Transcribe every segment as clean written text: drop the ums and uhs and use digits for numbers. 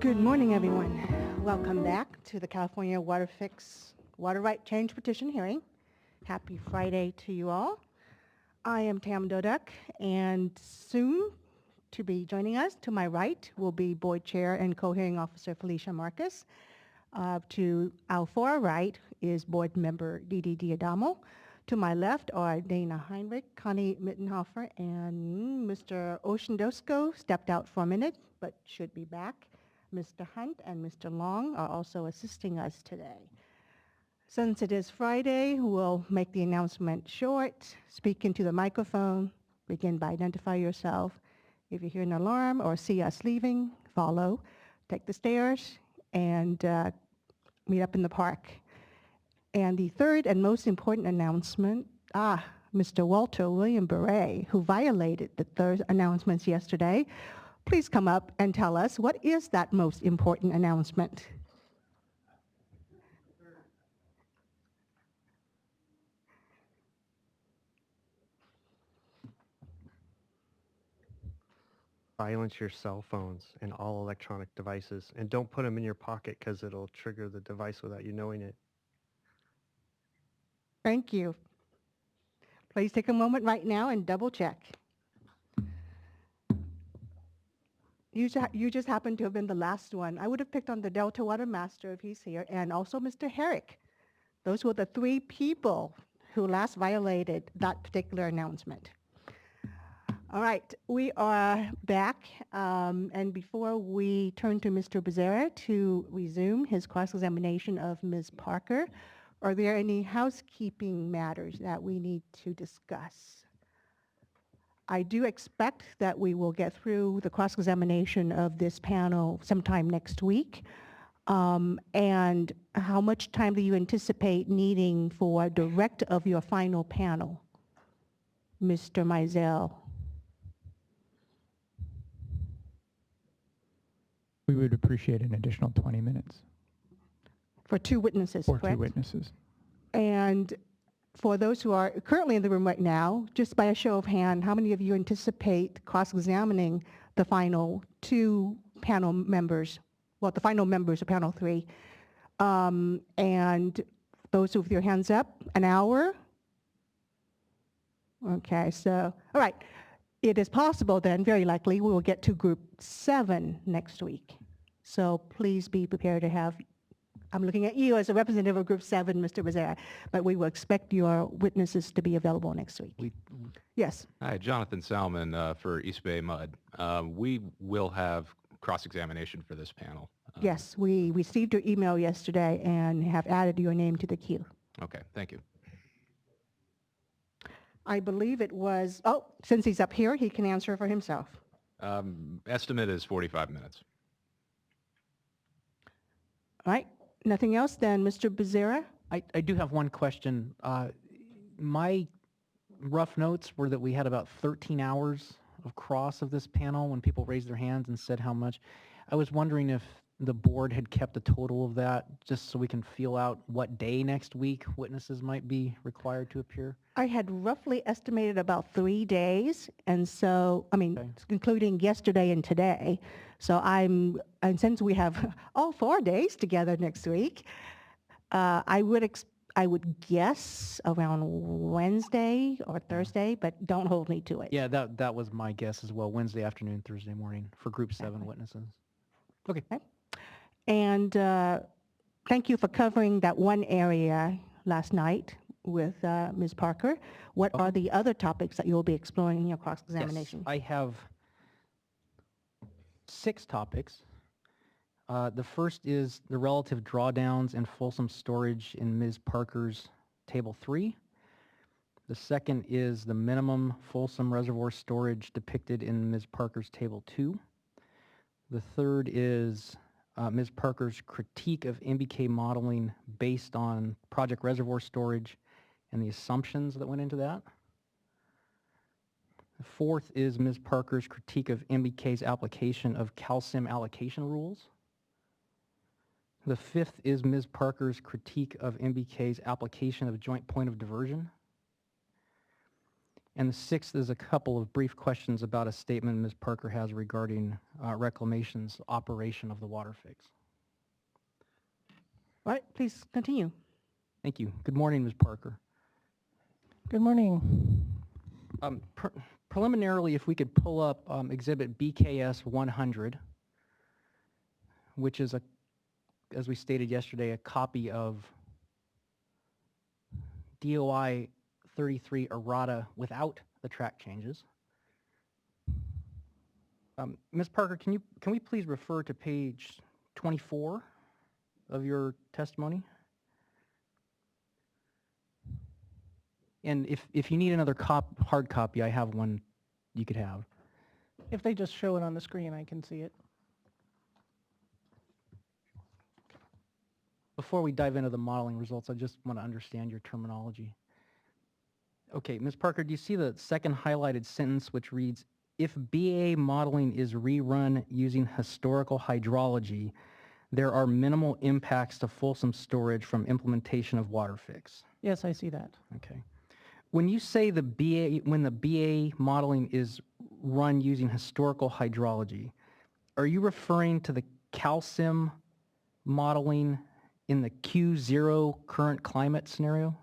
Good morning, everyone. Welcome back to the California WaterFix Water Right Change Petition hearing. Happy Friday to you all. I am Tam Dodek, and soon to be joining us to my right will be Board Chair and Co-Hearing Officer Felicia Marcus. To our far right is Board Member Didi Diadamo. To my left are Dana Heinrich, Connie Mittenhofer, and Mr. Oceandosko stepped out for a minute, but should be back. Mr. Hunt and Mr. Long are also assisting us today. Since it is Friday, we'll make the announcement short. Speak into the microphone. Begin by identify yourself. If you hear an alarm or see us leaving, follow. Take the stairs and meet up in the park. And the third and most important announcement, Mr. Walter William Beret, who violated the third announcements yesterday, please come up and tell us what is that most important announcement. Silence your cell phones and all electronic devices, and don't put them in your pocket because it'll trigger the device without you knowing it. Thank you. Please take a moment right now and double check. You just happen to have been the last one. I would have picked on the Delta Water Master if he's here, and also Mr. Herrick. Those were the three people who last violated that particular announcement. All right, we are back, and before we turn to Mr. Becerra to resume his cross-examination of Ms. Parker, are there any housekeeping matters that we need to discuss? I do expect that we will get through the cross-examination of this panel sometime next week. And how much time do you anticipate needing for the rest of your final panel, Mr. Mizell? We would appreciate an additional 20 minutes. For two witnesses, For correct? two witnesses. And for those who are currently in the room right now, just by a show of hand, how many of you anticipate cross-examining the final two panel members, well, the final members of panel 3? And those with your hands up, an hour? Okay, so, all right. It is possible then, very likely, we will get to group 7 next week. So please be prepared to have, I'm looking at you as a representative of group 7, Mr. Becerra, but we will expect your witnesses to be available next week. Yes. Hi, Jonathan Salmon for East Bay Mud. We will have cross-examination for this panel. Yes, we received your email yesterday and have added your name to the queue. Okay, thank you. I believe it was, oh, since he's up here, he can answer for himself. Estimate is 45 minutes. All right, nothing else then, Mr. Becerra? I do have one question. My rough notes were that we had about 13 hours of cross of this panel when people raised their hands and said how much. I was wondering if the board had kept a total of that just so we can feel out what day next week witnesses might be required to appear. I had roughly estimated about 3 days, and so, I mean, Okay. including yesterday and today. So and since we have all 4 days together next week, I would guess around Wednesday or Thursday, but don't hold me to it. Yeah, that was my guess as well, Wednesday afternoon, Thursday morning for group 7 witnesses. Okay. And thank you for covering that one area last night with Ms. Parker. What are the other topics that you'll be exploring in your cross-examination? Yes, I have 6 topics. The first is the relative drawdowns and Folsom storage in Ms. Parker's Table 3. The second is the minimum Folsom reservoir storage depicted in Ms. Parker's Table 2. The third is Ms. Parker's critique of MBK modeling based on project reservoir storage and the assumptions that went into that. The fourth is Ms. Parker's critique of MBK's application of calcium allocation rules. The fifth is Ms. Parker's critique of MBK's application of joint point of diversion. And the sixth is a couple of brief questions about a statement Ms. Parker has regarding Reclamation's operation of the WaterFix. All right, please continue. Thank you. Good morning, Ms. Parker. Good morning. Preliminarily, if we could pull up Exhibit BKS 100, which is, as we stated yesterday, a copy of DOI 33 errata without the track changes. Ms. Parker, can we please refer to page 24 of your testimony? And if you need another hard copy, I have one you could have. If they just show it on the screen, I can see it. Before we dive into the modeling results, I just want to understand your terminology. Okay, Ms. Parker, do you see the second highlighted sentence which reads, if BA modeling is rerun using historical hydrology, there are minimal impacts to Folsom storage from implementation of WaterFix? Yes, I see that. Okay. When you say when the BA modeling is run using historical hydrology, are you referring to the calcium modeling in the Q0 current climate scenario?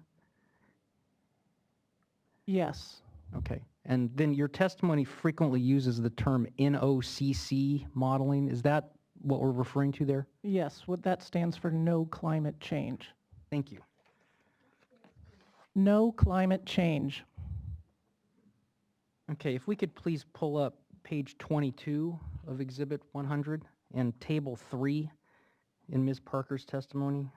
Yes. Okay. And then your testimony frequently uses the term NOCC modeling. Is that what we're referring to there? Yes, what that stands for no climate change. Thank you. No climate change. Okay, if we could please pull up page 22 of Exhibit 100 and Table 3 in Ms. Parker's testimony.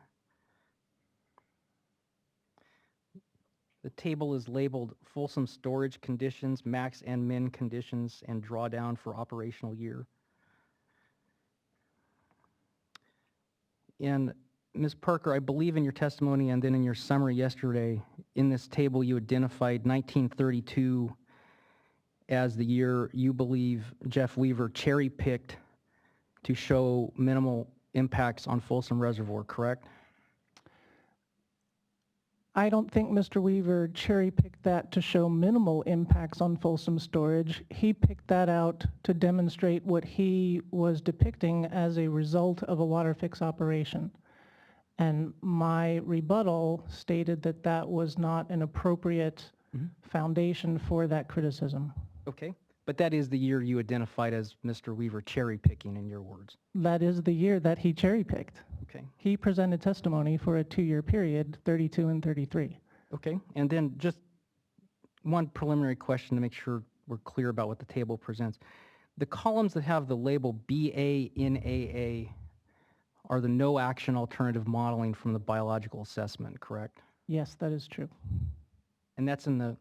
The table is labeled Folsom storage conditions, max and min conditions, and drawdown for operational year. And Ms. Parker, I believe in your testimony and then in your summary yesterday, in this table you identified 1932 as the year you believe Jeff Weaver cherry-picked to show minimal impacts on Folsom Reservoir, correct? I don't think Mr. Weaver cherry-picked that to show minimal impacts on Folsom storage. He picked that out to demonstrate what he was depicting as a result of a WaterFix operation. And my rebuttal stated that that was not an appropriate foundation for that criticism. Okay, but that is the year you identified as Mr. Weaver cherry-picking in your words. That is the year that he cherry-picked. Okay. He presented testimony for a 2-year period, 32 and 33. Okay, and then just one preliminary question to make sure we're clear about what the table presents. The columns that have the label BANAA are the no action alternative modeling from the biological assessment, correct? Yes, that is true. And that's in the,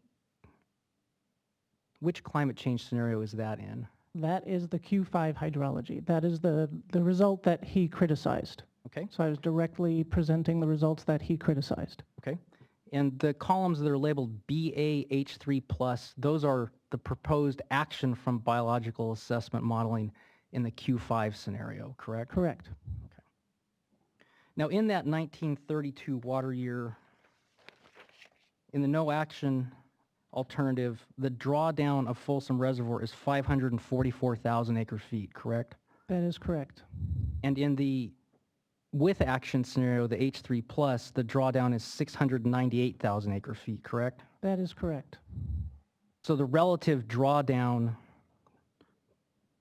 which climate change scenario is that in? That is the Q5 hydrology. That is the result that he criticized. Okay, So I was directly presenting the results that he criticized. okay. And the columns that are labeled BAH3+, those are the proposed action from biological assessment modeling in the Q5 scenario, correct? Correct. Now, in that 1932 water year, in the no action alternative, the drawdown of Folsom Reservoir is 544,000 acre feet, correct? That is correct. And in the with action scenario, the H3+, the drawdown is 698,000 acre feet, correct? That is correct. So the relative drawdown,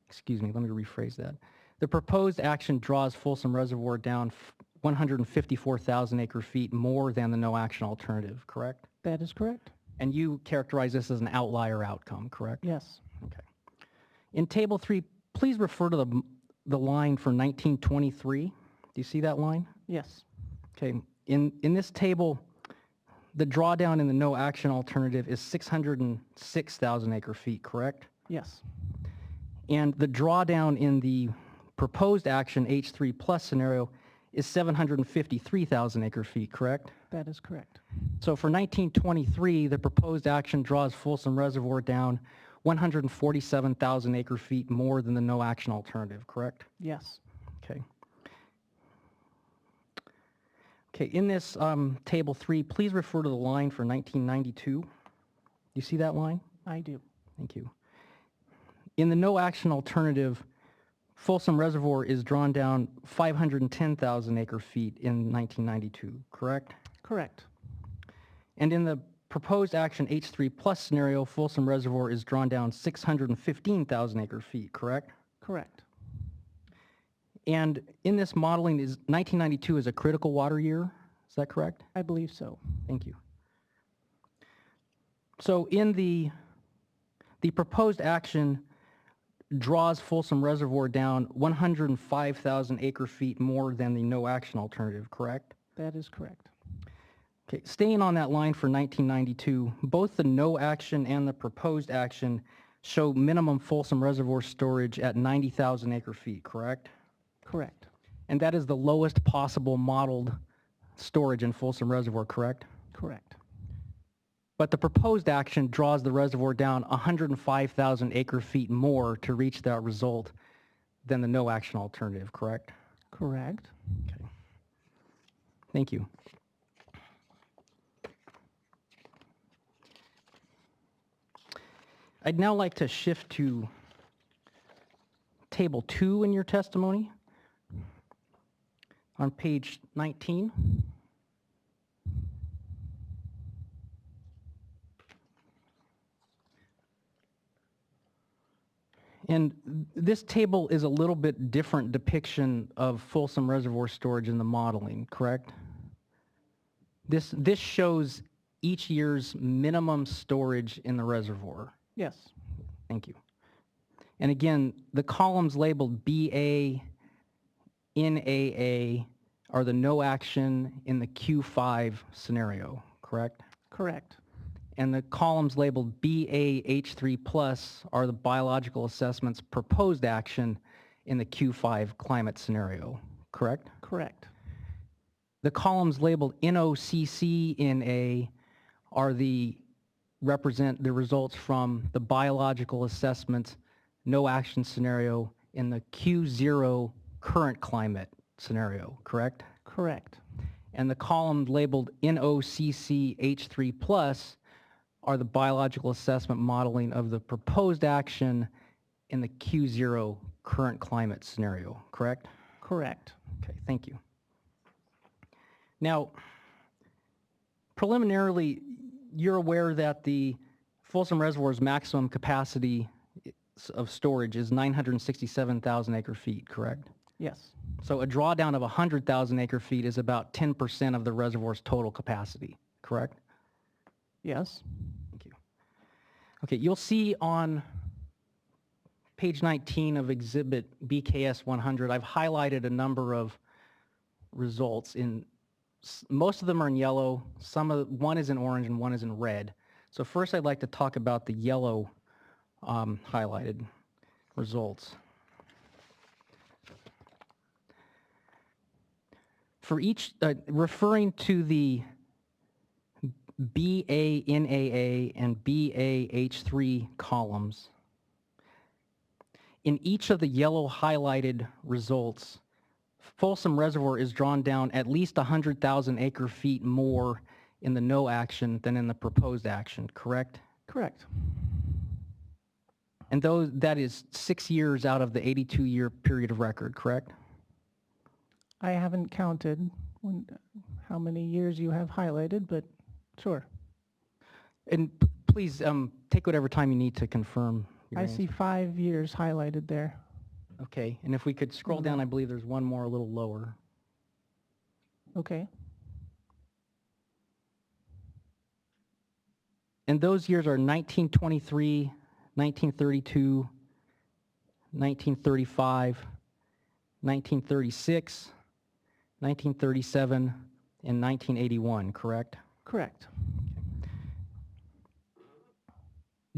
excuse me, let me rephrase that. The proposed action draws Folsom Reservoir down 154,000 acre feet more than the no action alternative, correct? That is correct. And you characterize this as an outlier outcome, correct? Yes. Okay. In Table 3, please refer to the line for 1923. Do you see that line? Yes. Okay. In this table, the drawdown in the no action alternative is 606,000 acre feet, correct? Yes. And the drawdown in the proposed action H3+ scenario is 753,000 acre feet, correct? That is correct. So for 1923, the proposed action draws Folsom Reservoir down 147,000 acre feet more than the no action alternative, correct? Yes. Okay. Okay, in this Table 3, please refer to the line for 1992. You see that line? I do. Thank you. In the no action alternative, Folsom Reservoir is drawn down 510,000 acre feet in 1992, correct? Correct. And in the proposed action H3 plus scenario, Folsom Reservoir is drawn down 615,000 acre feet, correct? Correct. And in this modeling, is 1992 is a critical water year, is that correct? I believe so. Thank you. So in the proposed action draws Folsom Reservoir down 105,000 acre feet more than the no action alternative, correct? That is correct. Okay, staying on that line for 1992, both the no action and the proposed action show minimum Folsom Reservoir storage at 90,000 acre feet, correct? Correct. And that is the lowest possible modeled storage in Folsom Reservoir, correct? Correct. But the proposed action draws the reservoir down 105,000 acre feet more to reach that result than the no action alternative, correct? Correct. Okay. Thank you. I'd now like to shift to Table 2 in your testimony on page 19. And this table is a little bit different depiction of Folsom Reservoir storage in the modeling, correct? This shows each year's minimum storage in the reservoir. Yes. Thank you. And again, the columns labeled BA, NAA are the no action in the Q5 scenario, correct? Correct. And the columns labeled BAH3 plus are the biological assessment's proposed action in the Q5 climate scenario, correct? Correct. The columns labeled NOCCNA are represent the results from the biological assessment no action scenario in the Q0 current climate scenario, correct? Correct. And the column labeled NOCCH3 plus are the biological assessment modeling of the proposed action in the Q0 current climate scenario, correct? Correct. Okay, thank you. Now, preliminarily, you're aware that the Folsom Reservoir's maximum capacity of storage is 967,000 acre feet, correct? Yes. So a drawdown of 100,000 acre feet is about 10% of the reservoir's total capacity, correct? Yes. Thank you. Okay, you'll see on page 19 of Exhibit BKS 100, I've highlighted a number of results. Most of them are in yellow, one is in orange and one is in red. So first I'd like to talk about the yellow highlighted results. For each, referring to the BANAA and BAH3 columns, in each of the yellow highlighted results, Folsom Reservoir is drawn down at least 100,000 acre feet more in the no action than in the proposed action, correct? Correct. And that is 6 years out of the 82-year period of record, correct? I haven't counted how many years you have highlighted, but sure. And please take whatever time you need to confirm your I answer. see 5 years highlighted there. Okay, and if we could scroll down, I believe there's one more a little lower. Okay. And those years are 1923, 1932, 1935, 1936, 1937, and 1981, correct? Correct.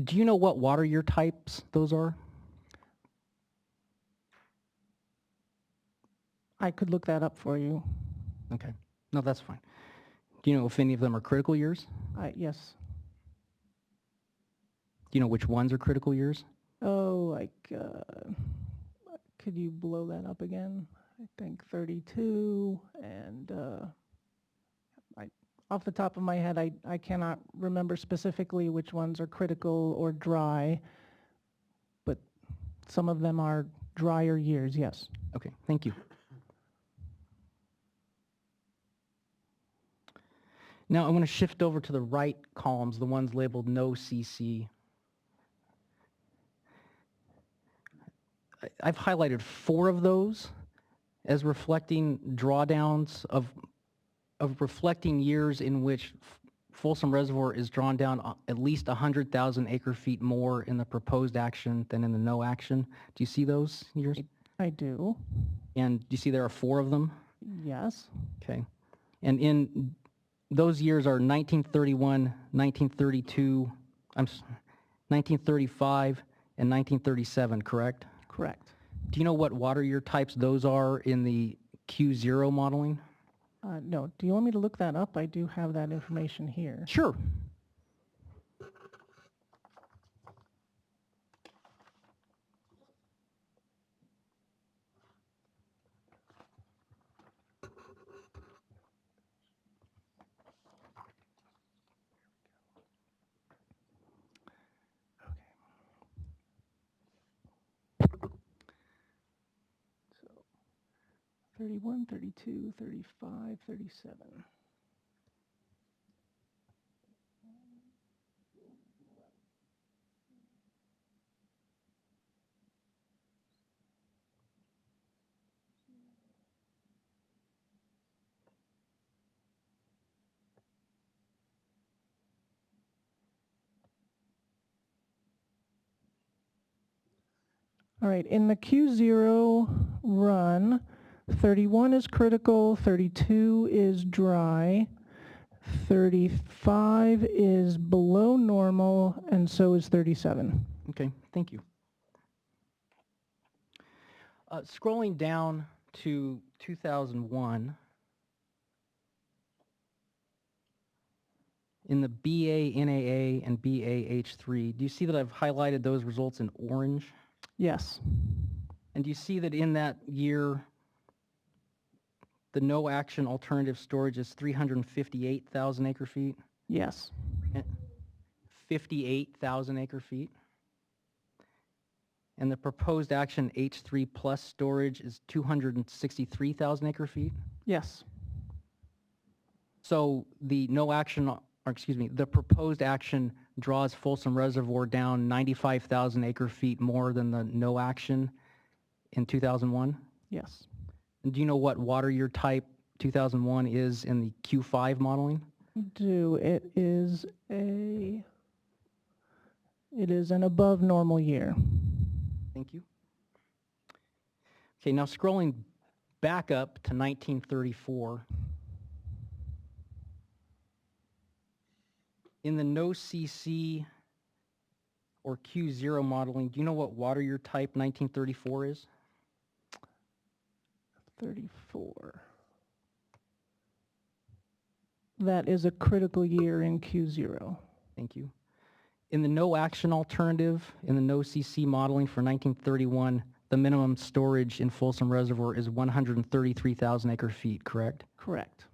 Do you know what water year types those are? I could look that up for you. Okay, no, that's fine. Do you know if any of them are critical years? Yes. Do you know which ones are critical years? Oh, could you blow that up again? I think 32 and off the top of my head, I cannot remember specifically which ones are critical or dry, but some of them are drier years, yes. Okay, thank you. Now I'm going to shift over to the right columns, the ones labeled no CC. I've highlighted 4 of those as reflecting drawdowns of reflecting years in which Folsom Reservoir is drawn down at least 100,000 acre-feet more in the proposed action than in the no action. Do you see those years? I do, And do you see there are 4 of them? yes. Okay. And in those years are 1931, 1932, 1935, and 1937, correct? Correct. Do you know what water year types those are in the Q0 modeling? No, do you want me to look that up? I do have that information here. Sure. So 31, 32, 35, 37. All right, in the Q0 run, 31 is critical, 32 is dry, 35 is below normal, and so is 37. Okay, thank you. Scrolling down to 2001, in the BA, NAA, and BAH3, do you see that I've highlighted those results in orange? Yes, And do you see that in that year, the no action alternative storage is 358,000 acre feet? yes, 58,000 acre feet. And the proposed action H3 plus storage is 263,000 acre feet. yes, So the no action, or excuse me, the proposed action draws Folsom Reservoir down 95,000 acre feet more than the no action in 2001. yes. And do you know what water year type 2001 is in the Q5 modeling? It is an above normal year. Thank you. Okay, now scrolling back up to 1934. In the no CC or Q0 modeling, do you know what water year type 1934 is? 34. That is a critical year in Q0. Thank you. In the no action alternative, in the no CC modeling for 1931, the minimum storage in Folsom Reservoir is 133,000 acre feet, correct? Correct.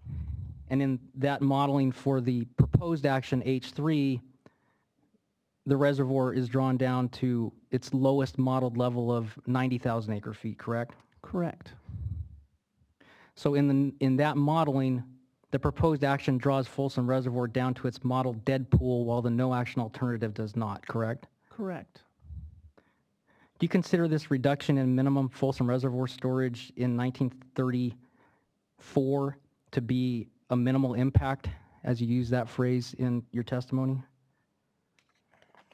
And in that modeling for the proposed action H3, the reservoir is drawn down to its lowest modeled level of 90,000 acre feet, correct? Correct. So in that modeling, the proposed action draws Folsom Reservoir down to its modeled dead pool while the no action alternative does not, correct? Correct. Do you consider this reduction in minimum Folsom Reservoir storage in 1934 to be a minimal impact, as you use that phrase in your testimony?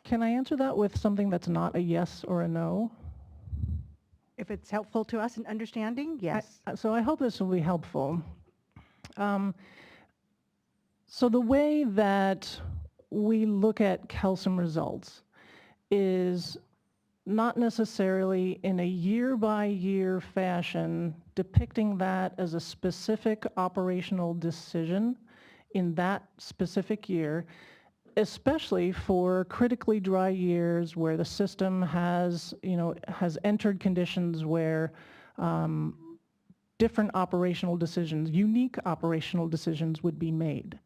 Can I answer that with something that's not a yes or a no? If it's helpful to us in understanding, yes. So I hope this will be helpful. So the way that we look at calcium results is not necessarily in a year-by-year fashion depicting that as a specific operational decision in that specific year, especially for critically dry years where the system has entered conditions where different operational decisions, unique operational decisions would be made.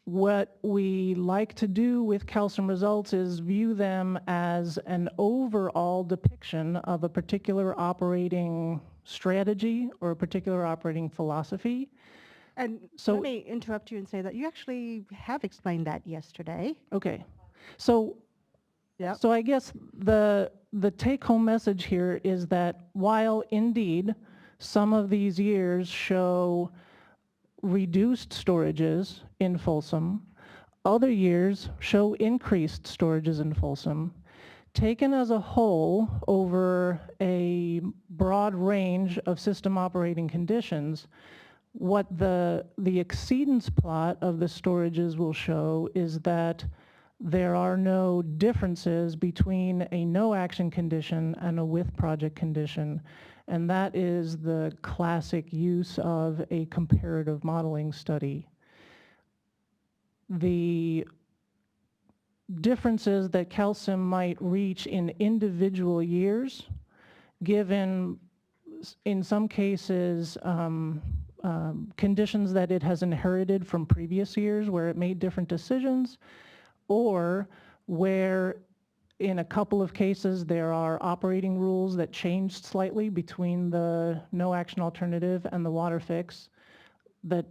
What we like to do with calcium results is view them as an overall depiction of a particular operating strategy or a particular operating philosophy. And So- let me interrupt you and say that you actually have explained that yesterday. Okay, so Yep. So I guess the take-home message here is that while indeed some of these years show reduced storages in Folsom, other years show increased storages in Folsom. Taken as a whole over a broad range of system operating conditions, what the exceedance plot of the storages will show is that there are no differences between a no action condition and a with project condition, and that is the classic use of a comparative modeling study. The differences that calcium might reach in individual years, given in some cases conditions that it has inherited from previous years where it made different decisions, or where in a couple of cases there are operating rules that changed slightly between the no action alternative and the WaterFix that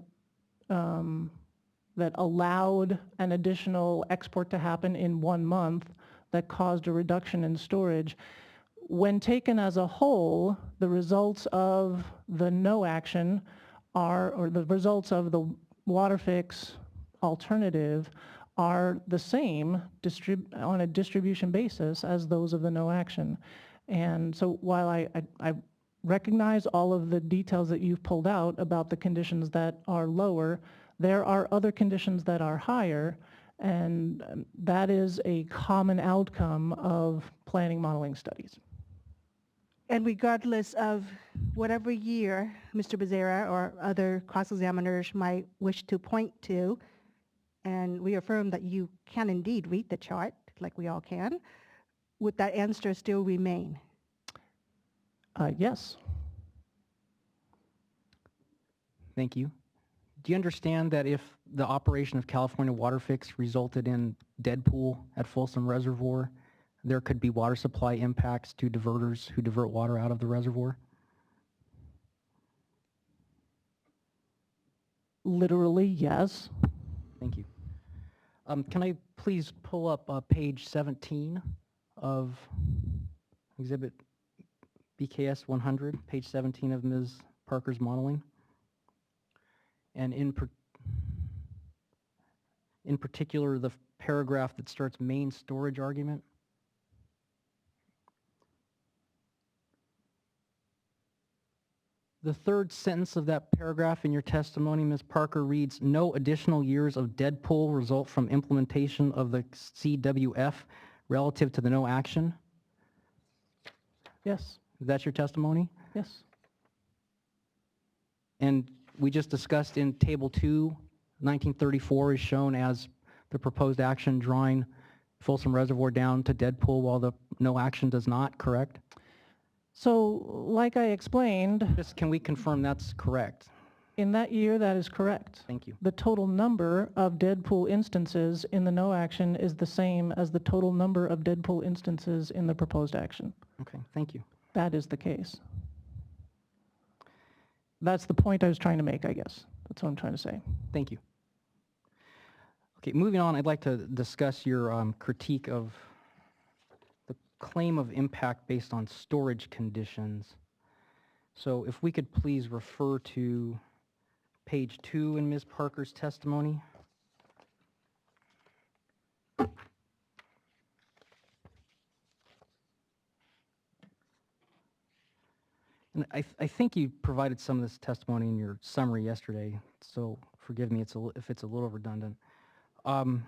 that allowed an additional export to happen in 1 month that caused a reduction in storage. When taken as a whole, the results of the no action or the results of the WaterFix alternative are the same on a distribution basis as those of the no action. And so while I recognize all of the details that you've pulled out about the conditions that are lower, there are other conditions that are higher, and that is a common outcome of planning modeling studies. And regardless of whatever year Mr. Becerra or other cross-examiners might wish to point to, and we affirm that you can indeed read the chart, like we all can, would that answer still remain? Yes. Thank you. Do you understand that if the operation of California WaterFix resulted in dead pool at Folsom Reservoir, there could be water supply impacts to diverters who divert water out of the reservoir? Literally, yes. Thank you. Can I please pull up page 17 of Exhibit BKS 100, page 17 of Ms. Parker's modeling? And in particular, the paragraph that starts main storage argument. The third sentence of that paragraph in your testimony, Ms. Parker, reads, "No additional years of dead pool result from implementation of the CWF relative to the no action." Yes. Is that your testimony? Yes. And we just discussed in Table 2, 1934 is shown as the proposed action drawing Folsom Reservoir down to dead pool while the no action does not, correct? So, like I explained, Just can we confirm that's correct? in that year, that is correct. Thank you. The total number of dead pool instances in the no action is the same as the total number of dead pool instances in the proposed action. Okay, thank you. That is the case. That's the point I was trying to make, I guess. That's what I'm trying to say. Thank you. Okay, moving on, I'd like to discuss your critique of the claim of impact based on storage conditions. So if we could please refer to page 2 in Ms. Parker's testimony. And I think you provided some of this testimony in your summary yesterday, so forgive me if it's a little redundant. You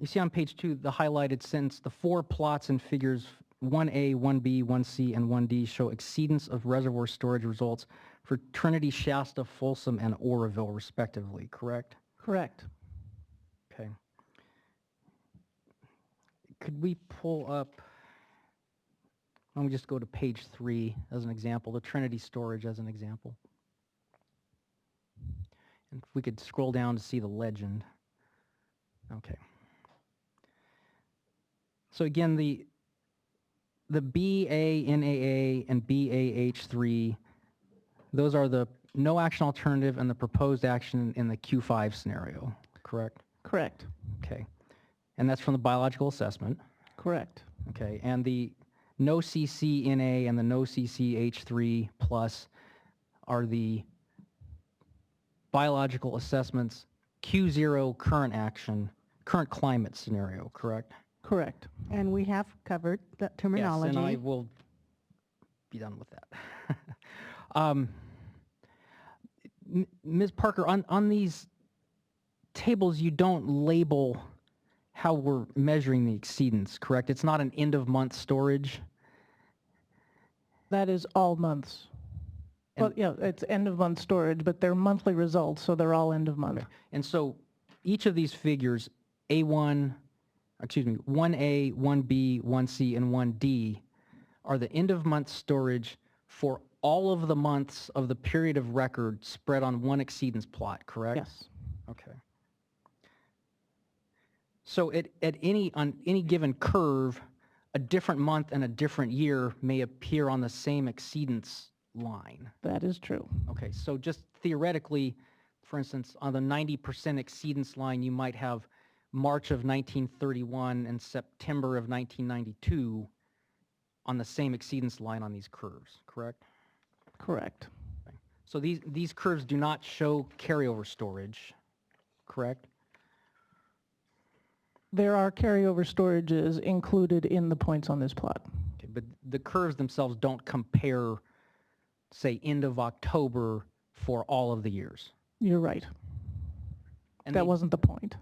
see on page 2, the highlighted sentence, the 4 plots in figures 1A, 1B, 1C, and 1D show exceedance of reservoir storage results for Trinity, Shasta, Folsom, and Oroville, respectively, correct? Correct. Okay. Could we pull up, Let me just go to page 3 as an example, the Trinity storage as an example. And if we could scroll down to see the legend. Okay. So again, the BANAA and BAH3, those are the no action alternative and the proposed action in the Q5 scenario, correct? Correct. Okay. And that's from the biological assessment. Correct. Okay. And the no CCNA and the no CCH3 plus are the biological assessments Q0 current action, current climate scenario, correct? Correct. And we have covered the terminology. Yes, and I will be done with that. Ms. Parker, on these tables, you don't label how we're measuring the exceedance, correct? It's not an end-of-month storage? That is all months. Well, And- yeah, it's end-of-month storage, but they're monthly results, so they're all end-of-month. Okay. And so each of these figures, 1A, 1B, 1C, and 1D, are the end-of-month storage for all of the months of the period of record spread on one exceedance plot, correct? Yes. Okay. So on any given curve, a different month and a different year may appear on the same exceedance line. That is true. Okay, so just theoretically, for instance, on the 90% exceedance line, you might have March of 1931 and September of 1992 on the same exceedance line on these curves, correct? Correct. Okay. So these curves do not show carryover storage, correct? There are carryover storages included in the points on this plot. Okay, but the curves themselves don't compare, say, end of October for all of the years. You're right. And That they- wasn't the point.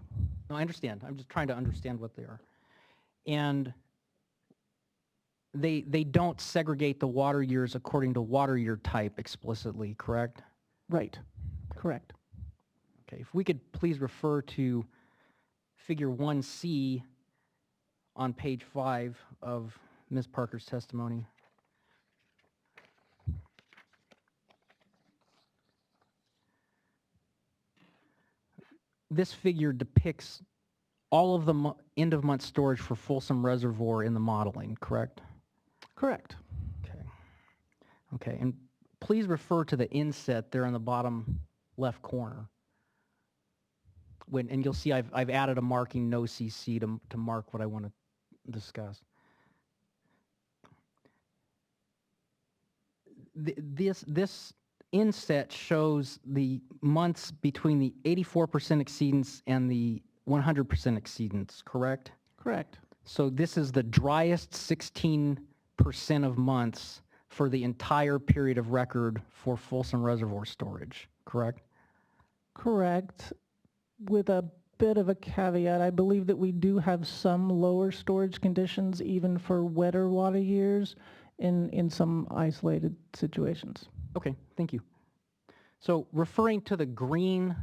No, I understand. I'm just trying to understand what they are. And they don't segregate the water years according to water year type explicitly, correct? Right. Correct. Okay, if we could please refer to figure 1C on page 5 of Ms. Parker's testimony. This figure depicts all of the end-of-month storage for Folsom Reservoir in the modeling, correct? Correct. Okay. Okay, and please refer to the inset there in the bottom left corner. And you'll see I've added a marking no CC to mark what I want to discuss. This inset shows the months between the 84% exceedance and the 100% exceedance, correct? Correct. So this is the driest 16% of months for the entire period of record for Folsom Reservoir storage, correct? Correct. With a bit of a caveat, I believe that we do have some lower storage conditions even for wetter water years in some isolated situations. Okay, thank you. So referring to the green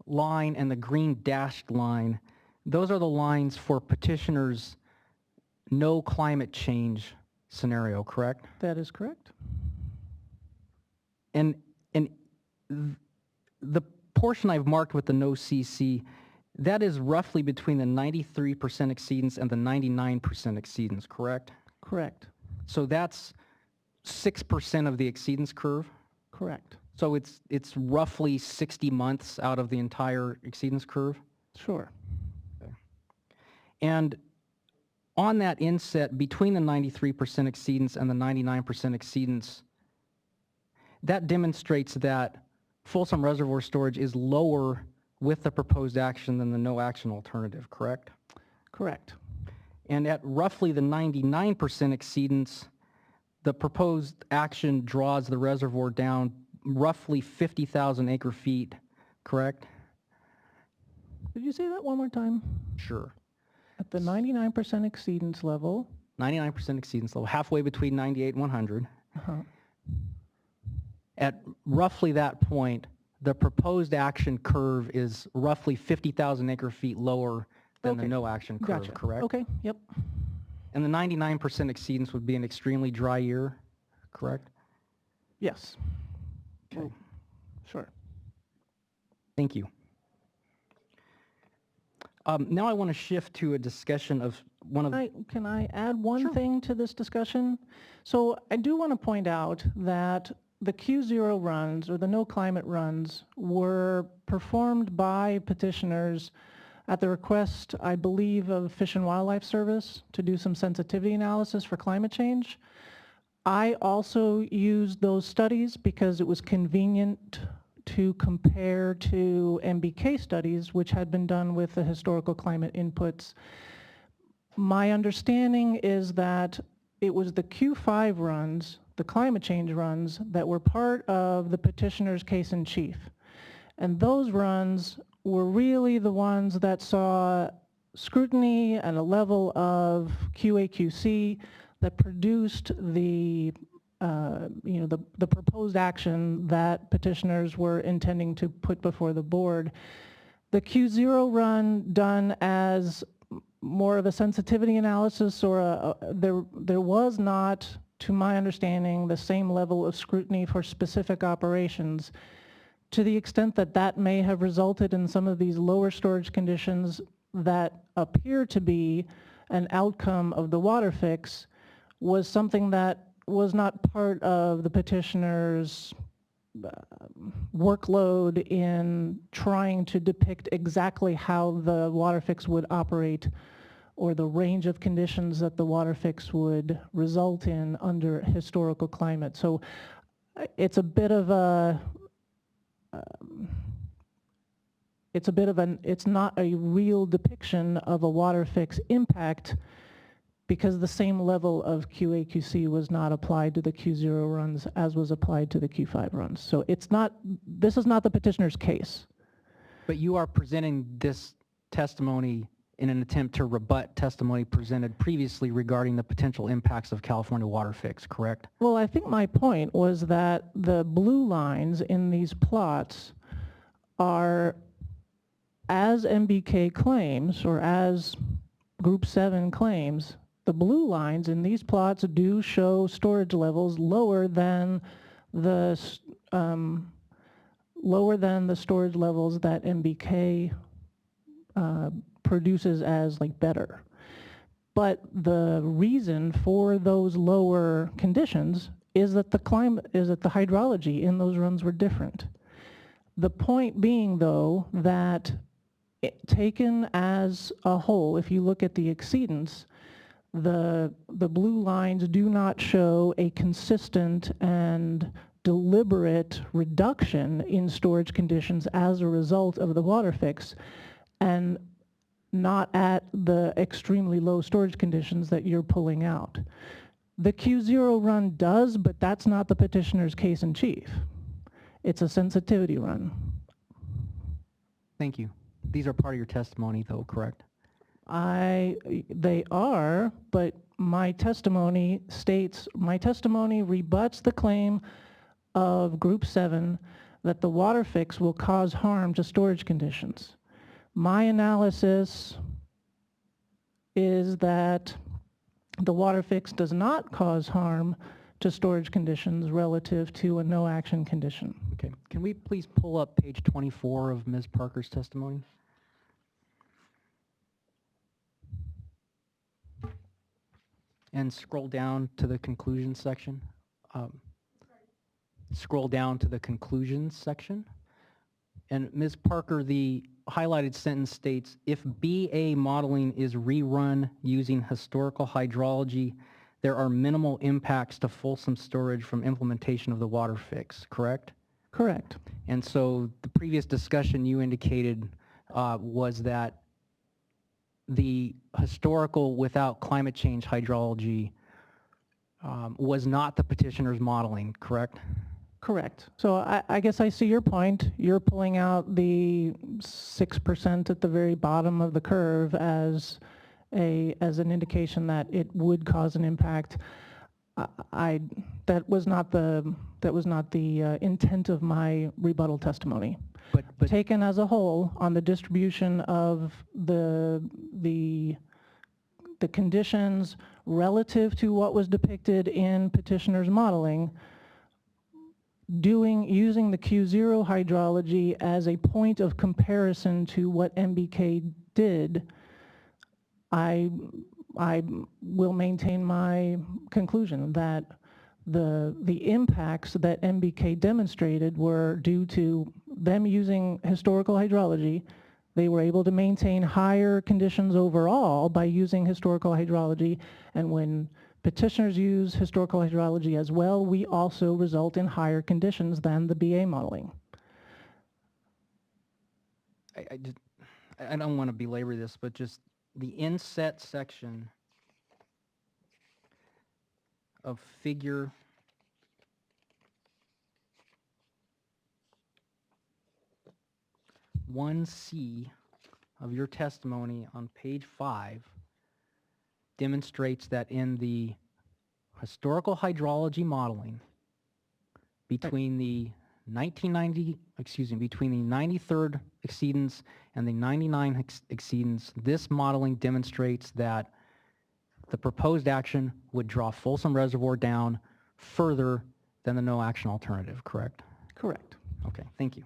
line and the green dashed line, those are the lines for petitioner's no climate change scenario, correct? That is correct. And the portion I've marked with the no CC, that is roughly between the 93% exceedance and the 99% exceedance, correct? Correct. So that's 6% of the exceedance curve. Correct. So it's roughly 60 months out of the entire exceedance curve. Sure. And on that inset between the 93% exceedance and the 99% exceedance, that demonstrates that Folsom Reservoir storage is lower with the proposed action than the no action alternative, correct? Correct. And at roughly the 99% exceedance, the proposed action draws the reservoir down roughly 50,000 acre feet, correct? Did you say that one more time? Sure. At the 99% exceedance level, 99% exceedance level, halfway between 98 and 100. At roughly that point, the proposed action curve is roughly 50,000 acre feet lower than the Okay. no action curve, Gotcha. correct? Okay, yep. And the 99% exceedance would be an extremely dry year, correct? Yes. Okay. Sure. Thank you. Now I want to shift to a discussion of one of... Can I add one Sure. thing to this discussion? So I do want to point out that the Q0 runs, or the no climate runs, were performed by petitioners at the request, I believe, of Fish and Wildlife Service to do some sensitivity analysis for climate change. I also used those studies because it was convenient to compare to MBK studies, which had been done with the historical climate inputs. My understanding is that it was the Q5 runs, the climate change runs, that were part of the petitioner's case in chief. And those runs were really the ones that saw scrutiny and a level of QA/QC that produced the the proposed action that petitioners were intending to put before the board. The Q0 run done as more of a sensitivity analysis, or there was not, to my understanding, the same level of scrutiny for specific operations. To the extent that that may have resulted in some of these lower storage conditions that appear to be an outcome of the WaterFix, was something that was not part of the petitioner's workload in trying to depict exactly how the WaterFix would operate, or the range of conditions that the WaterFix would result in under historical climate. So it's a bit of a it's not a real depiction of a WaterFix impact, because the same level of QA/QC was not applied to the Q0 runs as was applied to the Q5 runs. So it's not, this is not the petitioner's case. But you are presenting this testimony in an attempt to rebut testimony presented previously regarding the potential impacts of California WaterFix, correct? Well, I think my point was that the blue lines in these plots are, as MBK claims, or as Group 7 claims, the blue lines in these plots do show storage levels lower than the storage levels that MBK produces as like better. But the reason for those lower conditions is that the hydrology in those runs were different. The point being, though, that taken as a whole, if you look at the exceedance, the blue lines do not show a consistent and deliberate reduction in storage conditions as a result of the WaterFix, and not at the extremely low storage conditions that you're pulling out. The Q0 run does, but that's not the petitioner's case in chief. It's a sensitivity run. Thank you. These are part of your testimony, though, correct? They are, but my testimony rebuts the claim of Group 7 that the WaterFix will cause harm to storage conditions. My analysis is that the WaterFix does not cause harm to storage conditions relative to a no action condition. Okay. Can we please pull up page 24 of Ms. Parker's testimony? And scroll down to the conclusion section. Scroll down to the conclusions section. And Ms. Parker, the highlighted sentence states, if BA modeling is rerun using historical hydrology, there are minimal impacts to Folsom storage from implementation of the WaterFix, correct? Correct. And so the previous discussion you indicated was that the historical without climate change hydrology was not the petitioner's modeling, correct? Correct. So I guess I see your point. You're pulling out the 6% at the very bottom of the curve as an indication that it would cause an impact. That was not the intent of my rebuttal testimony. But Taken as a whole, on the distribution of the the conditions relative to what was depicted in petitioner's modeling, using the Q0 hydrology as a point of comparison to what MBK did, I will maintain my conclusion that the impacts that MBK demonstrated were due to them using historical hydrology. They were able to maintain higher conditions overall by using historical hydrology, and when petitioners use historical hydrology as well, we also result in higher conditions than the BA modeling. I don't want to belabor this, but just the inset section of figure 1C of your testimony on page 5 demonstrates that in the historical hydrology modeling between the 93rd exceedance and the 99 exceedance, this modeling demonstrates that the proposed action would draw Folsom Reservoir down further than the no action alternative, correct? Correct. Okay, thank you.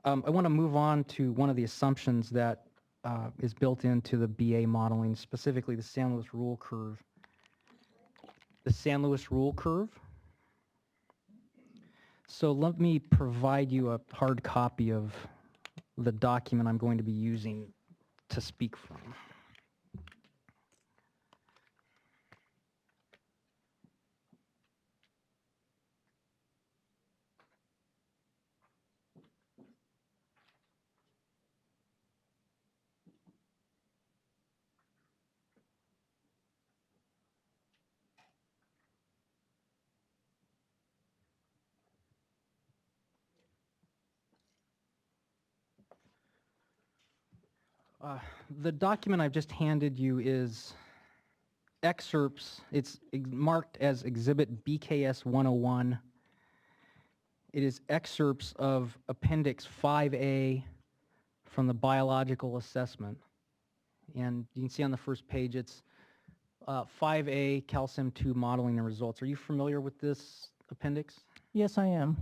I want to move on to one of the assumptions that is built into the BA modeling, specifically the San Luis rule curve. The San Luis rule curve. So let me provide you a hard copy of the document I'm going to be using to speak from. The document I've just handed you is excerpts. It's marked as Exhibit BKS 101. It is excerpts of Appendix 5A from the biological assessment. And you can see on the first page, it's 5A calcium 2 modeling and results. Are you familiar with this appendix? Yes, I am.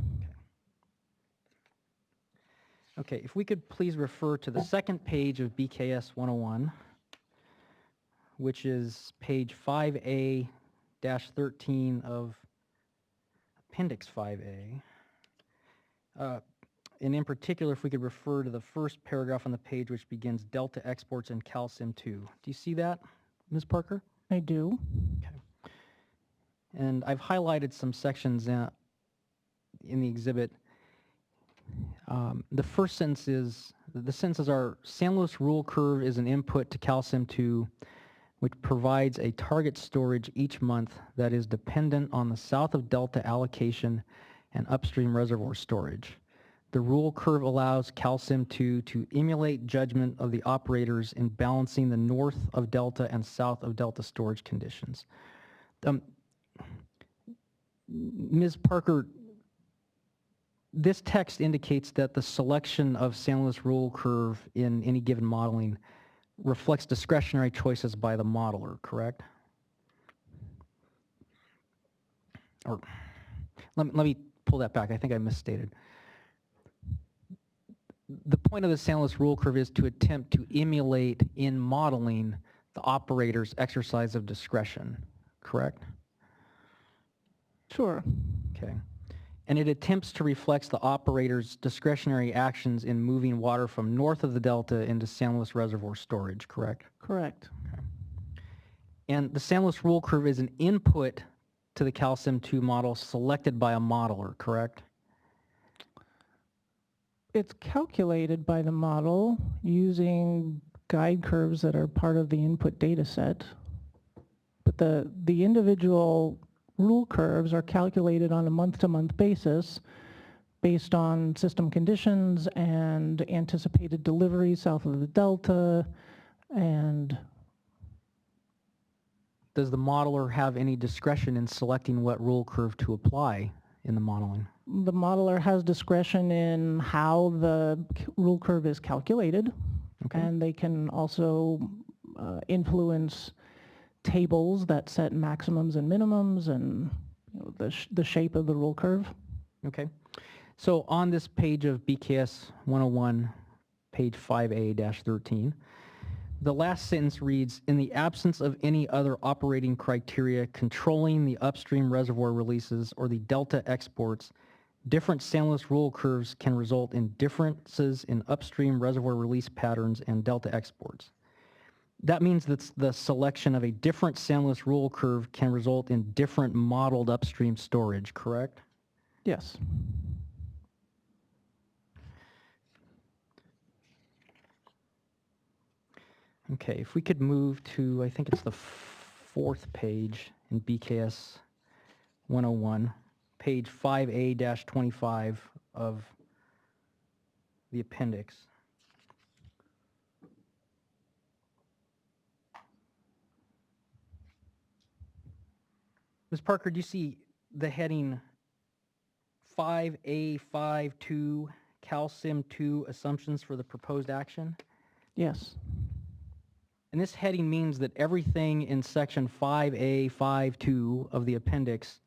Okay, if we could please refer to the second page of BKS 101, which is page 5A-13 of Appendix 5A. And in particular, if we could refer to the first paragraph on the page, which begins Delta exports and calcium 2. Do you see that, Ms. Parker? I do. Okay. And I've highlighted some sections in the exhibit. The first sentence is, the sentences are, San Luis rule curve is an input to calcium 2, which provides a target storage each month that is dependent on the south of delta allocation and upstream reservoir storage. The rule curve allows calcium 2 to emulate judgment of the operators in balancing the north of delta and south of delta storage conditions. Ms. Parker, this text indicates that the selection of San Luis rule curve in any given modeling reflects discretionary choices by the modeler, correct? Or let me pull that back. I think I misstated. The point of the San Luis rule curve is to attempt to emulate in modeling the operator's exercise of discretion, correct? Sure. Okay. And it attempts to reflect the operator's discretionary actions in moving water from north of the delta into San Luis reservoir storage, correct? Correct. Okay. And the San Luis rule curve is an input to the calcium 2 model selected by a modeler, correct? It's calculated by the model using guide curves that are part of the input data set. But the individual rule curves are calculated on a month-to-month basis based on system conditions and anticipated delivery south of the delta. And does the modeler have any discretion in selecting what rule curve to apply in the modeling? the modeler has discretion in how the rule curve is calculated. Okay. And they can also influence tables that set maximums and minimums and the shape of the rule curve. Okay. So on this page of BKS 101, page 5A-13, the last sentence reads, in the absence of any other operating criteria controlling the upstream reservoir releases or the delta exports, different San rule curves can result in differences in upstream reservoir release patterns and delta exports. That means that the selection of a different San rule curve can result in different modeled upstream storage, correct? Yes. Okay, if we could move to, I think it's the fourth page in BKS 101, page 5A-25 of the appendix. Ms. Parker, do you see the heading 5A52 Calsim 2 assumptions for the proposed action? Yes. And this heading means that everything in section 5A52 of the appendix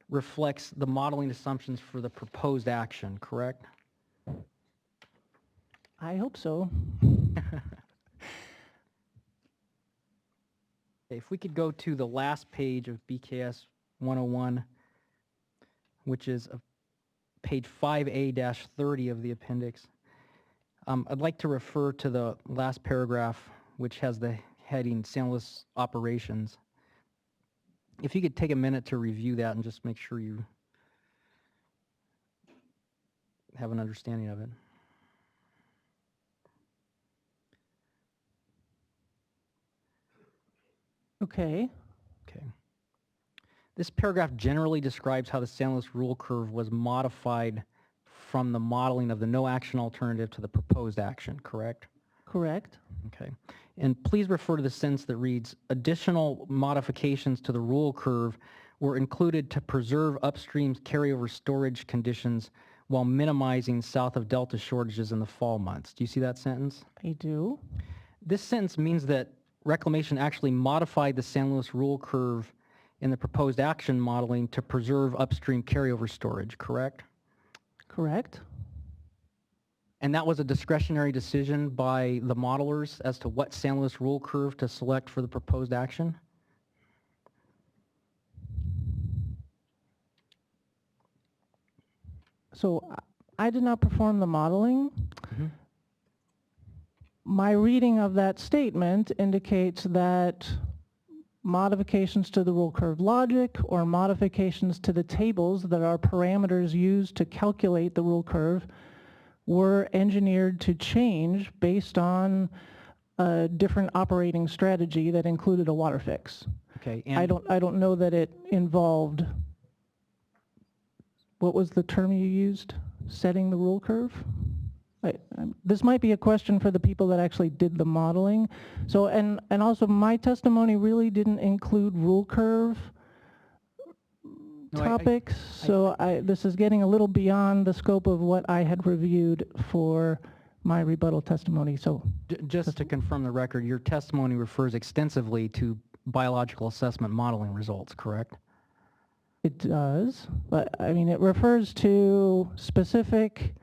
reflects the modeling assumptions for the proposed action, correct? I hope so. If we could go to the last page of BKS 101, which is page 5A-30 of the appendix, I'd like to refer to the last paragraph, which has the heading San Luis Operations. If you could take a minute to review that and just make sure you have an understanding of it. Okay. Okay. This paragraph generally describes how the San Luis rule curve was modified from the modeling of the no action alternative to the proposed action, correct? Correct. Okay. And please refer to the sentence that reads, additional modifications to the rule curve were included to preserve upstream carryover storage conditions while minimizing south of delta shortages in the fall months. Do you see that sentence? I do. This sentence means that Reclamation actually modified the San Luis rule curve in the proposed action modeling to preserve upstream carryover storage, correct? Correct. And that was a discretionary decision by the modelers as to what San Luis rule curve to select for the proposed action? So I did not perform the modeling. Mm-hmm. My reading of that statement indicates that modifications to the rule curve logic or modifications to the tables that are parameters used to calculate the rule curve were engineered to change based on a different operating strategy that included a WaterFix. Okay. I don't know that it involved, what was the term you used? Setting the rule curve? This might be a question for the people that actually did the modeling. So, and also my testimony really didn't include rule curve topics. This is getting a little beyond the scope of what I had reviewed for my rebuttal testimony. So, just to confirm the record, your testimony refers extensively to biological assessment modeling results, correct? it does, but I mean, it refers to specific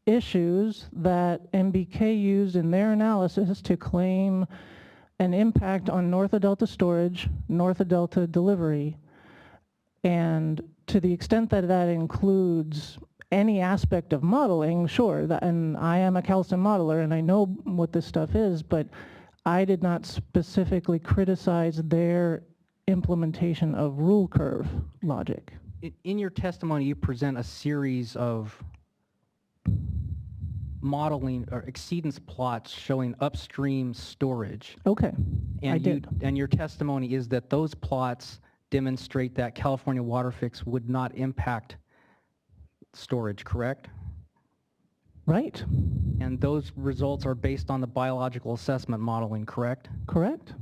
issues that MBK used in their analysis to claim an impact on north of delta storage, north of delta delivery. And to the extent that that includes any aspect of modeling, sure, and I am a calcium modeler and I know what this stuff is, but I did not specifically criticize their implementation of rule curve logic. In your testimony, you present a series of modeling or exceedance plots showing upstream storage. Okay, And I did. And your testimony is that those plots demonstrate that California WaterFix would not impact storage, correct? Right, And those results are based on the biological assessment modeling, correct? correct.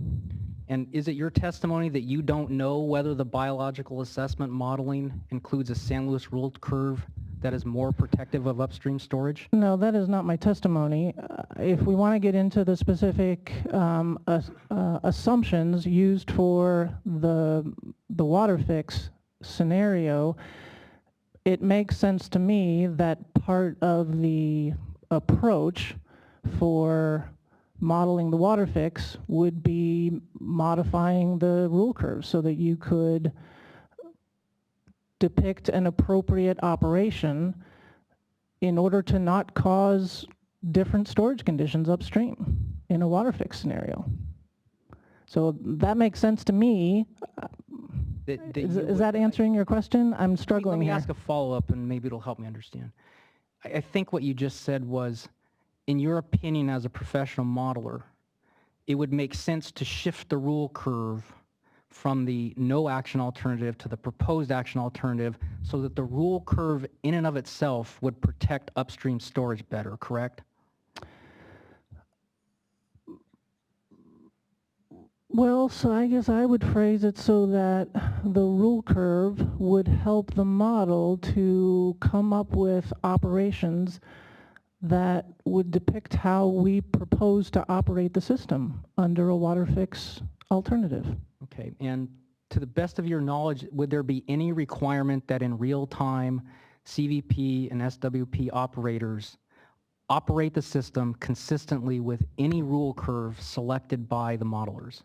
And is it your testimony that you don't know whether the biological assessment modeling includes a San Luis rule curve that is more protective of upstream storage? No, that is not my testimony. If we want to get into the specific assumptions used for the WaterFix scenario, it makes sense to me that part of the approach for modeling the WaterFix would be modifying the rule curve so that you could depict an appropriate operation in order to not cause different storage conditions upstream in a WaterFix scenario. So that makes sense to me. Is that answering your question? I'm struggling Let me here. ask a follow-up, and maybe it'll help me understand. I think what you just said was, in your opinion as a professional modeler, it would make sense to shift the rule curve from the no action alternative to the proposed action alternative so that the rule curve in and of itself would protect upstream storage better, correct? Well, so I guess I would phrase it so that the rule curve would help the model to come up with operations that would depict how we propose to operate the system under a WaterFix alternative. Okay, and to the best of your knowledge, would there be any requirement that in real time CVP and SWP operators operate the system consistently with any rule curve selected by the modelers?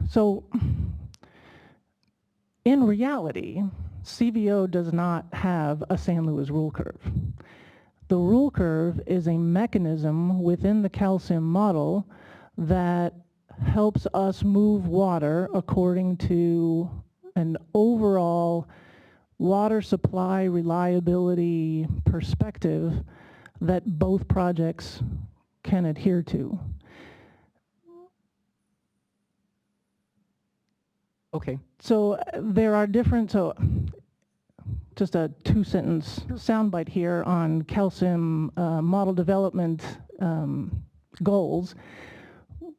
So in reality, CVO does not have a San Luis rule curve. The rule curve is a mechanism within the calcium model that helps us move water according to an overall water supply reliability perspective that both projects can adhere to. Okay. So there are different, so just a two-sentence soundbite here on calcium model development goals.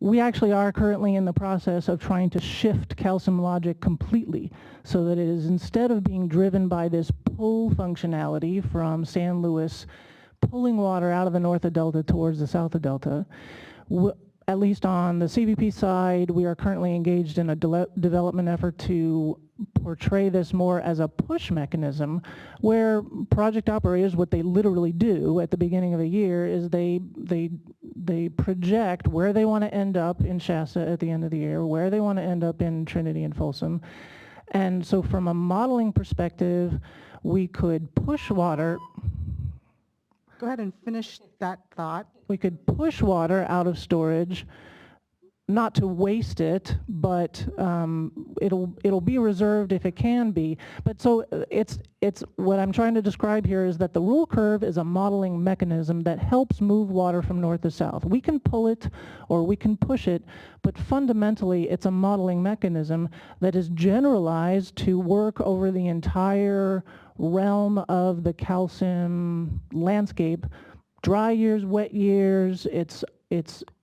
We actually are currently in the process of trying to shift calcium logic completely so that it is, instead of being driven by this pull functionality from San Luis pulling water out of the north of Delta towards the south of Delta, at least on the CVP side, we are currently engaged in a development effort to portray this more as a push mechanism where project operators, what they literally do at the beginning of a year is they project where they want to end up in Shasta at the end of the year, where they want to end up in Trinity and Folsom. And so from a modeling perspective, we could push water. Go ahead and finish that thought. We could push water out of storage, not to waste it, but it'll be reserved if it can be. But so it's what I'm trying to describe here is that the rule curve is a modeling mechanism that helps move water from north to south. We can pull it or we can push it, but fundamentally it's a modeling mechanism that is generalized to work over the entire realm of the calcium landscape. Dry years, wet years, it's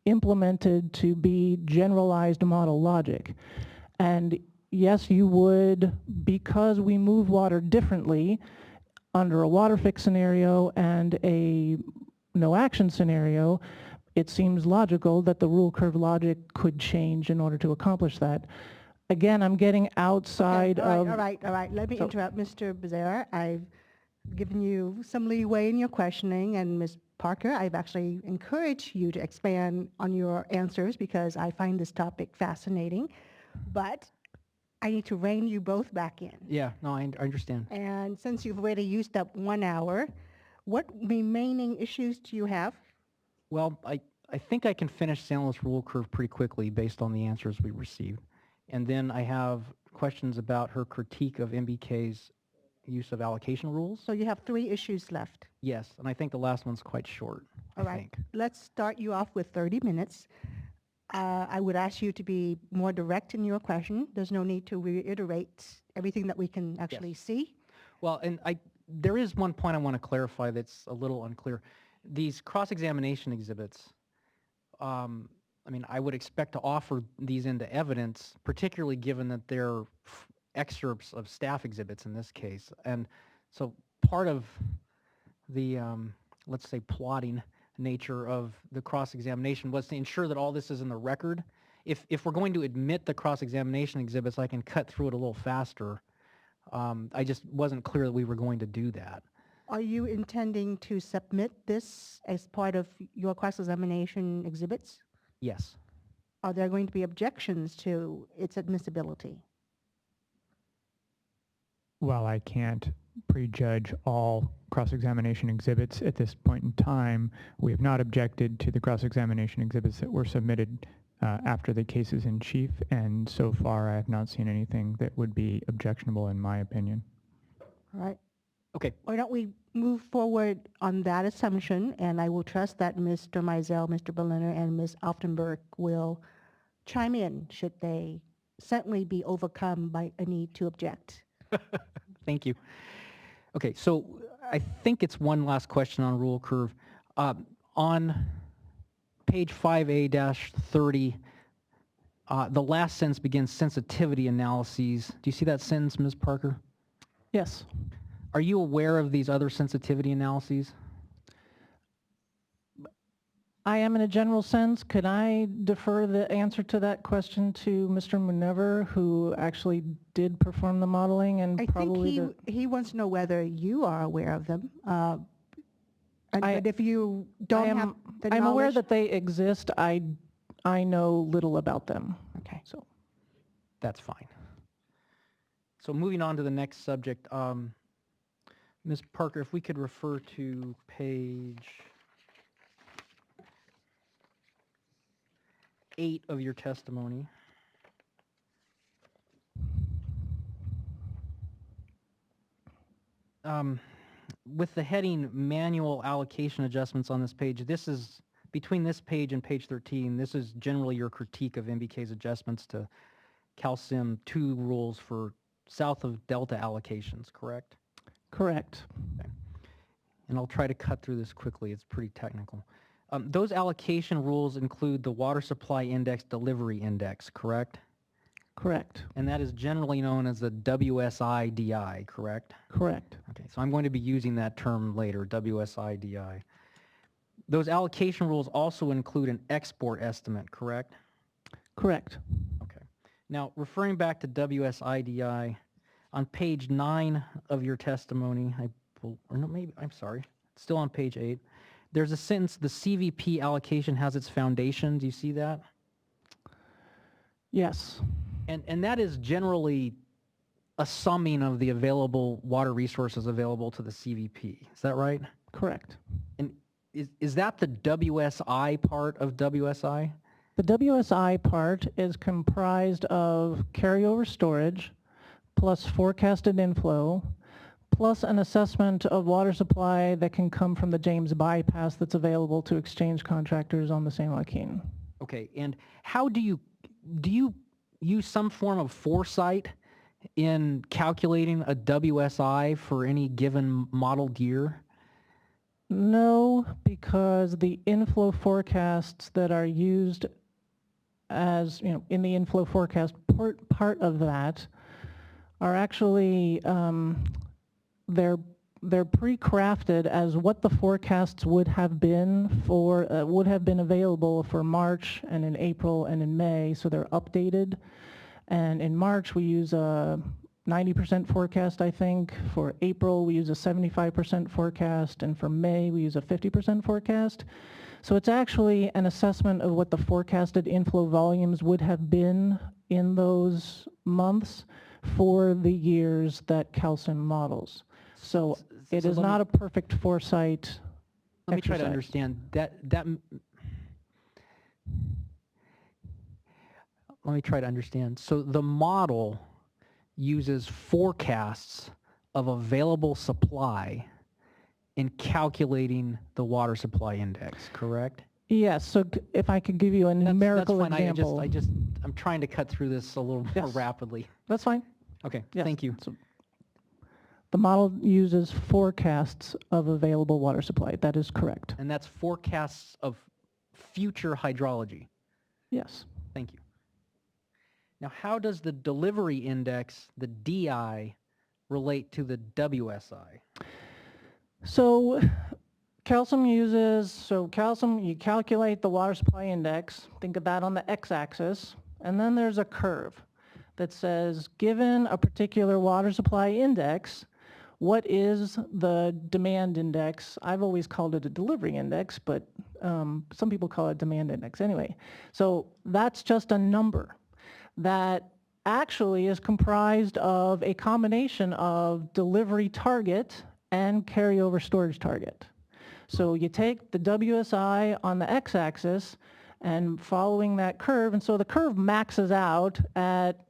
implemented to be generalized model logic. And yes, you would, because we move water differently under a WaterFix scenario and a no action scenario, it seems logical that the rule curve logic could change in order to accomplish that. Again, I'm getting outside of... All right. Let me interrupt, Mr. Becerra. I've given you some leeway in your questioning, and Ms. Parker, I've actually encouraged you to expand on your answers because I find this topic fascinating, but I need to rein you both back in. Yeah, no, I understand. And since you've already used up 1 hour, what remaining issues do you have? Well, I think I can finish San Luis rule curve pretty quickly based on the answers we received. And then I have questions about her critique of MBK's use of allocation rules. So you have 3 issues left. Yes, and I think the last one's quite short. All right, let's start you off with 30 minutes. I would ask you to be more direct in your question. There's no need to reiterate everything that we can actually see. Well, and there is one point I want to clarify that's a little unclear. These cross-examination exhibits, I mean, I would expect to offer these into evidence, particularly given that they're excerpts of staff exhibits in this case. And so part of the, let's say, plotting nature of the cross-examination was to ensure that all this is in the record. If we're going to admit the cross-examination exhibits, I can cut through it a little faster. I just wasn't clear that we were going to do that. Are you intending to submit this as part of your cross-examination exhibits? Yes. Are there going to be objections to its admissibility? While I can't prejudge all cross-examination exhibits at this point in time, we have not objected to the cross-examination exhibits that were submitted after the cases in chief, and so far I have not seen anything that would be objectionable in my opinion. All right. Okay. Why don't we move forward on that assumption, and I will trust that Mr. Mizell, Mr. Berliner, and Ms. Altenberg will chime in should they certainly be overcome by a need to object. Thank you. Okay, so I think it's one last question on rule curve. On page 5A-30, the last sentence begins sensitivity analyses. Do you see that sentence, Ms. Parker? Yes. Are you aware of these other sensitivity analyses? I am in a general sense. Could I defer the answer to that question to Mr. Munever, who actually did perform the modeling and I probably think he wants to know whether you are aware of them. But if you don't have the I'm aware knowledge- that they exist. I know little about them. Okay. So That's fine. So moving on to the next subject, Ms. Parker, if we could refer to page 8 of your testimony. With the heading manual allocation adjustments on this page, this is, between this page and page 13, this is generally your critique of MBK's adjustments to CalSim 2 rules for south of delta allocations, correct? correct. Okay. And I'll try to cut through this quickly. It's pretty technical. Those allocation rules include the water supply index delivery index, correct? Correct. And that is generally known as the WSI-DI, correct? Correct. Okay, so I'm going to be using that term later, WSI-DI. Those allocation rules also include an export estimate, correct? Correct. Okay. Now, referring back to WSI-DI, on page 9 of your testimony, I'm sorry, still on page 8, there's a sentence, the CVP allocation has its foundation. Do you see that? Yes. And that is generally a summing of the available water resources available to the CVP. Is that right? Correct. And is that the WSI part of WSI? The WSI part is comprised of carryover storage plus forecasted inflow plus an assessment of water supply that can come from the James bypass that's available to exchange contractors on the San Joaquin. Okay, and how do you use some form of foresight in calculating a WSI for any given modeled year? No, because the inflow forecasts that are used as, in the inflow forecast part of that are actually, they're pre-crafted as what the forecasts would have been available for March and in April and in May, so they're updated. And in March we use a 90% forecast, I think. For April we use a 75% forecast, and for May we use a 50% forecast. So it's actually an assessment of what the forecasted inflow volumes would have been in those months for the years that CalSim models. So it is not a perfect foresight Let me try to exercise. understand let me try to understand. So the model uses forecasts of available supply in calculating the water supply index, correct? Yes, so if I could give you a numerical that's fine. example. I'm trying to cut through this a little more Yes. rapidly. That's fine. Okay, Yes. thank you. So the model uses forecasts of available water supply. That is correct. And that's forecasts of future hydrology. Yes. Thank you. Now, how does the delivery index, the DI, relate to the WSI? So calcium, you calculate the water supply index, think of that on the x-axis, and then there's a curve that says, given a particular water supply index, what is the demand index? I've always called it a delivery index, but some people call it demand index anyway. So that's just a number that actually is comprised of a combination of delivery target and carryover storage target. So you take the WSI on the x-axis and following that curve, and so the curve maxes out at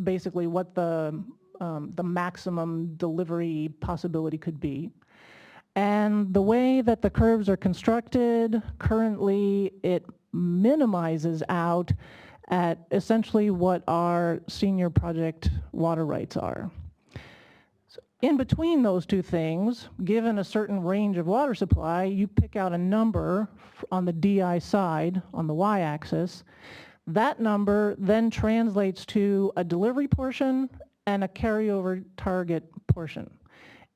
basically what the maximum delivery possibility could be. And the way that the curves are constructed, currently it minimizes out at essentially what our senior project water rights are. So in between those two things, given a certain range of water supply, you pick out a number on the DI side, on the y-axis. That number then translates to a delivery portion and a carryover target portion.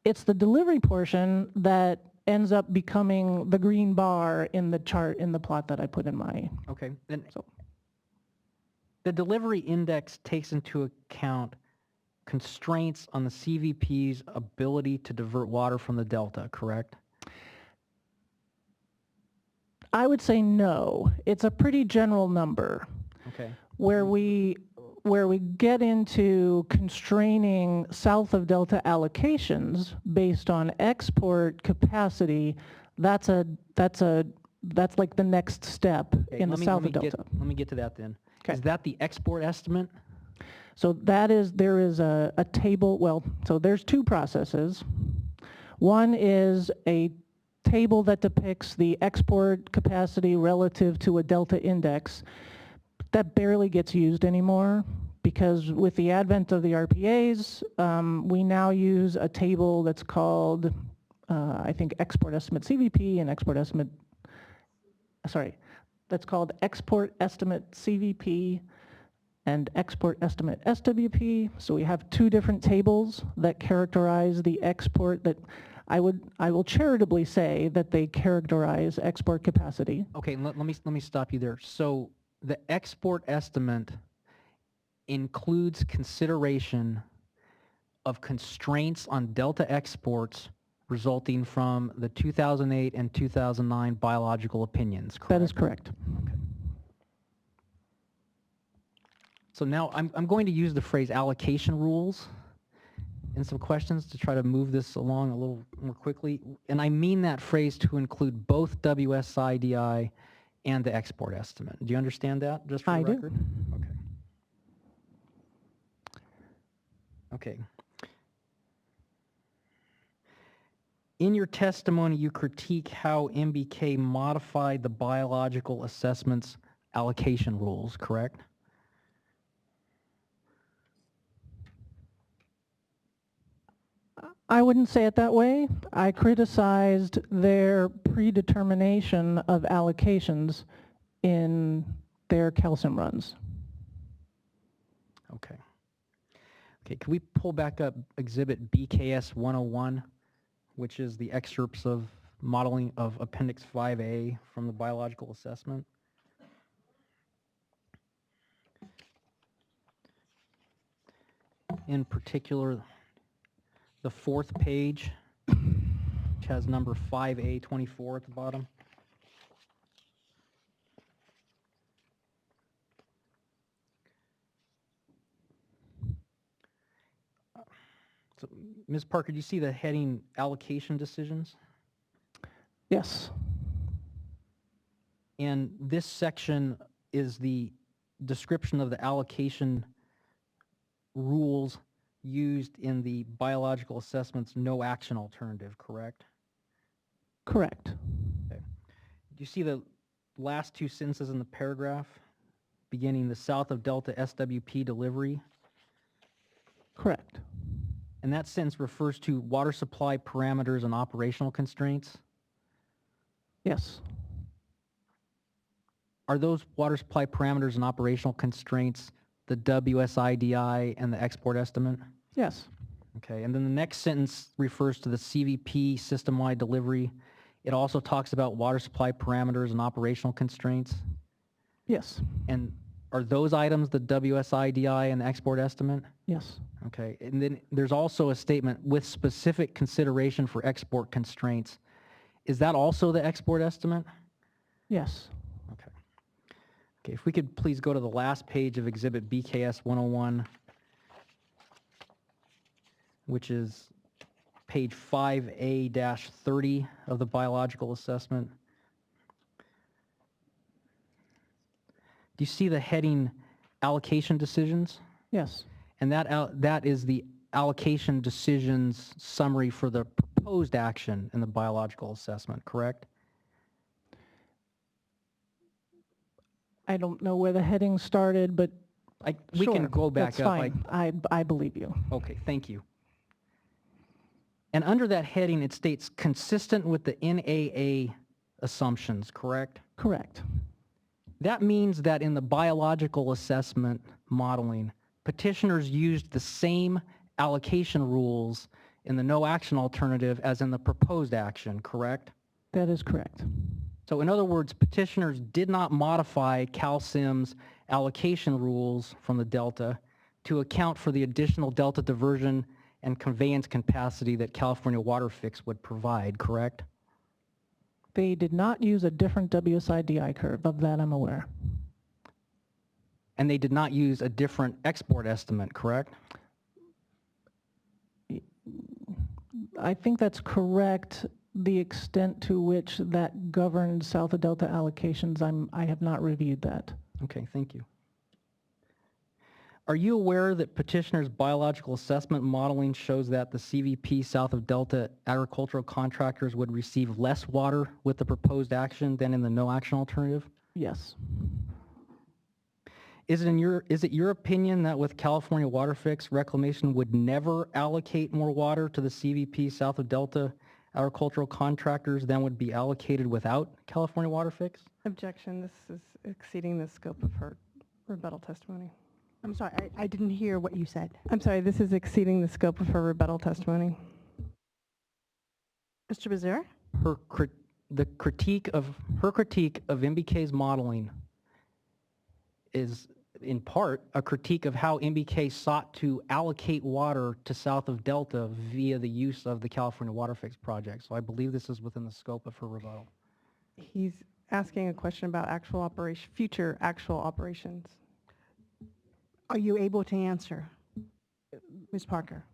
It's the delivery portion that ends up becoming the green bar in the chart, in the plot that I put in my... Okay, then So. The delivery index takes into account constraints on the CVP's ability to divert water from the delta, correct? I would say no. It's a pretty general number. Okay. Where we get into constraining south of delta allocations based on export capacity, that's like the next step in the south of delta. Let me get to that then. Okay. Is that the export estimate? So there is a table, well, so there's two processes. One is a table that depicts the export capacity relative to a delta index. That barely gets used anymore because with the advent of the RPAs, we now use a table that's called, I think, export estimate CVP and export estimate, that's called export estimate CVP and export estimate SWP. So we have two different tables that characterize the export that I will charitably say that they characterize export capacity. Okay, let me stop you there. So the export estimate includes consideration of constraints on delta exports resulting from the 2008 and 2009 biological opinions, correct? That is correct. Okay. So now I'm going to use the phrase allocation rules in some questions to try to move this along a little more quickly. And I mean that phrase to include both WSIDI and the export estimate. Do you understand that, just for the record? Okay. Okay. In your testimony, you critique how MBK modified the biological assessments allocation rules, correct? I wouldn't say it that way. I criticized their predetermination of allocations in their calcium runs. Okay. Okay, can we pull back up Exhibit BKS 101, which is the excerpts of modeling of Appendix 5A from the biological assessment? In particular, the fourth page, which has number 5A24 at the bottom. So, Ms. Parker, do you see the heading allocation decisions? Yes. And this section is the description of the allocation rules used in the biological assessment's no action alternative, correct? Correct. Okay. Do you see the last two sentences in the paragraph beginning the south of delta SWP delivery? Correct. And that sentence refers to water supply parameters and operational constraints. Yes. are those water supply parameters and operational constraints the WSIDI and the export estimate? Yes, Okay, and then the next sentence refers to the CVP system-wide delivery. It also talks about water supply parameters and operational constraints. yes, And are those items the WSIDI and the export estimate? yes, Okay, and then there's also a statement with specific consideration for export constraints. Is that also the export estimate? yes. Okay. Okay, if we could please go to the last page of Exhibit BKS 101, which is page 5A-30 of the biological assessment. Do you see the heading allocation decisions? Yes, And that is the allocation decisions summary for the proposed action in the biological assessment, correct? I don't know where the heading started, but We can sure, go back that's up. fine. I believe you. Okay, thank you. And under that heading, it states consistent with the NAA assumptions, correct? Correct. That means that in the biological assessment modeling, petitioners used the same allocation rules in the no action alternative as in the proposed action, correct? That is correct. So in other words, petitioners did not modify CalSIM's allocation rules from the delta to account for the additional delta diversion and conveyance capacity that California WaterFix would provide, correct? They did not use a different WSIDI curve, of that I'm aware. And they did not use a different export estimate, correct? I think that's correct. The extent to which that governed south of delta allocations, I have not reviewed that. Okay, thank you. Are you aware that petitioner's biological assessment modeling shows that the CVP south of delta agricultural contractors would receive less water with the proposed action than in the no action alternative? Yes. Is it your opinion that with California WaterFix, reclamation would never allocate more water to the CVP south of delta agricultural contractors than would be allocated without California WaterFix? Objection, this is exceeding the scope of her rebuttal testimony. I'm sorry, I didn't hear what you said. I'm sorry, this is exceeding the scope of her rebuttal testimony. Mr. Bezier? Her critique of MBK's modeling is in part a critique of how MBK sought to allocate water to south of delta via the use of the California WaterFix project. So I believe this is within the scope of her rebuttal. He's asking a question about future actual operations. Are you able to answer, Ms. Parker?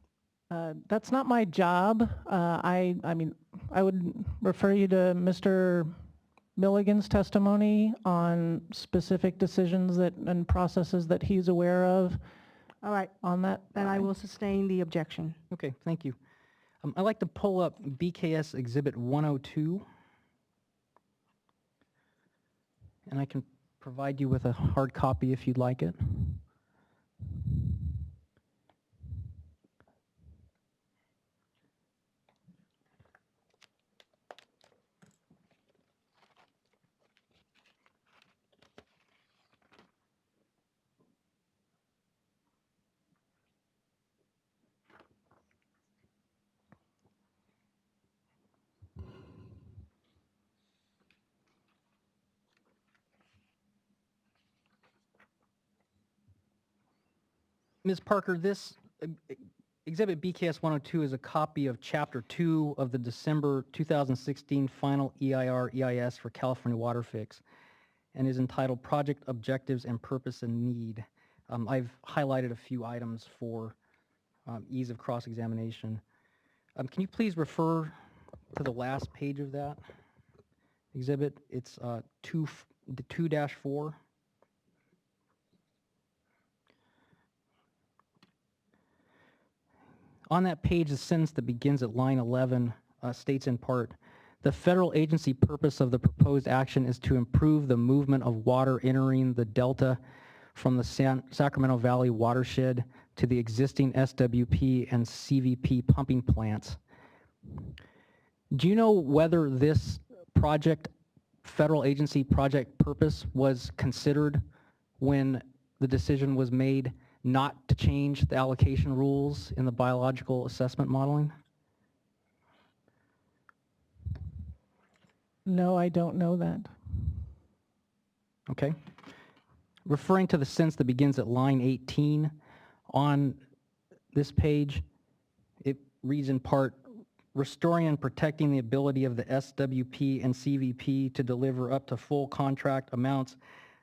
That's not my job. I mean, I would refer you to Mr. Milligan's testimony on specific decisions and processes that he's aware of. All right, on that. then I will sustain the objection. Okay, thank you. I'd like to pull up BKS Exhibit 102. And I can provide you with a hard copy if you'd like it. Ms. Parker, this Exhibit BKS 102 is a copy of Chapter 2 of the December 2016 final EIR-EIS for California WaterFix and is entitled Project Objectives and Purpose and Need. I've highlighted a few items for ease of cross-examination. Can you please refer to the last page of that exhibit? It's 2-4. On that page, the sentence that begins at line 11 states in part, the federal agency purpose of the proposed action is to improve the movement of water entering the delta from the Sacramento Valley watershed to the existing SWP and CVP pumping plants. Do you know whether this project federal agency project purpose was considered when the decision was made not to change the allocation rules in the biological assessment modeling? No, I don't know that. Okay. Referring to the sentence that begins at line 18 on this page, it reads in part, restoring and protecting the ability of the SWP and CVP to deliver up to full contract amounts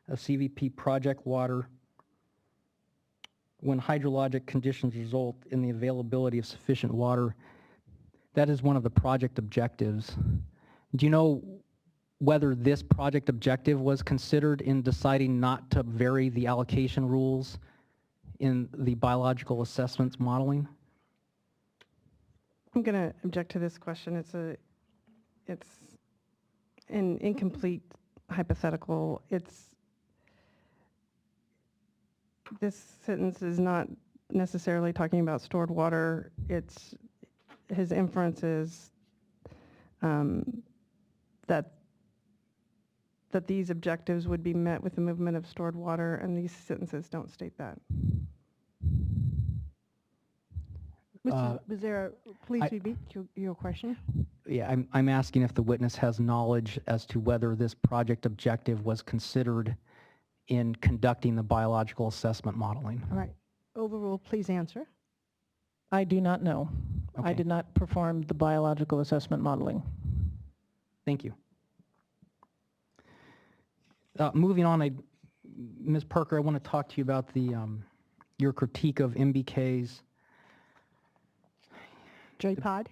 of CVP project water when hydrologic conditions result in the availability of sufficient water. That is one of the project objectives. Do you know whether this project objective was considered in deciding not to vary the allocation rules in the biological assessments modeling? I'm going to object to this question. It's an incomplete hypothetical. This sentence is not necessarily talking about stored water. His inference is that these objectives would be met with the movement of stored water, and these sentences don't state that. Please I- repeat your question. Yeah, I'm asking if the witness has knowledge as to whether this project objective was considered in conducting the biological assessment modeling. All right. Overruled, please answer. I do not know. I Okay. did not perform the biological assessment modeling. Thank you. Moving on, Ms. Parker, I want to talk to you about your critique of MBK's J-Pod,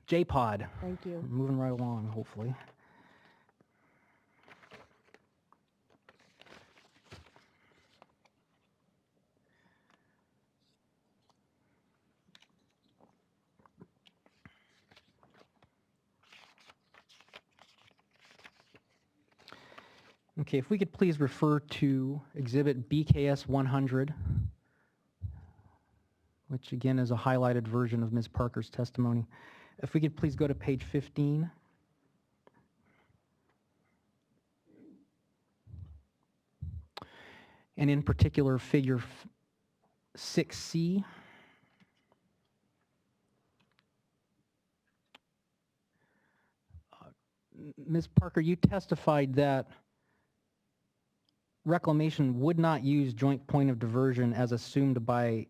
J-Pod. thank you. Moving right along, hopefully. Okay, if we could please refer to Exhibit BKS 100, which again is a highlighted version of Ms. Parker's testimony. If we could please go to page 15. And in particular, figure 6C. Ms. Parker, you testified that Reclamation would not use joint point of diversion as assumed by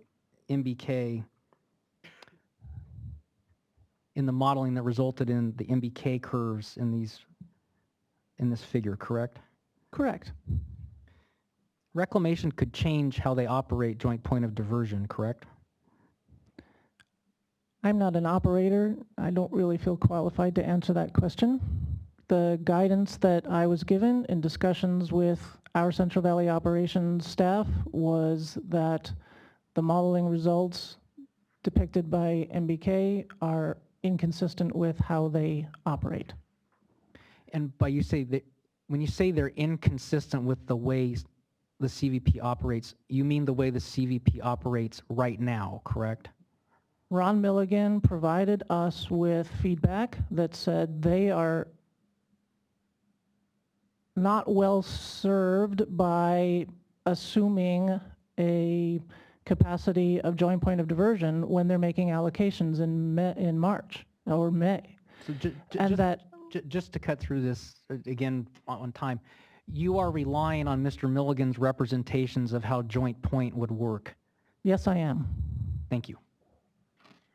MBK in the modeling that resulted in the MBK curves in this figure, correct? Correct. Reclamation could change how they operate joint point of diversion, correct? I'm not an operator. I don't really feel qualified to answer that question. The guidance that I was given in discussions with our Central Valley operations staff was that the modeling results depicted by MBK are inconsistent with how they operate. And by when you say they're inconsistent with the way the CVP operates, you mean the way the CVP operates right now, correct? Ron Milligan provided us with feedback that said they are not well served by assuming a capacity of joint point of diversion when they're making allocations in March or May. So just to cut through this again on time, you are relying on Mr. Milligan's representations of how joint point would work. Yes, I am. Thank you.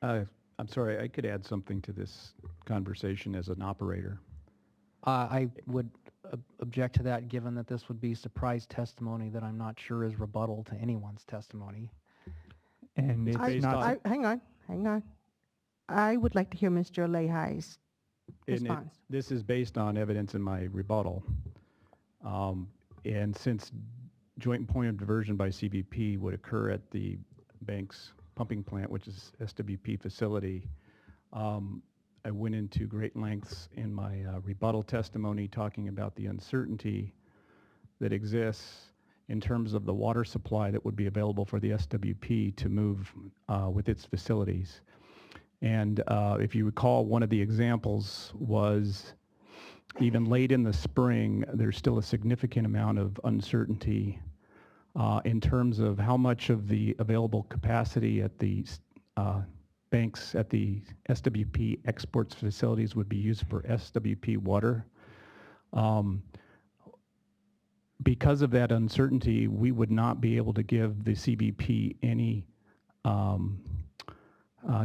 I'm sorry, I could add something to this conversation as an operator. I would object to that, given that this would be surprise testimony that I'm not sure is rebuttal to anyone's testimony. And it's not, Hang on. I would like to hear Mr. Lehi's response. This is based on evidence in my rebuttal. And since joint point of diversion by CVP would occur at the bank's pumping plant, which is SWP facility, I went into great lengths in my rebuttal testimony talking about the uncertainty that exists in terms of the water supply that would be available for the SWP to move with its facilities. And if you recall, one of the examples was even late in the spring, there's still a significant amount of uncertainty in terms of how much of the available capacity at the banks at the SWP exports facilities would be used for SWP water. Because of that uncertainty, we would not be able to give the CBP any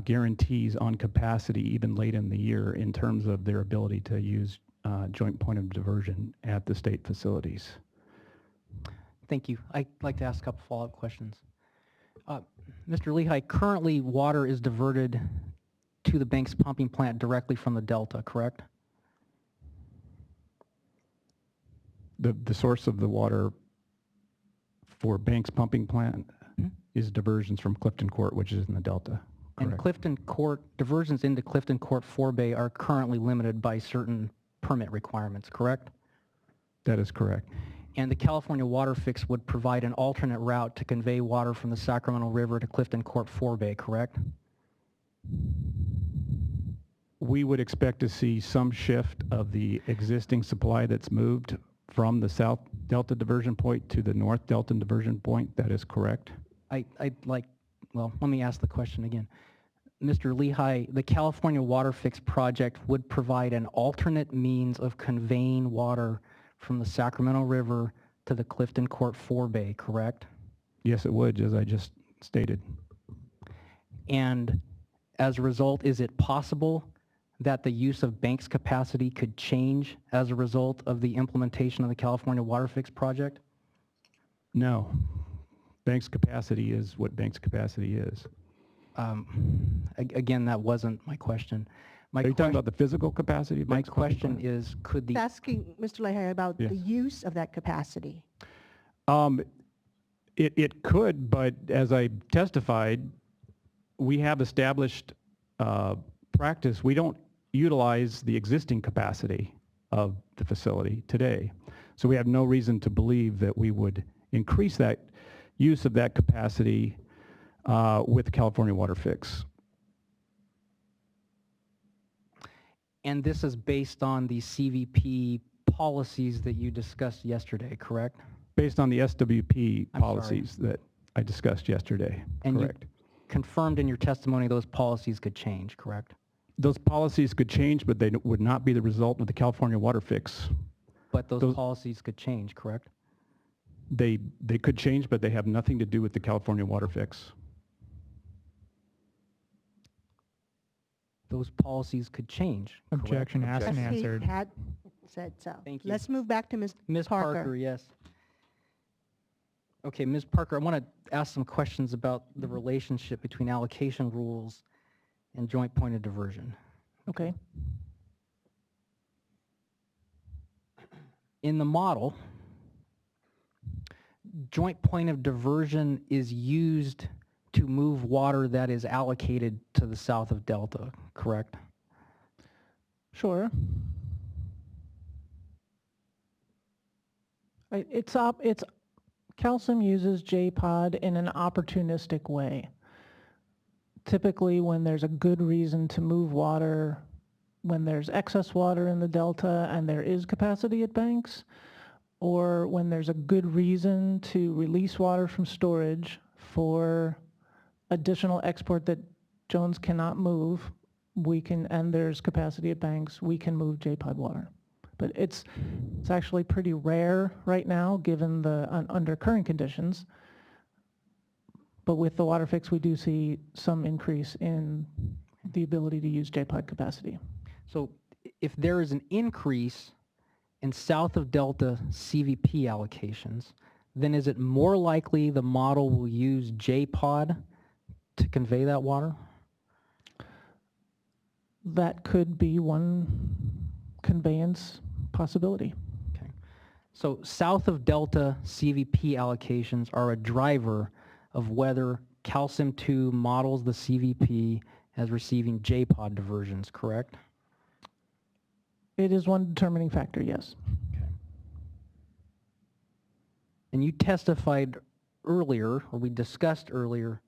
guarantees on capacity even late in the year in terms of their ability to use joint point of diversion at the state facilities. Thank you. I'd like to ask a couple follow-up questions. Mr. Lehigh, currently water is diverted to the Banks pumping plant directly from the Delta, correct? The source of the water for Banks pumping plant is diversions from Clifton Court, which is in the Delta. And Clifton Court, diversions into Clifton Court forebay are currently limited by certain permit requirements, correct? That is correct. And the California WaterFix would provide an alternate route to convey water from the Sacramento River to Clifton Court forebay, correct? We would expect to see some shift of the existing supply that's moved from the South Delta diversion point to the North Delta diversion point. That is correct. Well, let me ask the question again. Mr. Lehigh, the California WaterFix project would provide an alternate means of conveying water from the Sacramento River to the Clifton Court forebay, correct? Yes, it would, as I just stated. And as a result, is it possible that the use of Banks capacity could change as a result of the implementation of the California WaterFix project? No. Banks capacity is what Banks capacity is. Again, that wasn't my question. Are you talking about the physical capacity of My Banks pumping question plant? is, could the... Asking Mr. Lehigh about Yes. the use of that capacity. It could, but as I testified, we have established practice. We don't utilize the existing capacity of the facility today. So we have no reason to believe that we would increase that use of that capacity with California WaterFix. And this is based on the CVP policies that you discussed yesterday, correct? Based on the SWP I'm policies that I discussed yesterday, And correct. you confirmed in your testimony those policies could change, correct? Those policies could change, but they would not be the result of the California WaterFix. But those Those- policies could change, correct? They could change, but they have nothing to do with the California WaterFix. Those policies could change, correct? Objection asked and Yes, he answered. had said so. Thank you. Let's move back to Ms. Ms. Parker, yes. Okay, Ms. Parker, I want to ask some questions about the relationship between allocation rules and joint point of diversion. Okay. In the model, joint point of diversion is used to move water that is allocated to the south of Delta, correct? Sure. Calcium uses JPOD in an opportunistic way. Typically, when there's a good reason to move water, when there's excess water in the Delta and there is capacity at banks, or when there's a good reason to release water from storage for additional export that Jones cannot move, and there's capacity at banks, we can move JPOD water. But it's actually pretty rare right now, given the under current conditions. But with the WaterFix, we do see some increase in the ability to use JPOD capacity. So if there is an increase in south of Delta CVP allocations, then is it more likely the model will use JPOD to convey that water? That could be one conveyance possibility. Okay. So south of Delta CVP allocations are a driver of whether Calcium 2 models the CVP as receiving JPOD diversions, correct? It is one determining factor, yes. Okay. And you testified earlier, or we discussed earlier,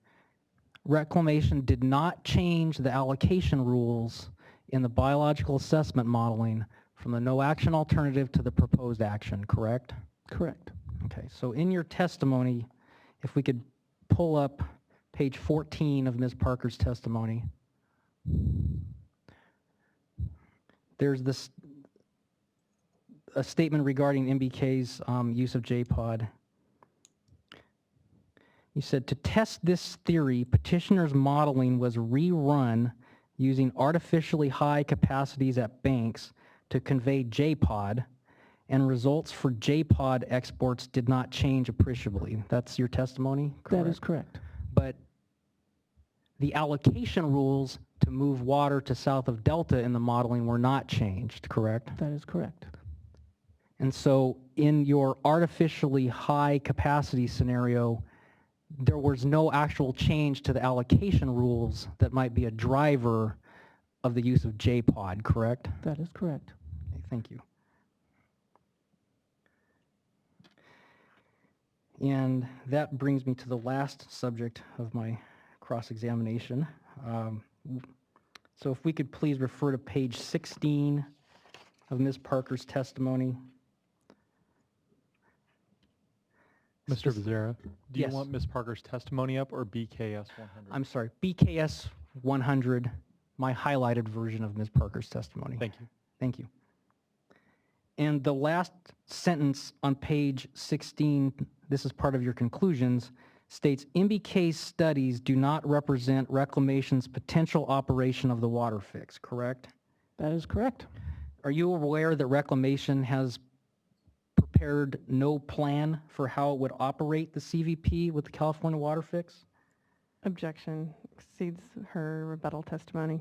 Reclamation did not change the allocation rules in the biological assessment modeling From the no action alternative to the proposed action, correct? Correct. Okay, so in your testimony, if we could pull up page 14 of Ms. Parker's testimony. There's this a statement regarding MBK's use of JPOD. You said, to test this theory, petitioner's modeling was rerun using artificially high capacities at banks to convey JPOD, and results for JPOD exports did not change appreciably. That's your testimony, correct? That is correct. But the allocation rules to move water to south of Delta in the modeling were not changed, correct? That is correct. And so in your artificially high capacity scenario, there was no actual change to the allocation rules that might be a driver of the use of JPOD, correct? That is correct. Okay, thank you. And that brings me to the last subject of my cross-examination. So if we could please refer to page 16 of Ms. Parker's testimony. Mr. Becerra, do you Yes. want Ms. Parker's testimony up or BKS 100? I'm sorry, BKS 100, my highlighted version of Ms. Parker's testimony. Thank you. Thank you. And the last sentence on page 16, this is part of your conclusions, states, MBK's studies do not represent Reclamation's potential operation of the WaterFix, correct? That is correct. Are you aware that Reclamation has prepared no plan for how it would operate the CVP with the California WaterFix? Objection exceeds her rebuttal testimony.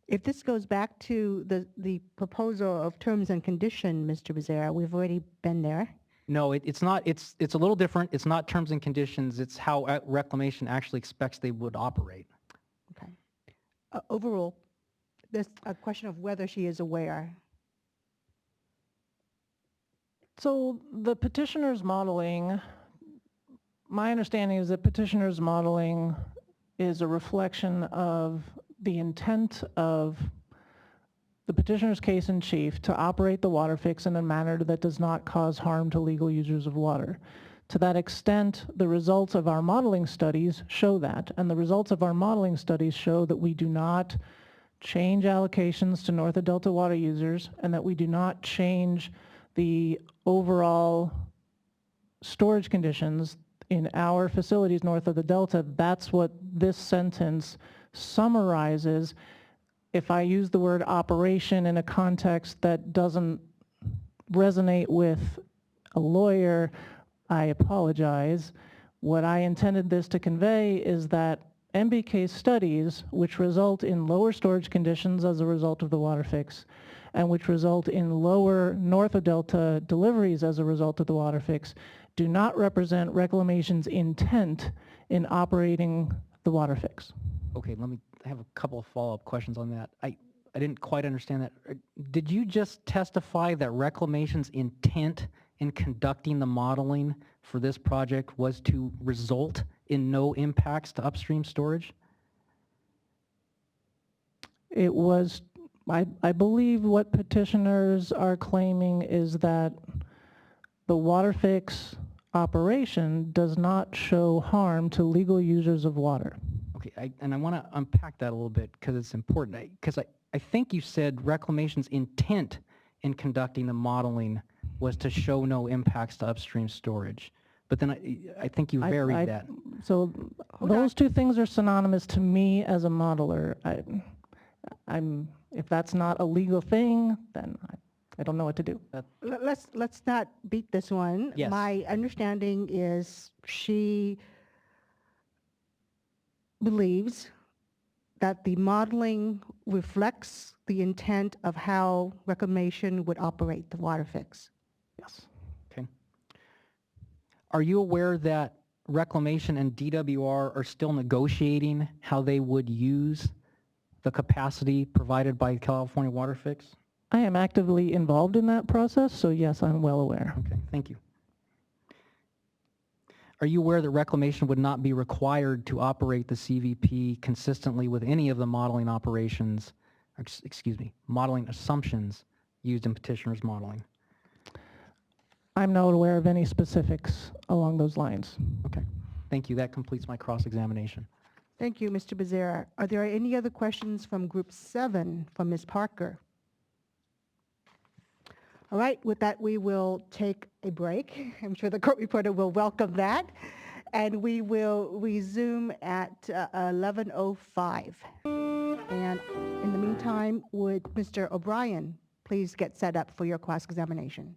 If this goes back to the proposal of terms and condition, Mr. Becerra, we've already been there. No, it's not. It's a little different. It's not terms and conditions. It's how Reclamation actually expects they would operate. Okay. Overall, there's a question of whether she is aware. So the petitioner's modeling, my understanding is that petitioner's modeling is a reflection of the intent of the petitioner's case in chief to operate the WaterFix in a manner that does not cause harm to legal users of water. To that extent, the results of our modeling studies show that, and the results of our modeling studies show that we do not change allocations to north of Delta water users, and that we do not change the overall storage conditions in our facilities north of the Delta. That's what this sentence summarizes. If I use the word operation in a context that doesn't resonate with a lawyer, I apologize. What I intended this to convey is that MBK studies, which result in lower storage conditions as a result of the WaterFix, and which result in lower north of Delta deliveries as a result of the WaterFix, do not represent Reclamation's intent in operating the WaterFix. Okay, I have a couple of follow-up questions on that. I didn't quite understand that. Did you just testify that Reclamation's intent in conducting the modeling for this project was to result in no impacts to upstream storage? It was, I believe what petitioners are claiming is that the WaterFix operation does not show harm to legal users of water. Okay, and I want to unpack that a little bit because it's important. Because I think you said Reclamation's intent in conducting the modeling was to show no impacts to upstream storage. But then I think you varied that. So those two things are synonymous to me as a modeler. If that's not a legal thing, then I don't know what to do. Let's not beat this one. Yes. My understanding is she believes that the modeling reflects the intent of how Reclamation would operate the WaterFix. Yes. Okay. Are you aware that Reclamation and DWR are still negotiating how they would use the capacity provided by California WaterFix? I am actively involved in that process, so yes, I'm well aware. Okay, thank you. Are you aware that Reclamation would not be required to operate the CVP consistently with any of the modeling operations excuse me, modeling assumptions used in petitioner's modeling. I'm not aware of any specifics along those lines. Okay. Thank you. That completes my cross-examination. Thank you, Mr. Becerra. Are there any other questions from Group 7 from Ms. Parker? All right, with that, we will take a break. I'm sure the court reporter will welcome that. And we will resume at 11:05. And in the meantime, would Mr. O'Brien please get set up for your cross-examination?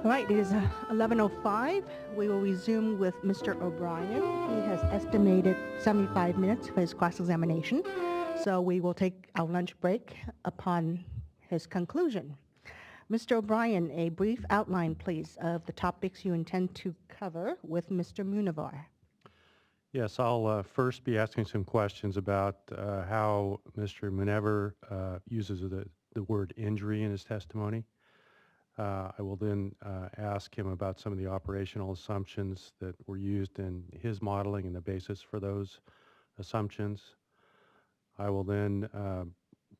All right, it is 11:05. We will resume with Mr. O'Brien. He has estimated 75 minutes for his cross-examination, so we will take our lunch break upon his conclusion. Mr. O'Brien, a brief outline, please, of the topics you intend to cover with Mr. Munivar. Yes, I'll first be asking some questions about how Mr. Munever uses the word injury in his testimony. I will then ask him about some of the operational assumptions that were used in his modeling and the basis for those assumptions. I will then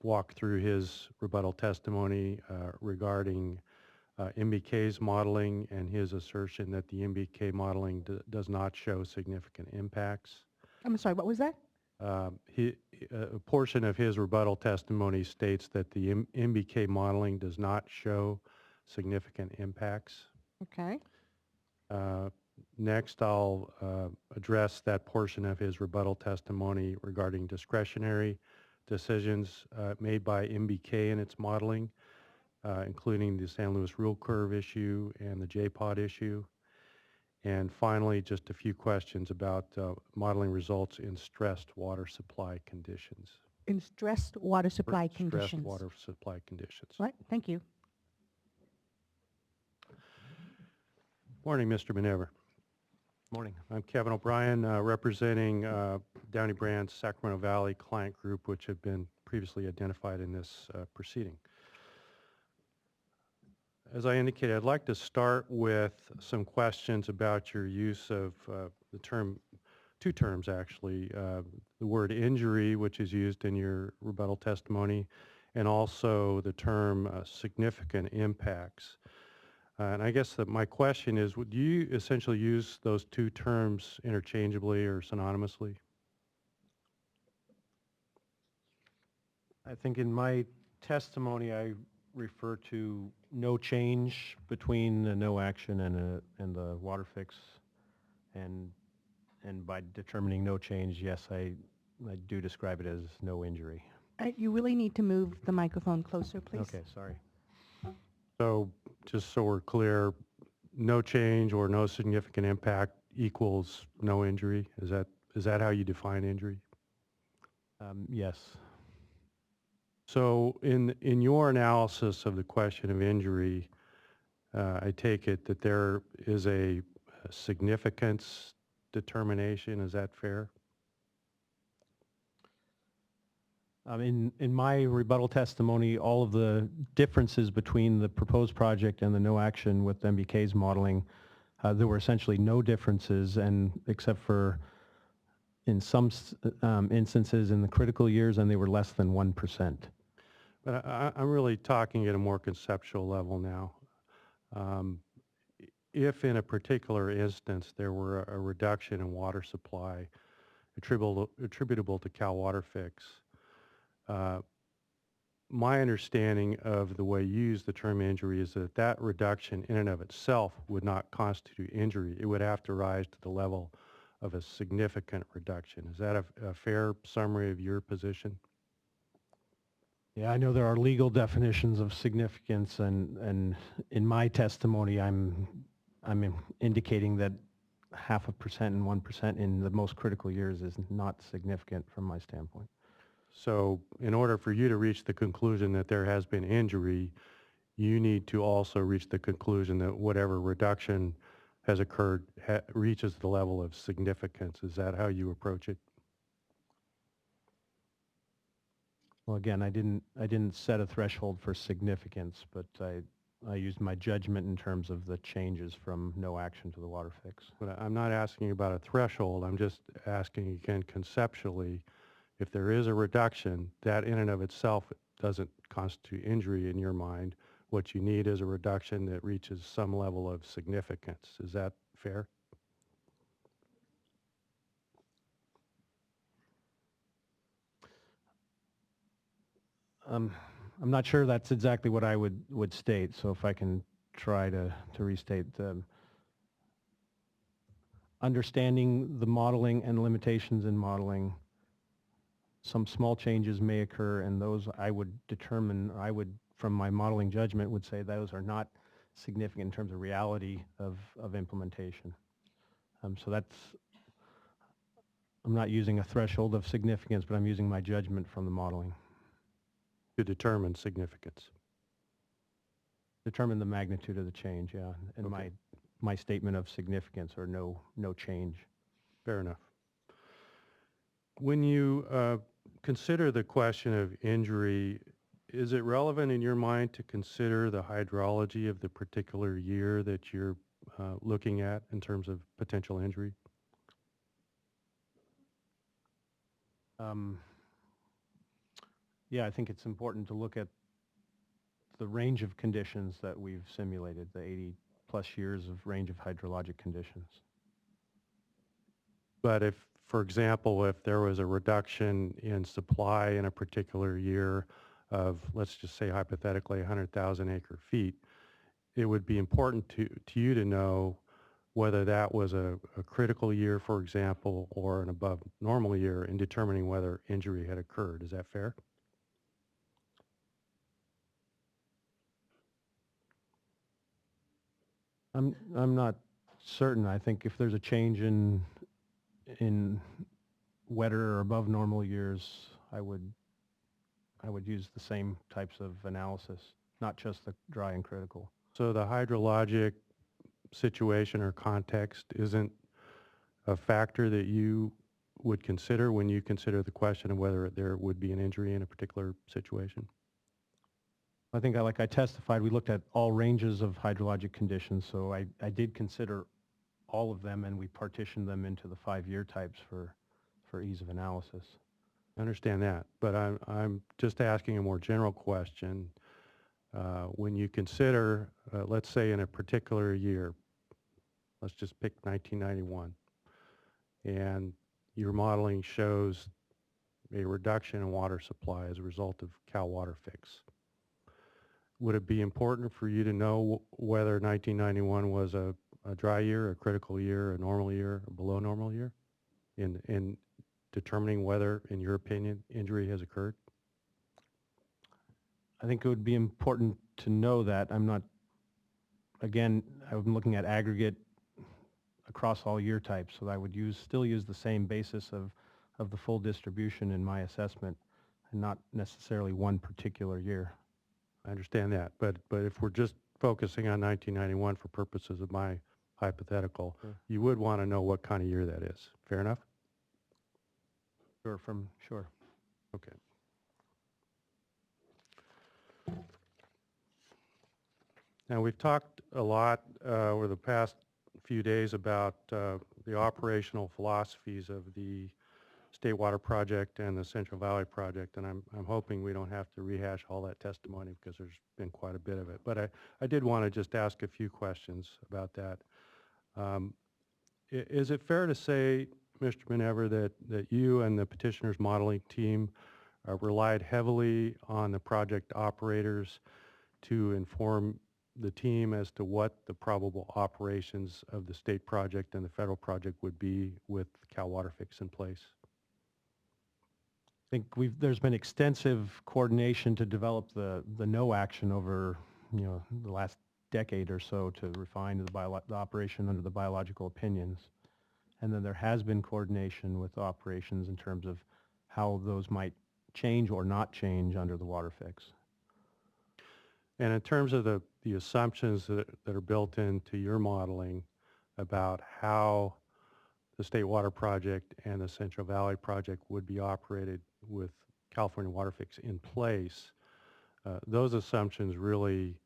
walk through his rebuttal testimony regarding MBK's modeling and his assertion that the MBK modeling does not show significant impacts. I'm sorry, what was that? A portion of his rebuttal testimony states that the MBK modeling does not show significant impacts. Okay. Next, I'll address that portion of his rebuttal testimony regarding discretionary decisions made by MBK in its modeling, including the San Luis rule curve issue and the JPOD issue. And finally, just a few questions about modeling results in stressed water supply conditions. In stressed water supply conditions. Stressed water supply conditions. Right, thank you. Morning, Mr. Munever. Morning. I'm Kevin O'Brien, representing Downey Brand's Sacramento Valley Client Group, which have been previously identified in this proceeding. As I indicated, I'd like to start with some questions about your use of the term, two terms actually, the word injury, which is used in your rebuttal testimony, and also the term significant impacts. And I guess that my question is, would you essentially use those two terms interchangeably or synonymously? I think in my testimony, I refer to no change between the no action and the WaterFix, and by determining no change, yes, I do describe it as no injury. You really need to move the microphone closer, please. Okay, sorry. So just so we're clear, no change or no significant impact equals no injury? Is that how you define injury? Yes. So in your analysis of the question of injury, I take it that there is a significance determination. Is that fair? In my rebuttal testimony, all of the differences between the proposed project and the no action with MBK's modeling, there were essentially no differences, and except for in some instances in the critical years, and they were less than 1%. But I'm really talking at a more conceptual level now. If in a particular instance there were a reduction in water supply attributable to Cal WaterFix, my understanding of the way you use the term injury is that that reduction in and of itself would not constitute injury. It would have to rise to the level of a significant reduction. Is that a fair summary of your position? Yeah, I know there are legal definitions of significance, and in my testimony, I'm indicating that 0.5% and 1% in the most critical years is not significant from my standpoint. So in order for you to reach the conclusion that there has been injury, you need to also reach the conclusion that whatever reduction has occurred reaches the level of significance. Is that how you approach it? Well, again, I didn't set a threshold for significance, but I used my judgment in terms of the changes from no action to the WaterFix. But I'm not asking about a threshold. I'm just asking again conceptually, if there is a reduction, that in and of itself doesn't constitute injury in your mind. What you need is a reduction that reaches some level of significance. Is that fair? I'm not sure that's exactly what I would state, so if I can try to restate. Understanding the modeling and limitations in modeling, some small changes may occur, and those I would determine, from my modeling judgment, would say those are not significant in terms of reality of implementation. So that's, I'm not using a threshold of significance, but I'm using my judgment from the modeling. To determine significance. Determine the magnitude of the change, yeah, and Okay. my statement of significance or no change. Fair enough. When you consider the question of injury, is it relevant in your mind to consider the hydrology of the particular year that you're looking at in terms of potential injury? Yeah, I think it's important to look at the range of conditions that we've simulated, the 80-plus years of range of hydrologic conditions. But if, for example, if there was a reduction in supply in a particular year of, let's just say hypothetically, 100,000 acre feet, it would be important to you to know whether that was a critical year, for example, or an above normal year in determining whether injury had occurred. Is that fair? I'm not certain. I think if there's a change in wetter or above normal years, I would use the same types of analysis, not just the dry and critical. So the hydrologic situation or context isn't a factor that you would consider when you consider the question of whether there would be an injury in a particular situation? I think, like I testified, we looked at all ranges of hydrologic conditions, so I did consider all of them, and we partitioned them into the 5-year types for ease of analysis. I understand that, but I'm just asking a more general question. When you consider, let's say in a particular year, let's just pick 1991, and your modeling shows a reduction in water supply as a result of Cal WaterFix. Would it be important for you to know whether 1991 was a dry year, a critical year, a normal year, a below normal year in determining whether, in your opinion, injury has occurred? I think it would be important to know that. I'm looking at aggregate across all year types, so I would still use the same basis of the full distribution in my assessment and not necessarily one particular year. I understand that, but if we're just focusing on 1991 for purposes of my hypothetical, you would want to know what kind of year that is. Fair enough? Sure. Okay. Now, we've talked a lot over the past few days about the operational philosophies of the State Water Project and the Central Valley Project, and I'm hoping we don't have to rehash all that testimony because there's been quite a bit of it. But I did want to just ask a few questions about that. Is it fair to say, Mr. Minever, that you and the petitioner's modeling team relied heavily on the project operators to inform the team as to what the probable operations of the state project and the federal project would be with Cal WaterFix in place? I think there's been extensive coordination to develop the no action over the last decade or so to refine the operation under the biological opinions. And then there has been coordination with operations in terms of how those might change or not change under the WaterFix. And in terms of the assumptions that are built into your modeling about how the State Water Project and the Central Valley Project would be operated with California WaterFix in place, those assumptions really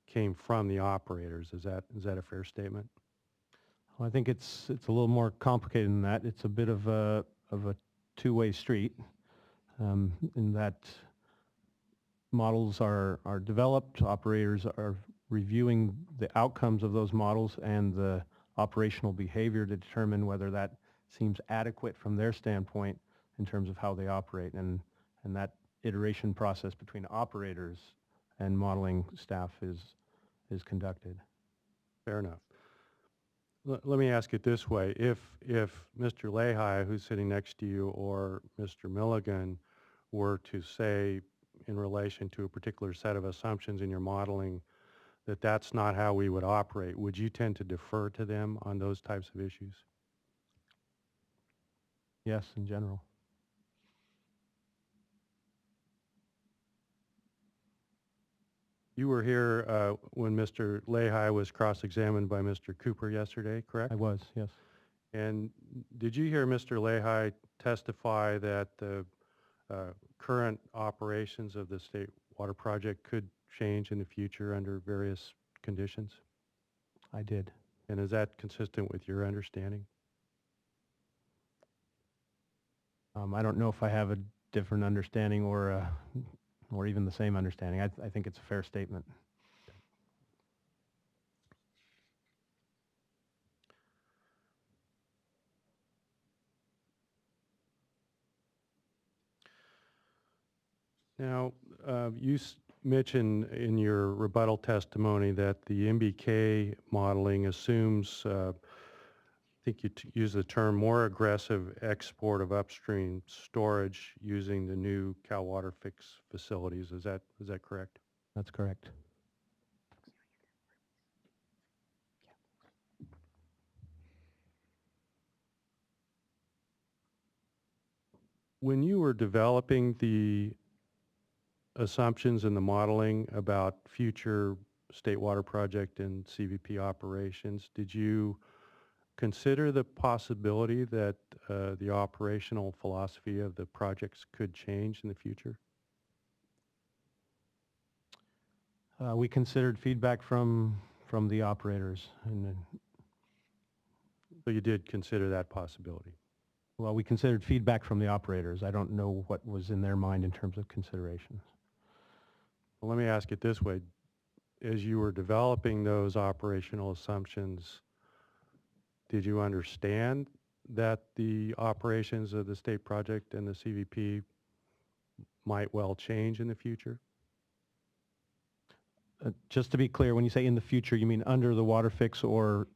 came from the operators. Is that a fair statement? Well, I think it's a little more complicated than that. It's a bit of a two-way street in that models are developed, operators are reviewing the outcomes of those models and the operational behavior to determine whether that seems adequate from their standpoint in terms of how they operate, and that iteration process between operators and modeling staff is conducted. Fair enough. Let me ask it this way. If Mr. Lehi, who's sitting next to you, or Mr. Milligan were to say in relation to a particular set of assumptions in your modeling that that's not how we would operate, would you tend to defer to them on those types of issues? Yes, in general. You were here when Mr. Lehi was cross-examined by Mr. Cooper yesterday, correct? I was, yes. And did you hear Mr. Lehi testify that the current operations of the state water project could change in the future under various conditions? I did. And is that consistent with your understanding? I don't know if I have a different understanding or even the same understanding. I think it's a fair statement. Now, you mentioned in your rebuttal testimony that the MBK modeling assumes, I think you use the term, more aggressive export of upstream storage using the new Cal WaterFix facilities. Is that correct? That's correct. When you were developing the assumptions and the modeling about future state water project and CVP operations, did you consider the possibility that the operational philosophy of the projects could change in the future? We considered feedback from the operators, and So you did consider that possibility? well, we considered feedback from the operators. I don't know what was in their mind in terms of considerations. Well, let me ask it this way. As you were developing those operational assumptions, did you understand that the operations of the state project and the CVP might well change in the future? Just to be clear, when you say in the future, you mean under the WaterFix or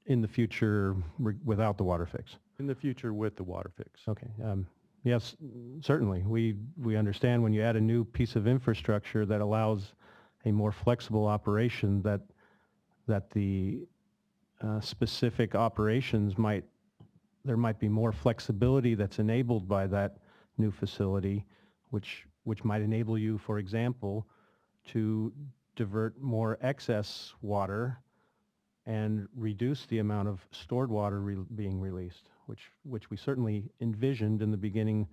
in the future without the WaterFix? In the future with the WaterFix. Okay. Yes, certainly. We understand when you add a new piece of infrastructure that allows a more flexible operation that the specific operations there might be more flexibility that's enabled by that new facility, which might enable you, for example, to divert more excess water and reduce the amount of stored water being released, which we certainly envisioned in the beginning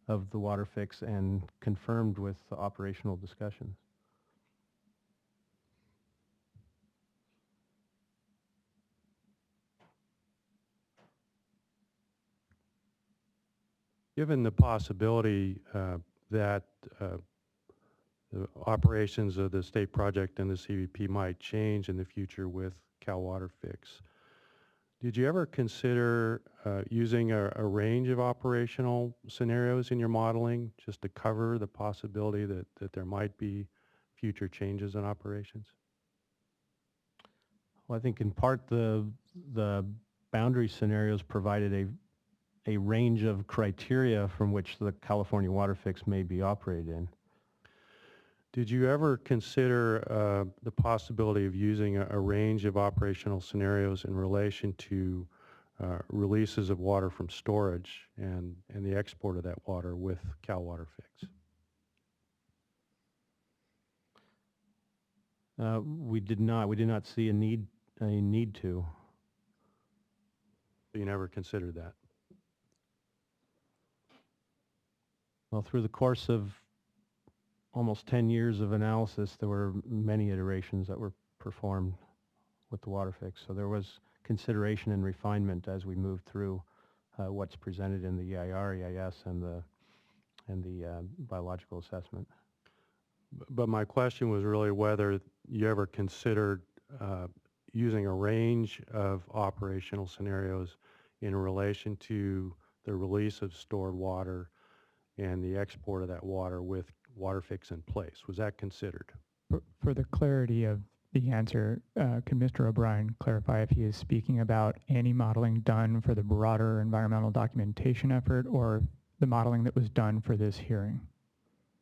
of the WaterFix and confirmed with the operational discussions. Given the possibility that the operations of the state project and the CVP might change in the future with Cal WaterFix, did you ever consider using a range of operational scenarios in your modeling just to cover the possibility that there might be future changes in operations? Well, I think in part the boundary scenarios provided a range of criteria from which the California WaterFix may be operated in. Did you ever consider the possibility of using a range of operational scenarios in relation to releases of water from storage and the export of that water with Cal WaterFix? We did not see a need to. So you never considered that? Well, through the course of almost 10 years of analysis, there were many iterations that were performed with the WaterFix. So there was consideration and refinement as we moved through what's presented in the EIR, EIS, and the biological assessment. But my question was really whether you ever considered using a range of operational scenarios in relation to the release of stored water and the export of that water with WaterFix in place. Was that considered? For the clarity of the answer, can Mr. O'Brien clarify if he is speaking about any modeling done for the broader environmental documentation effort or the modeling that was done for this hearing?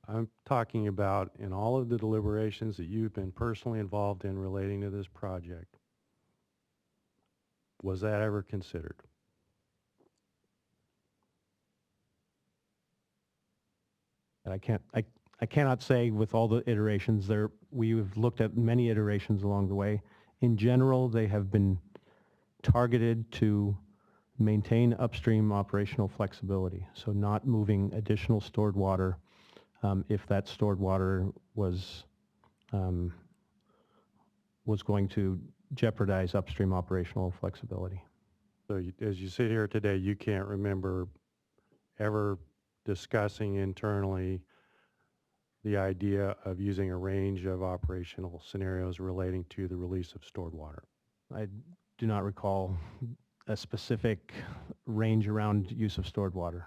I'm talking about in all of the deliberations that you've been personally involved in relating to this project. Was that ever considered? And I cannot say with all the iterations there. We've looked at many iterations along the way. In general, they have been targeted to maintain upstream operational flexibility, so not moving additional stored water if that stored water was going to jeopardize upstream operational flexibility. So as you sit here today, you can't remember ever discussing internally the idea of using a range of operational scenarios relating to the release of stored water. I do not recall a specific range around use of stored water.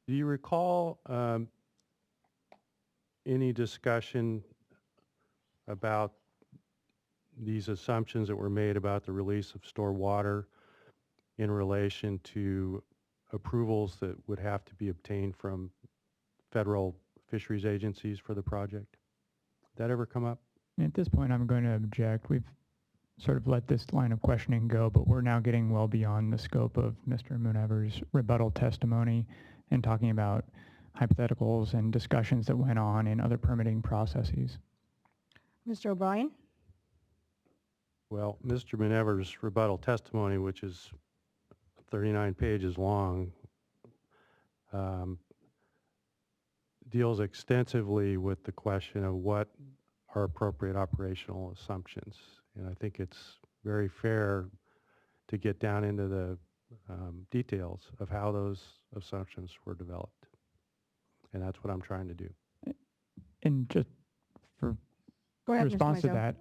Do you recall any discussion about these assumptions that were made about the release of stored water in relation to approvals that would have to be obtained from federal fisheries agencies for the project? Did that ever come up? At this point, I'm going to object. We've sort of let this line of questioning go, but we're now getting well beyond the scope of Mr. Moonever's rebuttal testimony and talking about hypotheticals and discussions that went on in other permitting processes. Mr. O'Brien? Well, Mr. Moonever's rebuttal testimony, which is 39 pages long, deals extensively with the question of what are appropriate operational assumptions. And I think it's very fair to get down into the details of how those assumptions were developed. And that's what I'm trying to do. And just for Go ahead, Mr. response to Mizell. that,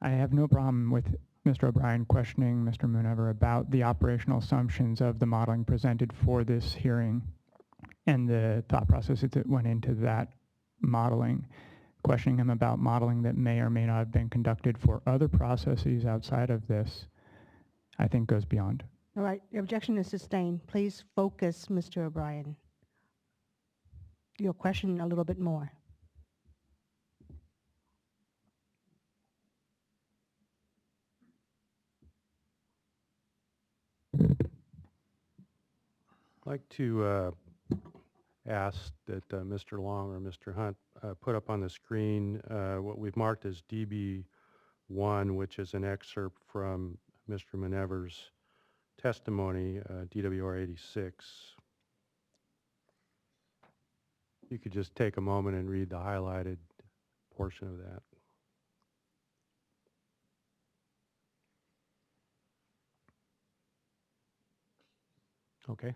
I have no problem with Mr. O'Brien questioning Mr. Moonever about the operational assumptions of the modeling presented for this hearing and the thought processes that went into that modeling. Questioning him about modeling that may or may not have been conducted for other processes outside of this, I think goes beyond. All right, your objection is sustained. Please focus, Mr. O'Brien. Your question a little bit more. I'd like to ask that Mr. Long or Mr. Hunt put up on the screen what we've marked as DB1, which is an excerpt from Mr. Moonever's testimony, DWR 86. You could just take a moment and read the highlighted portion of that. Okay.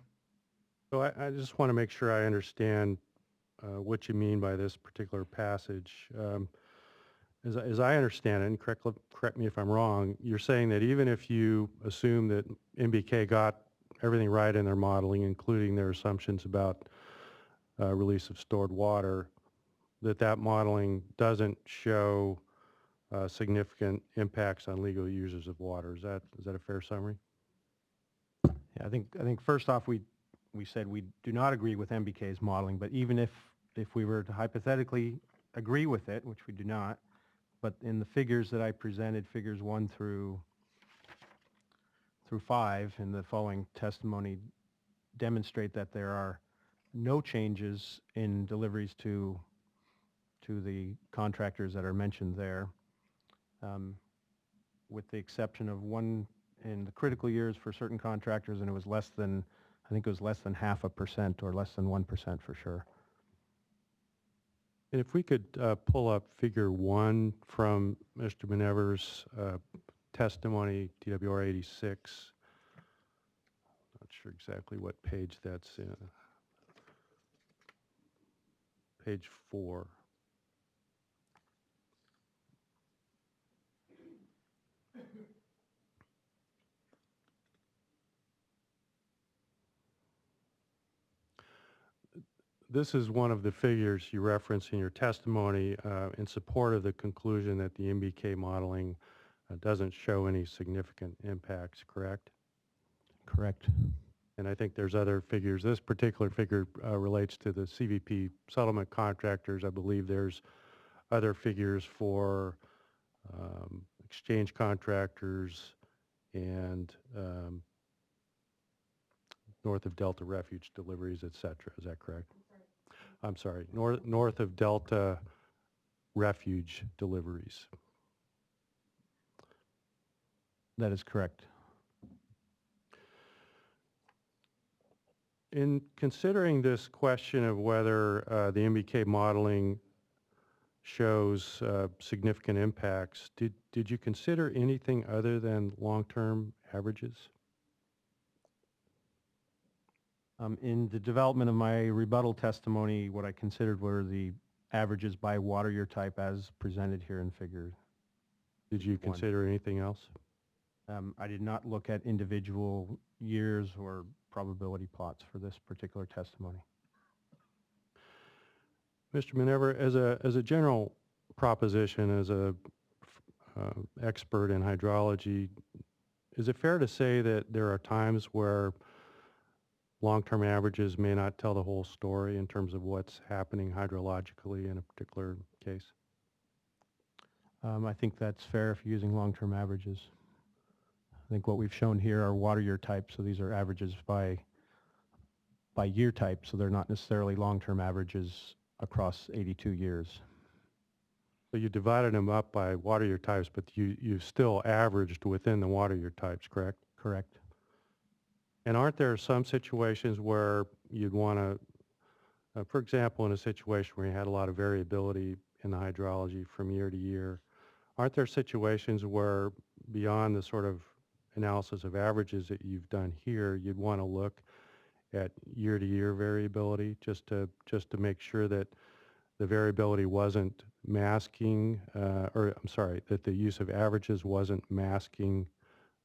So I just want to make sure I understand what you mean by this particular passage. As I understand it, and correct me if I'm wrong, you're saying that even if you assume that MBK got everything right in their modeling, including their assumptions about release of stored water, that modeling doesn't show significant impacts on legal users of water. Is that a fair summary? Yeah, I think first off, we said we do not agree with MBK's modeling, but even if we were to hypothetically agree with it, which we do not, but in the figures that I presented, figures 1 through 5 in the following testimony demonstrate that there are no changes in deliveries to the contractors that are mentioned there, with the exception of one in the critical years for certain contractors, and it was less than, I think it was less than 0.5% or less than 1% for sure. And if we could pull up figure 1 from Mr. Moonever's testimony, DWR 86. Not sure exactly what page that's in. Page 4. This is one of the figures you reference in your testimony in support of the conclusion that the MBK modeling doesn't show any significant impacts, correct? Correct. And I think there's other figures. This particular figure relates to the CVP settlement contractors. I believe there's other figures for exchange contractors and north of Delta refuge deliveries, et cetera. Is that correct? I'm sorry, north of Delta refuge deliveries. That is correct. In considering this question of whether the MBK modeling shows significant impacts, did you consider anything other than long-term averages? In the development of my rebuttal testimony, what I considered were the averages by water year type as presented here in figure. Did you One. consider anything else? I did not look at individual years or probability plots for this particular testimony. Mr. Minever, as a general proposition, as a expert in hydrology, is it fair to say that there are times where long-term averages may not tell the whole story in terms of what's happening hydrologically in a particular case? I think that's fair if you're using long-term averages. I think what we've shown here are water year types, so these are averages by year type, so they're not necessarily long-term averages across 82 years. So you divided them up by water year types, but you still averaged within the water year types, correct? Correct. And aren't there some situations where you'd want to, for example, in a situation where you had a lot of variability in the hydrology from year to year, aren't there situations where beyond the sort of analysis of averages that you've done here, you'd want to look at year-to-year variability just to make sure that the variability wasn't masking, or I'm sorry, that the use of averages wasn't masking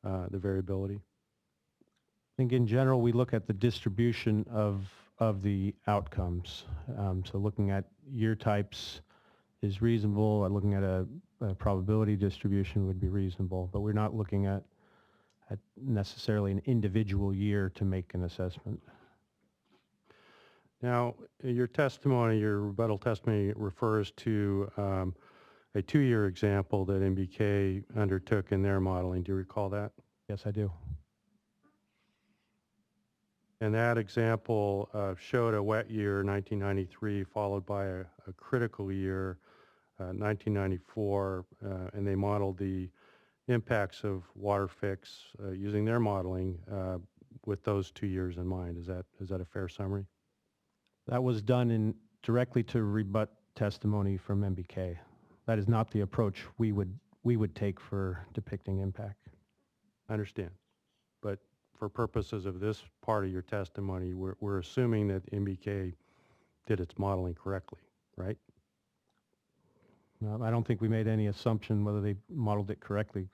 the variability? I think in general we look at the distribution of the outcomes. So looking at year types is reasonable. Looking at a probability distribution would be reasonable, but we're not looking at necessarily an individual year to make an assessment. Now, your testimony, your rebuttal testimony refers to a 2-year example that MBK undertook in their modeling. Do you recall that? Yes, I do. And that example showed a wet year, 1993, followed by a critical year, 1994, and they modeled the impacts of WaterFix using their modeling with those 2 years in mind. Is that a fair summary? That was done directly to rebut testimony from MBK. That is not the approach we would take for depicting impact. I understand. But for purposes of this part of your testimony, we're assuming that MBK did its modeling correctly, right? I don't think we made any assumption whether they modeled it correctly.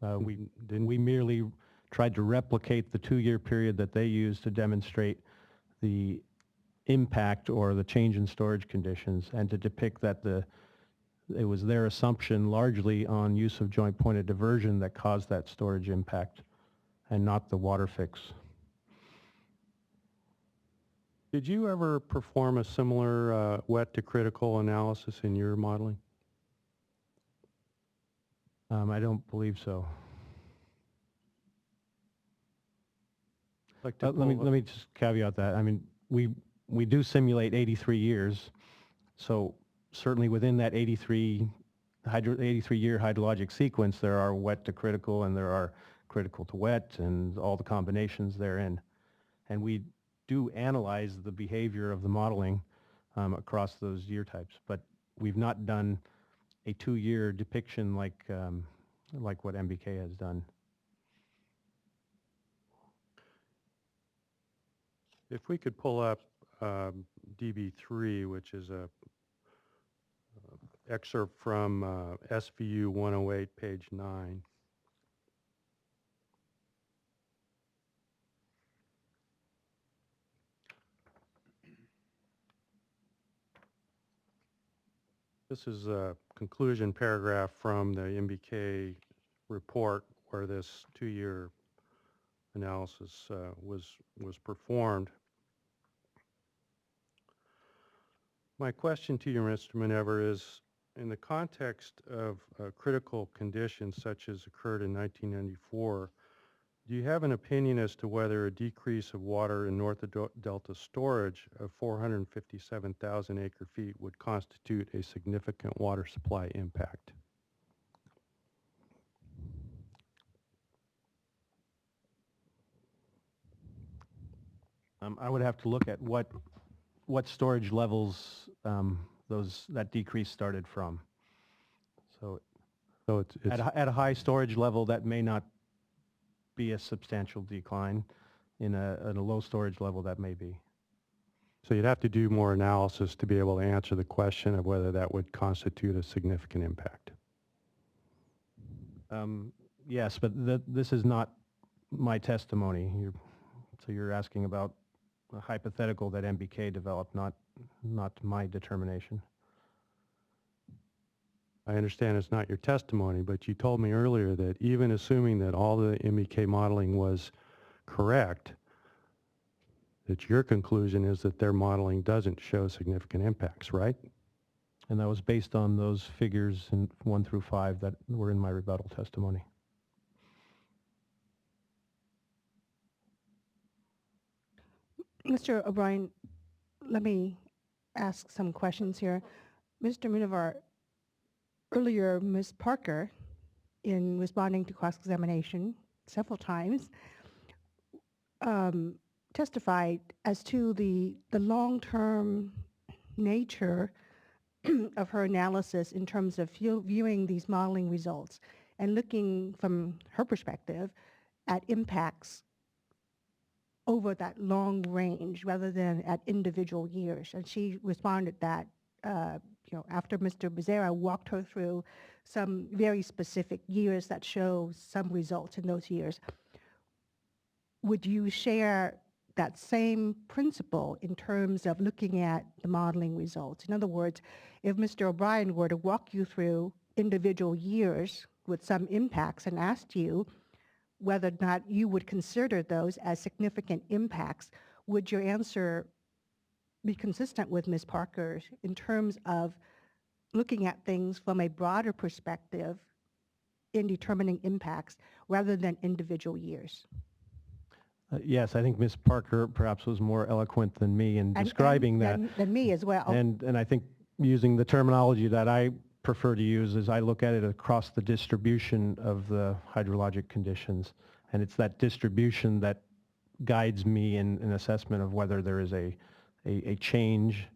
We merely tried to replicate the 2-year period that they used to demonstrate the impact or the change in storage conditions, and to depict that it was their assumption largely on use of joint pointed diversion that caused that storage impact, and not the WaterFix. Did you ever perform a similar wet to critical analysis in your modeling? I don't believe so. Let me just caveat that. I mean, we do simulate 83 years, so certainly within that 83-year hydrologic sequence, there are wet to critical and there are critical to wet and all the combinations therein. And we do analyze the behavior of the modeling across those year types, but we've not done a 2-year depiction like what MBK has done. If we could pull up DB3, which is a excerpt from SVU 108, page 9. This is a conclusion paragraph from the MBK report where this 2-year analysis was performed. My question to you, Mr. Minever, is in the context of critical conditions such as occurred in 1994, do you have an opinion as to whether a decrease of water in North Delta storage of 457,000 acre-feet would constitute a significant water supply impact? I would have to look at what storage levels that decrease started from. So So it's, at a high storage level, that may not be a substantial decline. At a low storage level, that may be. so you'd have to do more analysis to be able to answer the question of whether that would constitute a significant impact. Yes, but this is not my testimony. So you're asking about a hypothetical that MBK developed, not my determination. I understand it's not your testimony, but you told me earlier that even assuming that all the MBK modeling was correct, that your conclusion is that their modeling doesn't show significant impacts, right? And that was based on those figures in 1 through 5 that were in my rebuttal testimony. Mr. O'Brien, let me ask some questions here. Mr. Munivar, earlier Ms. Parker, in responding to cross-examination several times, testified as to the long-term nature of her analysis in terms of viewing these modeling results and looking from her perspective at impacts over that long range rather than at individual years. And she responded that, after Mr. Becerra walked her through some very specific years that show some results in those years. Would you share that same principle in terms of looking at the modeling results? In other words, if Mr. O'Brien were to walk you through individual years with some impacts and asked you whether or not you would consider those as significant impacts, would your answer be consistent with Ms. Parker's in terms of looking at things from a broader perspective in determining impacts rather than individual years? Yes, I think Ms. Parker perhaps was more eloquent than me in describing that. Than me as well. And I think using the terminology that I prefer to use is I look at it across the distribution of the hydrologic conditions. And it's that distribution that guides me in an assessment of whether there is a change.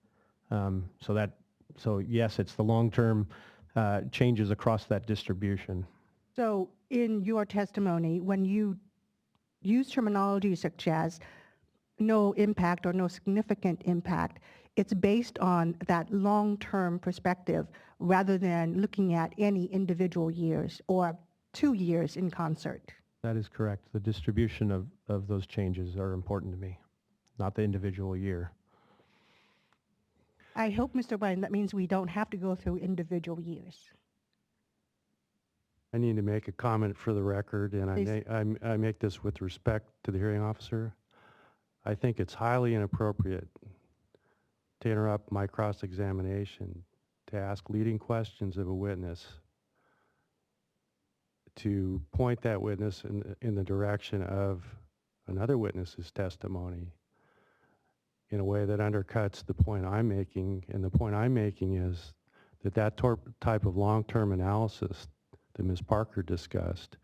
So yes, it's the long-term changes across that distribution. So in your testimony, when you use terminology such as no impact or no significant impact, it's based on that long-term perspective rather than looking at any individual years or 2 years in concert. That is correct. The distribution of those changes are important to me, not the individual year. I hope, Mr. O'Brien, that means we don't have to go through individual years. I need to make a comment for the record, and Please. I make this with respect to the hearing officer. I think it's highly inappropriate to interrupt my cross-examination to ask leading questions of a witness, to point that witness in the direction of another witness's testimony in a way that undercuts the point I'm making. And the point I'm making is that type of long-term analysis that Ms. Parker discussed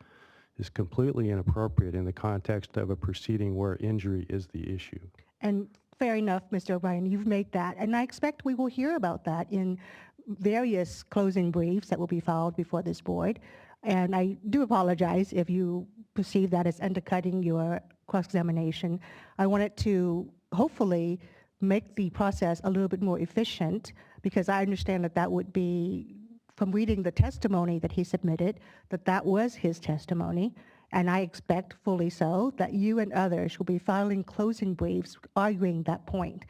is completely inappropriate in the context of a proceeding where injury is the issue. And fair enough, Mr. O'Brien, you've made that. And I expect we will hear about that in various closing briefs that will be filed before this board. And I do apologize if you perceive that as undercutting your cross-examination. I wanted to hopefully make the process a little bit more efficient, because I understand that that would be, from reading the testimony that he submitted, that was his testimony. And I expect fully so that you and others will be filing closing briefs arguing that point.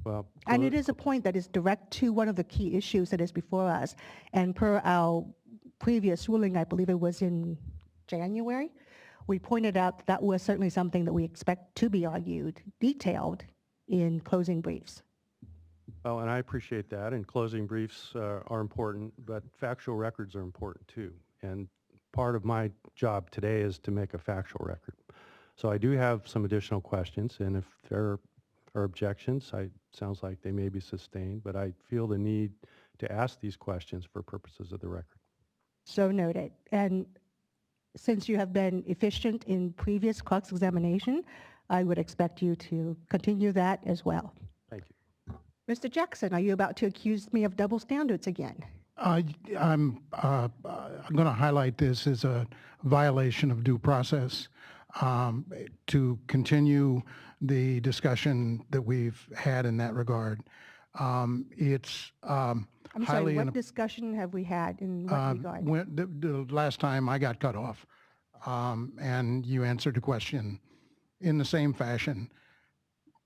Well, And it is a point that is direct to one of the key issues that is before us. And per our previous ruling, I believe it was in January, we pointed out that was certainly something that we expect to be argued, detailed in closing briefs. well, and I appreciate that, and closing briefs are important, but factual records are important too. And part of my job today is to make a factual record. So I do have some additional questions, and if there are objections, sounds like they may be sustained, but I feel the need to ask these questions for purposes of the record. So noted. And since you have been efficient in previous cross-examination, I would expect you to continue that as well. Thank you. Mr. Jackson, are you about to accuse me of double standards again? I'm going to highlight this as a violation of due process. To continue the discussion that we've had in that regard, it's I'm sorry, highly what discussion have we had in what regard? when the last time I got cut off, and you answered a question in the same fashion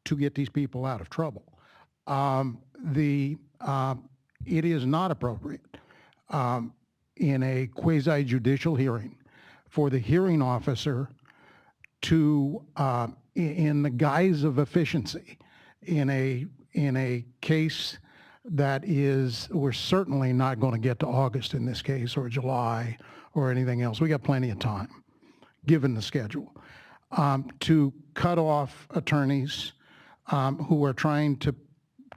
to get these people out of trouble. It is not appropriate in a quasi-judicial hearing for the hearing officer to, in the guise of efficiency, in a case that is, we're certainly not going to get to August in this case, or July, or anything else. We got plenty of time, given the schedule, to cut off attorneys who are trying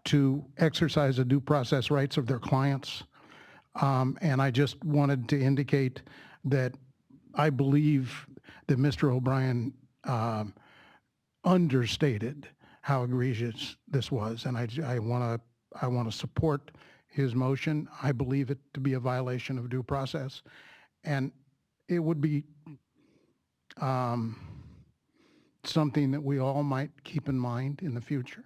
to exercise the due process rights of their clients. And I just wanted to indicate that I believe that Mr. O'Brien understated how egregious this was, and I want to support his motion. I believe it to be a violation of due process, and it would be something that we all might keep in mind in the future.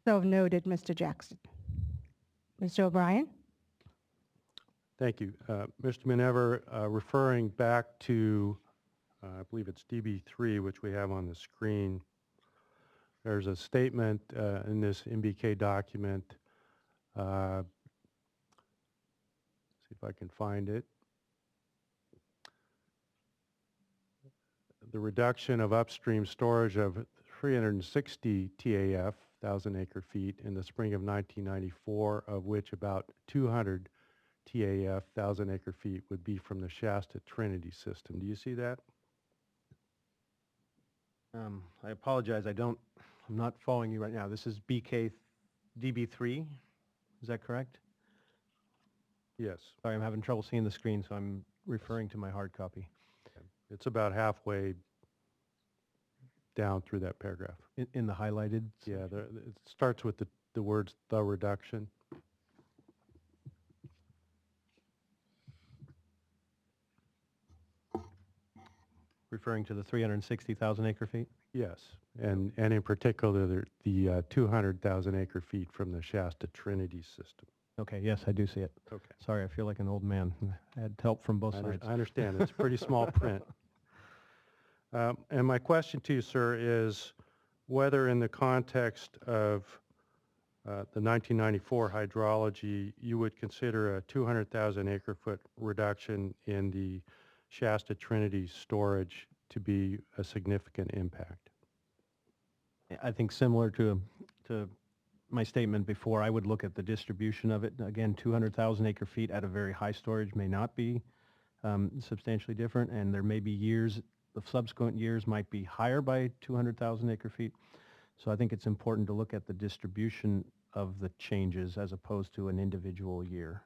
So noted, Mr. Jackson. Mr. O'Brien? Thank you. Mr. Minever, referring back to, I believe it's DB3, which we have on the screen, there's a statement in this MBK document. See if I can find it. The reduction of upstream storage of 360 TAF, 1,000 acre feet, in the spring of 1994, of which about 200 TAF, 1,000 acre feet, would be from the Shasta Trinity system. Do you see that? I apologize, I'm not following you right now. This is DB3, is that correct? Yes. Sorry, I'm having trouble seeing the screen, so I'm referring to my hard copy. It's about halfway down through that paragraph. In the highlighted? Yeah, it starts with the words "the reduction." Referring to the 360,000 acre feet? Yes, and in particular the 200,000 acre feet from the Shasta Trinity system. Okay, yes, I do see it. Okay. Sorry, I feel like an old man. I had help from both sides. I understand. It's pretty small print. And my question to you, sir, is whether in the context of the 1994 hydrology, you would consider a 200,000 acre foot reduction in the Shasta Trinity storage to be a significant impact. I think similar to my statement before, I would look at the distribution of it. Again, 200,000 acre feet at a very high storage may not be substantially different, and there may be years, the subsequent years might be higher by 200,000 acre feet. So I think it's important to look at the distribution of the changes as opposed to an individual year.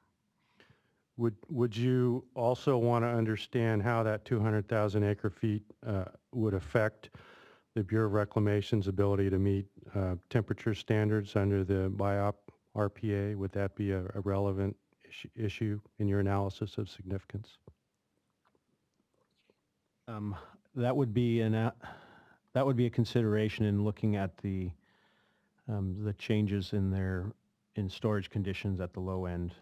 Would you also want to understand how that 200,000 acre feet would affect the Bureau of Reclamation's ability to meet temperature standards under the BIOP RPA? Would that be a relevant issue in your analysis of significance? That would be a consideration in looking at the changes in storage conditions at the low end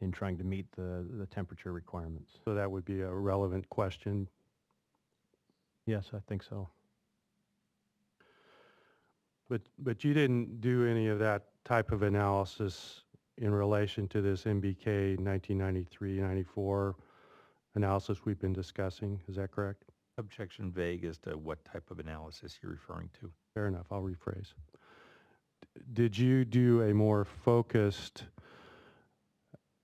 in trying to meet the temperature requirements. So that would be a relevant question. Yes, I think so. But you didn't do any of that type of analysis in relation to this MBK 1993-94 analysis we've been discussing. Is that correct? Objection vague as to what type of analysis you're referring to. Fair enough. I'll rephrase. Did you do a more focused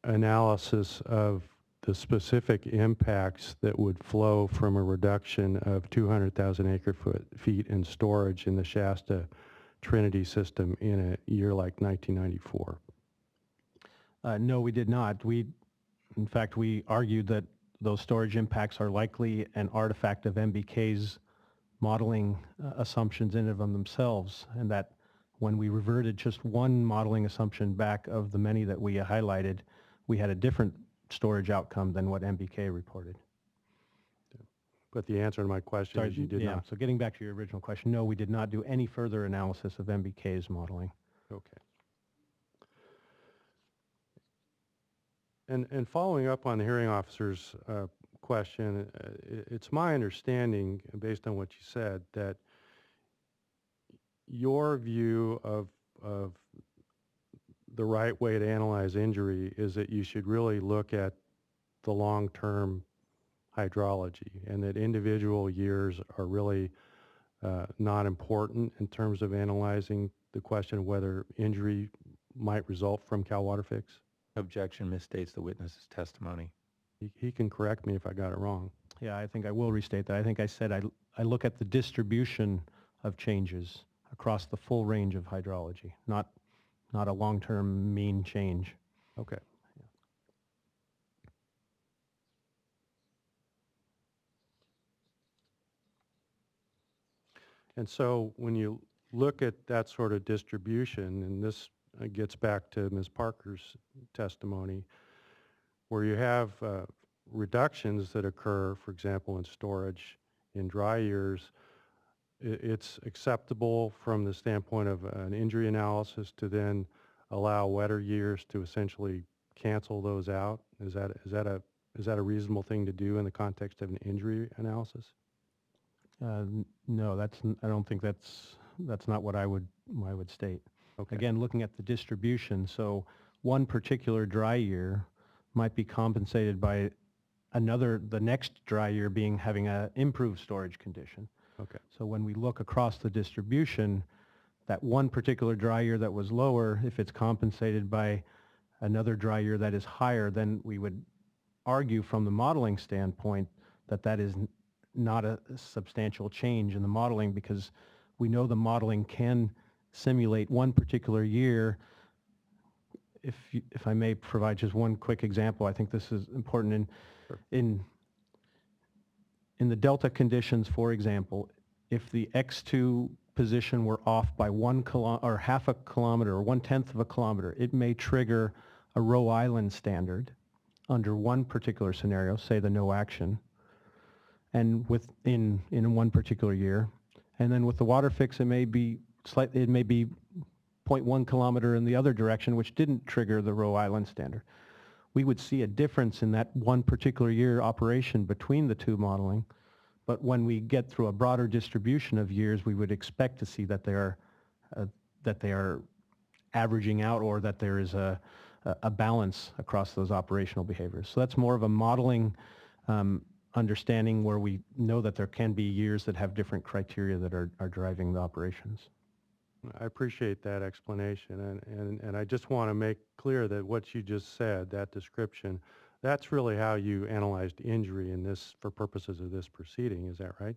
analysis of the specific impacts that would flow from a reduction of 200,000 acre feet in storage in the Shasta Trinity system in a year like 1994? No, we did not. In fact, we argued that those storage impacts are likely an artifact of MBK's modeling assumptions in of themselves, and that when we reverted just one modeling assumption back of the many that we highlighted, we had a different storage outcome than what MBK reported. But the answer to my question is you did not. So getting back to your original question, no, we did not do any further analysis of MBK's modeling. Okay. And following up on the hearing officer's question, it's my understanding, based on what you said, that your view of the right way to analyze injury is that you should really look at the long-term hydrology, and that individual years are really not important in terms of analyzing the question of whether injury might result from WaterFix? Objection misstates the witness's testimony. He can correct me if I got it wrong. Yeah, I think I will restate that. I think I said I look at the distribution of changes across the full range of hydrology, not a long-term mean change. Okay. And so when you look at that sort of distribution, and this gets back to Ms. Parker's testimony, where you have reductions that occur, for example, in storage in dry years, it's acceptable from the standpoint of an injury analysis to then allow wetter years to essentially cancel those out? Is that a reasonable thing to do in the context of an injury analysis? No, I don't think that's not what I would state. Okay. Again, looking at the distribution, so one particular dry year might be compensated by the next dry year having an improved storage condition. Okay. So when we look across the distribution, that one particular dry year that was lower, if it's compensated by another dry year that is higher, then we would argue from the modeling standpoint that is not a substantial change in the modeling, because we know the modeling can simulate one particular year. If I may provide just one quick example, I think this is important. In the delta conditions, for example, if the X2 position were off by half a kilometer or 1/10 of a kilometer, it may trigger a row island standard under one particular scenario, say the no action, and in one particular year. And then with the WaterFix, it may be 0.1 kilometer in the other direction, which didn't trigger the row island standard. We would see a difference in that one particular year operation between the two modeling, but when we get through a broader distribution of years, we would expect to see that they are averaging out, or that there is a balance across those operational behaviors. So that's more of a modeling understanding, where we know that there can be years that have different criteria that are driving the operations. I appreciate that explanation, and I just want to make clear that what you just said, that description, that's really how you analyzed injury in this, for purposes of this proceeding. Is that right?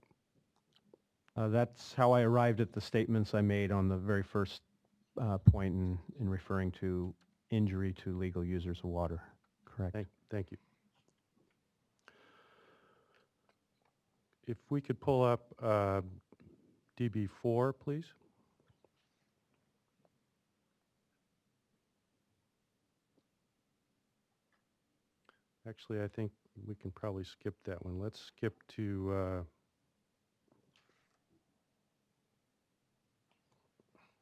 That's how I arrived at the statements I made on the very first point in referring to injury to legal users of water. Correct. Thank you. If we could pull up DB4, please. Actually, I think we can probably skip that one. Let's skip to,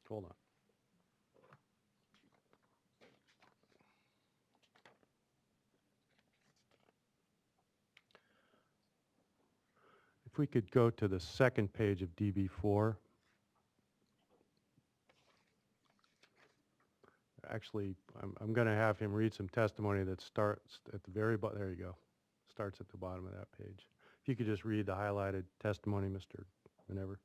hold on. If we could go to the second page of DB4. Actually, I'm going to have him read some testimony that starts at the very bottom. There you go. Starts at the bottom of that page. If you could just read the highlighted testimony, Mr. Whenever.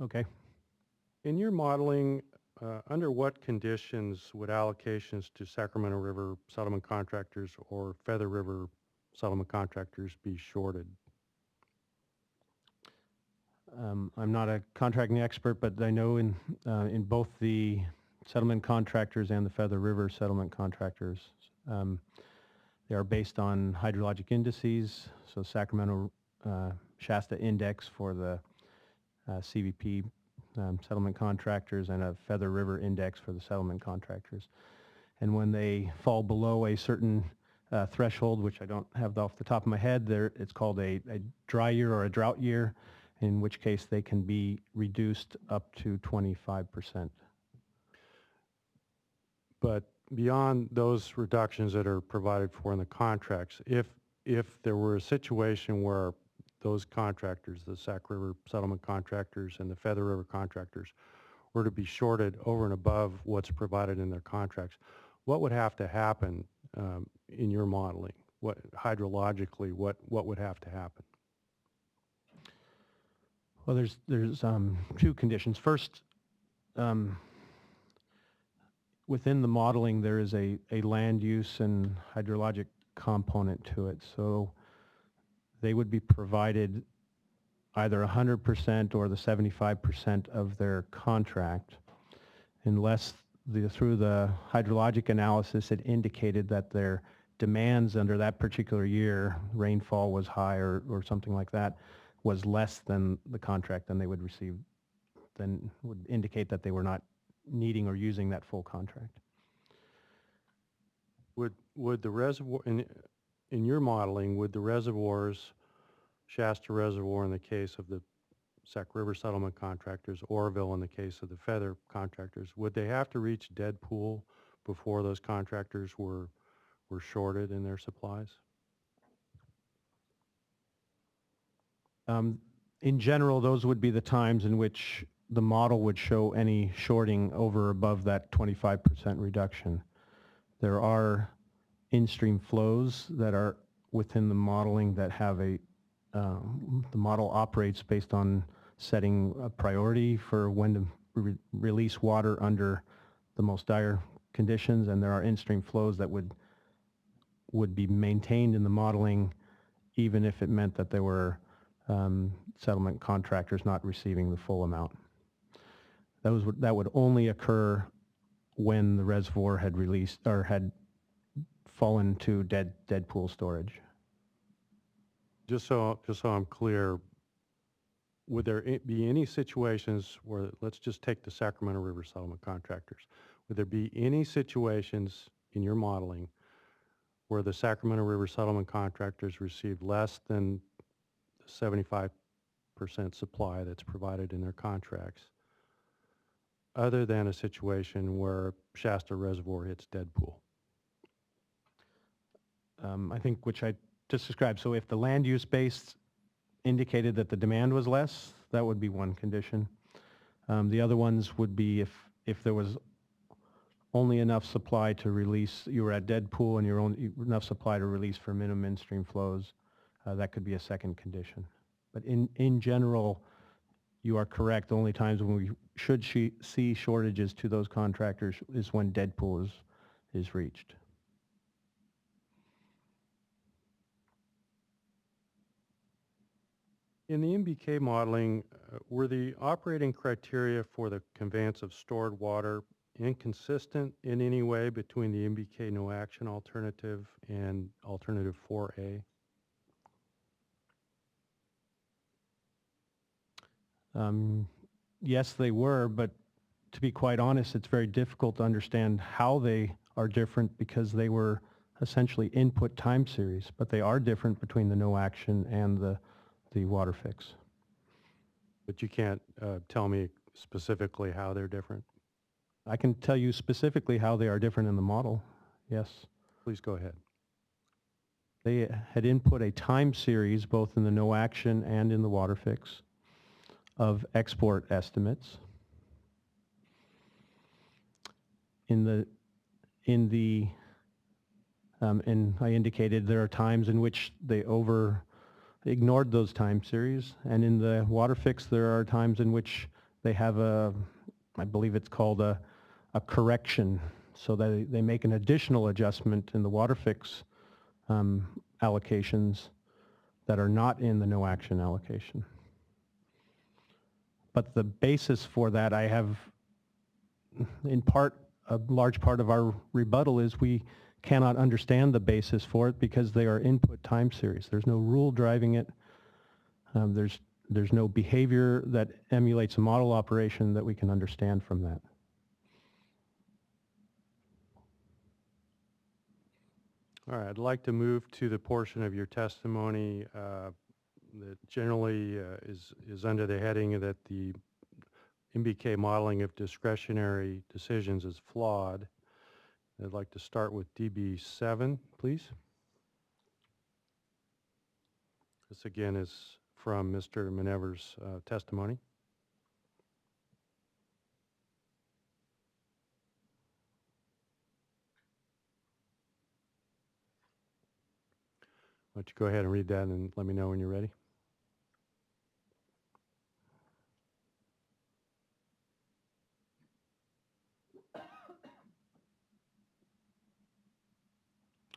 Okay. In your modeling, under what conditions would allocations to Sacramento River settlement contractors or Feather River settlement contractors be shorted? I'm not a contracting expert, but I know in both the settlement contractors and the Feather River settlement contractors, they are based on hydrologic indices. So Sacramento Shasta index for the CVP settlement contractors and a Feather River index for the settlement contractors. And when they fall below a certain threshold, which I don't have off the top of my head, it's called a dry year or a drought year, in which case they can be reduced up to 25%. But beyond those reductions that are provided for in the contracts, if there were a situation where those contractors, the Sac River settlement contractors and the Feather River contractors, were to be shorted over and above what's provided in their contracts, what would have to happen in your modeling? What hydrologically, what would have to happen? Well, there's two conditions. First, within the modeling, there is a land use and hydrologic component to it. So they would be provided either 100% or the 75% of their contract, unless through the hydrologic analysis it indicated that their demands under that particular year, rainfall was high or something like that, was less than the contract, then they would receive, then would indicate that they were not needing or using that full contract. Would the reservoir, in your modeling, would the reservoirs, Shasta Reservoir in the case of the Sac River settlement contractors, Oroville in the case of the Feather contractors, would they have to reach dead pool before those contractors were shorted in their supplies? In general, those would be the times in which the model would show any shorting over above that 25% reduction. There are in-stream flows that are within the modeling that have the model operates based on setting a priority for when to release water under the most dire conditions, and there are in-stream flows that would be maintained in the modeling even if it meant that there were settlement contractors not receiving the full amount. That would only occur when the reservoir had released or had fallen to dead pool storage. Just so I'm clear, would there be any situations where, let's just take the Sacramento River settlement contractors, would there be any situations in your modeling where the Sacramento River settlement contractors received less than the 75% supply that's provided in their contracts, other than a situation where Shasta Reservoir hits dead pool? I think which I just described. So if the land use base indicated that the demand was less, that would be one condition. The other ones would be if there was only enough supply to release, you were at dead pool and you're only enough supply to release for minimum in-stream flows, that could be a second condition. But in general, you are correct. The only times when we should see shortages to those contractors is when dead pool is reached. In the MBK modeling, were the operating criteria for the conveyance of stored water inconsistent in any way between the MBK no action alternative and alternative 4A? Yes, they were, but to be quite honest, it's very difficult to understand how they are different because they were essentially input time series, but they are different between the no action and the WaterFix. But you can't tell me specifically how they're different? I can tell you specifically how they are different in the model, yes. Please go ahead. They had input a time series both in the no action and in the WaterFix of export estimates. And I indicated there are times in which they ignored those time series, and in the WaterFix there are times in which they have I believe it's called a correction, so they make an additional adjustment in the WaterFix allocations that are not in the no action allocation. But the basis for that, I have, in part, a large part of our rebuttal is we cannot understand the basis for it because they are input time series. There's no rule driving it. There's no behavior that emulates a model operation that we can understand from that. All right, I'd like to move to the portion of your testimony that generally is under the heading that the MBK modeling of discretionary decisions is flawed. I'd like to start with DB7, please. This again is from Mr. Minever's testimony. Why don't you go ahead and read that and let me know when you're ready.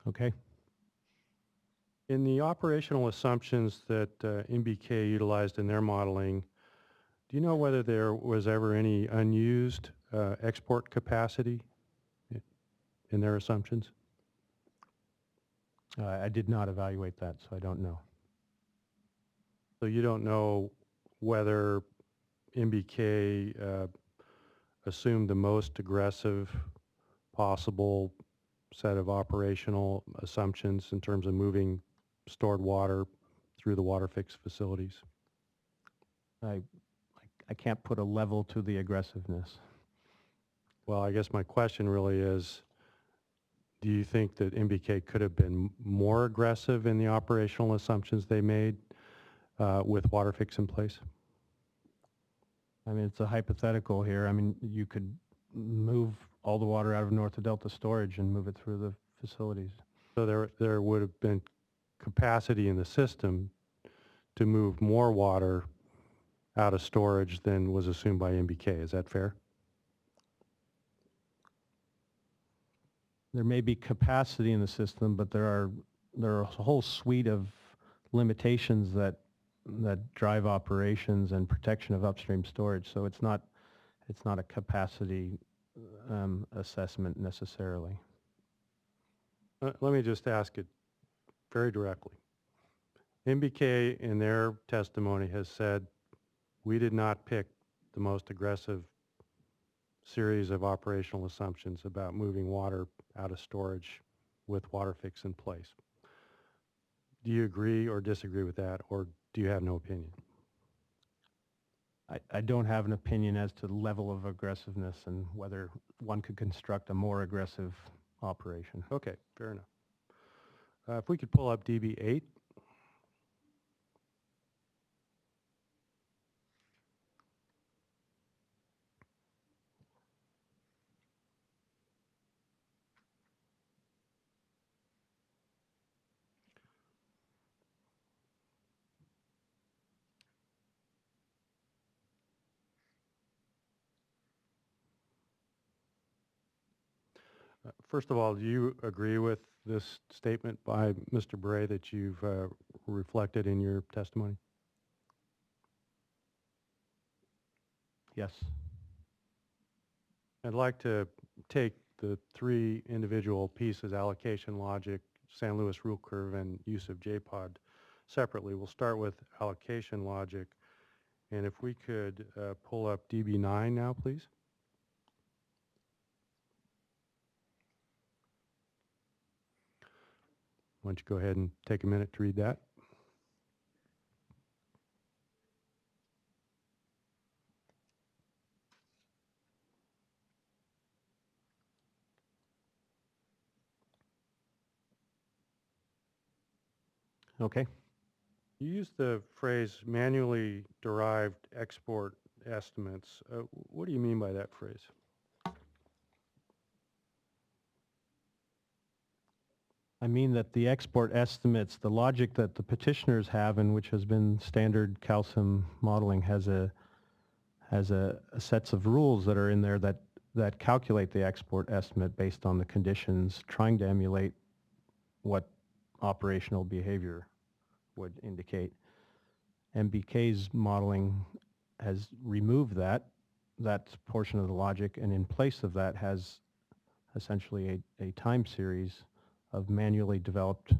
Okay. In the operational assumptions that MBK utilized in their modeling, do you know whether there was ever any unused export capacity in their assumptions? I did not evaluate that, so I don't know. So you don't know whether MBK assumed the most aggressive possible set of operational assumptions in terms of moving stored water through the WaterFix facilities? I can't put a level to the aggressiveness. Well, I guess my question really is, do you think that MBK could have been more aggressive in the operational assumptions they made with WaterFix in place? I mean, it's a hypothetical here. I mean, you could move all the water out of North to Delta storage and move it through the facilities. So there would have been capacity in the system to move more water out of storage than was assumed by MBK. Is that fair? There may be capacity in the system, but there are a whole suite of limitations that drive operations and protection of upstream storage. So it's not a capacity assessment necessarily. Let me just ask it very directly. MBK in their testimony has said, we did not pick the most aggressive series of operational assumptions about moving water out of storage with WaterFix in place. Do you agree or disagree with that, or do you have no opinion? I don't have an opinion as to the level of aggressiveness and whether one could construct a more aggressive operation. Okay, fair enough. If we could pull up DB8. First of all, do you agree with this statement by Mr. Bray that you've reflected in your testimony? Yes. I'd like to take the three individual pieces, allocation logic, San Luis rule curve, and use of JPOD separately. We'll start with allocation logic. And if we could pull up DB9 now, please. Why don't you go ahead and take a minute to read that? Okay. You used the phrase manually derived export estimates. What do you mean by that phrase? I mean that the export estimates, the logic that the petitioners have and which has been standard calcium modeling has has a sets of rules that are in there that calculate the export estimate based on the conditions, trying to emulate what operational behavior would indicate. MBK's modeling has removed that portion of the logic, and in place of that has essentially a time series of manually developed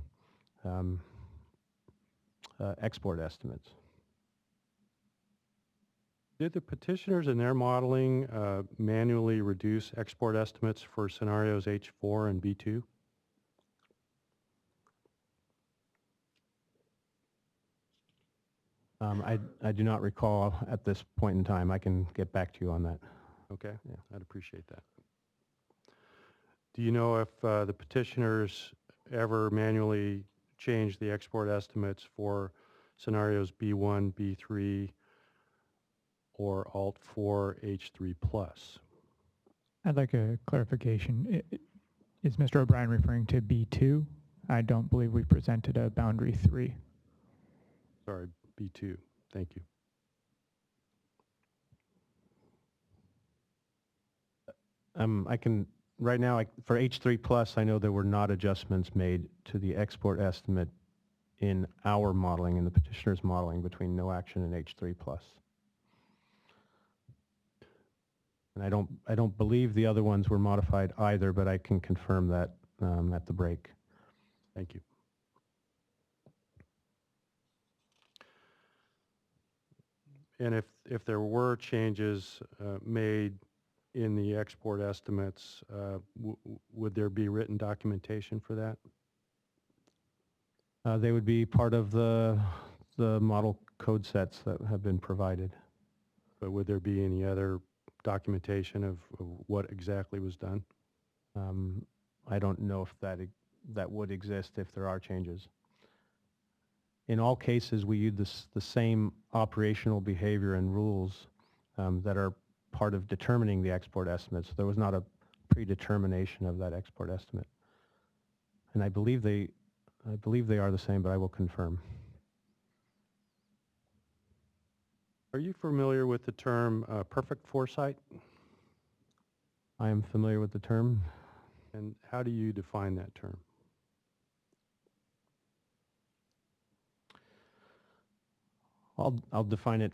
export estimates. Did the petitioners in their modeling manually reduce export estimates for scenarios H4 and B2? I do not recall at this point in time. I can get back to you on that. Okay, Yeah. I'd appreciate that. Do you know if the petitioners ever manually changed the export estimates for scenarios B1, B3, or Alt4 H3 plus? I'd like a clarification. Is Mr. O'Brien referring to B2? I don't believe we presented a boundary 3. Sorry, B2. Thank you. I can, right now, for H3 plus, I know there were not adjustments made to the export estimate in our modeling, in the petitioner's modeling, between no action and H3 plus. And I don't believe the other ones were modified either, but I can confirm that at the break. Thank you. And if there were changes made in the export estimates, would there be written documentation for that? They would be part of the model code sets that have been provided. But would there be any other documentation of what exactly was done? I don't know if that would exist if there are changes. In all cases, we use the same operational behavior and rules that are part of determining the export estimate. So there was not a predetermination of that export estimate. And I believe they are the same, but I will confirm. Are you familiar with the term perfect foresight? I am familiar with the term. And how do you define that term? I'll define it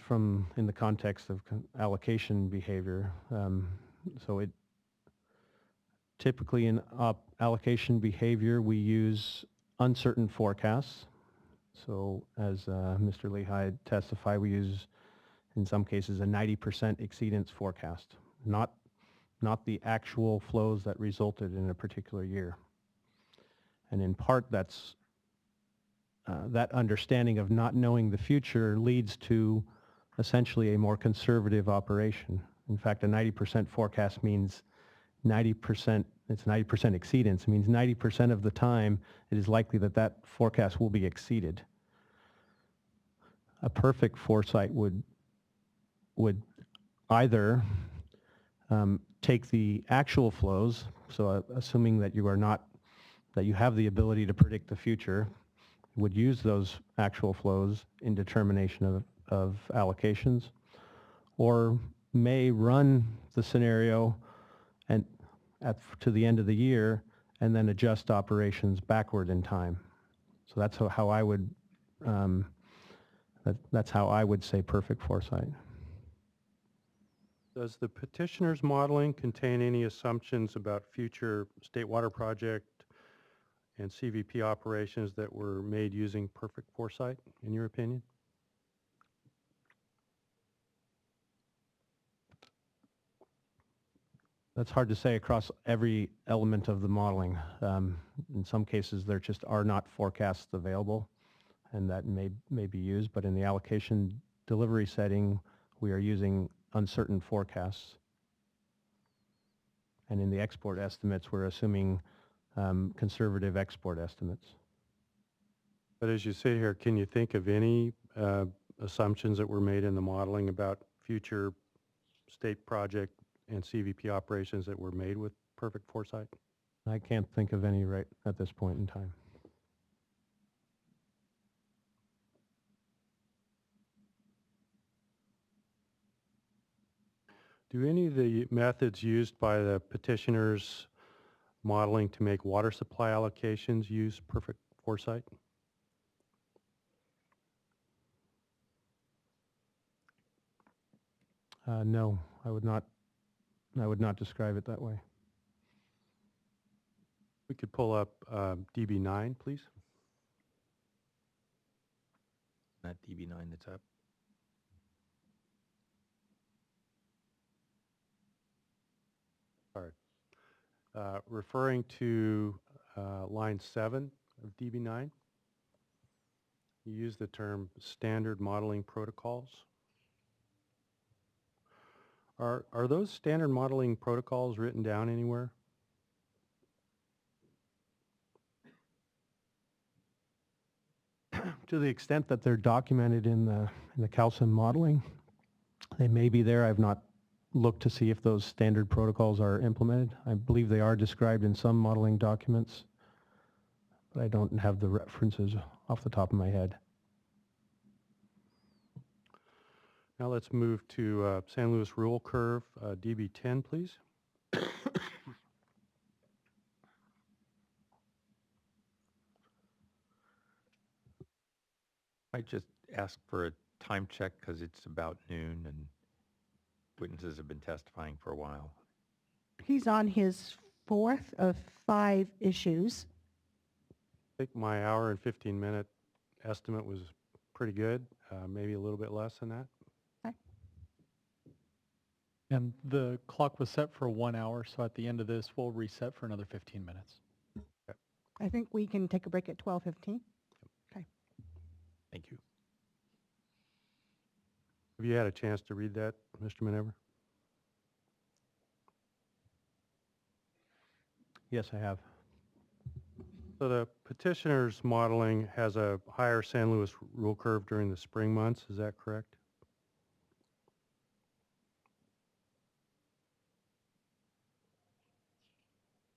in the context of allocation behavior. So it typically in allocation behavior, we use uncertain forecasts. So as Mr. Lehigh testified, we use in some cases a 90% exceedance forecast, not the actual flows that resulted in a particular year. And in part, that's that understanding of not knowing the future leads to essentially a more conservative operation. In fact, a 90% forecast means 90%, it's 90% exceedance. It means 90% of the time it is likely that that forecast will be exceeded. A perfect foresight would either take the actual flows, so assuming that you have the ability to predict the future, would use those actual flows in determination of allocations, or may run the scenario and to the end of the year and then adjust operations backward in time. So that's how I would that's how I would say perfect foresight. Does the petitioner's modeling contain any assumptions about future state water project and CVP operations that were made using perfect foresight, in your opinion? That's hard to say across every element of the modeling. In some cases, there just are not forecasts available, and that may be used, but in the allocation delivery setting, we are using uncertain forecasts. And in the export estimates, we're assuming conservative export estimates. But as you sit here, can you think of any assumptions that were made in the modeling about future state project and CVP operations that were made with perfect foresight? I can't think of any right at this point in time. Do any of the methods used by the petitioners modeling to make water supply allocations use perfect foresight? No, I would not describe it that way. We could pull up DB9, please. Not DB9 that's up. All right. Referring to line 7 of DB9, you use the term standard modeling protocols. Are those standard modeling protocols written down anywhere? To the extent that they're documented in the calcium modeling, they may be there. I've not looked to see if those standard protocols are implemented. I believe they are described in some modeling documents, but I don't have the references off the top of my head. Now let's move to San Luis Rule Curve, DB10, please. I just asked for a time check because it's about noon and witnesses have been testifying for a while. He's on his 4th of 5 issues. I think my hour and 15-minute estimate was pretty good, maybe a little bit less than that. Okay. And the clock was set for 1 hour, so at the end of this, we'll reset for another 15 minutes. I think we can take a break at 12:15. Okay. Thank you. Have you had a chance to read that, Mr. Minever? Yes, I have. So the petitioner's modeling has a higher San Luis Rule Curve during the spring months, is that correct?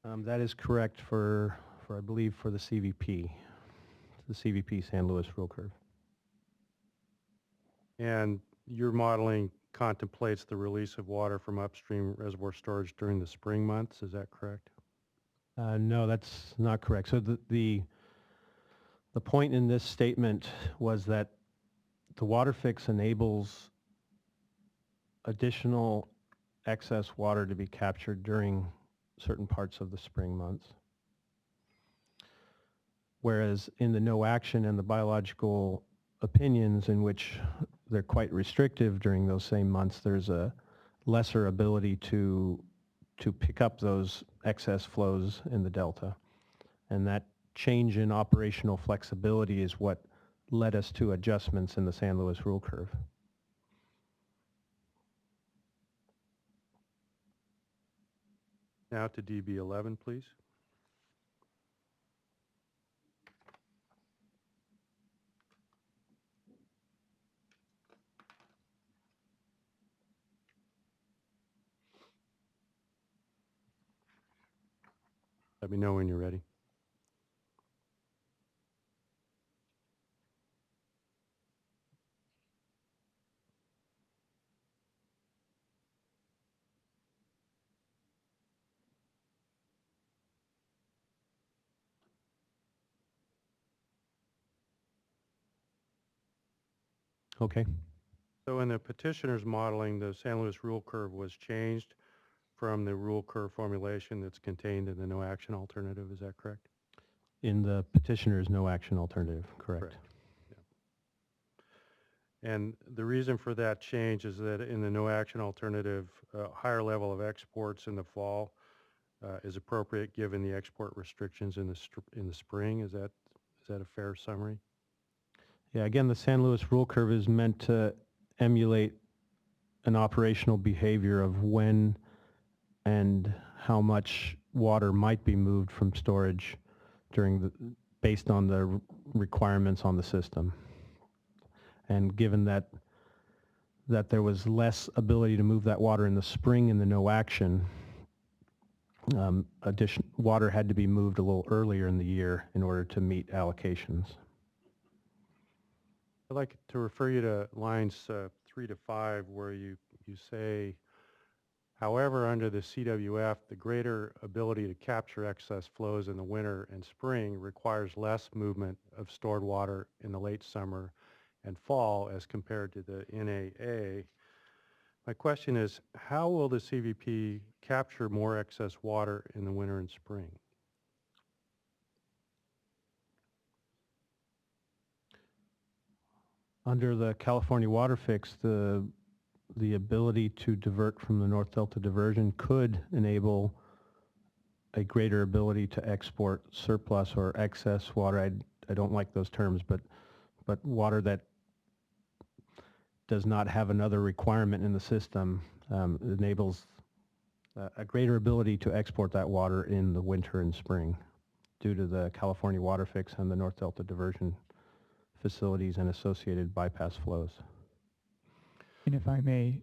That is correct for I believe, for the CVP San Luis Rule Curve. And your modeling contemplates the release of water from upstream reservoir storage during the spring months, is that correct? No, that's not correct. So the point in this statement was that the WaterFix enables additional excess water to be captured during certain parts of the spring months. Whereas in the no action and the biological opinions, in which they're quite restrictive during those same months, there's a lesser ability to pick up those excess flows in the delta. And that change in operational flexibility is what led us to adjustments in the San Luis Rule Curve. Now to DB11, please. Let me know when you're ready. Okay. So in the petitioner's modeling, the San Luis Rule Curve was changed from the rule curve formulation that's contained in the no action alternative, is that correct? In the petitioner's no action alternative, correct. Yeah. And the reason for that change is that in the no action alternative, a higher level of exports in the fall is appropriate given the export restrictions in the spring. Is that a fair summary? Yeah, again, the San Luis Rule Curve is meant to emulate an operational behavior of when and how much water might be moved from storage based on the requirements on the system. And given that there was less ability to move that water in the spring in the no action, water had to be moved a little earlier in the year in order to meet allocations. I'd like to refer you to lines 3 to 5 where you say However, under the CWF, the greater ability to capture excess flows in the winter and spring requires less movement of stored water in the late summer and fall as compared to the NAA. My question is, how will the CVP capture more excess water in the winter and spring? Under the California WaterFix, the ability to divert from the North Delta diversion could enable a greater ability to export surplus or excess water. I don't like those terms, but water that does not have another requirement in the system enables a greater ability to export that water in the winter and spring due to the California WaterFix and the North Delta diversion facilities and associated bypass flows. And if I may,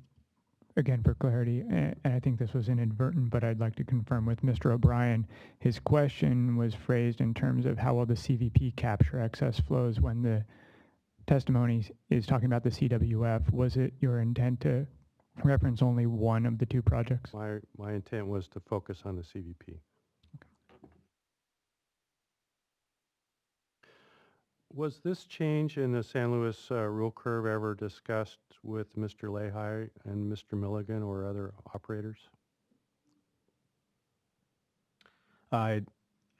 again for clarity, and I think this was inadvertent, but I'd like to confirm with Mr. O'Brien, his question was phrased in terms of how will the CVP capture excess flows when the testimony is talking about the CWF. Was it your intent to reference only one of the two projects? My intent was to focus on the CVP. Was this change in the San Luis rule curve ever discussed with Mr. Lehi and Mr. Milligan or other operators? I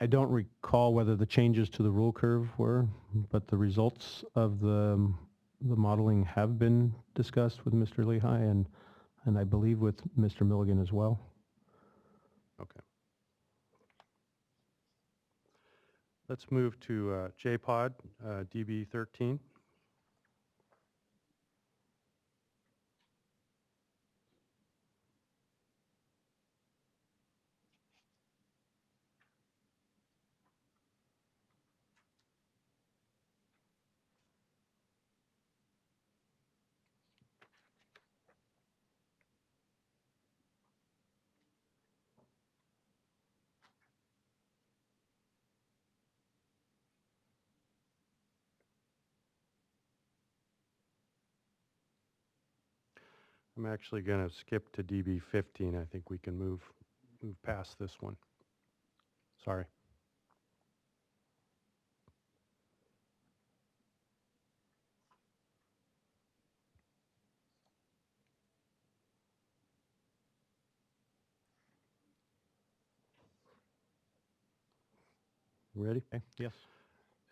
don't recall whether the changes to the rule curve were, but the results of the modeling have been discussed with Mr. Lehi and I believe with Mr. Milligan as well. Okay. Let's move to JPOD, DB13. I'm actually going to skip to DB15. I think we can move past this one. Sorry. Ready? Okay. Yes.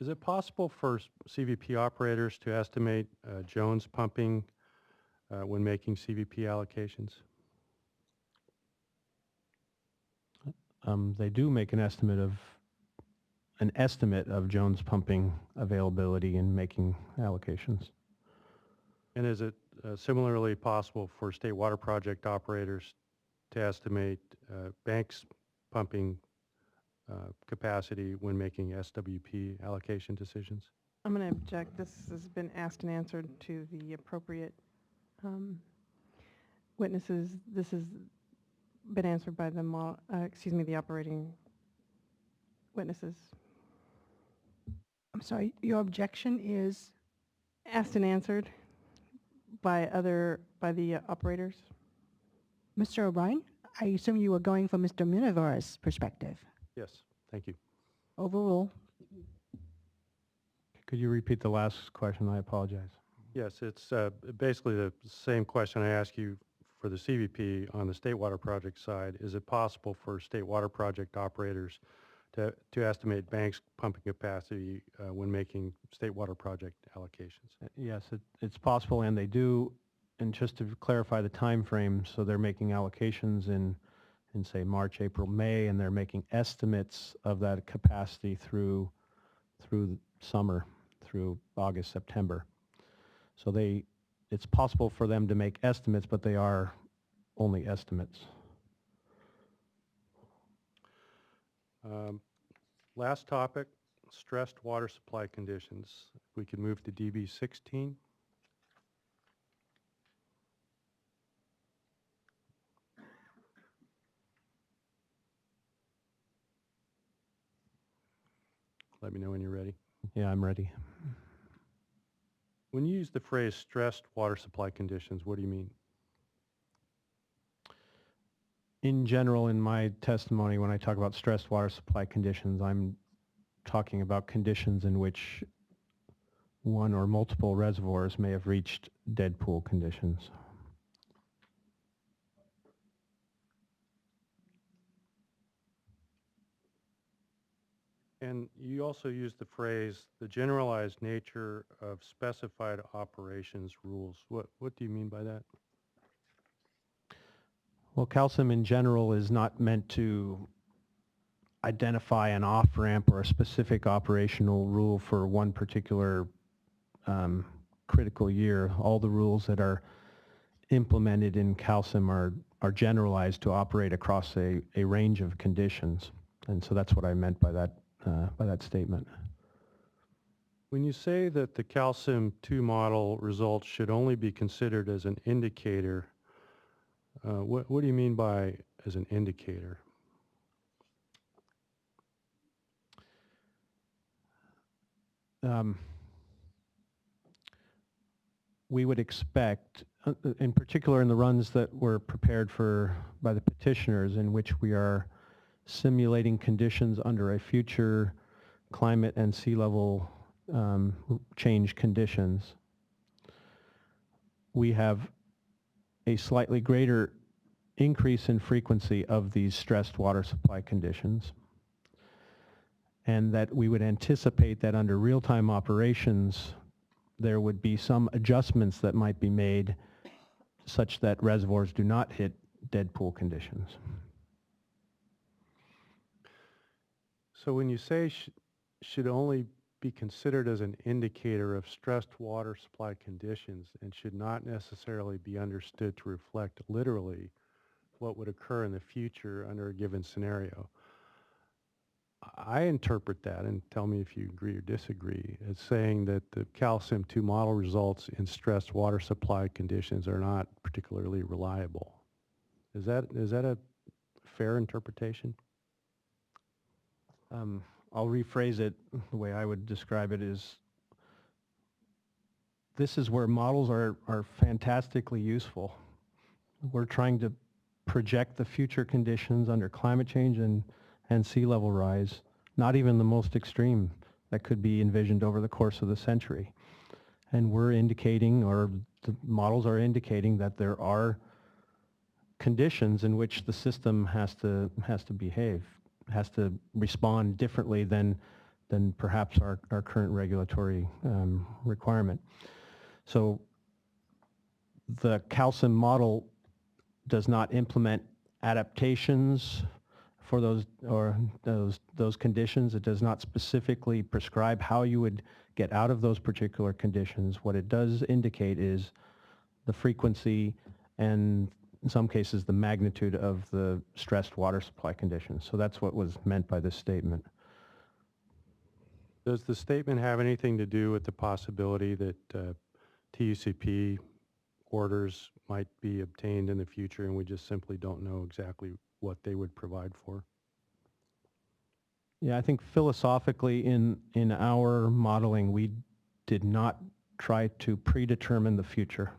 Is it possible for CVP operators to estimate Jones pumping when making CVP allocations? They do make an estimate of Jones pumping availability in making allocations. And is it similarly possible for state water project operators to estimate Banks pumping capacity when making SWP allocation decisions? I'm going to object. This has been asked and answered to the appropriate witnesses. This has been answered by the the operating witnesses. I'm sorry, your objection is? Asked and answered by the operators. Mr. O'Brien, I assume you were going from Mr. Minerva's perspective. Yes, thank you. Overrule. Could you repeat the last question? I apologize. Yes, it's basically the same question I asked you for the CVP on the state water project side. Is it possible for state water project operators to estimate Banks pumping capacity when making state water project allocations? Yes, it's possible, and they do. And just to clarify the time frame, so they're making allocations in say March, April, May, and they're making estimates of that capacity through the summer, through August, September. So it's possible for them to make estimates, but they are only estimates. Last topic, stressed water supply conditions. If we could move to DB16. Let me know when you're ready. Yeah, I'm ready. When you use the phrase stressed water supply conditions, what do you mean? In general, in my testimony, when I talk about stressed water supply conditions, I'm talking about conditions in which one or multiple reservoirs may have reached dead pool conditions. And you also used the phrase, the generalized nature of specified operations rules. What do you mean by that? Well, calcium in general is not meant to identify an off-ramp or a specific operational rule for one particular critical year. All the rules that are implemented in calcium are generalized to operate across a range of conditions. And so that's what I meant by that statement. When you say that the calcium 2 model results should only be considered as an indicator, what do you mean by as an indicator? We would expect, in particular in the runs that were prepared by the petitioners, in which we are simulating conditions under a future climate and sea level change conditions, we have a slightly greater increase in frequency of these stressed water supply conditions, and that we would anticipate that under real-time operations there would be some adjustments that might be made such that reservoirs do not hit dead pool conditions. So when you say should only be considered as an indicator of stressed water supply conditions and should not necessarily be understood to reflect literally what would occur in the future under a given scenario, I interpret that, and tell me if you agree or disagree, as saying that the calcium 2 model results in stressed water supply conditions are not particularly reliable. Is that a fair interpretation? I'll rephrase it. The way I would describe it is, this is where models are fantastically useful. We're trying to project the future conditions under climate change and sea level rise, not even the most extreme that could be envisioned over the course of the century. And we're indicating, or the models are indicating, that there are conditions in which the system has to behave, has to respond differently than perhaps our current regulatory requirement. So the calcium model does not implement adaptations for those conditions. It does not specifically prescribe how you would get out of those particular conditions. What it does indicate is the frequency and, in some cases, the magnitude of the stressed water supply conditions. So that's what was meant by this statement. Does the statement have anything to do with the possibility that TUCP orders might be obtained in the future and we just simply don't know exactly what they would provide for? Yeah, I think philosophically in our modeling, we did not try to predetermine the future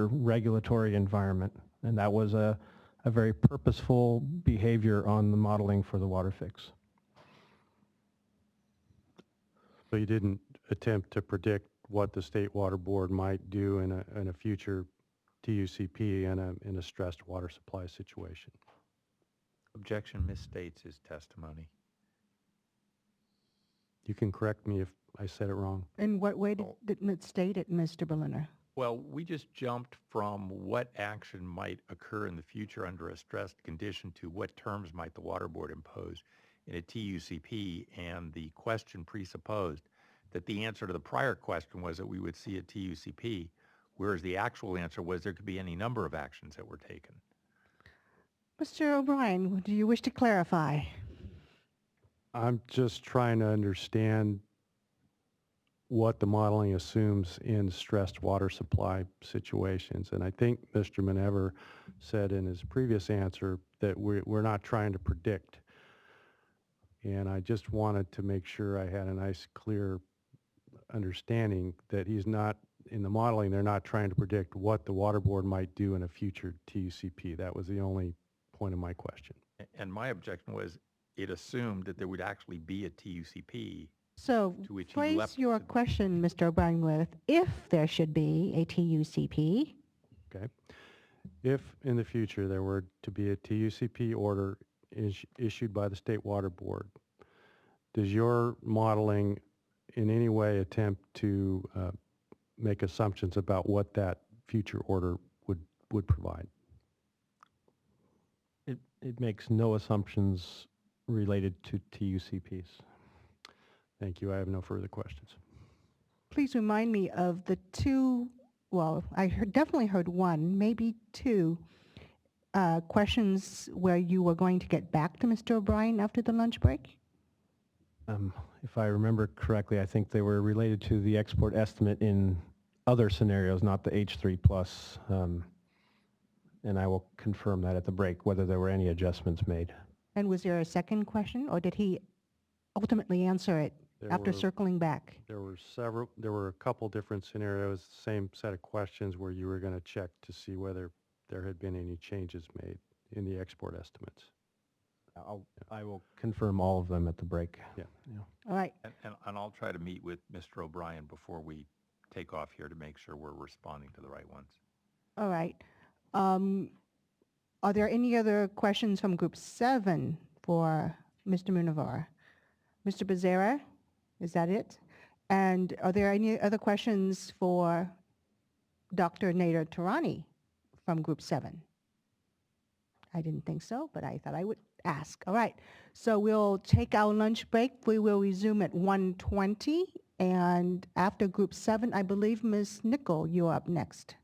regulatory environment. And that was a very purposeful behavior on the modeling for the WaterFix. So you didn't attempt to predict what the State Water Board might do in a future TUCP in a stressed water supply situation? Objection misstates his testimony. You can correct me if I said it wrong. In what way did it state it, Mr. Berliner? Well, we just jumped from what action might occur in the future under a stressed condition to what terms might the Water Board impose in a TUCP, and the question presupposed that the answer to the prior question was that we would see a TUCP, whereas the actual answer was there could be any number of actions that were taken. Mr. O'Brien, do you wish to clarify? I'm just trying to understand what the modeling assumes in stressed water supply situations. And I think Mr. Manever said in his previous answer that we're not trying to predict. And I just wanted to make sure I had a nice, clear understanding that he's not in the modeling, they're not trying to predict what the water board might do in a future TUCP. That was the only point of my question. And my objection was it assumed that there would actually be a TUCP So to which he phrase left your the- question, Mr. O'Brien, with if there should be a TUCP. Okay. If in the future there were to be a TUCP order issued by the State Water Board, does your modeling in any way attempt to make assumptions about what that future order would provide? It makes no assumptions related to TUCPs. Thank you. I have no further questions. Please remind me of the two, well, definitely heard one, maybe two questions where you were going to get back to Mr. O'Brien after the lunch break? If I remember correctly, I think they were related to the export estimate in other scenarios, not the H3 plus. And I will confirm that at the break, whether there were any adjustments made. And was there a second question, or did he ultimately answer it after circling back? There were a couple different scenarios, same set of questions where you were going to check to see whether there had been any changes made in the export estimates. I will confirm all of them at the break. Yeah. All right. And I'll try to meet with Mr. O'Brien before we take off here to make sure we're responding to the right ones. All right. Are there any other questions from Group 7 for Mr. Munavar? Mr. Becerra, is that it? And are there any other questions for Dr. Nader Tarani from Group 7? I didn't think so, but I thought I would ask. All right. So we'll take our lunch break. We will resume at 1:20. And after Group 7, I believe, Ms. Nickel, you're up next.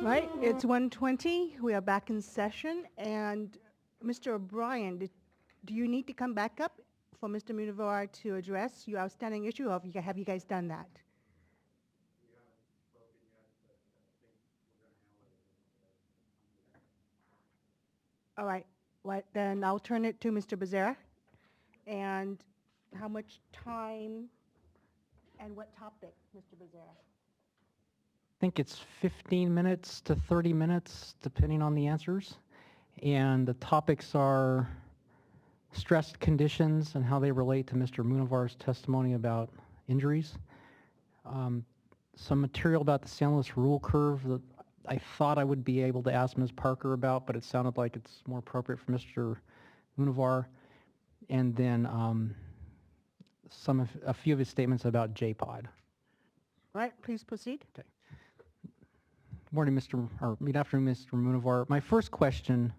Right, it's 1:20. We are back in session. And Mr. O'Brien, do you need to come back up for Mr. Munivar to address your outstanding issue, or have you guys done that? All right, then I'll turn it to Mr. Becerra. And how much time and what topic, Mr. Becerra? I think it's 15 minutes to 30 minutes, depending on the answers. And the topics are stressed conditions and how they relate to Mr. Munivar's testimony about injuries. Some material about the soundless rule curve that I thought I would be able to ask Ms. Parker about, but it sounded like it's more appropriate for Mr. Munivar. And then a few of his statements about JPOD. All right, please proceed. Okay. Morning, good afternoon, Mr. Munivar. My first question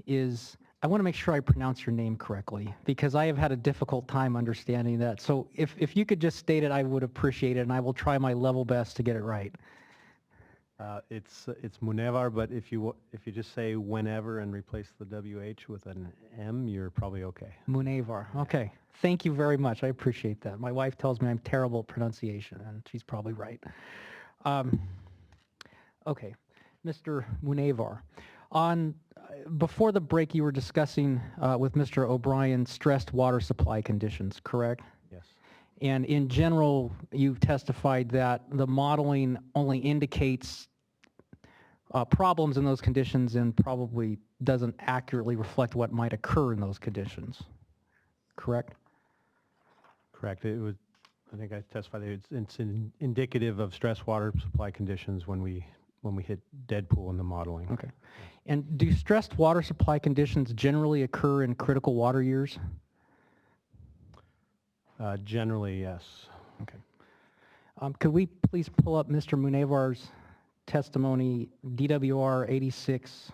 is, I want to make sure I pronounce your name correctly, because I have had a difficult time understanding that. So if you could just state it, I would appreciate it, and I will try my level best to get it right. It's Munevar, but if you just say whenever and replace the WH with an M, you're probably okay. Munevar. Okay. Thank you very much. I appreciate that. My wife tells me I'm terrible at pronunciation, and she's probably right. Okay. Mr. Munevar, before the break you were discussing with Mr. O'Brien stressed water supply conditions, correct? Yes. And in general, you've testified that the modeling only indicates problems in those conditions and probably doesn't accurately reflect what might occur in those conditions, correct? Correct. I think I testified that it's indicative of stress water supply conditions when we when we hit Deadpool in the modeling. Okay. And do stressed water supply conditions generally occur in critical water years? Generally, yes. Okay. Could we please pull up Mr. Munevar's testimony, DWR 86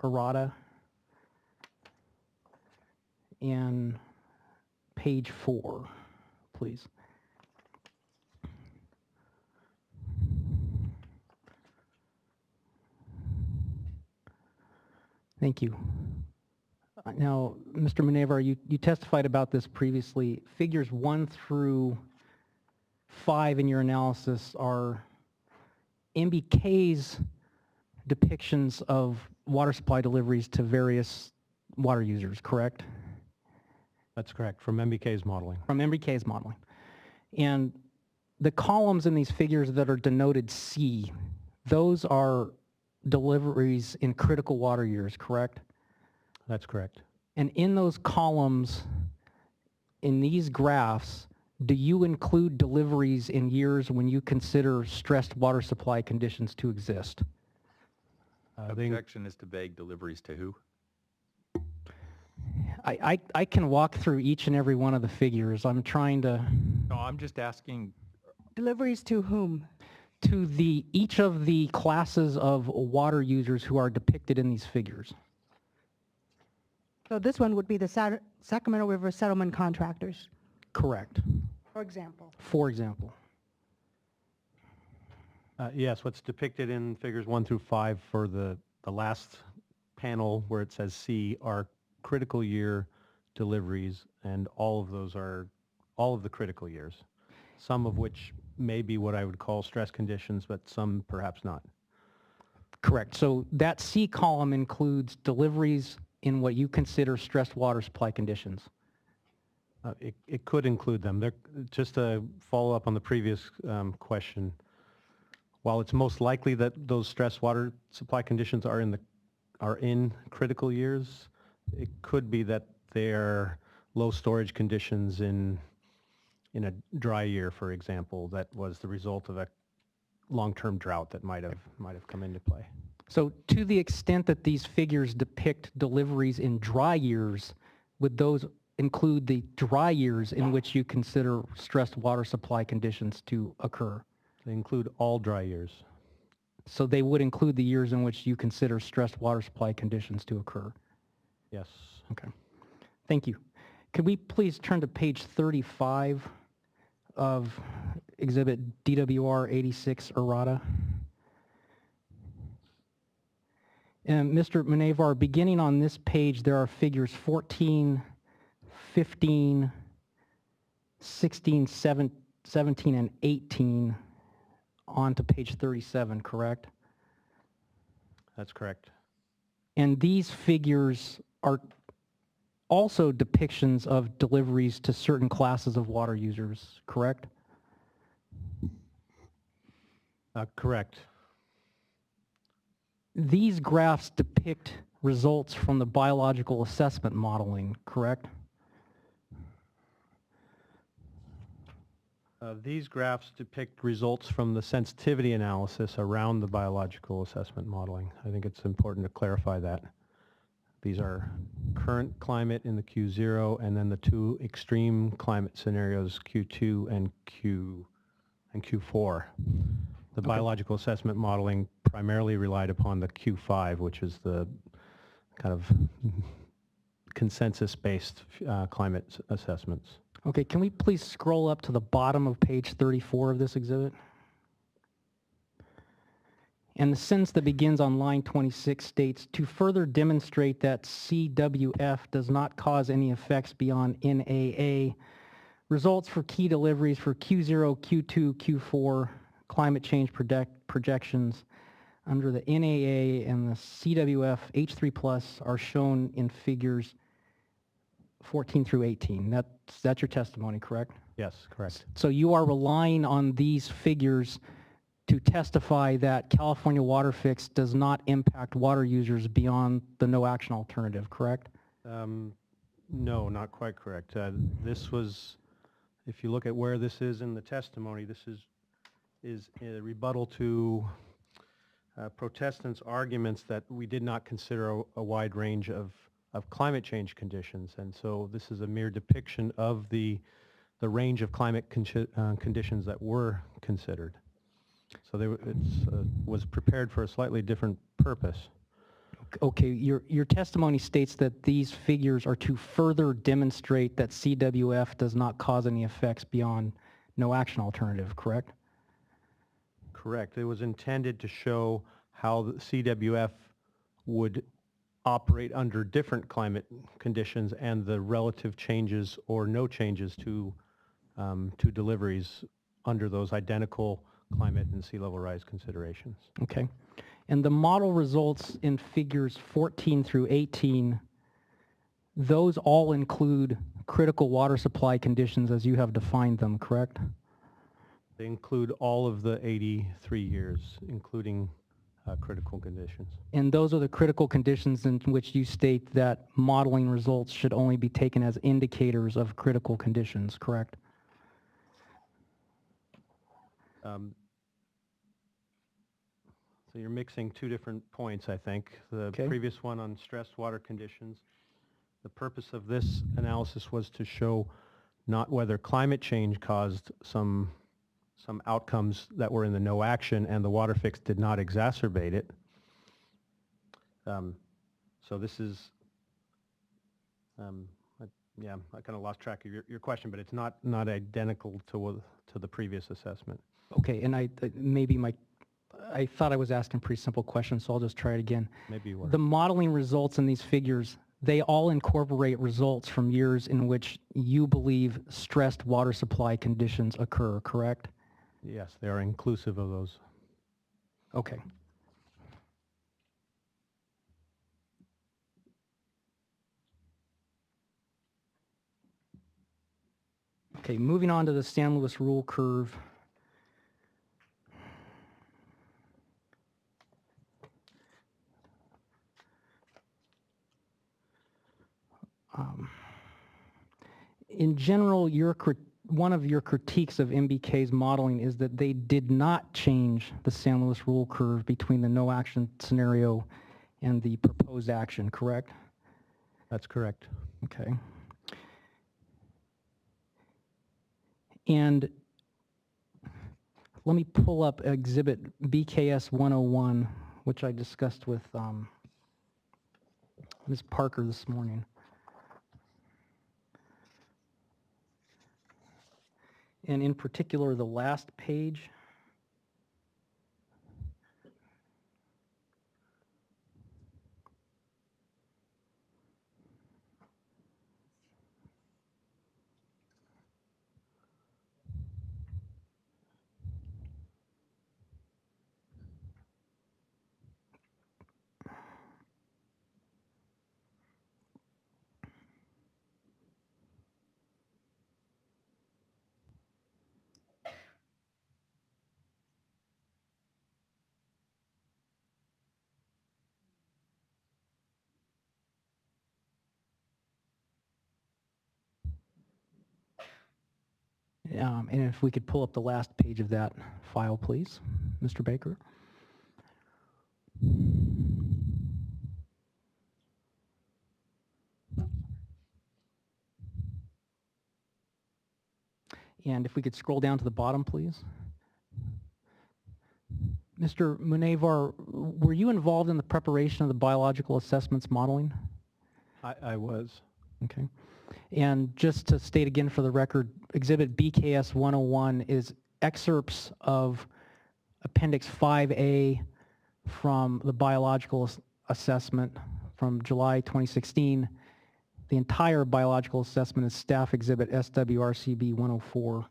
errata, and page 4, please. Thank you. Now, Mr. Munevar, you testified about this previously. Figures 1 through 5 in your analysis are MBK's depictions of water supply deliveries to various water users, correct? That's correct, from MBK's modeling. From MBK's modeling. And the columns in these figures that are denoted C, those are deliveries in critical water years, correct? That's correct. And in those columns, in these graphs, do you include deliveries in years when you consider stressed water supply conditions to exist? Objection is to vague deliveries to who? I can walk through each and every one of the figures. I'm trying to... No, I'm just asking. Deliveries to whom? To each of the classes of water users who are depicted in these figures. So this one would be the Sacramento River settlement contractors, Correct. for example. For example. Yes, what's depicted in figures 1 through 5 for the last panel where it says C are critical year deliveries, and all of those are all of the critical years, some of which may be what I would call stress conditions, but some perhaps not. Correct. So that C column includes deliveries in what you consider stressed water supply conditions. It could include them. Just to follow up on the previous question, while it's most likely that those stress water supply conditions are in critical years, it could be that they're low storage conditions in a dry year, for example, that was the result of a long-term drought that might have come into play. So to the extent that these figures depict deliveries in dry years, would those include the dry years in which you consider stressed water supply conditions to occur? They include all dry years. So they would include the years in which you consider stressed water supply conditions to occur? Yes. Okay. Thank you. Could we please turn to page 35 of Exhibit DWR 86 errata? And Mr. Munevar, beginning on this page, there are figures 14, 15, 16, 17, and 18 on to page 37, correct? That's correct. And these figures are also depictions of deliveries to certain classes of water users, correct? Correct. These graphs depict results from the biological assessment modeling, correct? These graphs depict results from the sensitivity analysis around the biological assessment modeling. I think it's important to clarify that. These are current climate in the Q0 and then the two extreme climate scenarios, Q2 and Q4. The biological assessment modeling primarily relied upon the Q5, which is the kind of consensus-based climate assessments. Okay, can we please scroll up to the bottom of page 34 of this exhibit? And the sentence that begins on line 26 states, to further demonstrate that CWF does not cause any effects beyond NAA, results for key deliveries for Q0, Q2, Q4 climate change projections under the NAA and the CWF H3+ are shown in figures 14 through 18. That's your testimony, correct? Yes, correct. So you are relying on these figures to testify that California WaterFix does not impact water users beyond the no action alternative, correct? No, not quite correct. This was, if you look at where this is in the testimony, this is a rebuttal to protestants' arguments that we did not consider a wide range of climate change conditions. And so this is a mere depiction of the range of climate conditions that were considered. So it was prepared for a slightly different purpose. Okay, your testimony states that these figures are to further demonstrate that CWF does not cause any effects beyond no action alternative, correct? Correct. It was intended to show how the CWF would operate under different climate conditions and the relative changes or no changes to deliveries under those identical climate and sea level rise considerations. Okay. And the model results in figures 14 through 18, those all include critical water supply conditions as you have defined them, correct? They include all of the 83 years, including critical conditions. And those are the critical conditions in which you state that modeling results should only be taken as indicators of critical conditions, correct? So you're mixing two different points, I think. The Okay. previous one on stressed water conditions. The purpose of this analysis was to show not whether climate change caused some outcomes that were in the no action and the WaterFix did not exacerbate it. So this is, yeah, I kind of lost track of your question, but it's not identical to the previous assessment. Okay, and I thought I was asking a pretty simple question, so I'll just try it again. Maybe you were. The modeling results in these figures, they all incorporate results from years in which you believe stressed water supply conditions occur, correct? Yes, they are inclusive of those. Okay. Okay, moving on to the San Luis rule curve. In general, one of your critiques of MBK's modeling is that they did not change the San Luis rule curve between the no action scenario and the proposed action, correct? That's correct. Okay. And let me pull up exhibit BKS 101, which I discussed with Ms. Parker this morning. And in particular, the last page. And if we could pull up the last page of that file, please, Mr. Baker. And if we could scroll down to the bottom, please. Mr. Munevar, were you involved in the preparation of the biological assessments modeling? I was. Okay. And just to state again for the record, Exhibit BKS 101 is excerpts of Appendix 5A from the biological assessment from July 2016. The entire biological assessment is Staff Exhibit SWRCB 104.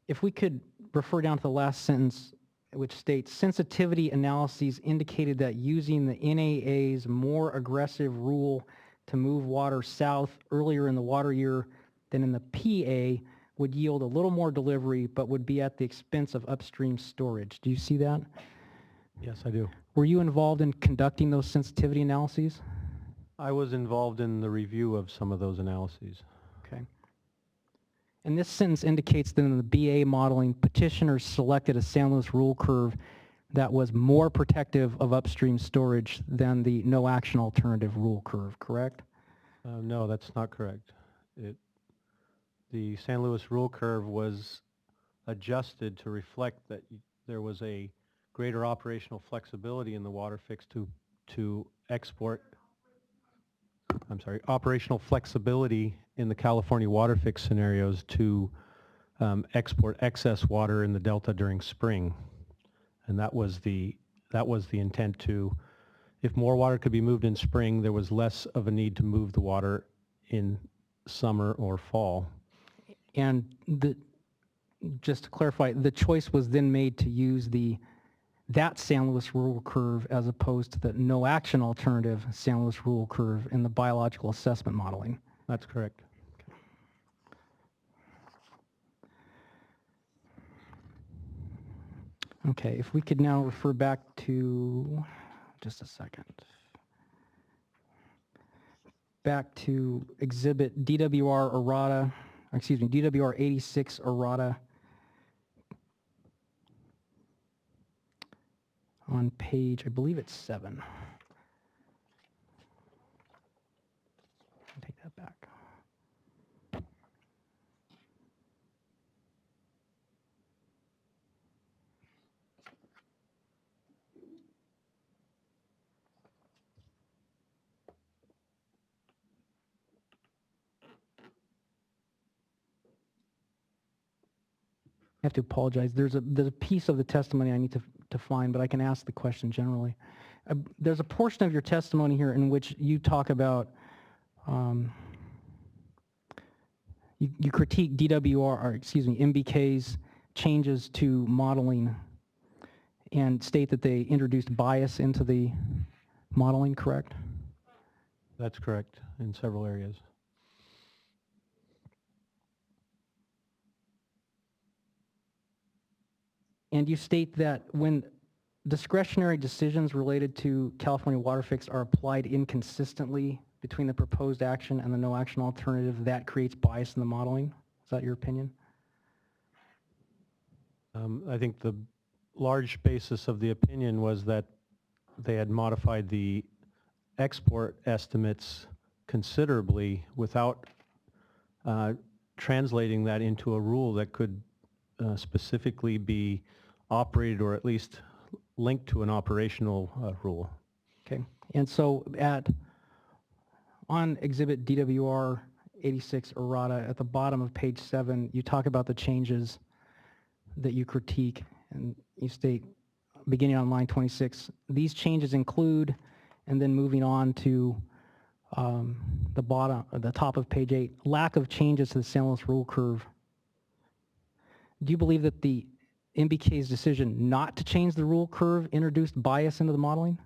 If we could refer down to the last sentence, which states, sensitivity analyses indicated that using the NAA's more aggressive rule to move water south earlier in the water year than in the PA would yield a little more delivery, but would be at the expense of upstream storage. Do you see that? Yes, I do. Were you involved in conducting those sensitivity analyses? I was involved in the review of some of those analyses. Okay. And this sentence indicates that in the BA modeling, petitioners selected a San Luis rule curve that was more protective of upstream storage than the no action alternative rule curve, correct? No, that's not correct. The San Luis rule curve was adjusted to reflect that there was a greater operational flexibility in the WaterFix to export, operational flexibility in the California WaterFix scenarios to export excess water in the delta during spring. And that was the intent to, if more water could be moved in spring, there was less of a need to move the water in summer or fall. And just to clarify, the choice was then made to use that San Luis rule curve as opposed to the no action alternative San Luis rule curve in the biological assessment modeling. That's correct. Okay, if we could now refer back to, just a second. Back to exhibit DWR errata, DWR 86 errata on page, I believe it's 7. Take that back. I have to apologize. There's a piece of the testimony I need to find, but I can ask the question generally. There's a portion of your testimony here in which you talk about, you critique MBK's changes to modeling and state that they introduced bias into the modeling, correct? That's correct in several areas. And you state that when discretionary decisions related to California WaterFix are applied inconsistently between the proposed action and the no action alternative, that creates bias in the modeling. Is that your opinion? I think the large basis of the opinion was that they had modified the export estimates considerably without translating that into a rule that could specifically be operated or at least linked to an operational rule. Okay, and so on exhibit DWR 86 errata, at the bottom of page 7, you talk about the changes that you critique, and you state, beginning on line 26, these changes include, and then moving on to the top of page 8, lack of changes to the San Luis rule curve. Do you believe that the MBK's decision not to change the rule curve introduced bias into the modeling?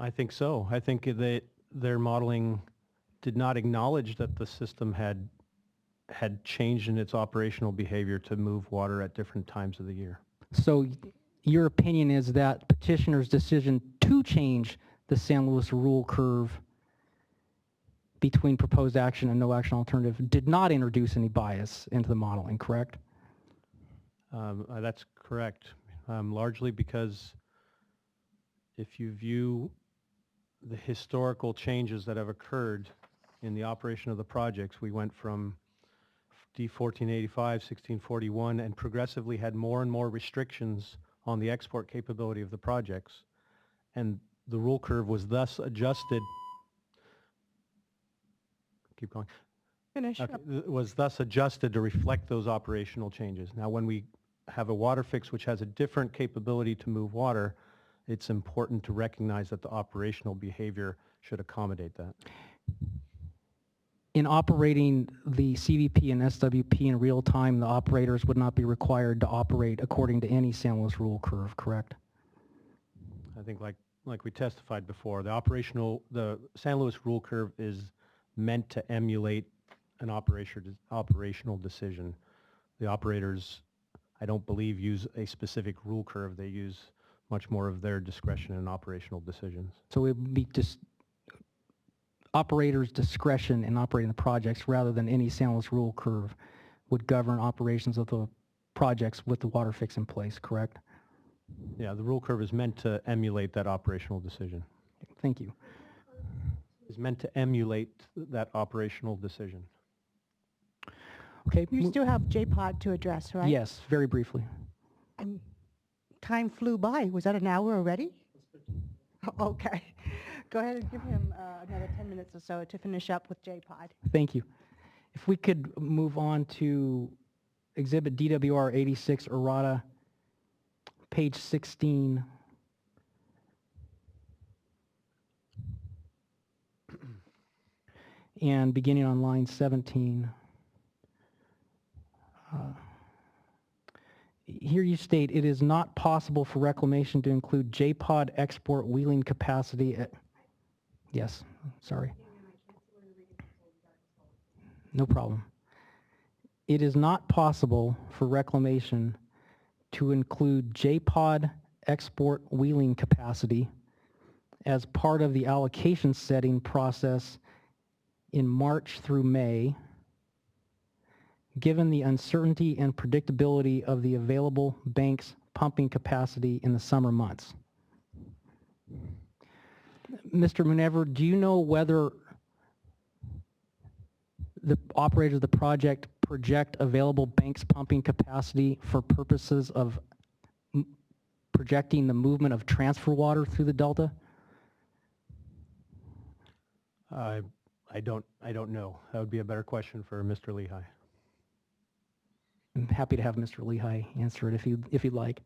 I think so. I think that their modeling did not acknowledge that the system had changed in its operational behavior to move water at different times of the year. So your opinion is that petitioner's decision to change the San Luis rule curve between proposed action and no action alternative did not introduce any bias into the modeling, correct? That's correct, largely because if you view the historical changes that have occurred in the operation of the projects, we went from D1485, 1641, and progressively had more and more restrictions on the export capability of the projects. And the rule curve was thus adjusted. Keep going. Finish. Okay, was thus adjusted to reflect those operational changes. Now, when we have a WaterFix which has a different capability to move water, it's important to recognize that the operational behavior should accommodate that. In operating the CVP and SWP in real time, the operators would not be required to operate according to any San Luis rule curve, correct? I think like we testified before, the San Luis rule curve is meant to emulate an operational decision. The operators, I don't believe, use a specific rule curve. They use much more of their discretion in operational decisions. So it would be just operator's discretion in operating the projects rather than any San rule curve would govern operations of the projects with the WaterFix in place, correct? Yeah, the rule curve is meant to emulate that operational decision. Thank you. Is meant to emulate that operational decision. Okay. You still have JPOD to address, right? Yes, very briefly. Time flew by. Was that an hour already? Okay. Go ahead and give him another 10 minutes or so to finish up with JPOD. Thank you. If we could move on to Exhibit DWR 86 errata, page 16. And beginning on line 17. Here you state, it is not possible for reclamation to include JPOD export wheeling capacity at, yes, sorry. No problem. It is not possible for reclamation to include JPOD export wheeling capacity as part of the allocation setting process in March through May, given the uncertainty and predictability of the available bank's pumping capacity in the summer months. Mr. Munever, do you know whether the operators of the project project available bank's pumping capacity for purposes of projecting the movement of transfer water through the Delta? I don't know. That would be a better question for Mr. Lehigh. I'm happy to have Mr. Lehigh answer it if you'd like.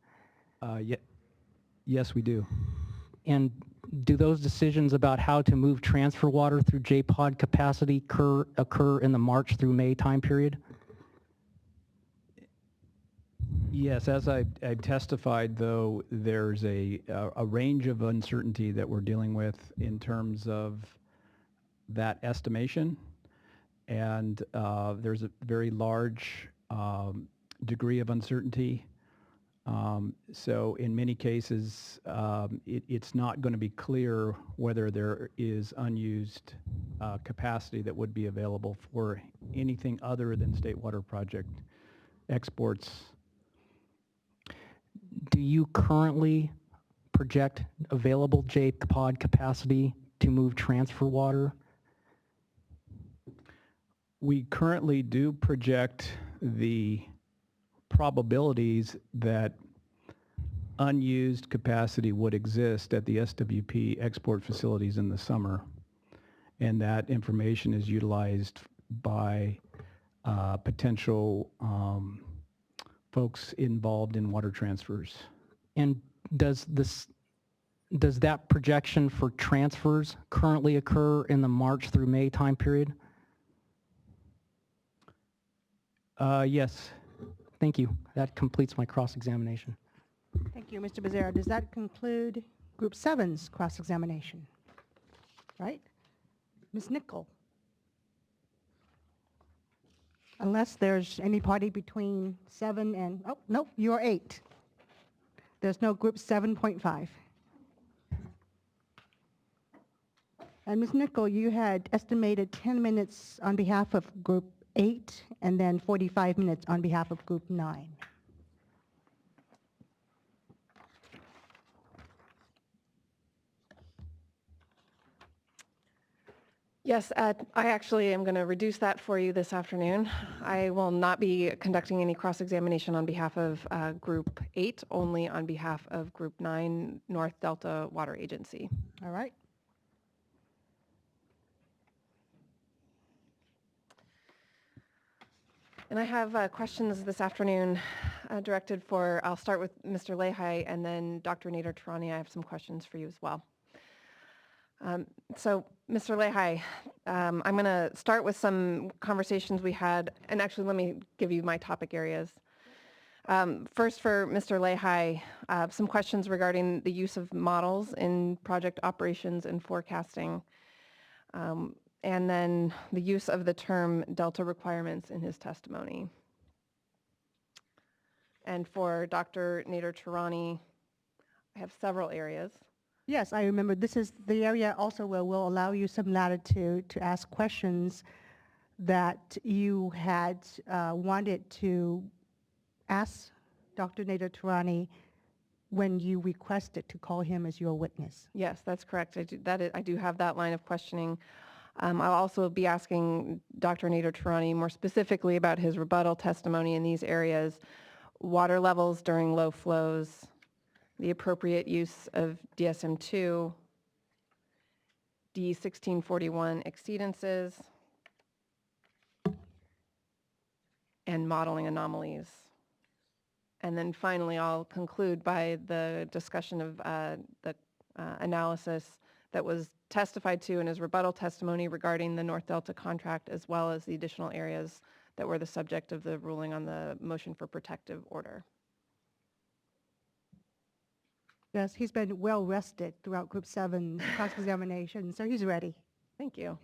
Yes, we do. And do those decisions about how to move transfer water through JPOD capacity occur in the March through May time period? Yes, as I testified, though, there's a range of uncertainty that we're dealing with in terms of that estimation, and there's a very large degree of uncertainty. So in many cases, it's not going to be clear whether there is unused capacity that would be available for anything other than State Water Project exports. Do you currently project available JPOD capacity to move transfer water? We currently do project the probabilities that unused capacity would exist at the SWP export facilities in the summer, and that information is utilized by potential folks involved in water transfers. And does that projection for transfers currently occur in the March through May time period? Yes. Thank you. That completes my cross-examination. Thank you, Mr. Becerra. Does that conclude Group 7's cross-examination? Right? Ms. Nickel? Unless there's any party between 7 and, oh, nope, you're 8. There's no Group 7.5. And Ms. Nickel, you had estimated 10 minutes on behalf of Group 8 and then 45 minutes on behalf of Group 9. Yes, I actually am going to reduce that for you this afternoon. I will not be conducting any cross-examination on behalf of Group 8, only on behalf of Group 9, North Delta Water Agency. All right. And I have questions this afternoon directed for, I'll start with Mr. Lehigh and then Dr. Nader Tarani. I have some questions for you as well. So, Mr. Lehigh, I'm going to start with some conversations we had, and actually let me give you my topic areas. First, for Mr. Lehigh, some questions regarding the use of models in project operations and forecasting, and then the use of the term Delta requirements in his testimony. And for Dr. Nader Tarani, I have several areas. Yes, I remember. This is the area also where we'll allow you some latitude to ask questions that you had wanted to ask Dr. Nader Tarani when you requested to call him as your witness. Yes, that's correct. I do have that line of questioning. I'll also be asking Dr. Nader Tarani more specifically about his rebuttal testimony in these areas, water levels during low flows, the appropriate use of DSM-2, D1641 exceedances, and modeling anomalies. And then finally, I'll conclude by the discussion of the analysis that was testified to in his rebuttal testimony regarding the North Delta contract, as well as the additional areas that were the subject of the ruling on the motion for protective order. Yes, he's been well rested throughout Group 7 cross-examination, so he's ready. Thank you.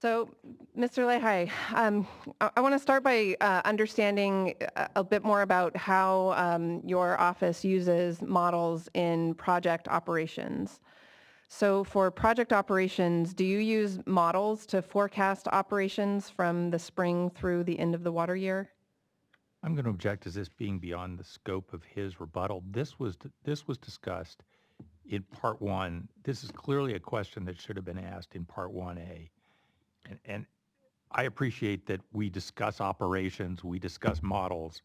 So, Mr. Lehi, I want to start by understanding a bit more about how your office uses models in project operations. So for project operations, do you use models to forecast operations from the spring through the end of the water year? I'm going to object as this being beyond the scope of his rebuttal. This was discussed in Part 1. This is clearly a question that should have been asked in Part 1A. And I appreciate that we discuss operations, we discuss models,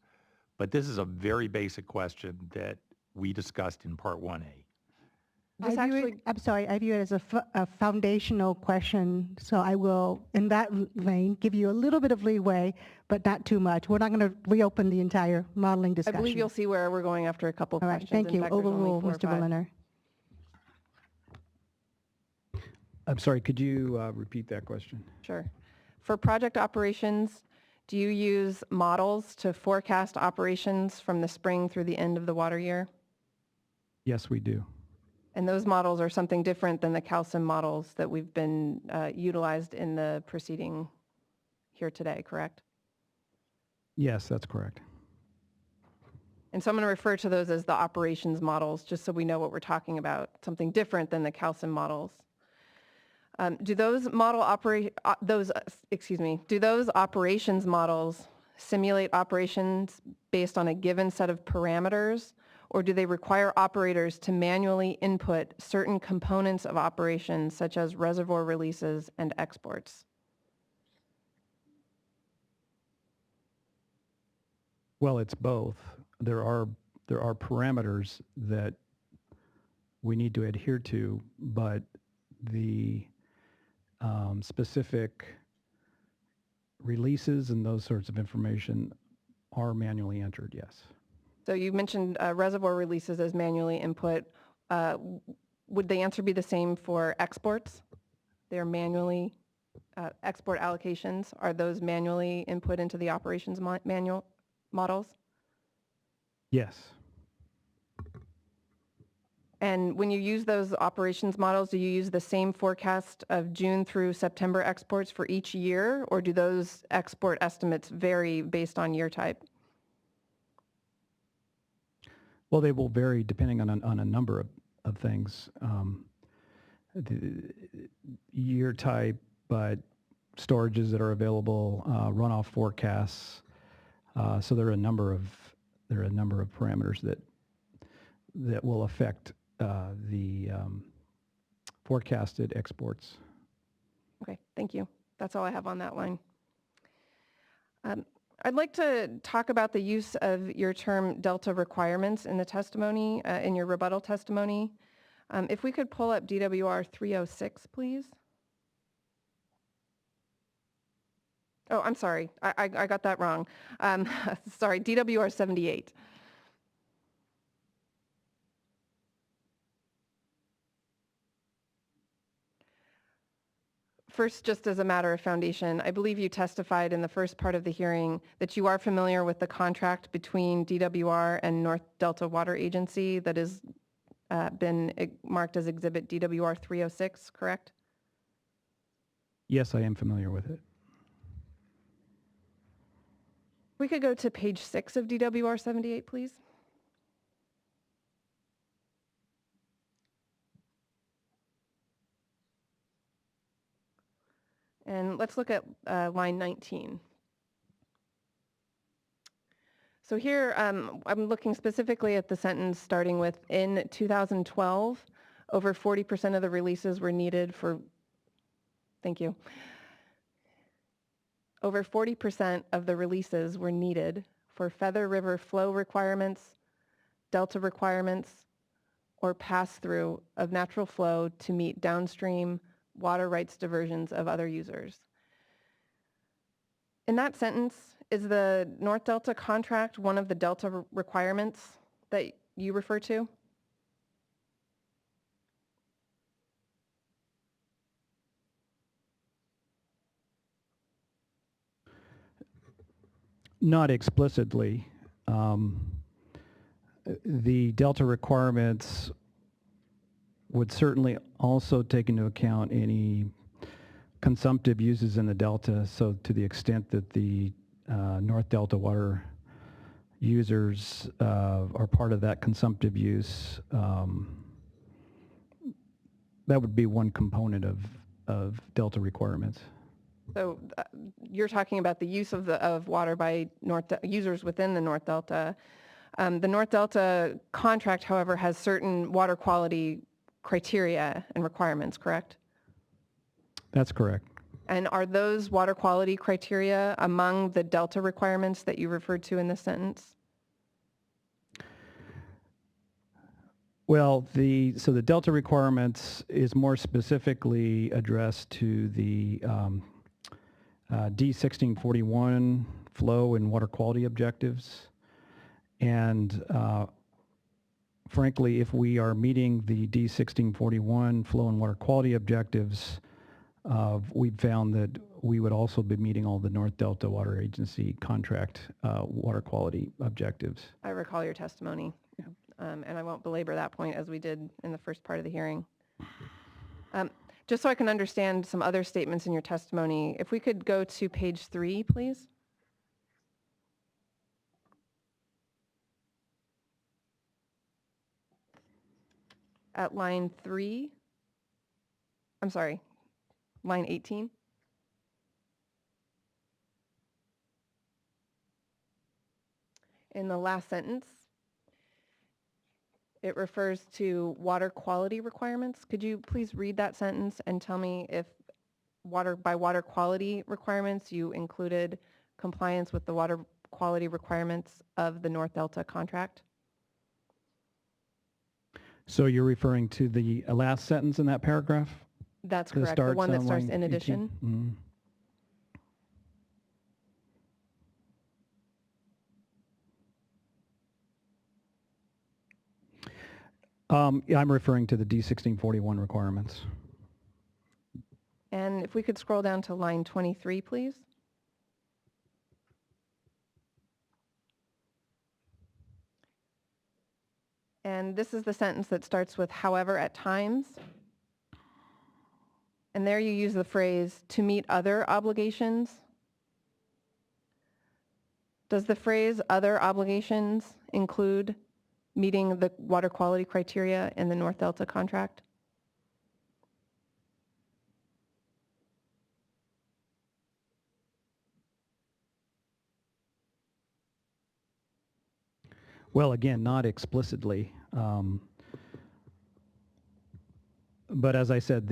but this is a very basic question that we discussed in Part 1A. I'm sorry, I view it as a foundational question, so I will, in that vein, give you a little bit of leeway, but not too much. We're not going to reopen the entire modeling discussion. I believe you'll see where we're going after a couple of All right, questions. thank In you. fact, there's only Overrule, 4 or Mr. 5. Berliner. I'm sorry, could you repeat that question? Sure. For project operations, do you use models to forecast operations from the spring through the end of the water year? Yes, we do. And those models are something different than the calcium models that we've been utilized in the proceeding here today, correct? Yes, that's correct. And so I'm going to refer to those as the operations models, just so we know what we're talking about, something different than the calcium models. Do those operations models simulate operations based on a given set of parameters, or do they require operators to manually input certain components of operations, such as reservoir releases and exports? Well, it's both. There are parameters that we need to adhere to, but the specific releases and those sorts of information are manually entered, yes. So you mentioned reservoir releases as manually input. Would the answer be the same for exports? They're manually, export allocations, are those manually input into the operations manual models? Yes. And when you use those operations models, do you use the same forecast of June through September exports for each year, or do those export estimates vary based on year type? Well, they will vary depending on a number of things. The year type, but storages that are available, runoff forecasts. So there are a number of parameters that will affect the forecasted exports. Okay, thank you. That's all I have on that line. I'd like to talk about the use of your term delta requirements in the testimony, in your rebuttal testimony. If we could pull up DWR 306, please. Oh, I'm sorry. I got that wrong. Sorry, DWR 78. First, just as a matter of foundation, I believe you testified in the first part of the hearing that you are familiar with the contract between DWR and North Delta Water Agency that has been marked as Exhibit DWR 306, correct? Yes, I am familiar with it. We could go to page 6 of DWR 78, please. And let's look at line 19. So here, I'm looking specifically at the sentence starting with, in 2012, over 40% of the releases were needed for, thank you. Over 40% of the releases were needed for Feather River flow requirements, delta requirements, or pass-through of natural flow to meet downstream water rights diversions of other users. In that sentence, is the North Delta contract one of the delta requirements that you refer to? Not explicitly. The delta requirements would certainly also take into account any consumptive uses in the delta. So to the extent that the North Delta water users are part of that consumptive use, that would be one component of delta requirements. So you're talking about the use of water by users within the North Delta. The North Delta contract, however, has certain water quality criteria and requirements, correct? That's correct. And are those water quality criteria among the delta requirements that you referred to in this sentence? Well, so the delta requirements is more specifically addressed to the D1641 flow and water quality objectives. And frankly, if we are meeting the D1641 flow and water quality objectives, we've found that we would also be meeting all the North Delta Water Agency contract water quality objectives. I recall your testimony, and I won't belabor that point as we did in the first part of the hearing. Just so I can understand some other statements in your testimony, if we could go to page 3, please. At line 3, I'm sorry, line 18. In the last sentence, it refers to water quality requirements. Could you please read that sentence and tell me if by water quality requirements you included compliance with the water quality requirements of the North Delta contract? So you're referring to the last sentence in that paragraph? That's correct, the one that starts in addition. Mm-hmm. Yeah, I'm referring to the D1641 requirements. And if we could scroll down to line 23, please. And this is the sentence that starts with, however, at times. And there you use the phrase, to meet other obligations. Does the phrase other obligations include meeting the water quality criteria in the North Delta contract? Well, again, not explicitly. But as I said,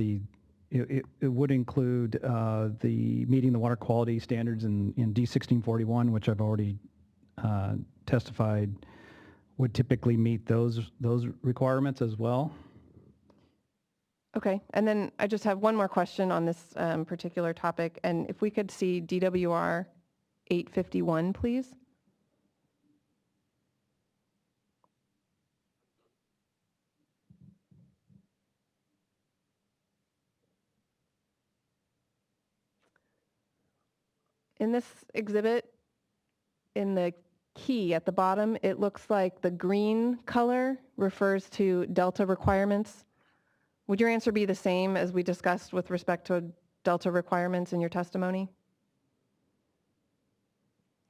it would include the meeting the water quality standards in D1641, which I've already testified would typically meet those requirements as well. Okay, and then I just have one more question on this particular topic, and if we could see DWR 851, please. In this exhibit, in the key at the bottom, it looks like the green color refers to delta requirements. Would your answer be the same as we discussed with respect to delta requirements in your testimony?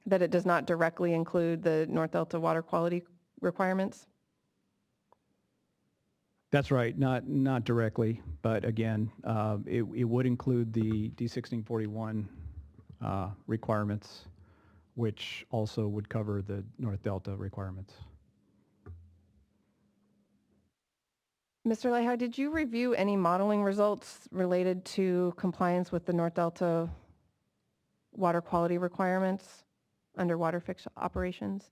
That it does not directly include the North Delta water quality requirements? That's right, not directly, but again, it would include the D1641 requirements, which also would cover the North Delta requirements. Mr. Lehigh, did you review any modeling results related to compliance with the North Delta water quality requirements under WaterFix operations?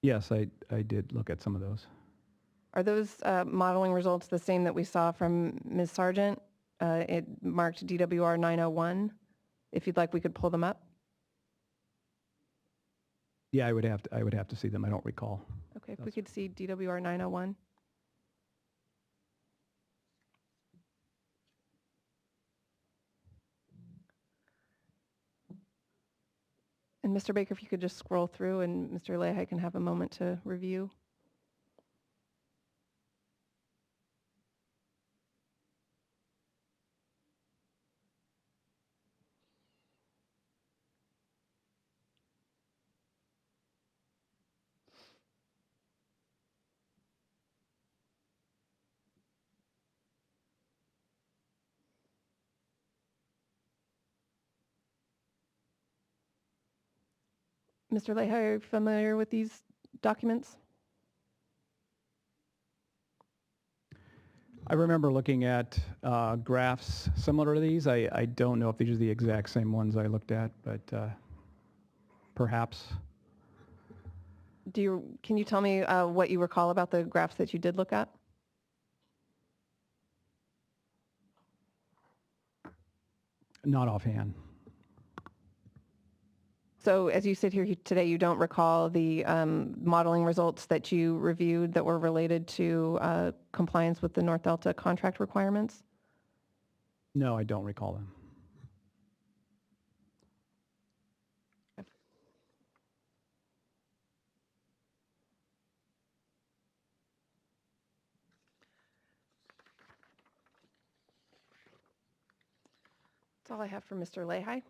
Yes, I did look at some of those. Are those modeling results the same that we saw from Ms. Sargent? It marked DWR 901. If you'd like, we could pull them up. Yeah, I would have to see them. I don't recall. Okay, if we could see DWR 901. And Mr. Baker, if you could just scroll through and Mr. Lehigh can have a moment to review. Mr. Lehigh, are you familiar with these documents? I remember looking at graphs similar to these. I don't know if these are the exact same ones I looked at, but perhaps. Can you tell me what you recall about the graphs that you did look at? Not offhand. So as you sit here today, you don't recall the modeling results that you reviewed that were related to compliance with the North Delta contract requirements? No, I don't recall them. That's all I have for Mr. Lehigh.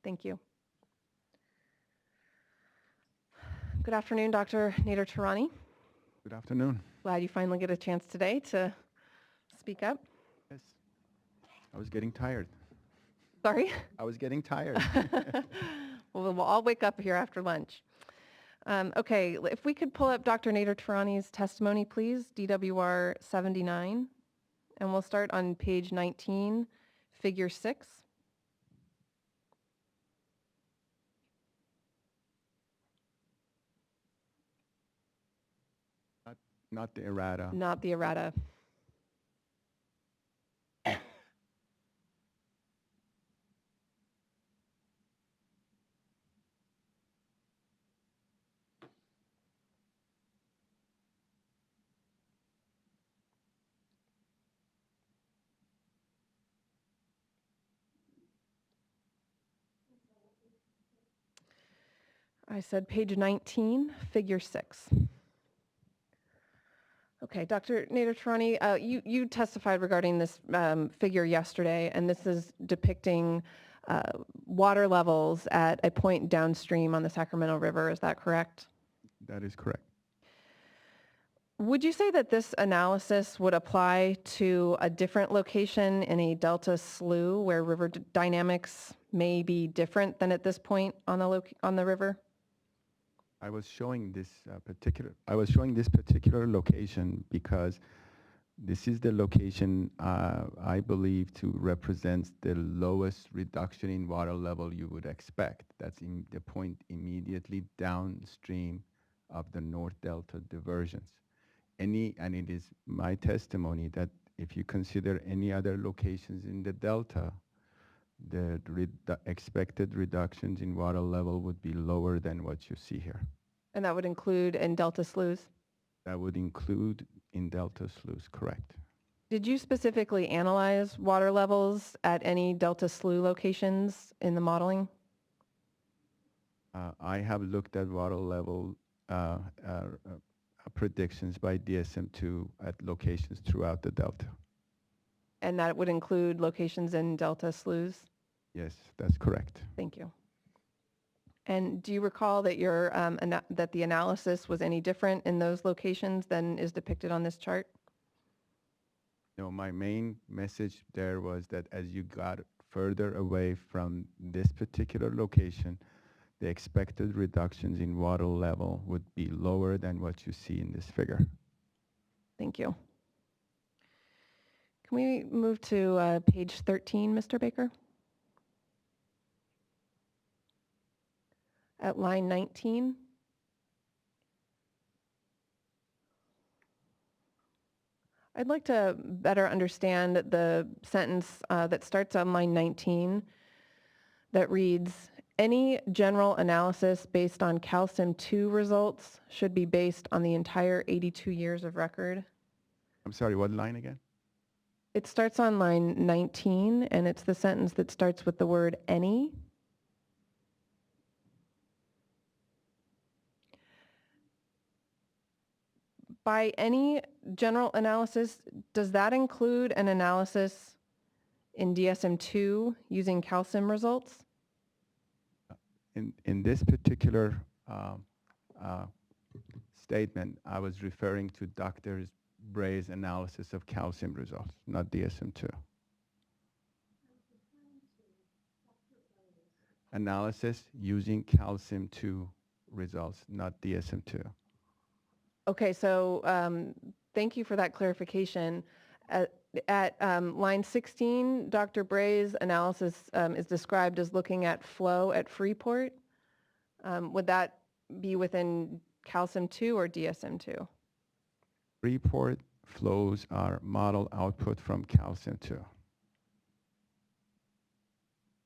Thank you. Good afternoon, Dr. Nader Tarani. Good afternoon. Glad you finally get a chance today to speak up. Yes. I was getting tired. Sorry? I was getting tired. Well, we'll all wake up here after lunch. Okay, if we could pull up Dr. Nader Tarani's testimony, please, DWR 79. And we'll start on page 19, figure 6. Not the errata. Not the errata. I said page 19, figure 6. Okay, Dr. Nader Tarani, you testified regarding this figure yesterday, and this is depicting water levels at a point downstream on the Sacramento River. Is that correct? That is correct. Would you say that this analysis would apply to a different location in a delta slough where river dynamics may be different than at this point on the river? I was showing this particular location because this is the location I believe to represent the lowest reduction in water level you would expect. That's in the point immediately downstream of the North Delta diversions. And it is my testimony that if you consider any other locations in the Delta, the expected reductions in water level would be lower than what you see here. And that would include in delta sloughs? That would include in delta sloughs, correct. Did you specifically analyze water levels at any delta slough locations in the modeling? I have looked at water level predictions by DSM-2 at locations throughout the Delta. And that would include locations in delta sloughs? Yes, that's correct. Thank you. And do you recall that that the analysis was any different in those locations than is depicted on this chart? No, my main message there was that as you got further away from this particular location, the expected reductions in water level would be lower than what you see in this figure. Thank you. Can we move to page 13, Mr. Baker? At line 19. I'd like to better understand the sentence that starts on line 19 that reads, any general analysis based on calcium 2 results should be based on the entire 82 years of record. I'm sorry, what line again? It starts on line 19, and it's the sentence that starts with the word any. By any general analysis, does that include an analysis in DSM-2 using calcium results? In this particular statement, I was referring to Dr. Bray's analysis of calcium results, not DSM-2. Analysis using calcium-2 results, not DSM-2. Okay, so thank you for that clarification. At line 16, Dr. Bray's analysis is described as looking at flow at Freeport. Would that be within calcium 2 or DSM-2? Freeport flows are model output from calcium-2.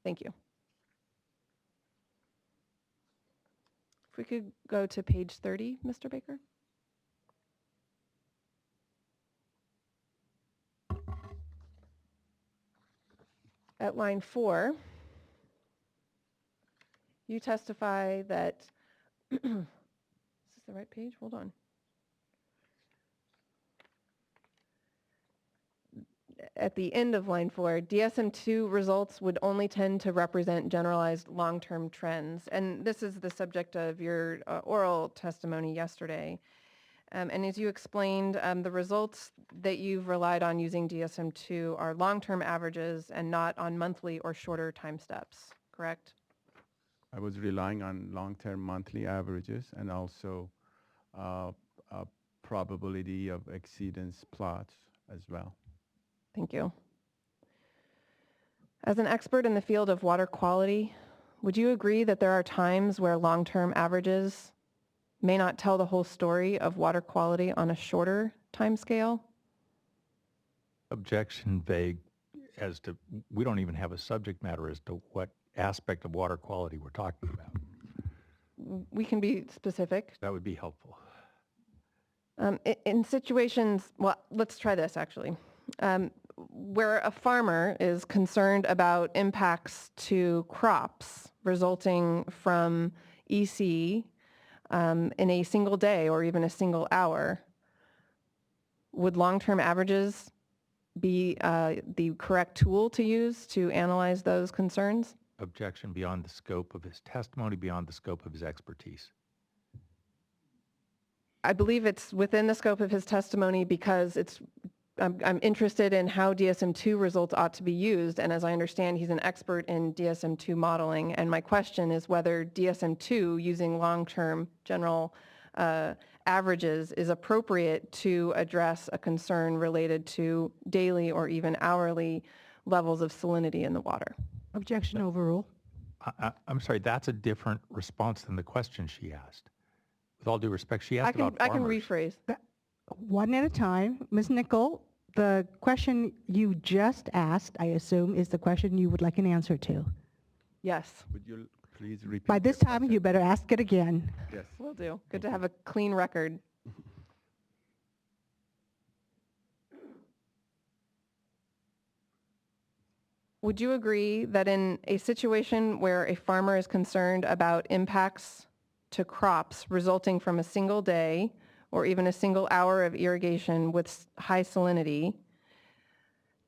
Thank you. If we could go to page 30, Mr. Baker. At line 4, you testify that, is this the right page? Hold on. At the end of line 4, DSM-2 results would only tend to represent generalized long-term trends. And this is the subject of your oral testimony yesterday. And as you explained, the results that you've relied on using DSM-2 are long-term averages and not on monthly or shorter time steps, correct? I was relying on long-term monthly averages and also a probability of exceedance plots as well. Thank you. As an expert in the field of water quality, would you agree that there are times where long-term averages may not tell the whole story of water quality on a shorter time scale? Objection vague as to, we don't even have a subject matter as to what aspect of water quality we're talking about. We can be specific. That would be helpful. In situations, well, let's try this actually. Where a farmer is concerned about impacts to crops resulting from EC in a single day or even a single hour, would long-term averages be the correct tool to use to analyze those concerns? Objection beyond the scope of his testimony, beyond the scope of his expertise. I believe it's within the scope of his testimony because I'm interested in how DSM-2 results ought to be used, and as I understand, he's an expert in DSM-2 modeling, and my question is whether DSM-2 using long-term general averages is appropriate to address a concern related to daily or even hourly levels of salinity in the water. Objection overruled. I'm sorry, that's a different response than the question she asked. With all due respect, she asked about I can farmers. rephrase. One at a time. Ms. Nickel, the question you just asked, I assume, is the question you would like an answer to. Yes. Would you please repeat? By this time, you better ask it again. Yes. Will do. Good to have a clean record. Would you agree that in a situation where a farmer is concerned about impacts to crops resulting from a single day or even a single hour of irrigation with high salinity,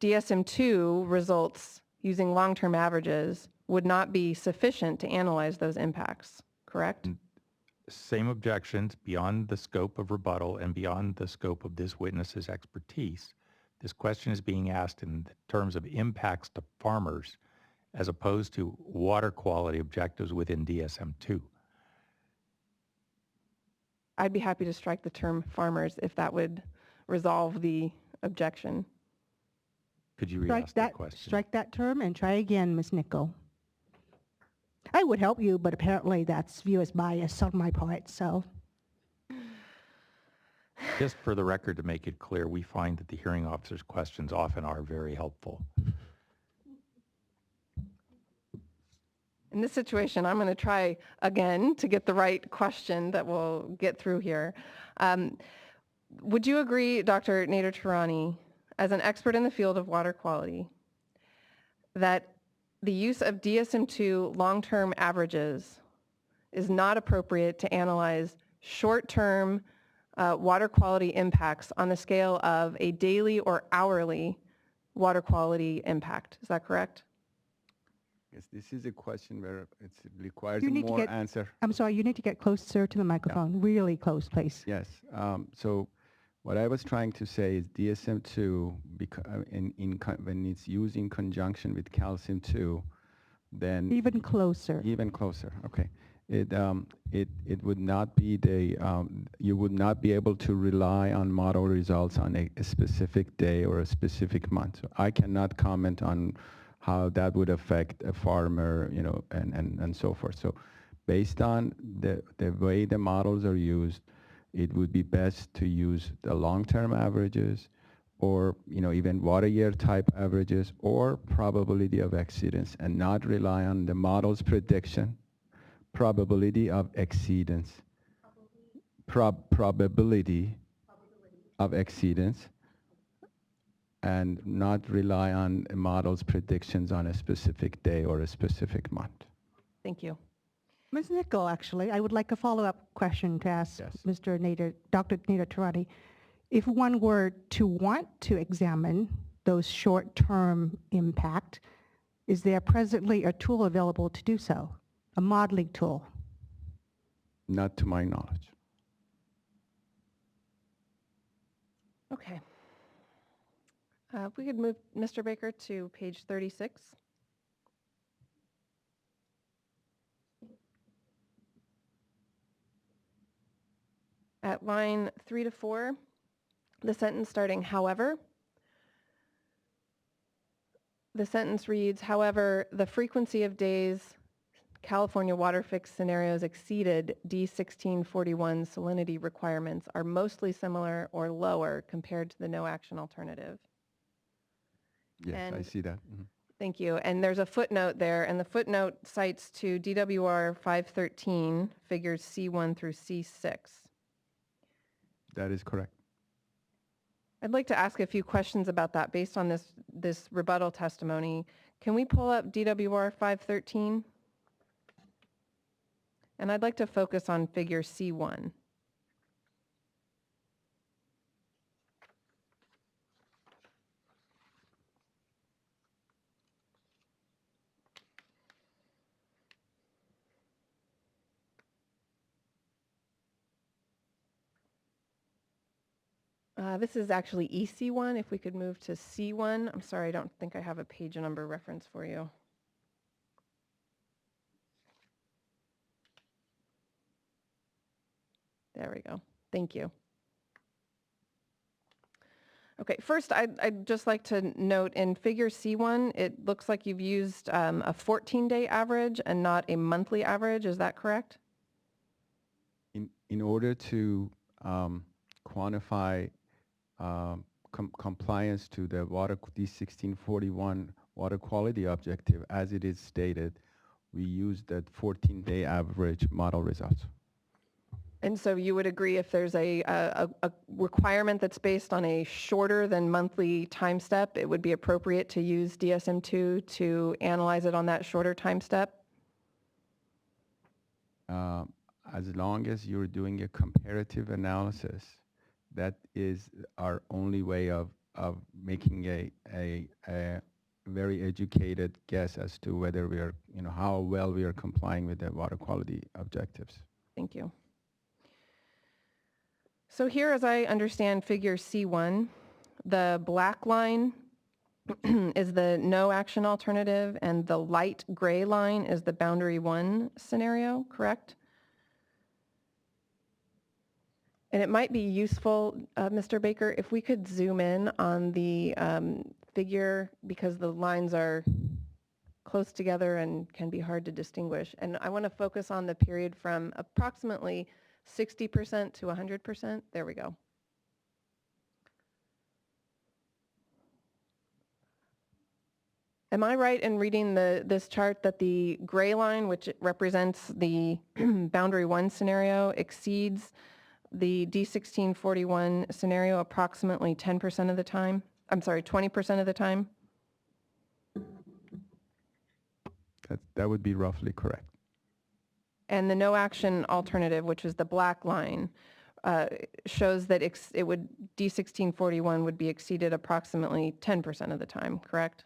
DSM-2 results using long-term averages would not be sufficient to analyze those impacts, correct? Same objections beyond the scope of rebuttal and beyond the scope of this witness's expertise. This question is being asked in terms of impacts to farmers as opposed to water quality objectives within DSM-2. I'd be happy to strike the term farmers if that would resolve the objection. Could you re-ask that question? Strike that term and try again, Ms. Nichol. I would help you, but apparently that's viewer's bias on my part, so. Just for the record, to make it clear, we find that the hearing officer's questions often are very helpful. In this situation, I'm going to try again to get the right question that we'll get through here. Would you agree, Dr. Nader-Tehrani, as an expert in the field of water quality, that the use of DSM-2 long-term averages is not appropriate to analyze short-term water quality impacts on the scale of a daily or hourly water quality impact? Is that correct? Yes, this is a question where it requires You a need to more get- answer. I'm sorry, you need to get closer to the microphone, really close, please. Yes. So what I was trying to say is DSM-2, when it's used in conjunction with calcium-2, then Even closer. even closer. Okay. It would not be you would not be able to rely on model results on a specific day or a specific month. So I cannot comment on how that would affect a farmer, and so forth. So based on the way the models are used, it would be best to use the long-term averages or, even water year type averages or probability of exceedance and not rely on the model's prediction, probability of exceedance, probability of exceedance, and not rely on a model's predictions on a specific day or a specific month. Thank you. Ms. Nichol, actually, I would like a follow-up question to ask Yes. Dr. Nader-Tehrani. If one were to want to examine those short-term impact, is there presently a tool available to do so, a modeling tool? Not to my knowledge. Okay. If we could move Mr. Baker to page 36. At line 3 to 4, the sentence starting, however, the sentence reads, however, the frequency of days California WaterFix scenarios exceeded D1641 salinity requirements are mostly similar or lower compared to the no action alternative. Yes, I And- see that. Mhm. Thank you. And there's a footnote there, and the footnote cites to DWR 513, figures C1 through C6. That is correct. I'd like to ask a few questions about that based on this rebuttal testimony. Can we pull up DWR 513? And I'd like to focus on figure C1. This is actually EC1. If we could move to C1. I'm sorry, I don't think I have a page number reference for you. There we go. Thank you. Okay, first I'd just like to note in figure C1, it looks like you've used a 14-day average and not a monthly average. Is that correct? In order to quantify compliance to the D1641 water quality objective, as it is stated, we use that 14-day average model results. And so you would agree if there's a requirement that's based on a shorter than monthly time step, it would be appropriate to use DSM-2 to analyze it on that shorter time step? As long as you're doing a comparative analysis, that is our only way of making a very educated guess as to whether we are, how well we are complying with the water quality objectives. Thank you. So here, as I understand figure C1, the black line is the no action alternative, and the light gray line is the boundary 1 scenario, correct? And it might be useful, Mr. Baker, if we could zoom in on the figure, because the lines are close together and can be hard to distinguish. And I want to focus on the period from approximately 60% to 100%. There we go. Am I right in reading this chart that the gray line, which represents the boundary 1 scenario, exceeds the D1641 scenario approximately 10% of the time? I'm sorry, 20% of the time? That would be roughly correct. And the no action alternative, which is the black line, shows that D1641 would be exceeded approximately 10% of the time, correct?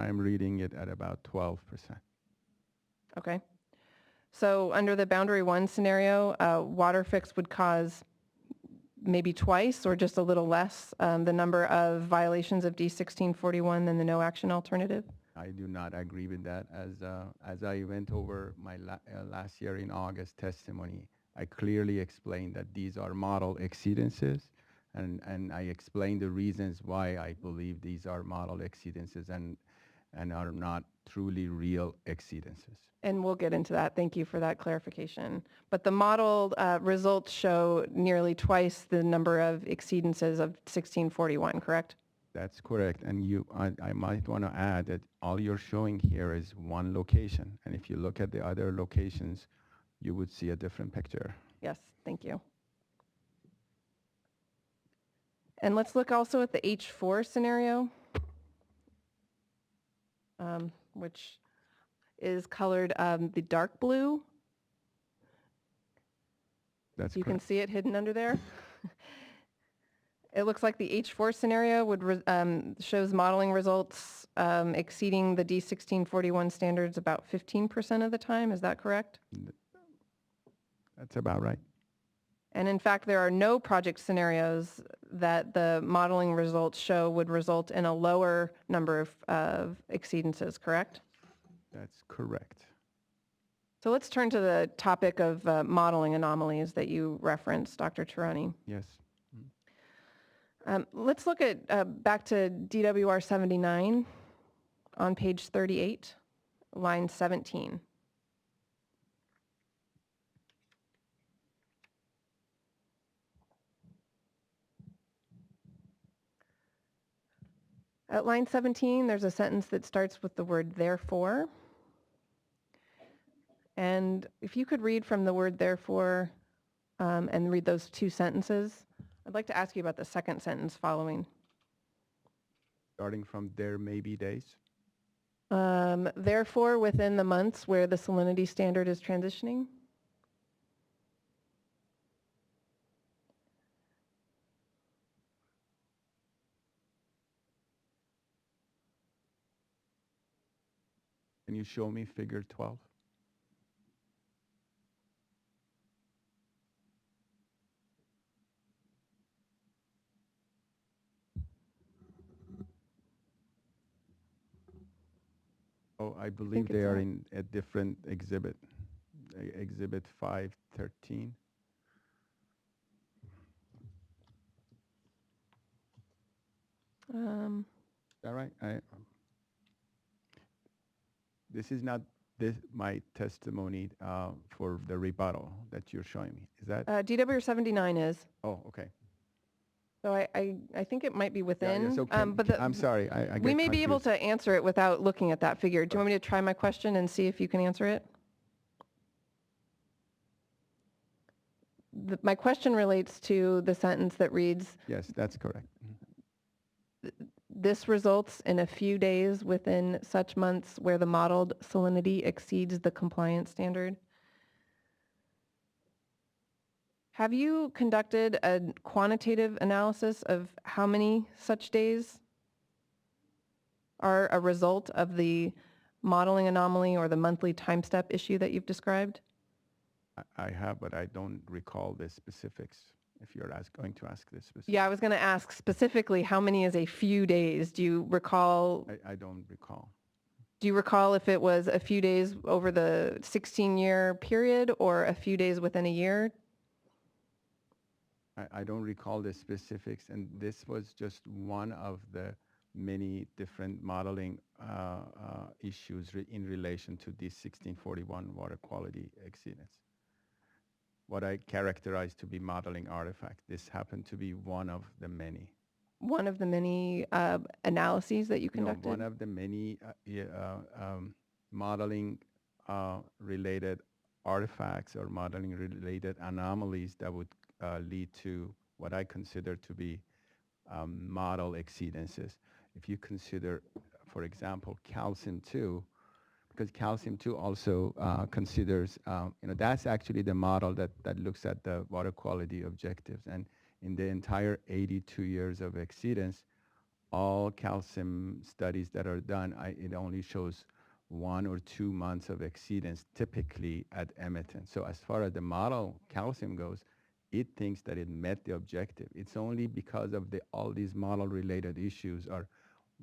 I'm reading it at about 12%. Okay. So under the boundary 1 scenario, WaterFix would cause maybe twice or just a little less the number of violations of D1641 than the no action alternative? I do not agree with that. As I went over my last year in August testimony, I clearly explained that these are model exceedances, and I explained the reasons why I believe these are model exceedances and are not truly real exceedances. And we'll get into that. Thank you for that clarification. But the modeled results show nearly twice the number of exceedances of 1641, correct? That's correct. And I might want to add that all you're showing here is one location. And if you look at the other locations, you would see a different picture. Yes, thank you. And let's look also at the H4 scenario, which is colored the dark blue. That's you correct. Can see it hidden under there. It looks like the H4 scenario would shows modeling results exceeding the D1641 standards about 15% of the time. Is that correct? That's about right. And in fact, there are no project scenarios that the modeling results show would result in a lower number of exceedances, correct? That's correct. So let's turn to the topic of modeling anomalies that you referenced, Dr. Tarani. Yes. Let's look at back to DWR 79 on page 38, line 17. At line 17, there's a sentence that starts with the word therefore. And if you could read from the word therefore and read those two sentences, I'd like to ask you about the second sentence following. Starting from there may be days. Therefore, within the months where the salinity standard is transitioning. Can you show me figure 12? Oh, I believe they are in a different exhibit, exhibit 513. Is that right? This is not my testimony for the rebuttal that you're showing me. Is that? DWR 79 is. Oh, okay. So I think it might be within. Yeah, so but I'm sorry. We may be able to answer it without looking at that figure. Do you want me to try my question and see if you can answer it? My question relates to the sentence that reads. Yes, that's correct. This results in a few days within such months where the modeled salinity exceeds the compliance standard. Have you conducted a quantitative analysis of how many such days? are a result of the modeling anomaly or the monthly time step issue that you've described? I have, but I don't recall the specifics, if you're going to ask this specific. Yeah, I was going to ask specifically how many is a few days. Do you recall? I don't recall. Do you recall if it was a few days over the 16-year period or a few days within a year? I don't recall the specifics, and this was just one of the many different modeling issues in relation to this 1641 water quality exceedance. What I characterize to be modeling artifact. This happened to be one of the many. One of the many analyses that you conducted? No, one of the many modeling related artifacts or modeling related anomalies that would lead to what I consider to be model exceedances. If you consider, for example, calcium-2, because calcium-2 also considers, that's actually the model that looks at the water quality objectives. And in the entire 82 years of exceedance, all calcium studies that are done, it only shows 1 or 2 months of exceedance typically at Emerton. So as far as the model calcium goes, it thinks that it met the objective. It's only because of all these model-related issues are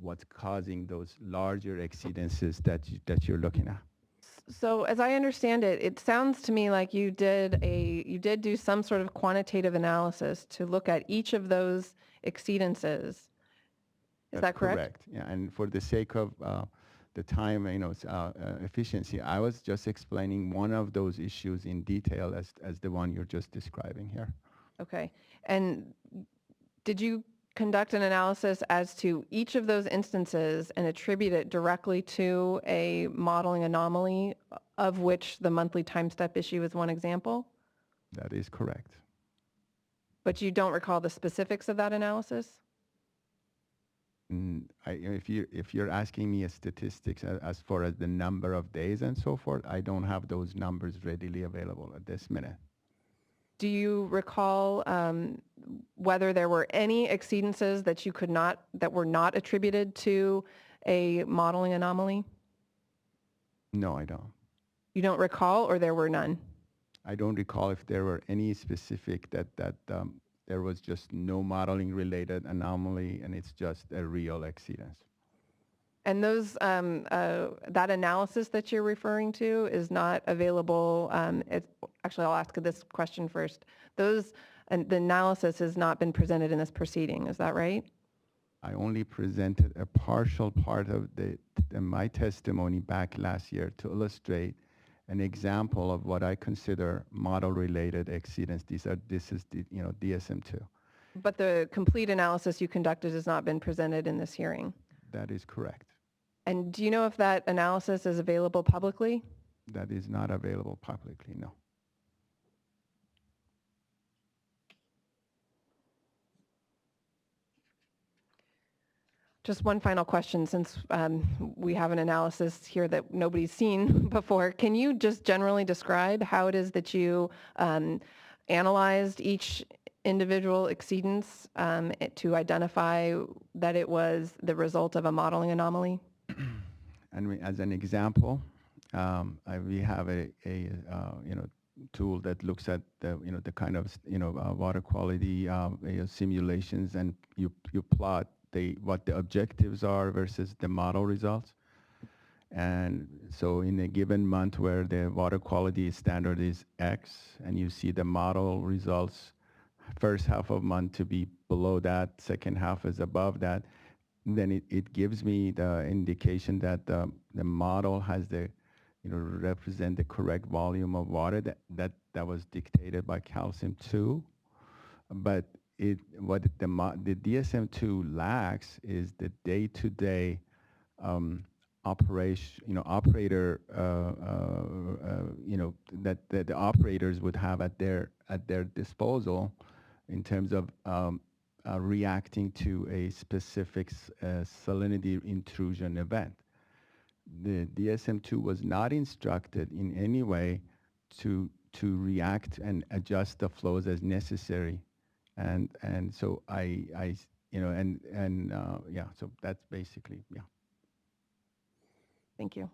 what's causing those larger exceedances that you're looking at. So as I understand it, it sounds to me like you did do some sort of quantitative analysis to look at each of those exceedances. Is that correct? Correct. Yeah, and for the sake of the time, efficiency, I was just explaining one of those issues in detail as the one you're just describing here. Okay. And did you conduct an analysis as to each of those instances and attribute it directly to a modeling anomaly, of which the monthly time step issue is one example? That is correct. But you don't recall the specifics of that analysis? If you're asking me statistics as far as the number of days and so forth, I don't have those numbers readily available at this minute. Do you recall whether there were any exceedances that were not attributed to a modeling anomaly? No, I don't. You don't recall, or there were none? I don't recall if there were any specific that there was just no modeling related anomaly and it's just a real exceedance. And those that analysis that you're referring to is not available. Actually, I'll ask this question first. The analysis has not been presented in this proceeding. Is that right? I only presented a partial part of my testimony back last year to illustrate an example of what I consider model-related exceedance. This is DSM-2. But the complete analysis you conducted has not been presented in this hearing. That is correct. And do you know if that analysis is available publicly? That is not available publicly, no. Just one final question, since we have an analysis here that nobody's seen before. Can you just generally describe how it is that you analyzed each individual exceedance to identify that it was the result of a modeling anomaly? And as an example, we have a tool that looks at the kind of water quality simulations, and you plot what the objectives are versus the model results. And so in a given month where the water quality standard is X, and you see the model results first half of month to be below that, second half is above that, then it gives me the indication that the model has represent the correct volume of water that was dictated by calcium-2. But what the DSM-2 lacks is the day-to-day operation, operator, that the operators would have at their disposal in terms of reacting to a specific salinity intrusion event. The DSM-2 was not instructed in any way to react and adjust the flows as necessary. And so so that's basically, yeah. Thank you.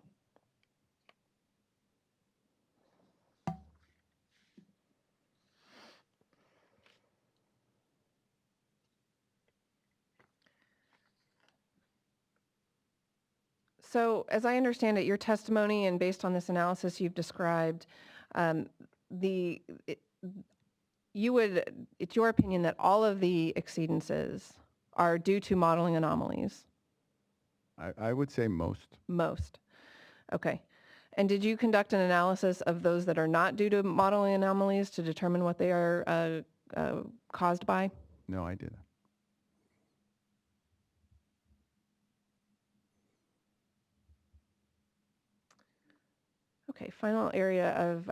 So as I understand it, your testimony and based on this analysis you've described, it's your opinion that all of the exceedances are due to modeling anomalies? I would say most. Most. Okay. And did you conduct an analysis of those that are not due to modeling anomalies to determine what they are caused by? No, I didn't. Okay, final area of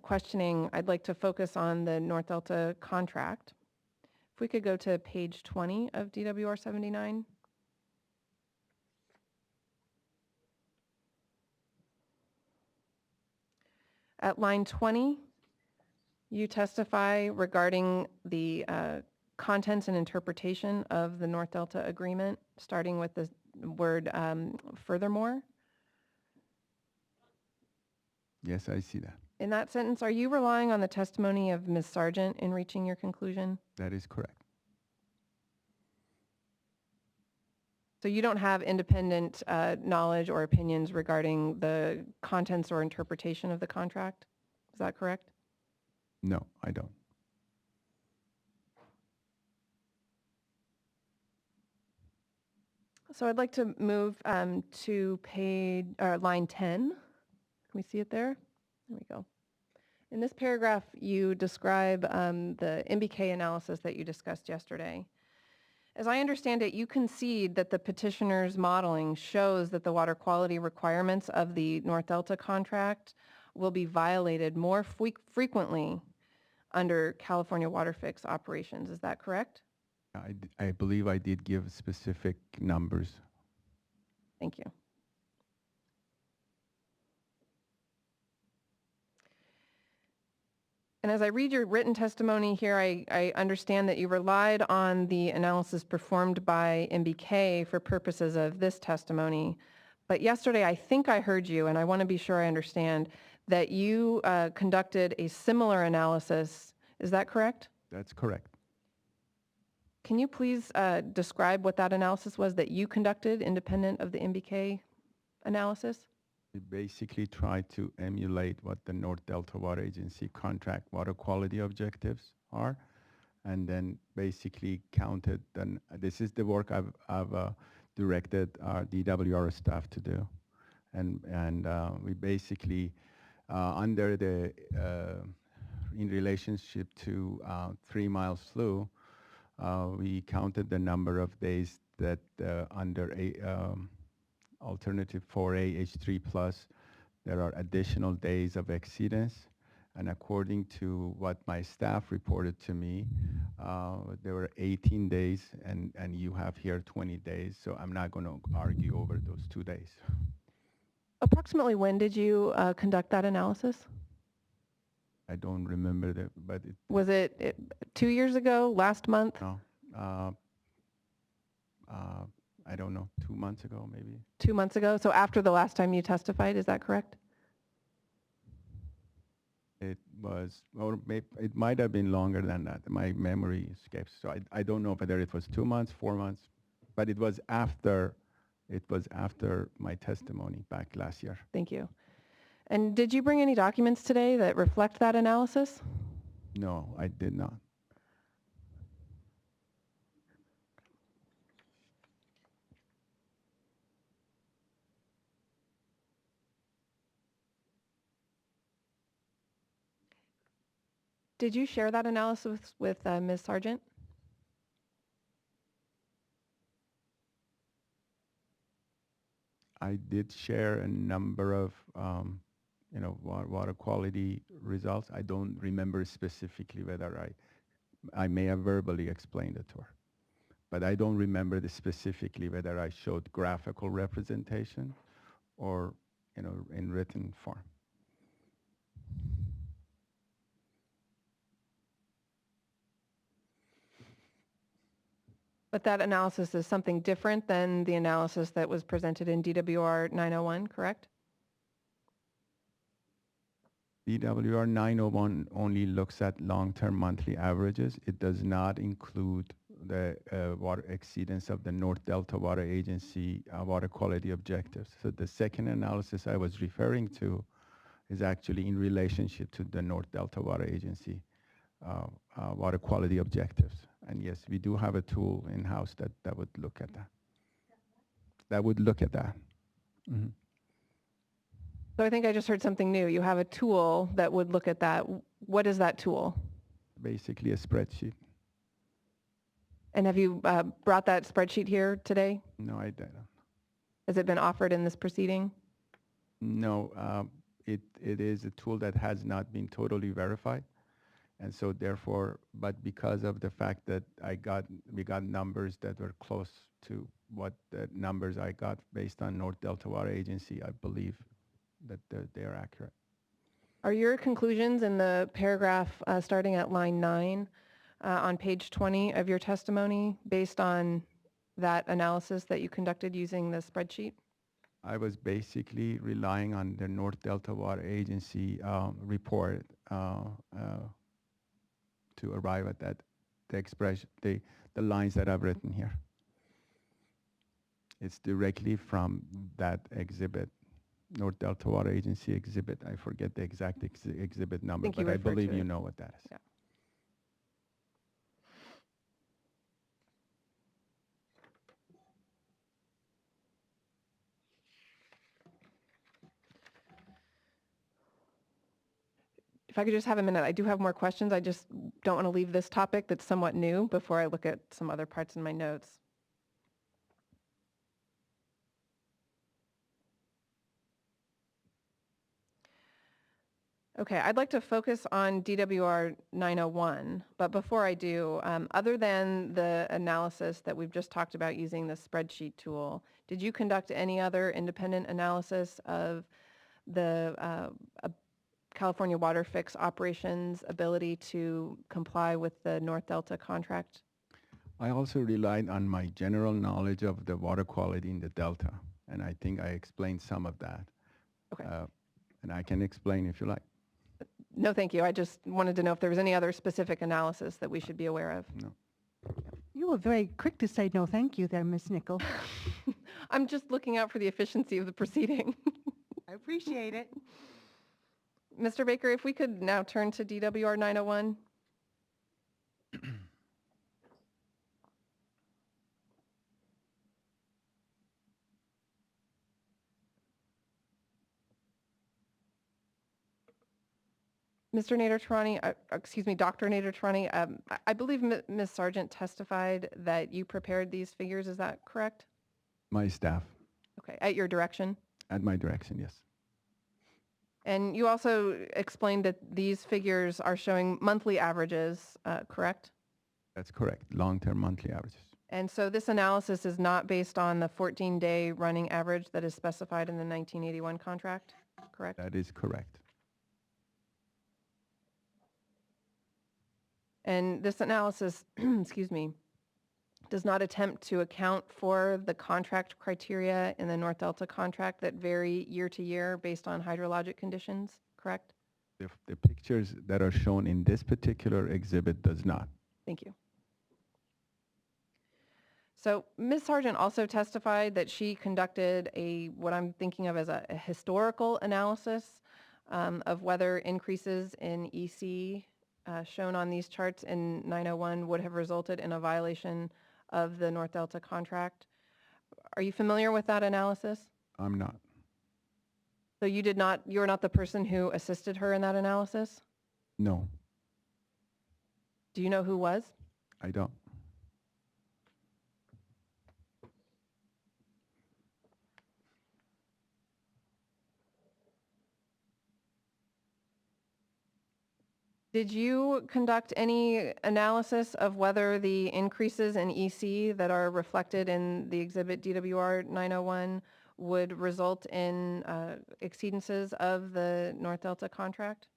questioning, I'd like to focus on the North Delta contract. If we could go to page 20 of DWR 79. At line 20, you testify regarding the contents and interpretation of the North Delta agreement, starting with the word furthermore. Yes, I see that. In that sentence, are you relying on the testimony of Ms. Sargent in reaching your conclusion? That is correct. So you don't have independent knowledge or opinions regarding the contents or interpretation of the contract? Is that correct? No, I don't. So I'd like to move to line 10. Can we see it there? There we go. In this paragraph, you describe the MBK analysis that you discussed yesterday. As I understand it, you concede that the petitioner's modeling shows that the water quality requirements of the North Delta contract will be violated more frequently under California WaterFix operations. Is that correct? I believe I did give specific numbers. Thank you. And as I read your written testimony here, I understand that you relied on the analysis performed by MBK for purposes of this testimony. But yesterday, I think I heard you, and I want to be sure I understand, that you conducted a similar analysis. Is that correct? That's correct. Can you please describe what that analysis was that you conducted independent of the MBK analysis? We basically tried to emulate what the North Delta Water Agency contract water quality objectives are, and then basically counted. This is the work I've directed our DWR staff to do, and we basically under the in relationship to 3 miles flow, we counted the number of days that under a alternative 4A H3 plus, there are additional days of exceedance. And according to what my staff reported to me, there were 18 days, and you have here 20 days. So I'm not going to argue over those 2 days. Approximately when did you conduct that analysis? I don't remember that, but was it 2 years ago, last month? No. I don't know, 2 months ago, maybe. 2 months ago? So after the last time you testified, is that correct? It was, or maybe, it might have been longer than that. My memory escapes. So I don't know whether it was 2 months, 4 months, but it was after my testimony back last year. Thank you. And did you bring any documents today that reflect that analysis? No, I did not. Did you share that analysis with Ms. Sargent? I did share a number of, water quality results. I don't remember specifically whether I may have verbally explained it to her, but I don't remember specifically whether I showed graphical representation or, in written form. But that analysis is something different than the analysis that was presented in DWR 901, correct? DWR 901 only looks at long-term monthly averages. It does not include the water exceedance of the North Delta Water Agency water quality objectives. So the second analysis I was referring to is actually in relationship to the North Delta Water Agency water quality objectives. And yes, we do have a tool in-house that would look at that. That would look at that. Mhm. So I think I just heard something new. You have a tool that would look at that. What is that tool? Basically a spreadsheet. And have you brought that spreadsheet here today? No, I don't. Has it been offered in this proceeding? No, it is a tool that has not been totally verified. And so therefore, but because of the fact that we got numbers that were close to what the numbers I got based on North Delta Water Agency, I believe that they are accurate. Are your conclusions in the paragraph starting at line 9 on page 20 of your testimony based on that analysis that you conducted using the spreadsheet? I was basically relying on the North Delta Water Agency report to arrive at that, the expression, the lines that I've written here. It's directly from that exhibit, North Delta Water Agency exhibit. I forget the exact exhibit number, but I believe you know what that is. Yeah. If I could just have a minute, I do have more questions. I just don't want to leave this topic that's somewhat new before I look at some other parts in my notes. Okay, I'd like to focus on DWR 901, but before I do, other than the analysis that we've just talked about using the spreadsheet tool, did you conduct any other independent analysis of the California WaterFix operations' ability to comply with the North Delta contract? I also relied on my general knowledge of the water quality in the Delta, and I think I explained some of that. Okay. And I can explain if you like. No, thank you. I just wanted to know if there was any other specific analysis that we should be aware of. No. You were very quick to say no thank you there, Ms. Nickel. I'm just looking out for the efficiency of the proceeding. I appreciate it. Mr. Baker, if we could now turn to DWR 901. Mr. Nader-Tarani, excuse me, Dr. Nader-Tarani, I believe Ms. Sargent testified that you prepared these figures. Is that correct? My staff. Okay, at your direction? At my direction, yes. And you also explained that these figures are showing monthly averages, correct? That's correct, long-term monthly averages. And so this analysis is not based on the 14-day running average that is specified in the 1981 contract, correct? That is correct. And this analysis, excuse me, does not attempt to account for the contract criteria in the North Delta contract that vary year to year based on hydrologic conditions, correct? The pictures that are shown in this particular exhibit does not. Thank you. So Ms. Sargent also testified that she conducted what I'm thinking of as a historical analysis of whether increases in EC shown on these charts in 901 would have resulted in a violation of the North Delta contract. Are you familiar with that analysis? I'm not. So you're not the person who assisted her in that analysis? No, Do you know who was? I don't. Did you conduct any analysis of whether the increases in EC that are reflected in the exhibit DWR 901 would result in exceedances of the North Delta contract?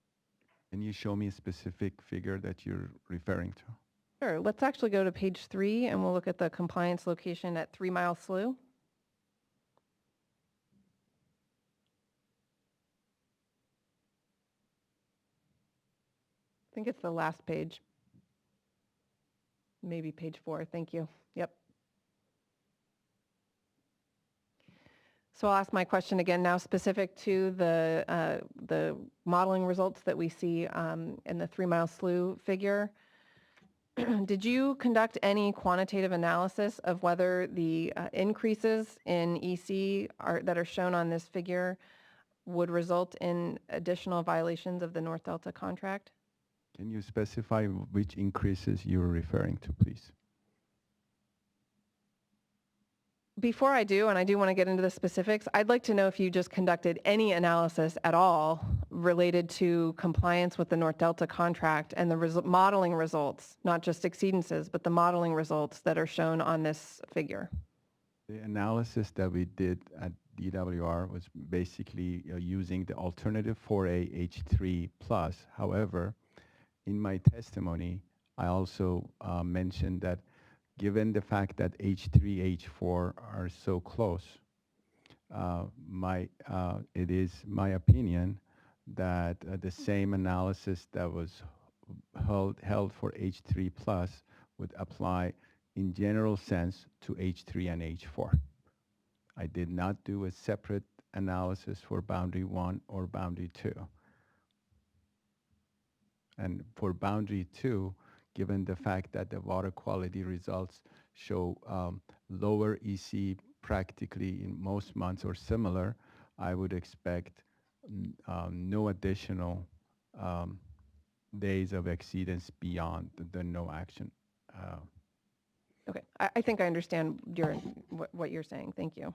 Can you show me a specific figure that you're referring to? Sure. Let's actually go to page 3 and we'll look at the compliance location at 3 Mile Slough. I think it's the last page. Maybe page 4. Thank you. Yep. So I'll ask my question again now, specific to the modeling results that we see in the 3 Mile Slough figure. Did you conduct any quantitative analysis of whether the increases in EC that are shown on this figure would result in additional violations of the North Delta contract? Can you specify which increases you're referring to, please? Before I do, and I do want to get into the specifics, I'd like to know if you just conducted any analysis at all related to compliance with the North Delta contract and the modeling results, not just exceedances, but the modeling results that are shown on this figure. The analysis that we did at DWR was basically using the alternative 4A H3 plus. However, in my testimony, I also mentioned that given the fact that H3, H4 are so close, it is my opinion that the same analysis that was held for H3 plus would apply in general sense to H3 and H4. I did not do a separate analysis for boundary 1 or boundary 2. And for boundary 2, given the fact that the water quality results show lower EC practically in most months or similar, I would expect no additional days of exceedance beyond the no action. Okay, I think I understand what you're saying. Thank you.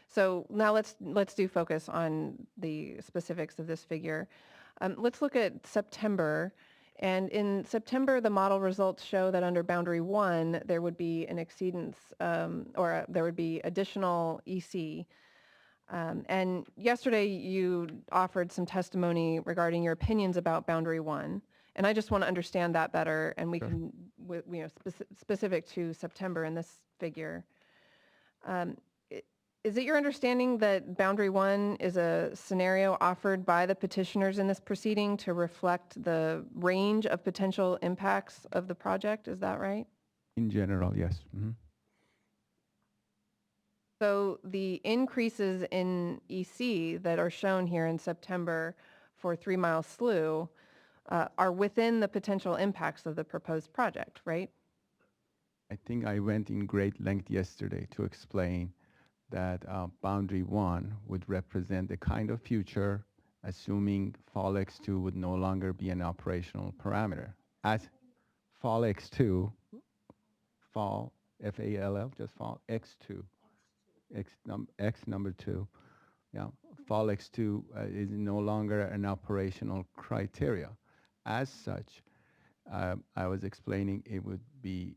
So now let's do focus on the specifics of this figure. Let's look at September. And in September, the model results show that under boundary 1, there would be an exceedance there would be additional EC. And yesterday, you offered some testimony regarding your opinions about boundary 1. And I just want to understand that better, and we can, specific to September in this figure. Is it your understanding that boundary 1 is a scenario offered by the petitioners in this proceeding to reflect the range of potential impacts of the project? Is that right? In general, yes. Mm-hmm. So the increases in EC that are shown here in September for 3 Mile Slough are within the potential impacts of the proposed project, right? I think I went in great length yesterday to explain that boundary 1 would represent the kind of future assuming fall X2 would no longer be an operational parameter. As fall X2, fall, F-A-L-L, just fall X2, X number 2, yeah, fall X2 is no longer an operational criteria. As such, I was explaining it would be,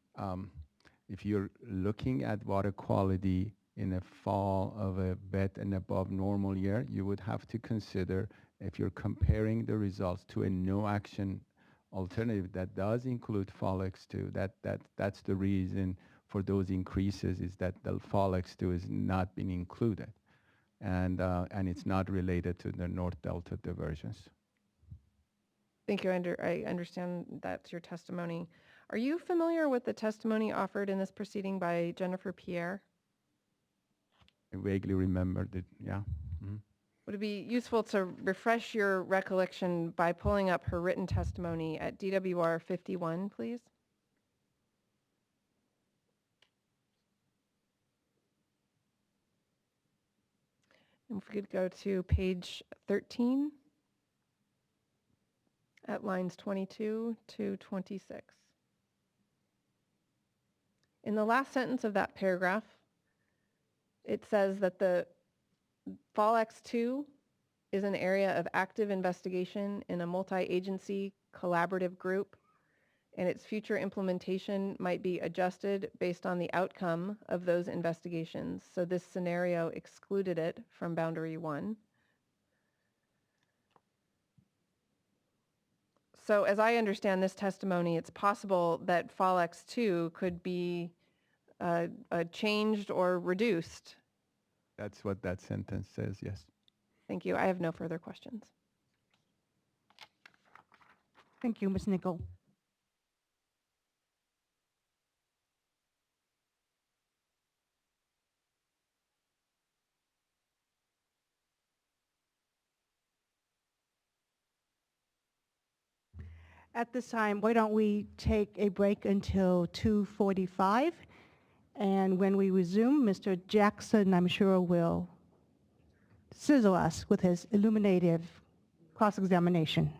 if you're looking at water quality in a fall of a wet and above normal year, you would have to consider, if you're comparing the results to a no action alternative that does include fall X2, that's the reason for those increases, is that the fall X2 is not being included. And it's not related to the North Delta diversions. Thank you. I understand that's your testimony. Are you familiar with the testimony offered in this proceeding by Jennifer Pierre? I vaguely remember that, yeah. Mm-hmm. Would it be useful to refresh your recollection by pulling up her written testimony at DWR 51, please? And if we could go to page 13 at lines 22 to 26. In the last sentence of that paragraph, it says that the fall X2 is an area of active investigation in a multi-agency collaborative group, and its future implementation might be adjusted based on the outcome of those investigations. So this scenario excluded it from boundary 1. So as I understand this testimony, it's possible that FOLX 2 could be changed or reduced. That's what that sentence says, yes. Thank you. I have no further questions. Thank you, Ms. Nichol. At this time, why don't we take a break until 2:45? And when we resume, Mr. Jackson, I'm sure, will sizzle us with his illuminative cross-examination.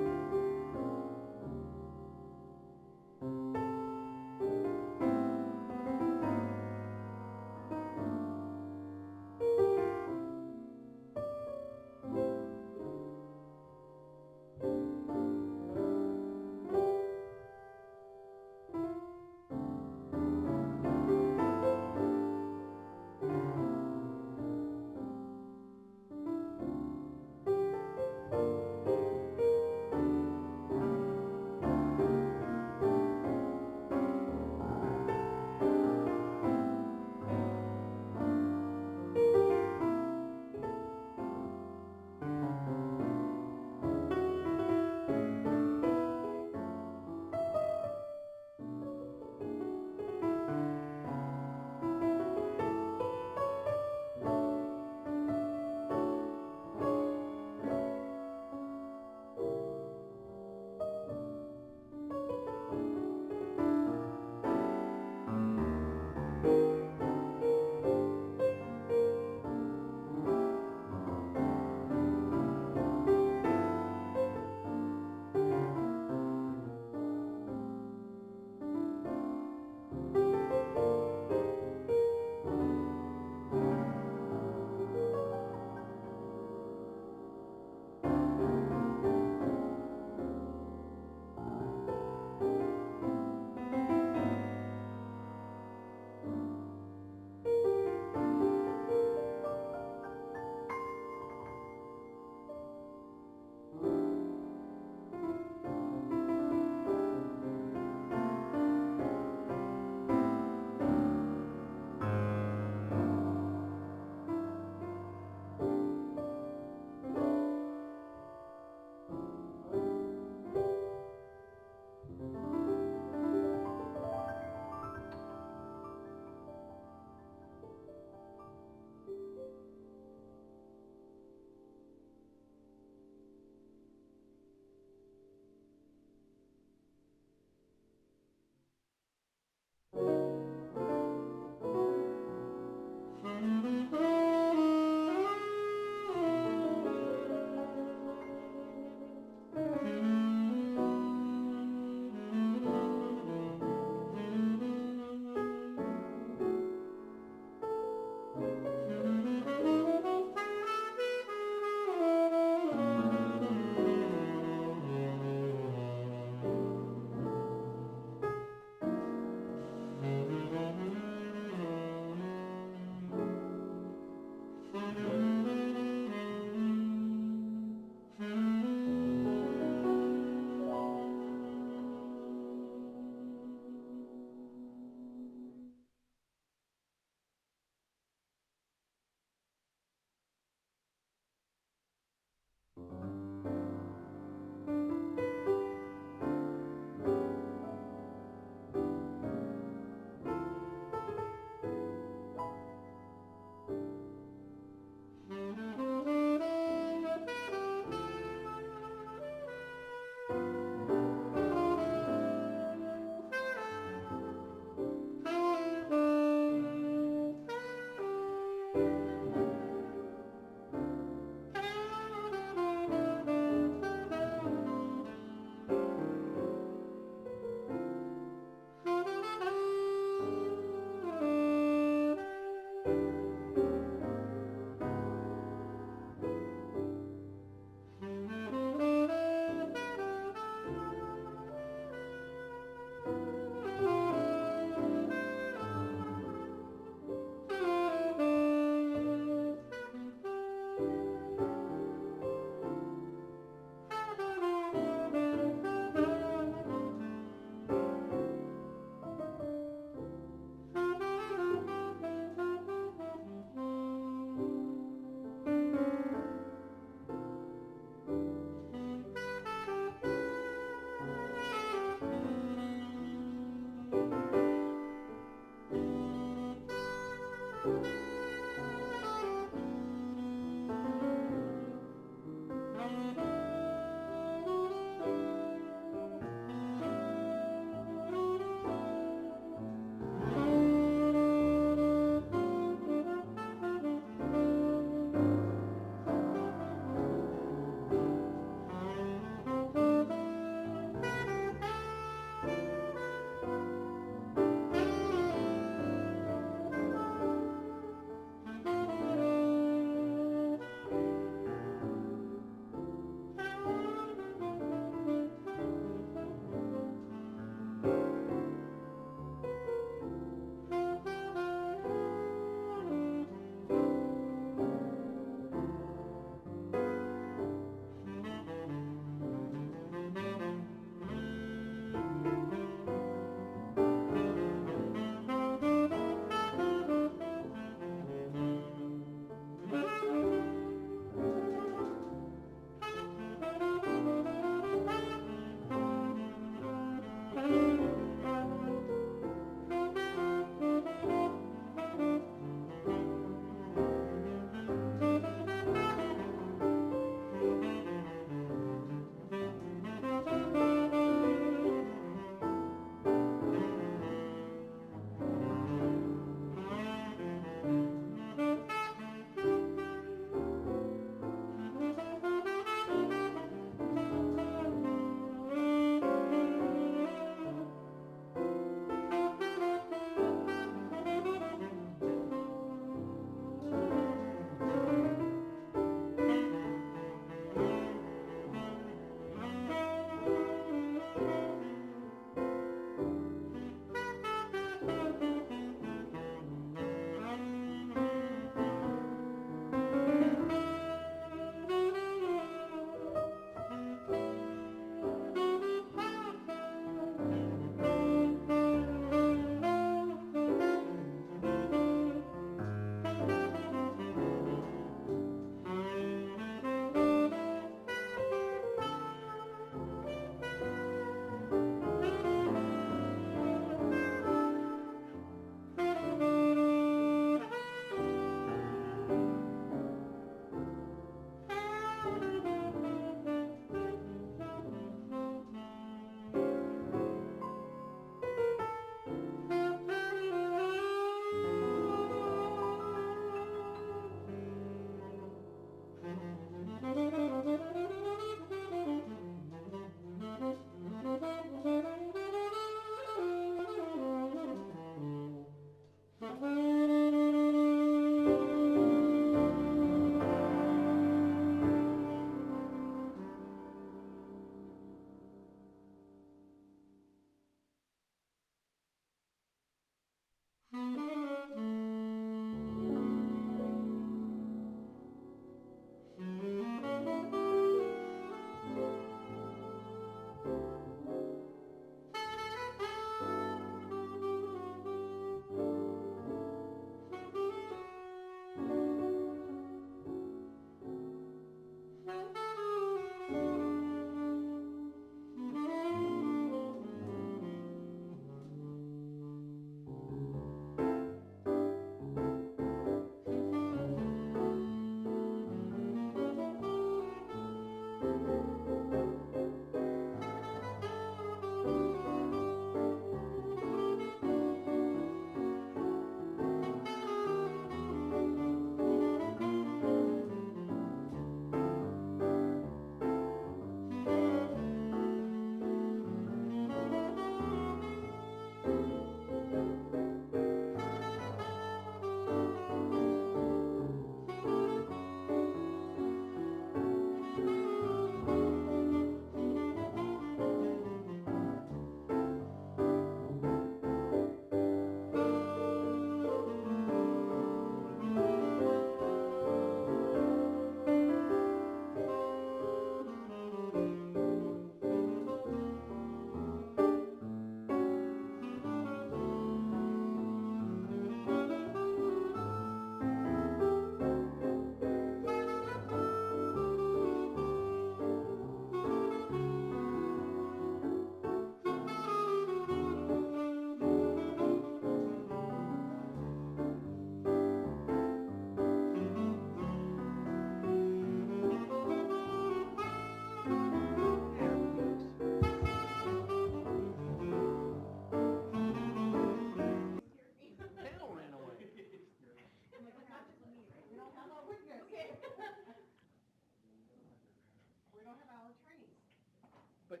But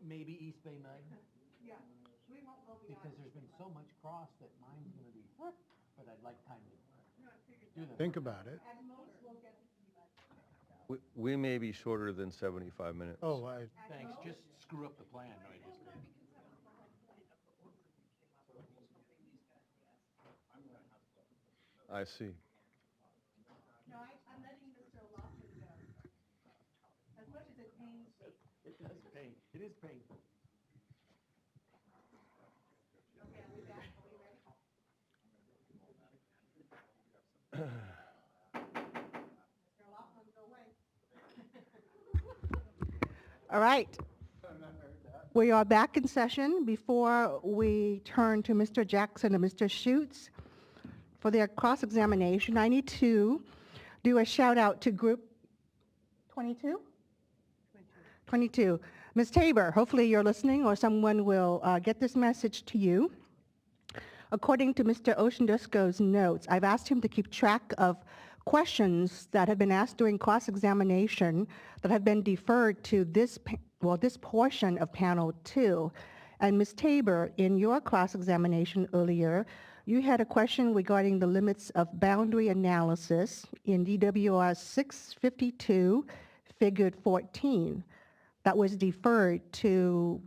maybe East Bay Mud? Yeah, we won't go Because there's been so much cross that mine's gonna be, but I'd like time to do that. Think about it. At most, we'll get to We may be shorter than 75 minutes. Oh, Thanks, just screw up the plan, no, I just. I see. No, I'm letting Mr. Lawson go. As much as it pains me. It does pain, it is painful. Okay, I'll be back. Are we ready? Mr. Lawson, go away. All right. We are back in session. Before we turn to Mr. Jackson and Mr. Schutz for their cross-examination, I need to do a shout out to group 22? 22. Ms. Tabor, hopefully you're listening or someone will get this message to you. According to Mr. Oceandusco's notes, I've asked him to keep track of questions that have been asked during cross-examination that have been deferred to this portion of panel 2. And Ms. Tabor, in your cross-examination earlier, you had a question regarding the limits of boundary analysis in DWR 652, figured 14, that was deferred to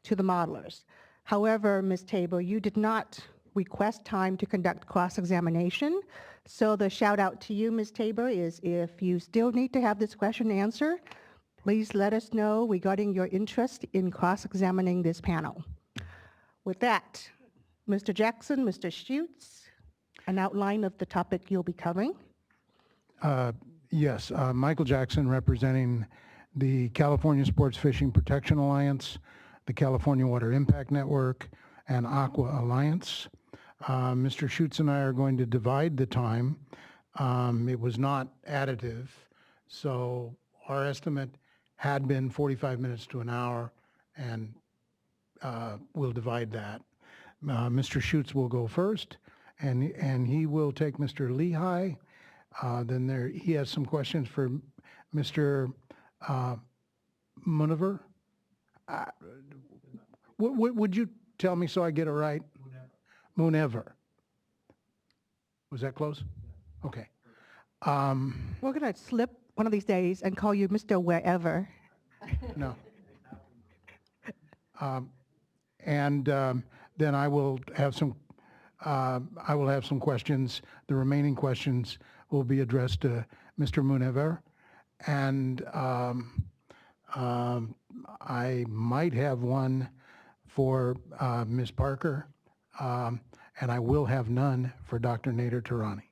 the modelers. However, Ms. Tabor, you did not request time to conduct cross-examination. So the shout out to you, Ms. Tabor, is if you still need to have this question answered, please let us know regarding your interest in cross-examining this panel. With that, Mr. Jackson, Mr. Schutz, an outline of the topic you'll be covering. Yes, Michael Jackson representing the California Sports Fishing Protection Alliance, the California Water Impact Network, and Aqua Alliance. Mr. Schutz and I are going to divide the time. It was not additive, so our estimate had been 45 minutes to an hour, and we'll divide that. Mr. Schutz will go first, and he will take Mr. Lehigh. Then he has some questions for Mr. Munever. Would you tell me so I get it right? Munever. Was that close? Okay. We're going to slip one of these days and call you Mr. Wherever. No. Then I will have some questions. The remaining questions will be addressed to Mr. Munever, and I might have one for Ms. Parker, and I will have none for Dr. Nader Tarani.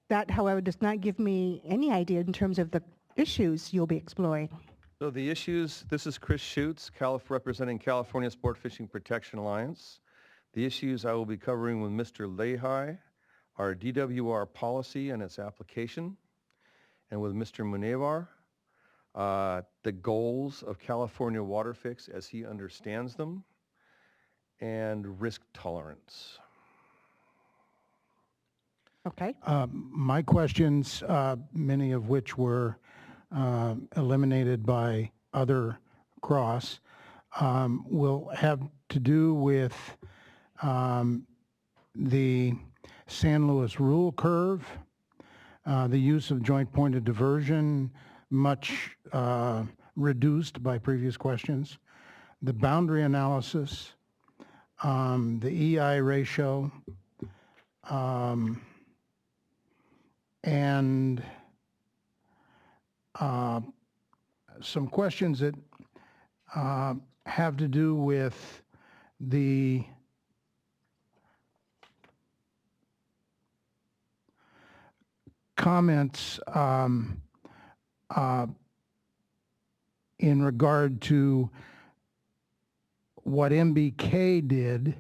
That, however, does not give me any idea in terms of the issues you'll be exploring. So the issues, this is Chris Schutz, representing California Sport Fishing Protection Alliance. The issues I will be covering with Mr. Lehigh are DWR policy and its application, and with Mr. Munevar, the goals of California WaterFix as he understands them, and risk tolerance. Okay. My questions, many of which were eliminated by other cross, will have to do with the San Luis rule curve, the use of joint pointed diversion, much reduced by previous questions, the boundary analysis, the EI ratio, and some questions that have to do with the comments in regard to what MBK did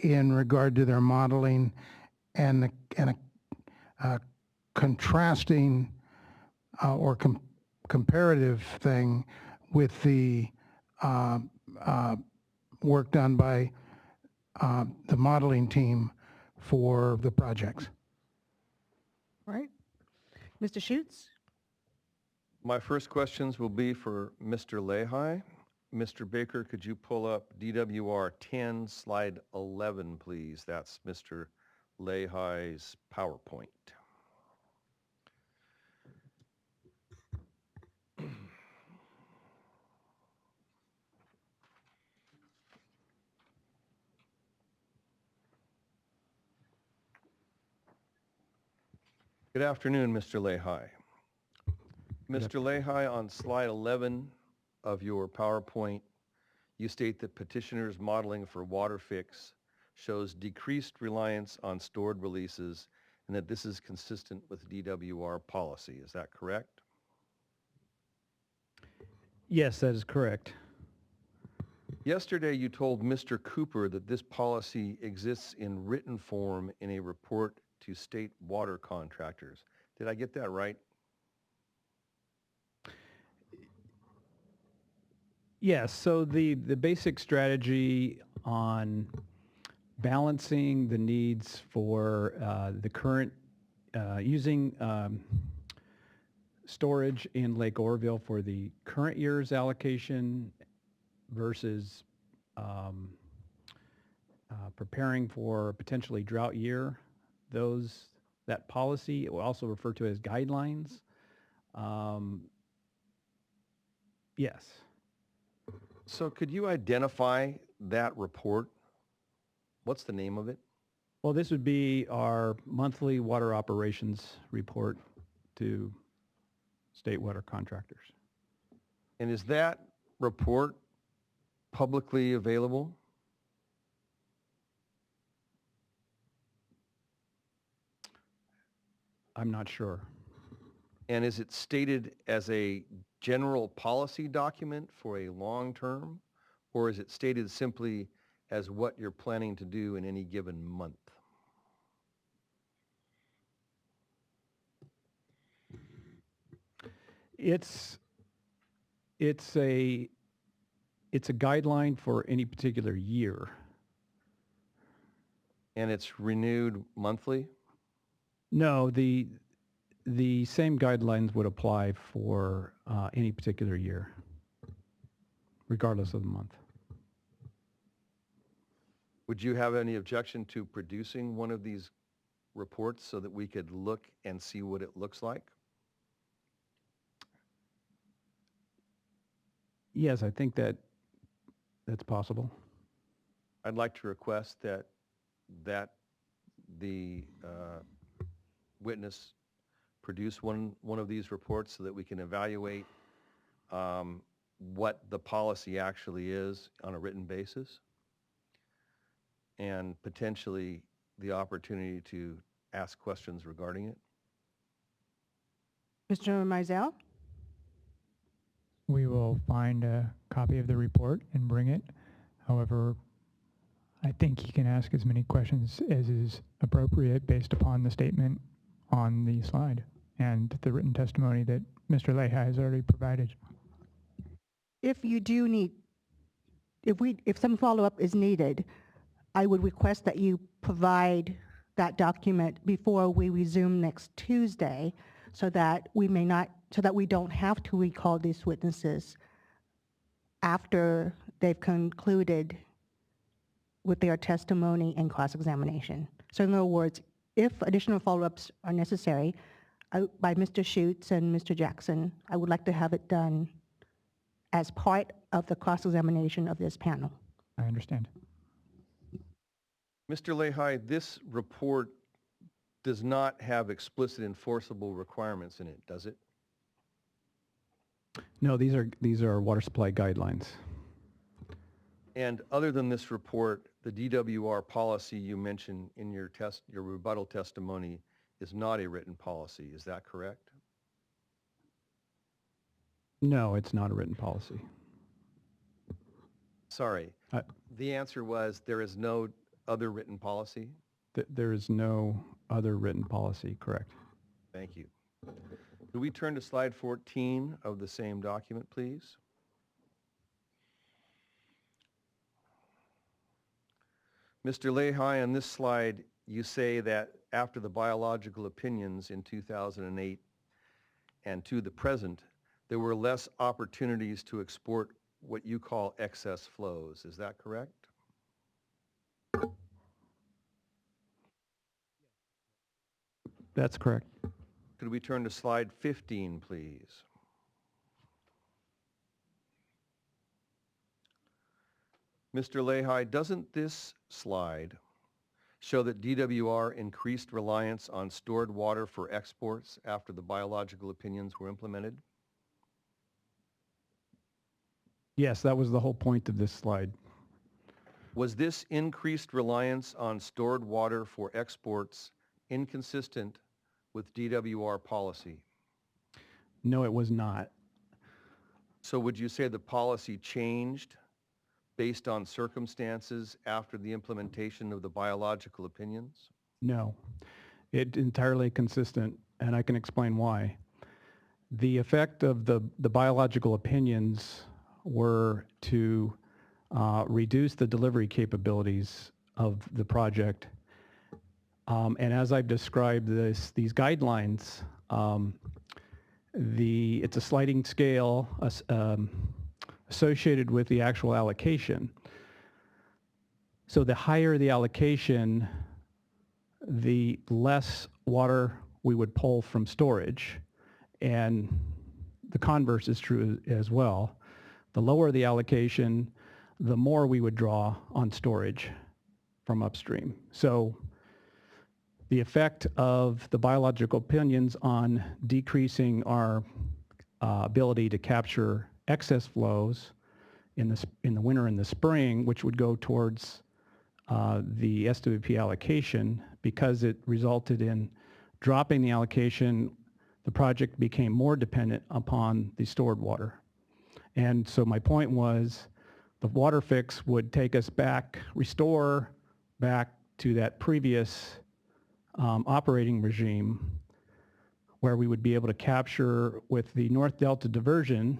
in regard to their modeling and a contrasting or comparative thing with the work done by the modeling team for the projects. Right. Mr. Schutz? My first questions will be for Mr. Lehi. Mr. Baker, could you pull up DWR 10, slide 11, please? That's Mr. Lehi's PowerPoint. Good afternoon, Mr. Lehi. Mr. Lehi, on slide 11 of your PowerPoint, you state that petitioner's modeling for WaterFix shows decreased reliance on stored releases and that this is consistent with DWR policy. Is that correct? Yes, that is correct. Yesterday, you told Mr. Cooper that this policy exists in written form in a report to state water contractors. Did I get that right? Yes, so the basic strategy on balancing the needs for the current, using storage in Lake Oroville for the current year's allocation versus preparing for a potentially drought year, that policy, it will also refer to as guidelines. Yes. So could you identify that report? What's the name of it? Well, this would be our monthly water operations report to state water contractors. And is that report publicly available? I'm not sure. And is it stated as a general policy document for a long term, or is it stated simply as what you're planning to do in any given month? It's a guideline for any particular year. And it's renewed monthly? No, the same guidelines would apply for any particular year, regardless of the month. Would you have any objection to producing one of these reports so that we could look and see what it looks like? Yes, I think that's possible. I'd like to request that the witness produce one of these reports so that we can evaluate what the policy actually is on a written basis, and potentially the opportunity to ask questions regarding it. Mr. Mizell? We will find a copy of the report and bring it. However, I think you can ask as many questions as is appropriate based upon the statement on the slide and the written testimony that Mr. Lehi has already provided. If you do need, if some follow-up is needed, I would request that you provide that document before we resume next Tuesday, so that we don't have to recall these witnesses after they've concluded with their testimony and cross-examination. So in other words, if additional follow-ups are necessary by Mr. Schutz and Mr. Jackson, I would like to have it done as part of the cross-examination of this panel. I understand. Mr. Lehi, this report does not have explicit enforceable requirements in it, does it? No, these are water supply guidelines. And other than this report, the DWR policy you mentioned in your rebuttal testimony is not a written policy. Is that correct? No, it's not a written policy. Sorry. The answer was there is no other written policy? There is no other written policy, correct. Thank you. Could we turn to slide 14 of the same document, please? Mr. Lehi, on this slide, you say that after the biological opinions in 2008, and to the present, there were less opportunities to export what you call excess flows. Is that correct? That's correct. Could we turn to slide 15, please? Mr. Lehi, doesn't this slide show that DWR increased reliance on stored water for exports after the biological opinions were implemented? Yes, that was the whole point of this slide. Was this increased reliance on stored water for exports inconsistent with DWR policy? No, it was not. So would you say the policy changed based on circumstances after the implementation of the biological opinions? No, it's entirely consistent, and I can explain why. The effect of the biological opinions were to reduce the delivery capabilities of the project. And as I've described these guidelines, it's a sliding scale associated with the actual allocation. So the higher the allocation, the less water we would pull from storage. And the converse is true as well. The lower the allocation, the more we would draw on storage from upstream. So the effect of the biological opinions on decreasing our ability to capture excess flows in the winter and the spring, which would go towards the SWP allocation, because it resulted in dropping the allocation, the project became more dependent upon the stored water. And so my point was, the WaterFix would take us back, restore back to that previous operating regime, where we would be able to capture with the North Delta diversion,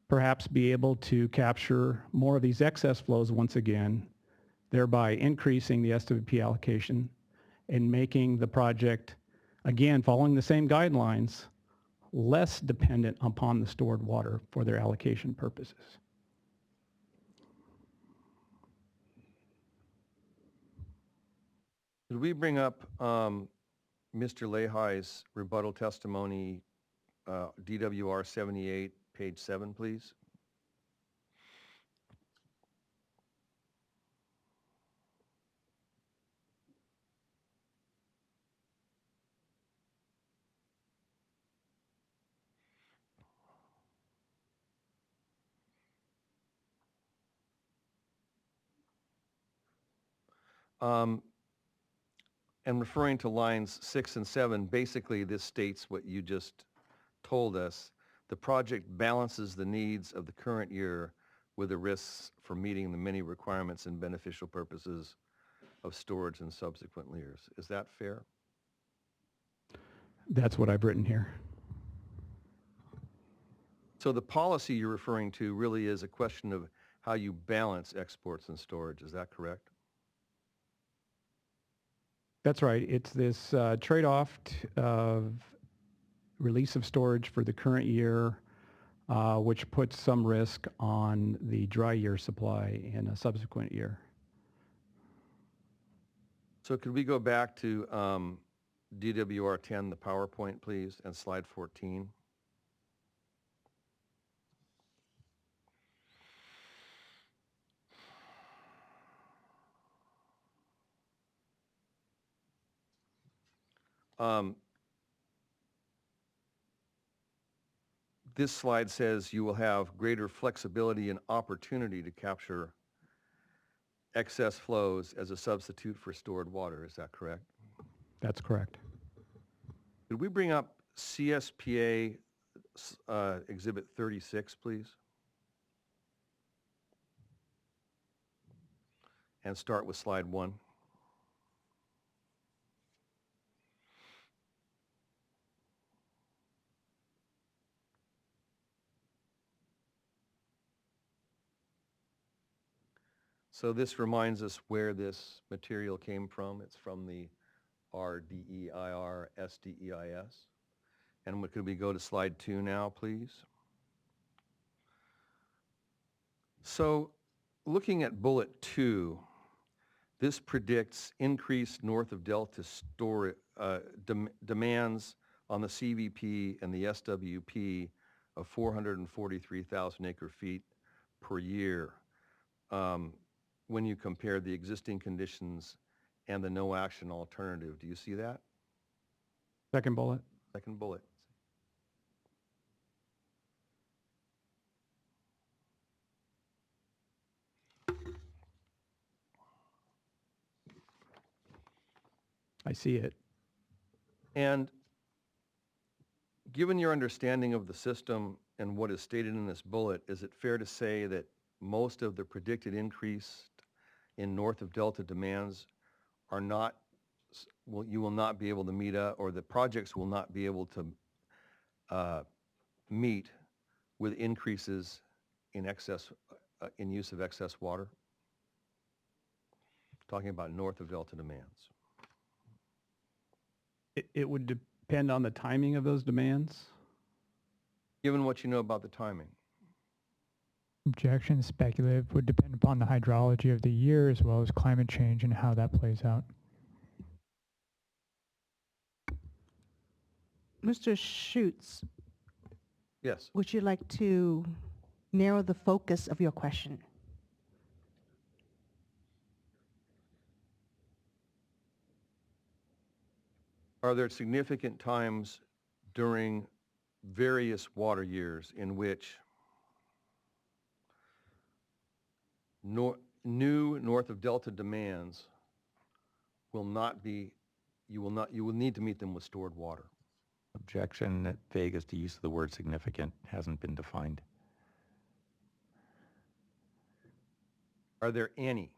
perhaps be able to capture more of these excess flows once again, thereby increasing the SWP allocation and making the project, again, following the same guidelines, less dependent upon the stored water for their allocation purposes. Could we bring up Mr. Lehi's rebuttal testimony, DWR 78, page 7, please? And referring to lines 6 and 7, basically this states what you just told us. The project balances the needs of the current year with the risks for meeting the many requirements and beneficial purposes of storage in subsequent years. Is that fair? That's what I've written here. So the policy you're referring to really is a question of how you balance exports and storage. Is that correct? That's right. It's this trade-off of release of storage for the current year, which puts some risk on the dry year supply in a subsequent year. So could we go back to DWR 10, the PowerPoint, please, and slide 14? This slide says you will have greater flexibility and opportunity to capture excess flows as a substitute for stored water. Is that correct? That's correct. Could we bring up CSPA Exhibit 36, please? And start with slide 1. So this reminds us where this material came from. It's from the And could we go to slide 2 now, please? So looking at bullet 2, this predicts increased north of delta demands on the CVP and the SWP of 443,000 acre feet per year when you compare the existing conditions and the no action alternative. Do you see that? Second bullet. Second bullet. I see it. And given your understanding of the system and what is stated in this bullet, is it fair to say that most of the predicted increase in north of delta demands are not, you will not be able to meet, or the projects will not be able to meet with increases in excess, in use of excess water? Talking about north of delta demands. It would depend on the timing of those demands. Given what you know about the timing. Objection, speculative, would depend upon the hydrology of the year as well as climate change and how that plays out. Mr. Schutz, Yes. would you like to narrow the focus of your question? Are there significant times during various water years in which new north of delta demands will not be, you will need to meet them with stored water? Objection that Vegas to use of the word significant hasn't been defined. Are there any?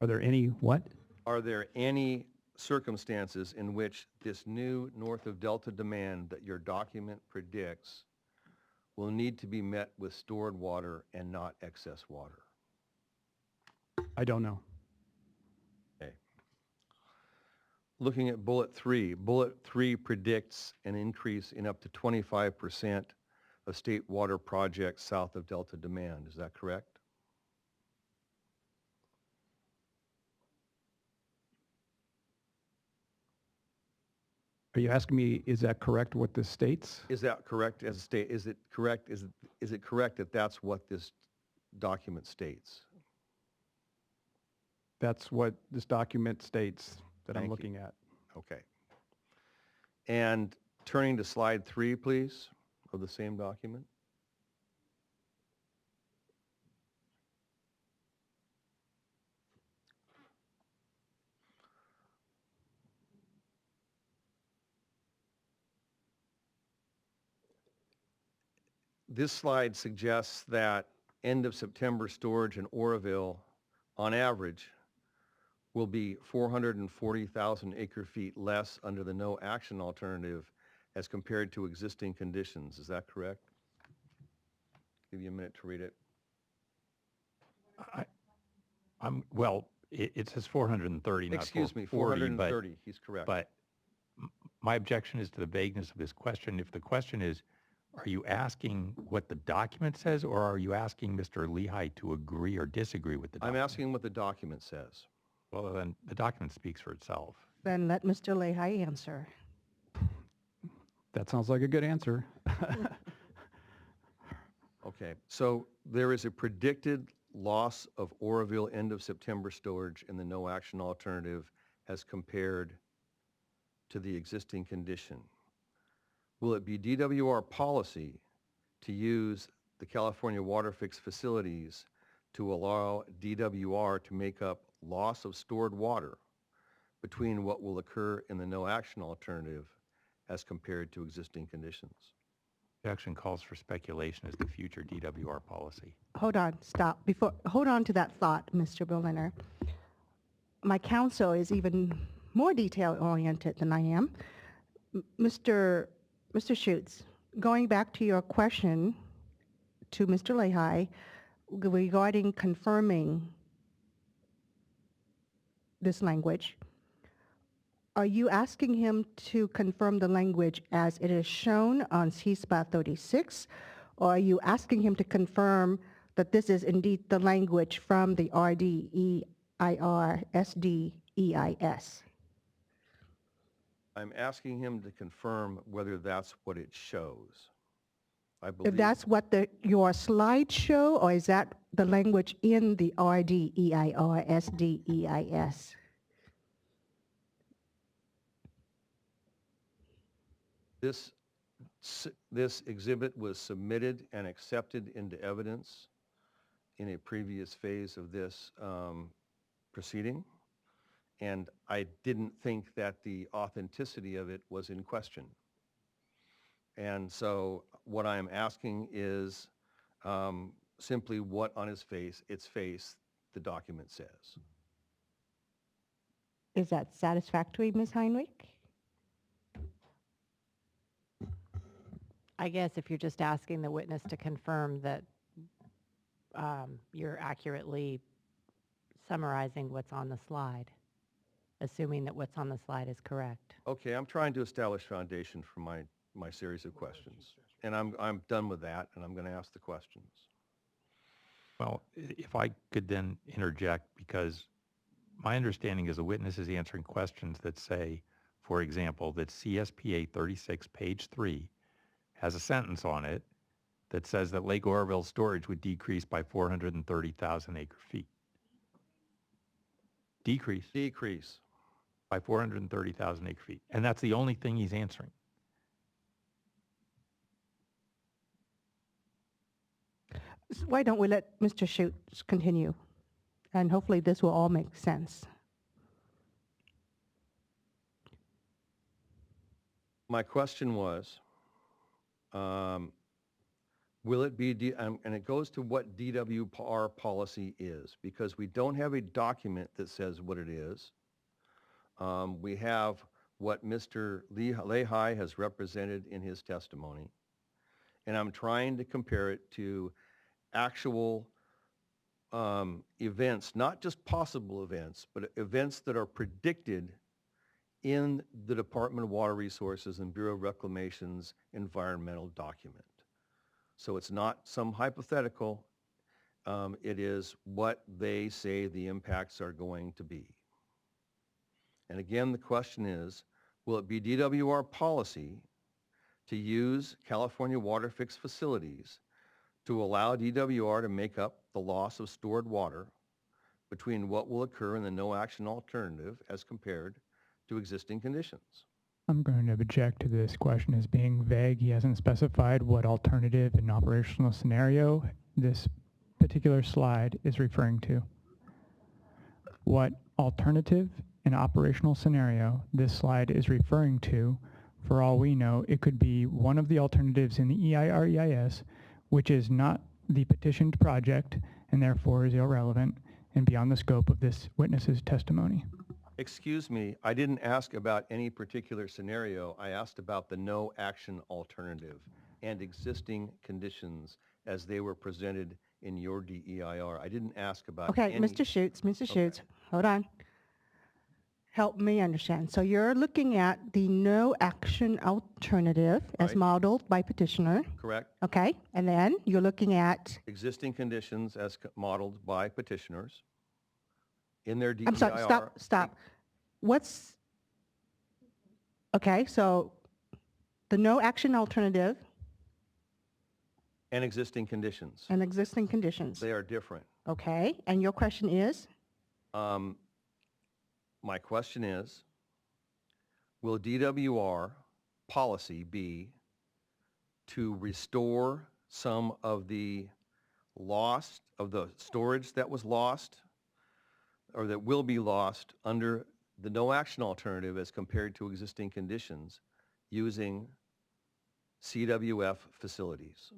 Are there any what? Are there any circumstances in which this new north of delta demand that your document predicts will need to be met with stored water and not excess water? I don't know. Okay. Looking at bullet 3 predicts an increase in up to 25% of state water projects south of delta demand. Is that correct? Are you asking me, is that correct what this states? Is that correct as a state? Is it correct? Is it correct that that's what this document states? That's what this document states that I'm Thank you. looking at. Okay. And turning to slide 3, please, of the same document. This slide suggests that end of September storage in Oroville, on average, will be 440,000 acre feet less under the no action alternative as compared to existing conditions. Is that correct? Give you a minute to read it. Well, it says 430, not 440. Excuse me, 430. He's correct. But my objection is to the vagueness of this question. If the question is, are you asking what the document says, or are you asking Mr. Lehigh to agree or disagree with the document? I'm asking what the document says. Well, then the document speaks for itself. Then let Mr. Lehigh answer. That sounds like a good answer. Okay, so there is a predicted loss of Oroville end of September storage in the no action alternative as compared to the existing condition. Will it be DWR policy to use the California WaterFix facilities to allow DWR to make up loss of stored water between what will occur in the no action alternative as compared to existing conditions? Objection calls for speculation as the future DWR policy. Hold on, stop. Hold on to that thought, Mr. Berliner. My counsel is even more detail-oriented than I am. Mr. Schutz, going back to your question to Mr. Lehigh, regarding confirming this language, are you asking him to confirm the language as it is shown on CSPA 36, or are you asking him to confirm that this is indeed the language from the RDEIR SDEIS? I'm asking him to confirm whether that's what it shows. I believe. If that's what your slides show, or is that the language in the RDEIR SDEIS? This exhibit was submitted and accepted into evidence in a previous phase of this proceeding, and I didn't think that the authenticity of it was in question. And so what I'm asking is simply what on its face, the document says. Is that satisfactory, Ms. Heinrich? I guess if you're just asking the witness to confirm that you're accurately summarizing what's on the slide, assuming that what's on the slide is correct. Okay, I'm trying to establish foundation for my series of questions. And I'm done with that, and I'm going to ask the questions. Well, if I could then interject, because my understanding is the witness is answering questions that say, for example, that CSPA 36, page 3, has a sentence on it that says that Lake Oroville storage would decrease by 430,000 acre feet. Decrease by 430,000 acre feet. And that's the only thing he's answering. Why don't we let Mr. Schutz continue? And hopefully this will all make sense. My question was, will it be, and it goes to what DWR policy is, because we don't have a document that says what it is. We have what Mr. Lehi has represented in his testimony, and I'm trying to compare it to actual events, not just possible events, but events that are predicted in the Department of Water Resources and Bureau of Reclamation's environmental document. So it's not some hypothetical, it is what they say the impacts are going to be. And again, the question is, will it be DWR policy to use California WaterFix facilities to allow DWR to make up the loss of stored water between what will occur in the no action alternative as compared to existing conditions? I'm going to object to this question as being vague. He hasn't specified what alternative and operational scenario this particular slide is referring to. What alternative and operational scenario this slide is referring to, for all we know, it could be one of the alternatives in the EIR-EIS, which is not the petitioned project and therefore is irrelevant and beyond the scope of this witness's testimony. Excuse me, I didn't ask about any particular scenario. I asked about the no action alternative and existing conditions as they were presented in your DEIR. I didn't ask about Okay, any. Mr. Schutz, hold on. Help me understand. So you're looking at the no action alternative as Right. modeled by petitioner. Correct. Okay, and then you're looking at, Existing conditions as modeled by petitioners in their DEIR. I'm sorry, stop. Okay, so the no action alternative And existing conditions. and existing conditions. They are different. Okay, and your question is? My question is, will DWR policy be to restore some of the storage that was lost or that will be lost under the no action alternative as compared to existing conditions using CWF facilities?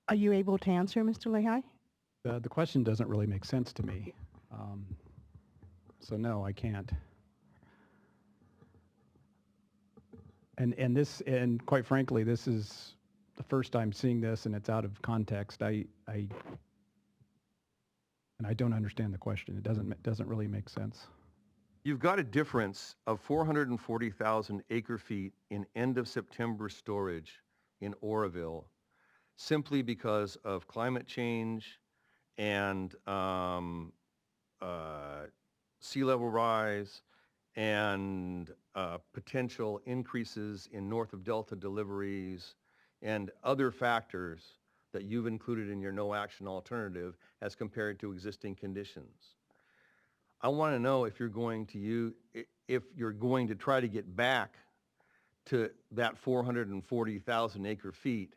Are you able to answer, Mr. Lehi? The question doesn't really make sense to me. So no, I can't. And this, and quite frankly, this is the first time seeing this, and it's out of context. And I don't understand the question. It doesn't really make sense. You've got a difference of 440,000 acre feet in end of September storage in Oroville simply because of climate change and sea level rise and potential increases in north of Delta deliveries and other factors that you've included in your no action alternative as compared to existing conditions. I want to know if you're going to try to get back to that 440,000 acre feet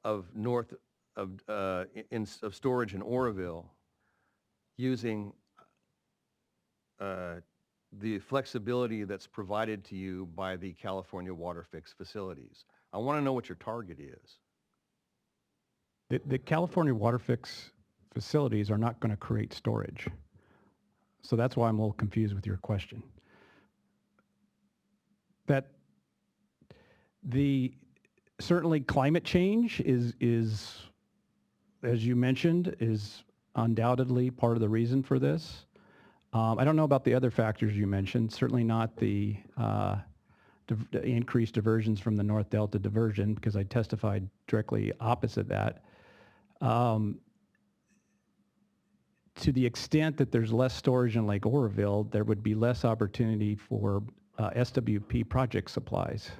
of north of storage in Oroville using the flexibility that's provided to you by the California WaterFix facilities. I want to know what your target is. The California WaterFix facilities are not going to create storage. So that's why I'm a little confused with your question. That certainly climate change is, as you mentioned, is undoubtedly part of the reason for this. I don't know about the other factors you mentioned, certainly not the increased diversions from the North Delta diversion, because I testified directly opposite that. To the extent that there's less storage in Lake Oroville, there would be less opportunity for SWP project supplies.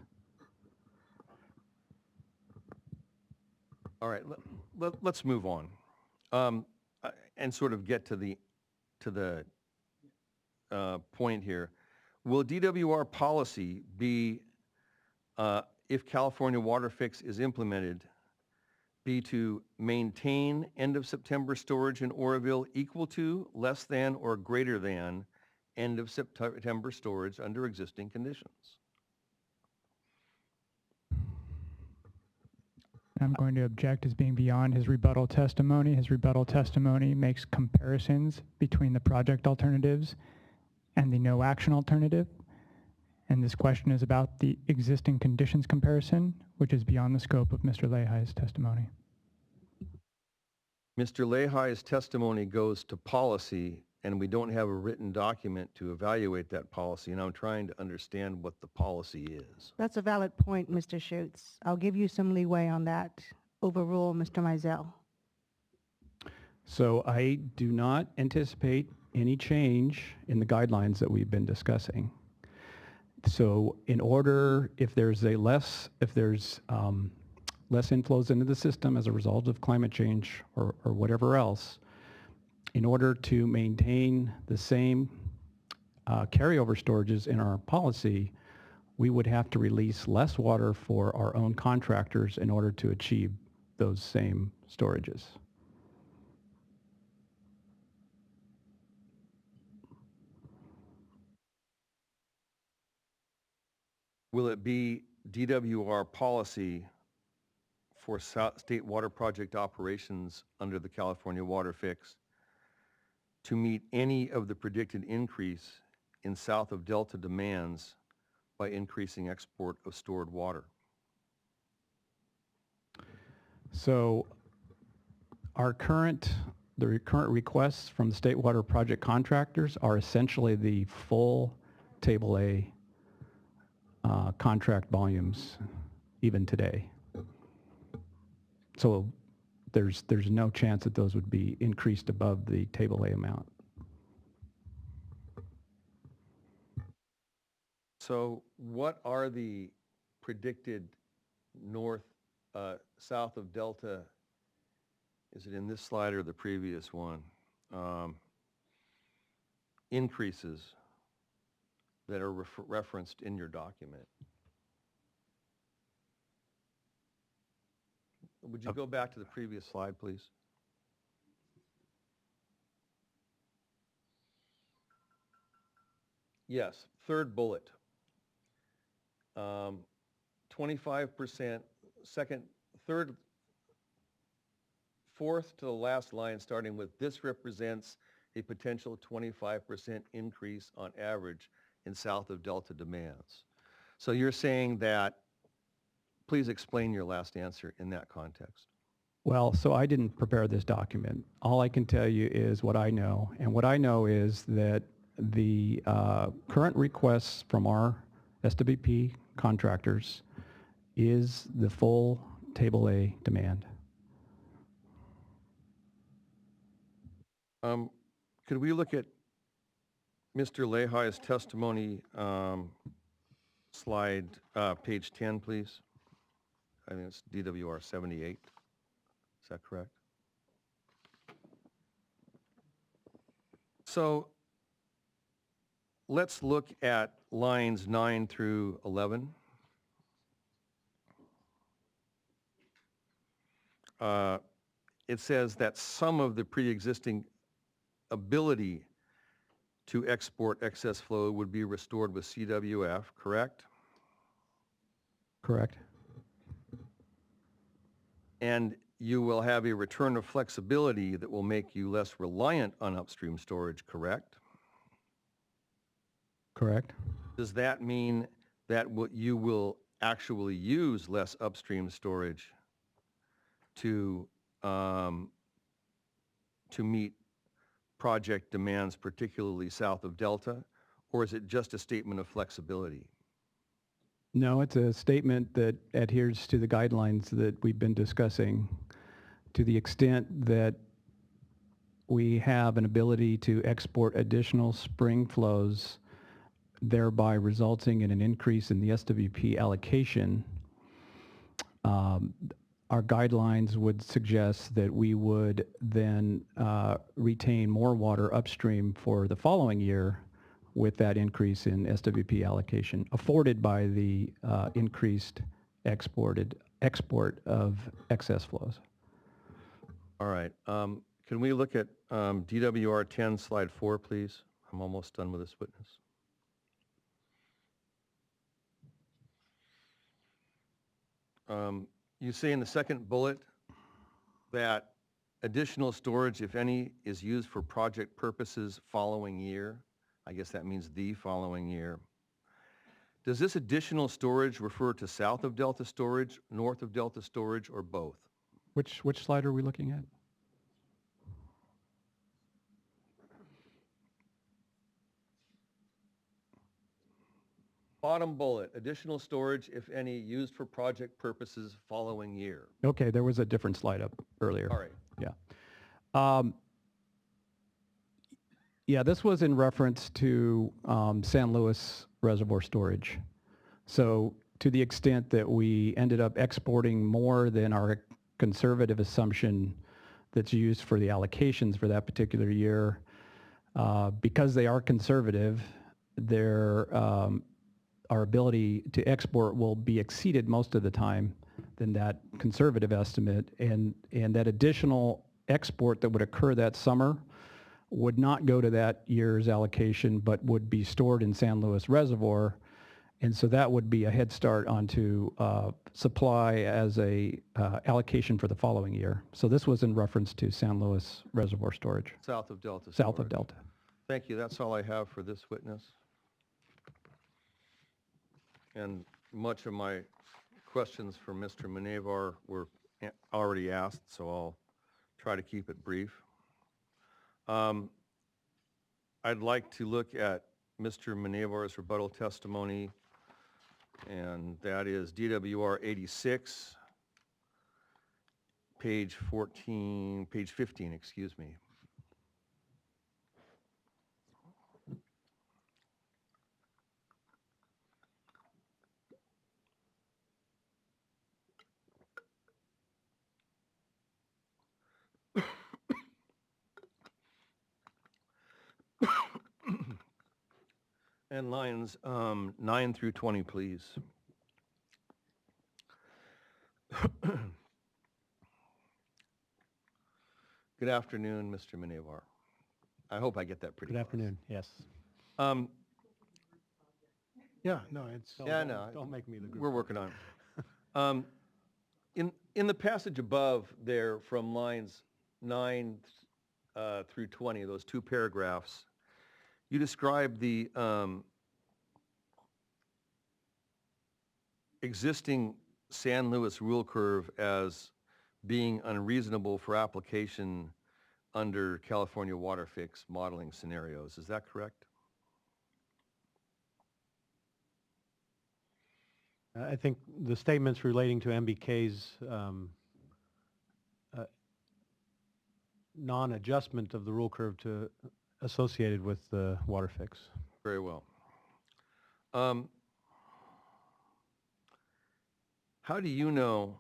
All right, let's move on and sort of get to the point here. Will DWR policy be, if California WaterFix is implemented, be to maintain end of September storage in Oroville equal to, less than, or greater than end of September storage under existing conditions? I'm going to object as being beyond his rebuttal testimony. His rebuttal testimony makes comparisons between the project alternatives and the no action alternative. And this question is about the existing conditions comparison, which is beyond the scope of Mr. Lehi's testimony. Mr. Lehi's testimony goes to policy, and we don't have a written document to evaluate that policy, and I'm trying to understand what the policy is. That's a valid point, Mr. Schutz. I'll give you some leeway on that. Overrule Mr. Mizell. So I do not anticipate any change in the guidelines that we've been discussing. So in order, if there's less inflows into the system as a result of climate change or whatever else, in order to maintain the same carryover storages in our policy, we would have to release less water for our own contractors in order to achieve those same storages. Will it be DWR policy for state water project operations under the California WaterFix to meet any of the predicted increase in south of Delta demands by increasing export of stored water? So the current requests from the state water project contractors are essentially the full Table A contract volumes even today. So there's no chance that those would be increased above the Table A amount. So what are the predicted south of Delta, is it in this slide or the previous one, increases that are referenced in your document? Would you go back to the previous slide, please? Yes, third bullet. 25%, fourth to the last line, starting with, this represents a potential 25% increase on average in south of Delta demands. So you're saying that, please explain your last answer in that context. Well, so I didn't prepare this document. All I can tell you is what I know. And what I know is that the current requests from our SWP contractors is the full Table A demand. Could we look at Mr. Lehigh's testimony, slide, page 10, please? I think it's DWR 78. Is that correct? So let's look at lines 9 through 11. It says that some of the pre-existing ability to export excess flow would be restored with CWF, correct? Correct. And you will have a return of flexibility that will make you less reliant on upstream storage, correct? Correct. Does that mean that you will actually use less upstream storage to meet project demands, particularly south of Delta, or is it just a statement of flexibility? No, it's a statement that adheres to the guidelines that we've been discussing to the extent that we have an ability to export additional spring flows, thereby resulting in an increase in the SWP allocation. Our guidelines would suggest that we would then retain more water upstream for the following year with that increase in SWP allocation afforded by the increased export of excess flows. All right. Can we look at DWR 10, slide 4, please? I'm almost done with this witness. You say in the second bullet that additional storage, if any, is used for project purposes following year. I guess that means the following year. Does this additional storage refer to south of Delta storage, north of Delta storage, or both? Which slide are we looking at? Bottom bullet, additional storage, if any, used for project purposes following year. Okay, there was a different slide up earlier. All right. Yeah. Yeah, this was in reference to San Luis Reservoir storage. So to the extent that we ended up exporting more than our conservative assumption that's used for the allocations for that particular year, because they are conservative, our ability to export will be exceeded most of the time than that conservative estimate, and that additional export that would occur that summer would not go to that year's allocation, but would be stored in San Luis Reservoir, and so that would be a head start onto supply as a allocation for the following year. So this was in reference to San Luis Reservoir storage. South of Delta storage. South of Delta. Thank you. That's all I have for this witness. And much of my questions for Mr. Munevar were already asked, so I'll try to keep it brief. I'd like to look at Mr. Munevar's rebuttal testimony, and that is DWR 86, page 15, excuse me. And lines 9 through 20, please. Good afternoon, Mr. Munevar. I hope I get that pretty Good close. afternoon, yes. Yeah, no, it's... Don't make me the group. We're working on it. In the passage above there from lines 9 through 20, those two paragraphs, you describe the existing San Luis rule curve as being unreasonable for application under California WaterFix modeling scenarios. Is that correct? I think the statements relating to MBK's non-adjustment of the rule curve to associated with the WaterFix. Very well. How do you know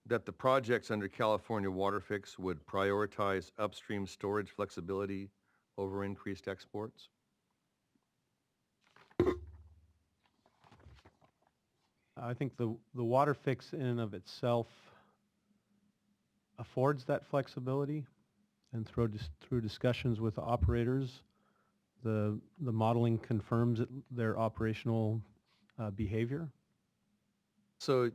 that the projects under California WaterFix would prioritize upstream storage flexibility over increased exports? I think the WaterFix in and of itself affords that flexibility, and through discussions with the operators, the modeling confirms their operational behavior. So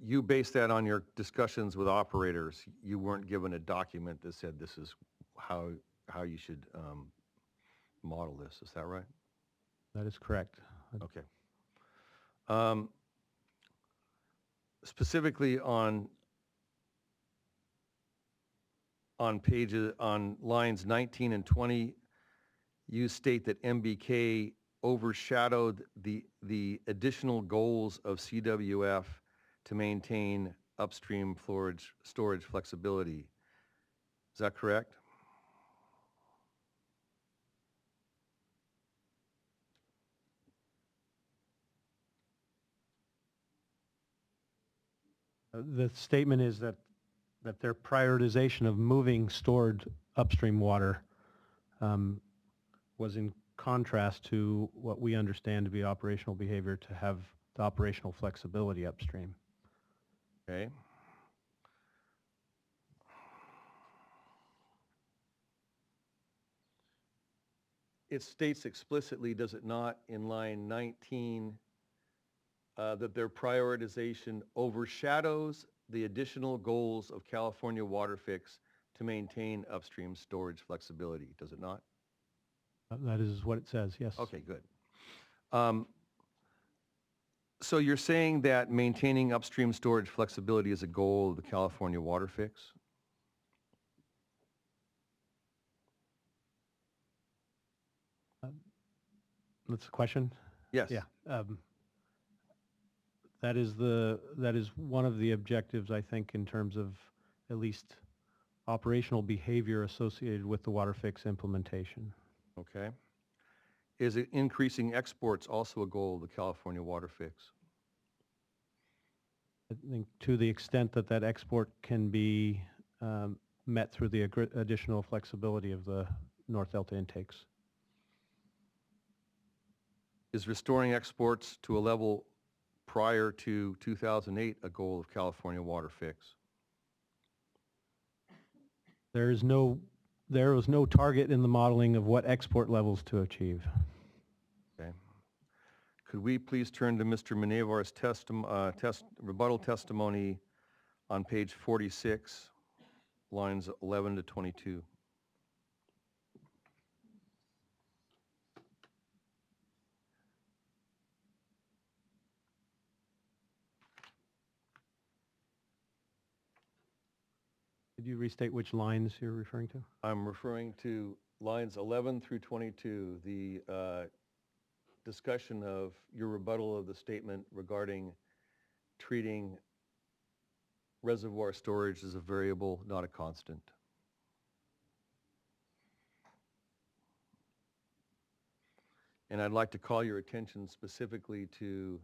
you base that on your discussions with operators. You weren't given a document that said this is how you should model this. Is that right? That is correct. Okay. Specifically on lines 19 and 20, you state that MBK overshadowed the additional goals of CWF to maintain upstream storage flexibility. Is that correct? The statement is that their prioritization of moving stored upstream water was in contrast to what we understand to be operational behavior to have the operational flexibility upstream. Okay. It states explicitly, does it not, in line 19, that their prioritization overshadows the additional goals of California WaterFix to maintain upstream storage flexibility, does it not? That is what it says, yes. Okay, good. So you're saying that maintaining upstream storage flexibility is a goal of the California WaterFix? That's the question? Yes. Yeah. That is one of the objectives, I think, in terms of at least operational behavior associated with the WaterFix implementation. Okay. Is it increasing exports also a goal of the California WaterFix? I think to the extent that that export can be met through the additional flexibility of the North Delta intakes. Is restoring exports to a level prior to 2008 a goal of California WaterFix? There was no target in the modeling of what export levels to achieve. Okay. Could we please turn to Mr. Minevar's rebuttal testimony on page 46, lines 11 to 22? Could you restate which lines you're referring to? I'm referring to lines 11 through 22, the discussion of your rebuttal of the statement regarding treating reservoir storage as a variable, not a constant. And I'd like to call your attention specifically to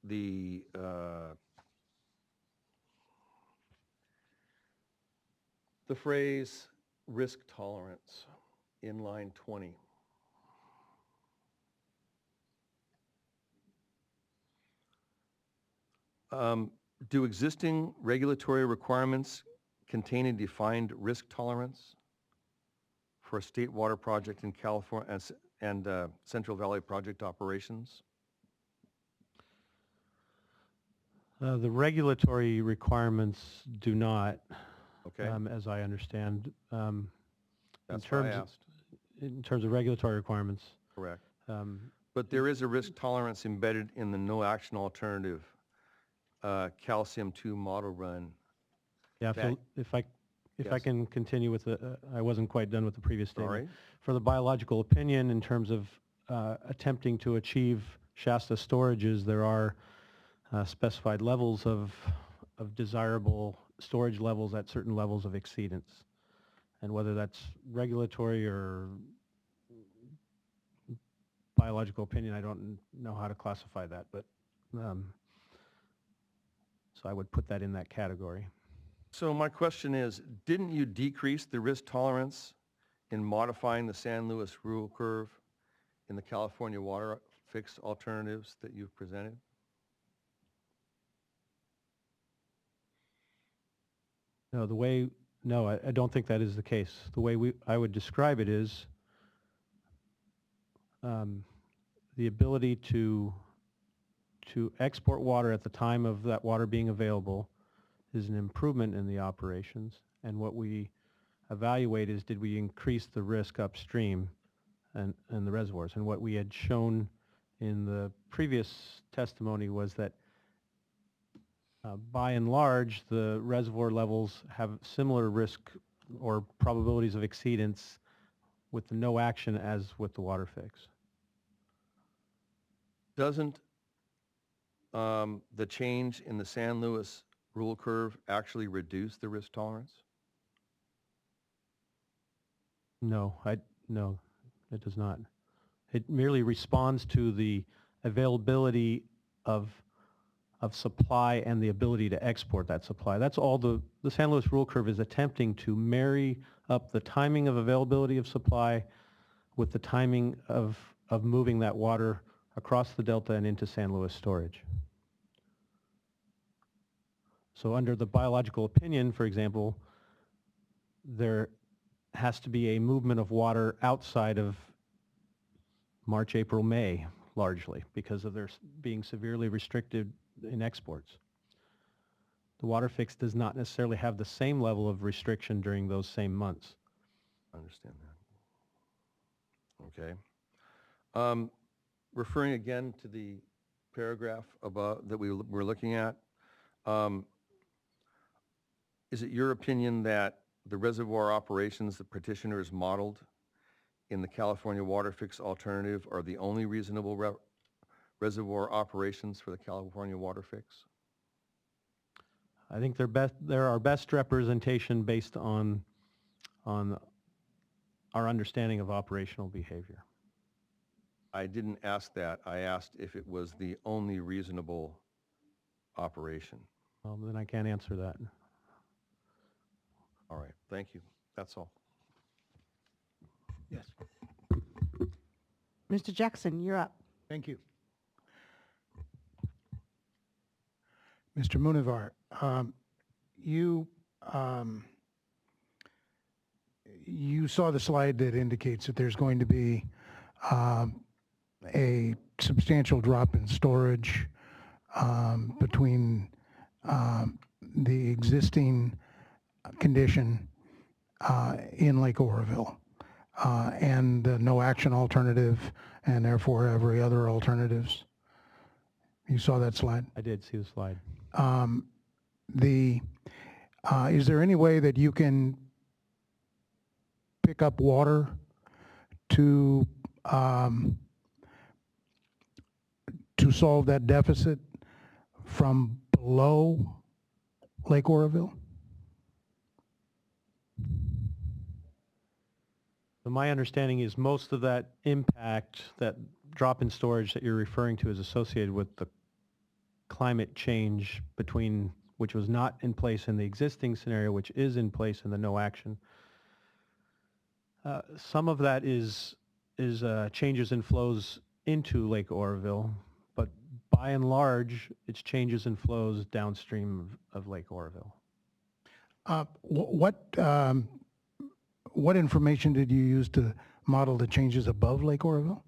the phrase risk tolerance in line 20. Do existing regulatory requirements contain a defined risk tolerance for a state water project in California and Central Valley project operations? The regulatory requirements do not, okay. As I understand. That's what I asked. In terms of regulatory requirements. Correct. But there is a risk tolerance embedded in the no action alternative calcium 2 model run. Yeah, that- if I Yes. can continue with the, I wasn't quite done with the previous statement. Sorry. For the biological opinion, in terms of attempting to achieve Shasta storages, there are specified levels of desirable storage levels at certain levels of exceedance. And whether that's regulatory or biological opinion, I don't know how to classify that, but so I would put that in that category. So my question is, didn't you decrease the risk tolerance in modifying the San Luis rule curve in the California WaterFix alternatives that you've presented? No, I don't think that is the case. The way I would describe it is the ability to export water at the time of that water being available is an improvement in the operations. And what we evaluate is, did we increase the risk upstream and the reservoirs? And what we had shown in the previous testimony was that by and large, the reservoir levels have similar risk or probabilities of exceedance with the no action as with the WaterFix. Doesn't the change in the San Luis rule curve actually reduce the risk tolerance? No, it does not. It merely responds to the availability of supply and the ability to export that supply. That's all the San Luis rule curve is attempting to marry up the timing of availability of supply with the timing of moving that water across the delta and into San Luis storage. So under the biological opinion, for example, there has to be a movement of water outside of March, April, May, largely, because of their being severely restricted in exports. The WaterFix does not necessarily have the same level of restriction during those same months. I understand that. Okay. Referring again to the paragraph above that we're looking at, is it your opinion that the reservoir operations the petitioner has modeled in the California WaterFix alternative are the only reasonable reservoir operations for the California WaterFix? I think they're our best representation based on our understanding of operational behavior. I didn't ask that. I asked if it was the only reasonable operation. Well, then I can't answer that. All right. Thank you. That's all. Yes. Mr. Jackson, you're up. Thank you. Mr. Munivar, you saw the slide that indicates that there's going to be a substantial drop in storage between the existing condition in Lake Oroville and the no action alternative, and therefore every other alternatives. You saw that slide? I did see the slide. Is there any way that you can pick up water to solve that deficit from below Lake Oroville? So my understanding is most of that impact, that drop in storage that you're referring to, is associated with the climate change which was not in place in the existing scenario, which is in place in the no action. Some of that is changes in flows into Lake Oroville, but by and large, it's changes in flows downstream of Lake Oroville. What information did you use to model the changes above Lake Oroville?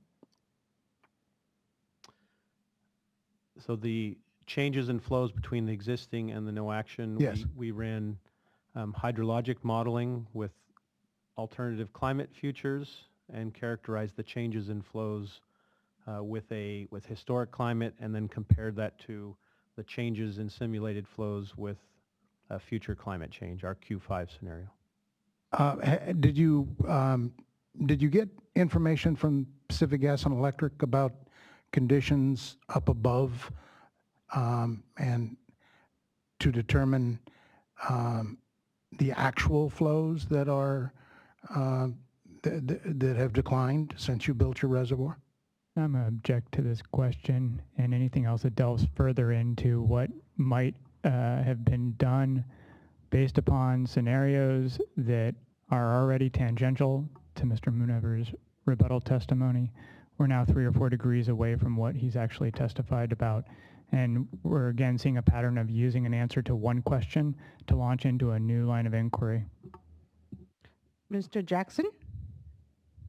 So the changes in flows between the existing and the no action, yes. we ran hydrologic modeling with alternative climate futures and characterized the changes in flows with historic climate, and then compared that to the changes in simulated flows with future climate change, our Q5 scenario. Did you get information from Pacific Gas and Electric about conditions up above and to determine the actual flows that are that have declined since you built your reservoir? I'm going to object to this question and anything else that delves further into what might have been done based upon scenarios that are already tangential to Mr. Munever's rebuttal testimony. We're now 3 or 4 degrees away from what he's actually testified about. And we're again seeing a pattern of using an answer to one question to launch into a new line of inquiry. Mr. Jackson?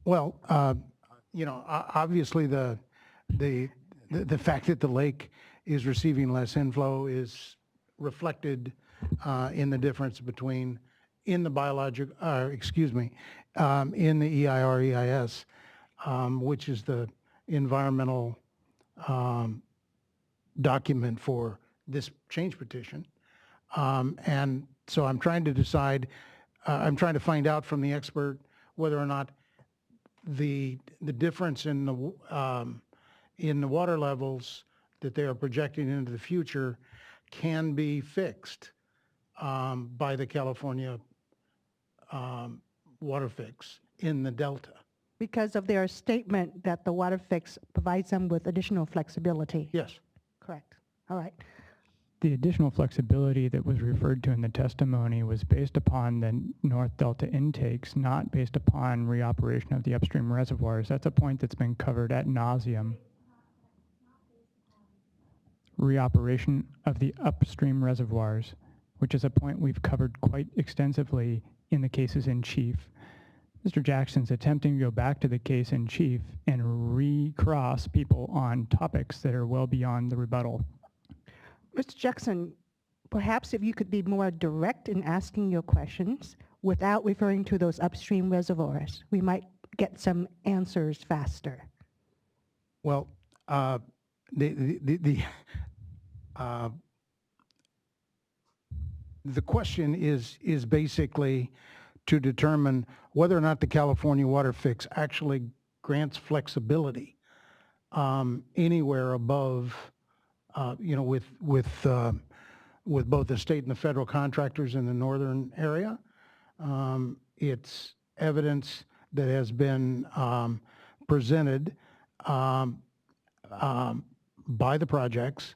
Well, you know, obviously the fact that the lake is receiving less inflow is reflected in the difference between in the biologic, in the EIR-EIS, which is the environmental document for this change petition. And so I'm trying to decide, I'm trying to find out from the expert whether or not the difference in the water levels that they are projecting into the future can be fixed by the California WaterFix in the Delta. Because of their statement that the WaterFix provides them with additional flexibility. Yes. Correct. All right. The additional flexibility that was referred to in the testimony was based upon the North Delta intakes, not based upon reoperation of the upstream reservoirs. That's a point that's been covered ad nauseum. Reoperation of the upstream reservoirs, which is a point we've covered quite extensively in the cases in chief. Mr. Jackson's attempting to go back to the case in chief and recross people on topics that are well beyond the rebuttal. Mr. Jackson, perhaps if you could be more direct in asking your questions without referring to those upstream reservoirs, we might get some answers faster. Well, the question is basically to determine whether or not the California WaterFix actually grants flexibility anywhere above, you know, with both the state and the federal contractors in the northern area. It's evidence that has been presented by the projects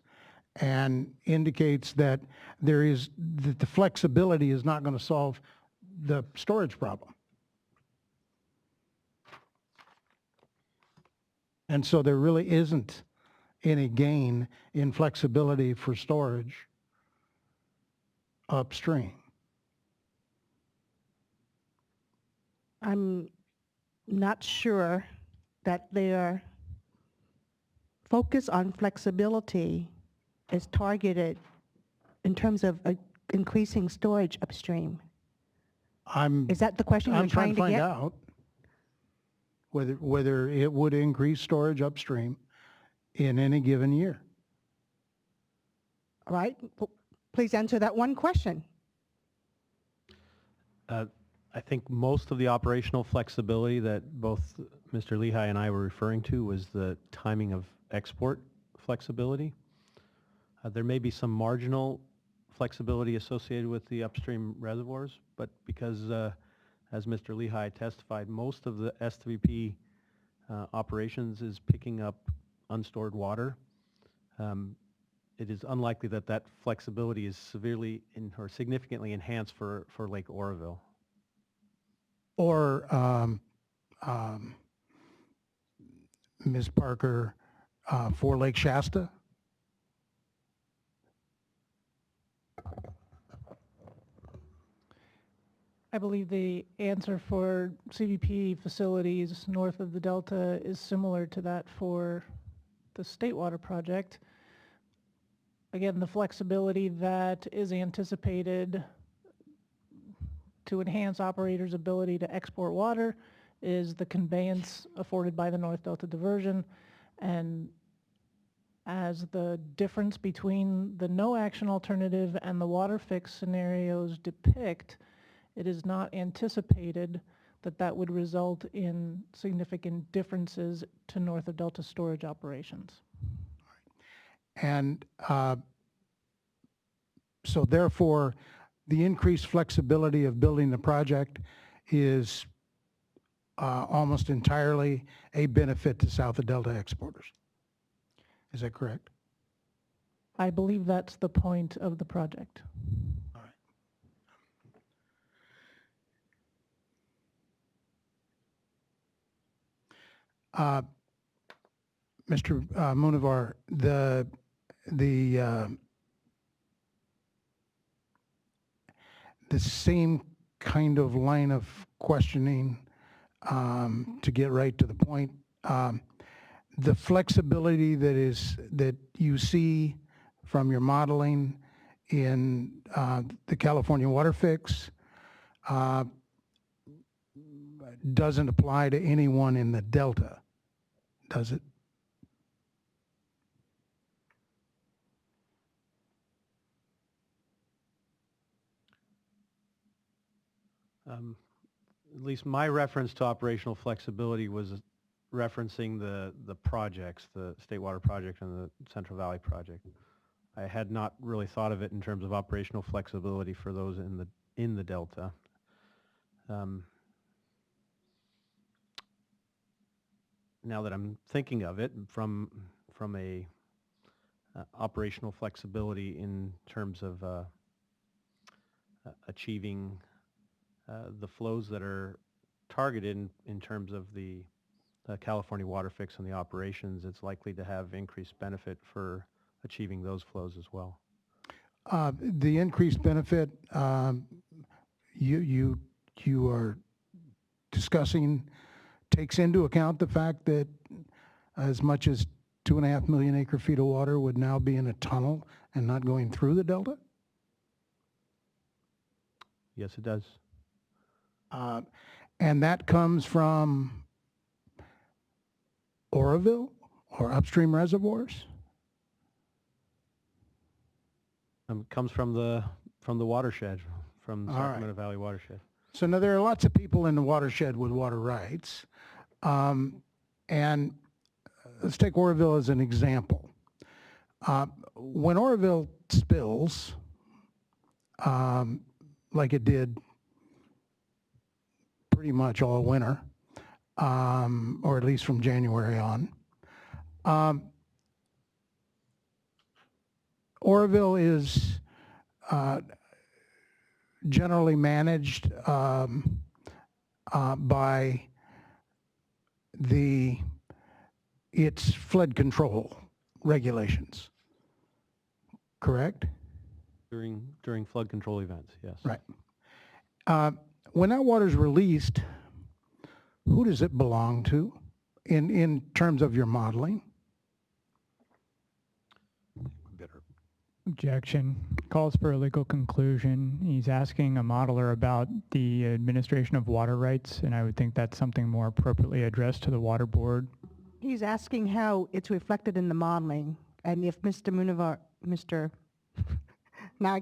and indicates that that the flexibility is not going to solve the storage problem. And so there really isn't any gain in flexibility for storage upstream. I'm not sure that their focus on flexibility is targeted in terms of increasing storage upstream. Is that the question you're trying to find get? out whether it would increase storage upstream in any given year. All right. Please answer that one question. I think most of the operational flexibility that both Mr. Lehigh and I were referring to was the timing of export flexibility. There may be some marginal flexibility associated with the upstream reservoirs, but because, as Mr. Lehigh testified, most of the SWP operations is picking up unstored water, it is unlikely that that flexibility is severely or significantly enhanced for Lake Oroville. Or, Ms. Parker, for Lake Shasta? I believe the answer for CBP facilities north of the Delta is similar to that for the State Water Project. Again, the flexibility that is anticipated to enhance operators' ability to export water is the conveyance afforded by the North Delta diversion, And as the difference between the no action alternative and the WaterFix scenarios depict, it is not anticipated that that would result in significant differences to north of Delta storage operations. And so therefore, the increased flexibility of building the project is almost entirely a benefit to south of Delta exporters. Is that correct? I believe that's the point of the project. Mr. Munivar, the same kind of line of questioning to get right to the point. The flexibility that you see from your modeling in the California WaterFix doesn't apply to anyone in the Delta, does it? At least my reference to operational flexibility was referencing the projects, the State Water Project and the Central Valley Project. I had not really thought of it in terms of operational flexibility for those in the Delta. Now that I'm thinking of it from a operational flexibility in terms of achieving the flows that are targeted in terms of the California WaterFix and the operations, it's likely to have increased benefit for achieving those flows as well. The increased benefit you are discussing takes into account the fact that as much as 2.5 million acre feet of water would now be in a tunnel and not going through the Delta? Yes, it does. And that comes from Oroville or upstream reservoirs? It comes from the watershed, from the Sacramento Valley watershed. So now there are lots of people in the watershed with water rights. And let's take Oroville as an example. When Oroville spills, like it did pretty much all winter, or at least from January on, Oroville is generally managed by its flood control regulations, correct? During flood control events, yes. Right. When that water is released, who does it belong to in terms of your modeling? Objection. Calls for a legal conclusion. He's asking a modeler about the administration of water rights, and I would think that's something more appropriately addressed to the water board. He's asking how it's reflected in the modeling, and if Mr. Munivar, now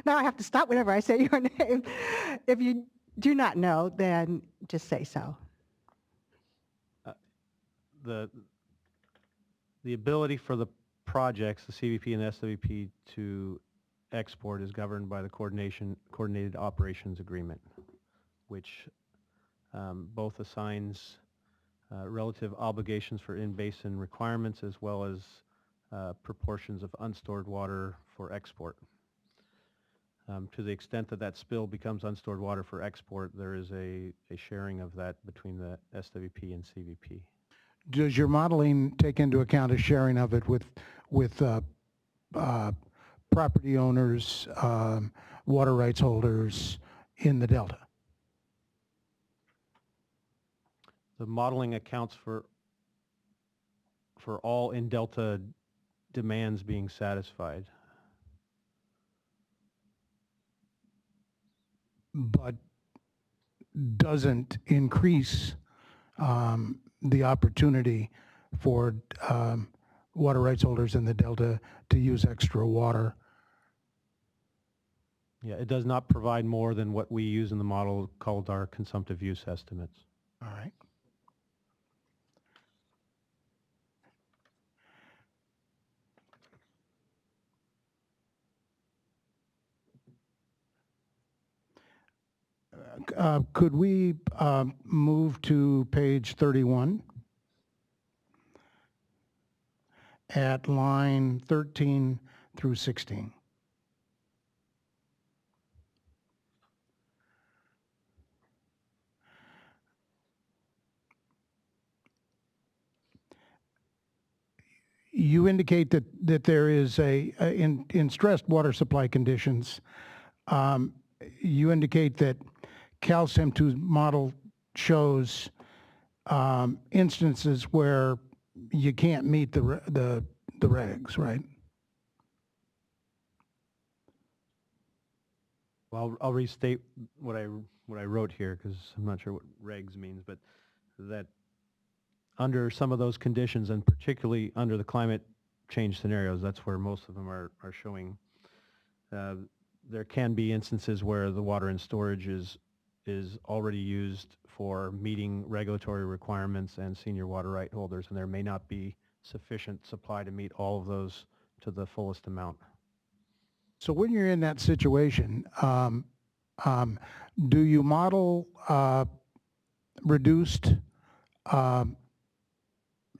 I have to stop whenever I say your name. If you do not know, then just say so. The ability for the projects, the CVP and the SWP, to export is governed by the Coordinated Operations Agreement, which both assigns relative obligations for in-basin requirements as well as proportions of unstored water for export. To the extent that that spill becomes unstored water for export, there is a sharing of that between the SWP and CVP. Does your modeling take into account a sharing of it with property owners, water rights holders in the Delta? The modeling accounts for all in Delta demands being satisfied. But doesn't increase the opportunity for water rights holders in the Delta to use extra water. Yeah, it does not provide more than what we use in the model called our consumptive use estimates. All right. Could we move to page 31 at line 13 through 16? You indicate that there is in stressed water supply conditions, you indicate that CalSIM2's model shows instances where you can't meet the regs, right? Well, I'll restate what I wrote here because I'm not sure what regs means, but that under some of those conditions, and particularly under the climate change scenarios, that's where most of them are showing. There can be instances where the water in storage is already used for meeting regulatory requirements and senior water right holders, and there may not be sufficient supply to meet all of those to the fullest amount. So when you're in that situation, do you model reduced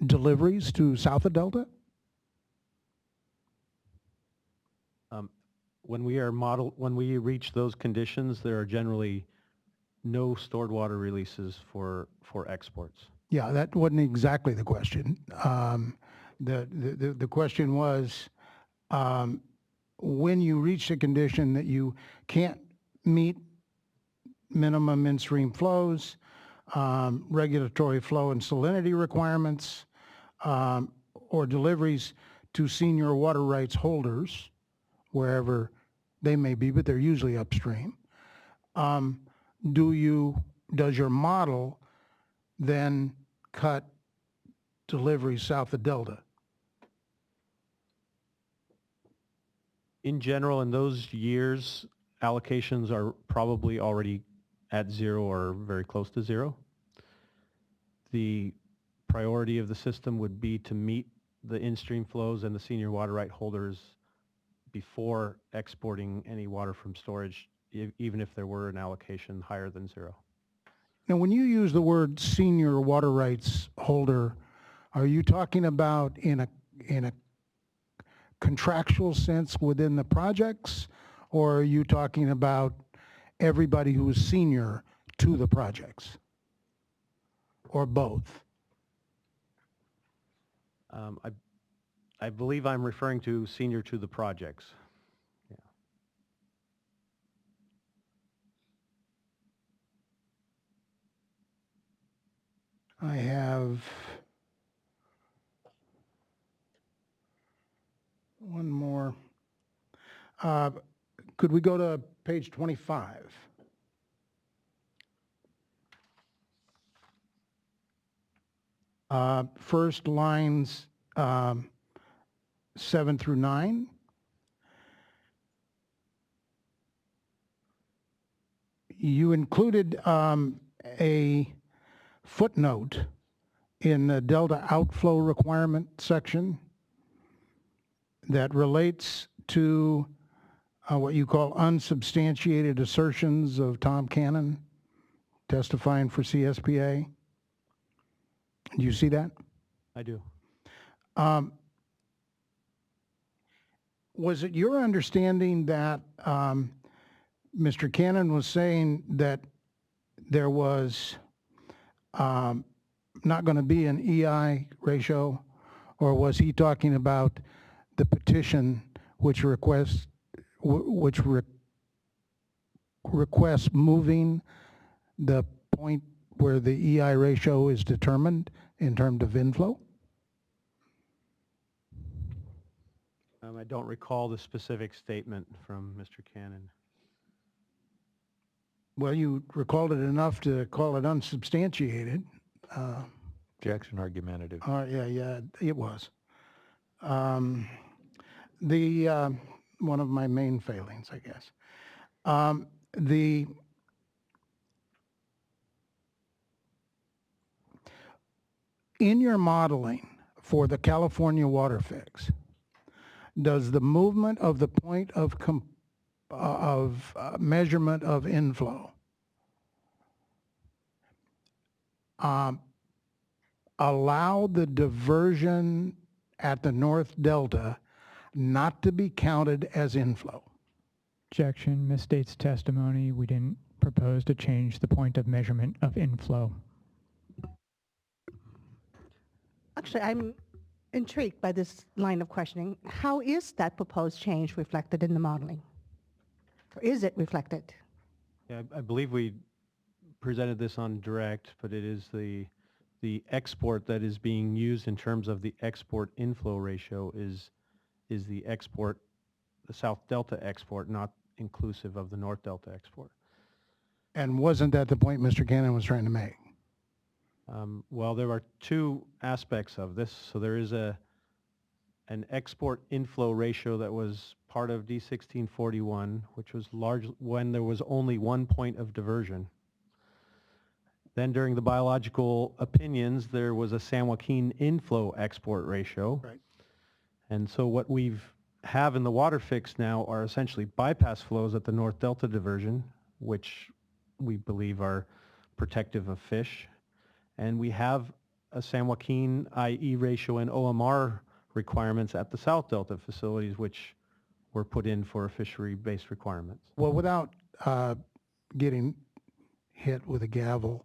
deliveries to south of Delta? When we reach those conditions, there are generally no stored water releases for exports. Yeah, that wasn't exactly the question. The question was, when you reach a condition that you can't meet minimum in-stream flows, regulatory flow and salinity requirements, or deliveries to senior water rights holders, wherever they may be, but they're usually upstream. Does your model then cut deliveries south of Delta? In general, in those years, allocations are probably already at zero or very close to zero. The priority of the system would be to meet the in-stream flows and the senior water right holders before exporting any water from storage, even if there were an allocation higher than zero. Now, when you use the word senior water rights holder, are you talking about in a contractual sense within the projects, or are you talking about everybody who is senior to the projects, or both? I believe I'm referring to senior to the projects. Yeah. I have one more. Could we go to page 25? First lines 7 through 9. You included a footnote in the Delta outflow requirement section that relates to what you call unsubstantiated assertions of Tom Cannon testifying for CSPA. Do you see that? I do. Was it your understanding that Mr. Cannon was saying that there was not going to be an EI ratio, or was he talking about the petition which requests moving the point where the EI ratio is determined in terms of inflow? I don't recall the specific statement from Mr. Cannon. Well, you recalled it enough to call it unsubstantiated. Objection argumentative. Yeah, it was. One of my main failings, I guess. In your modeling for the California WaterFix, does the movement of the point of measurement of inflow allow the diversion at the North Delta not to be counted as inflow? Objection, misstates testimony. We didn't propose to change the point of measurement of inflow. Actually, I'm intrigued by this line of questioning. How is that proposed change reflected in the modeling? Or is it reflected? Yeah, I believe we presented this on direct, but it is the export that is being used in terms of the export inflow ratio is the export, the South Delta export, not inclusive of the North Delta export. And wasn't that the point Mr. Cannon was trying to make? Well, there are two aspects of this. So there is an export inflow ratio that was part of D1641, which was large when there was only 1 point of diversion. Then during the biological opinions, there was a San Joaquin inflow export ratio. Right. And so what we've have in the WaterFix now are essentially bypass flows at the North Delta diversion, which we believe are protective of fish. And we have a San Joaquin IE ratio and OMR requirements at the South Delta facilities, which were put in for fishery-based requirements. Well, without getting hit with a gavel,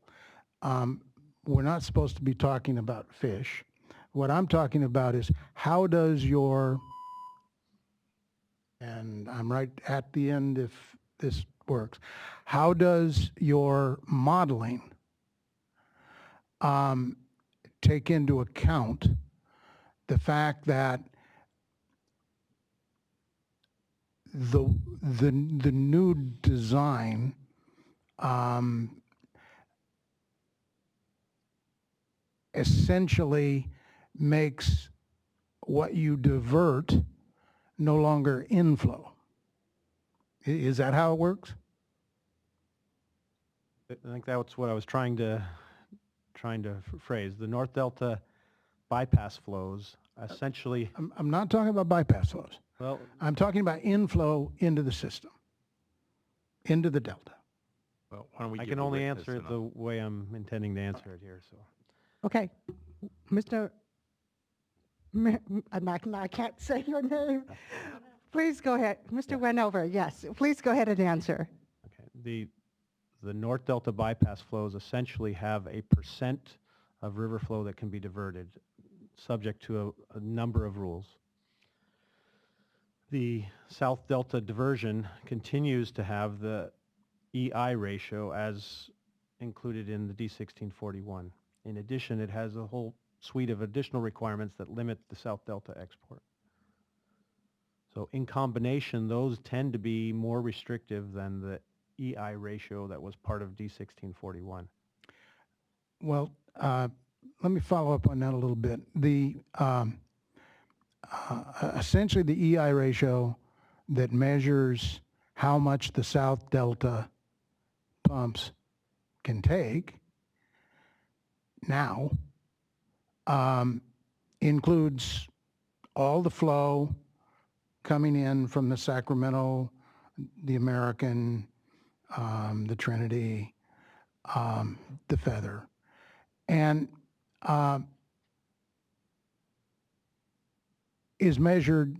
we're not supposed to be talking about fish. What I'm talking about is how does your, and I'm right at the end if this works, how does your modeling take into account the fact that the new design essentially makes what you divert no longer inflow? Is that how it works? I think that's what I was trying to phrase. The North Delta bypass flows essentially. I'm not talking about bypass flows. Well, I'm talking about inflow into the system, into the delta. Well, why don't we I give can the only witness answer it the way I'm intending to answer it here. So. Okay, Mr. I can't say your name. Please go ahead. Mr. Wenover, yes, please go ahead and answer. Okay. The North Delta bypass flows essentially have a percent of river flow that can be diverted, subject to a number of rules. The South Delta diversion continues to have the EI ratio as included in the D1641. In addition, it has a whole suite of additional requirements that limit the South Delta export. So in combination, those tend to be more restrictive than the EI ratio that was part of D1641. Well, let me follow up on that a little bit. The essentially the EI ratio that measures how much the South Delta pumps can take now includes all the flow coming in from the Sacramento, the American, the Trinity, the Feather, and is measured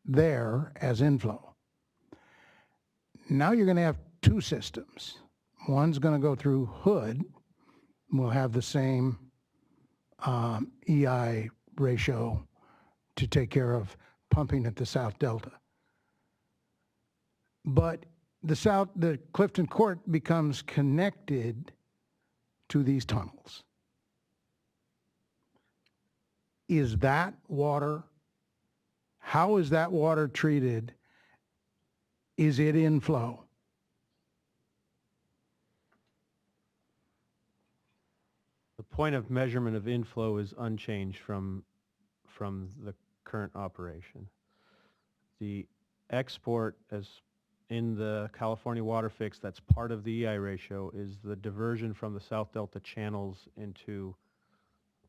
there as inflow. Now you're going to have two systems. One's going to go through Hood, and we'll have the same EI ratio to take care of pumping at the South Delta. But the Clifton Court becomes connected to these tunnels. Is that water, how is that water treated? Is it inflow? The point of measurement of inflow is unchanged from the current operation. The export as in the California WaterFix, that's part of the EI ratio, is the diversion from the South Delta channels into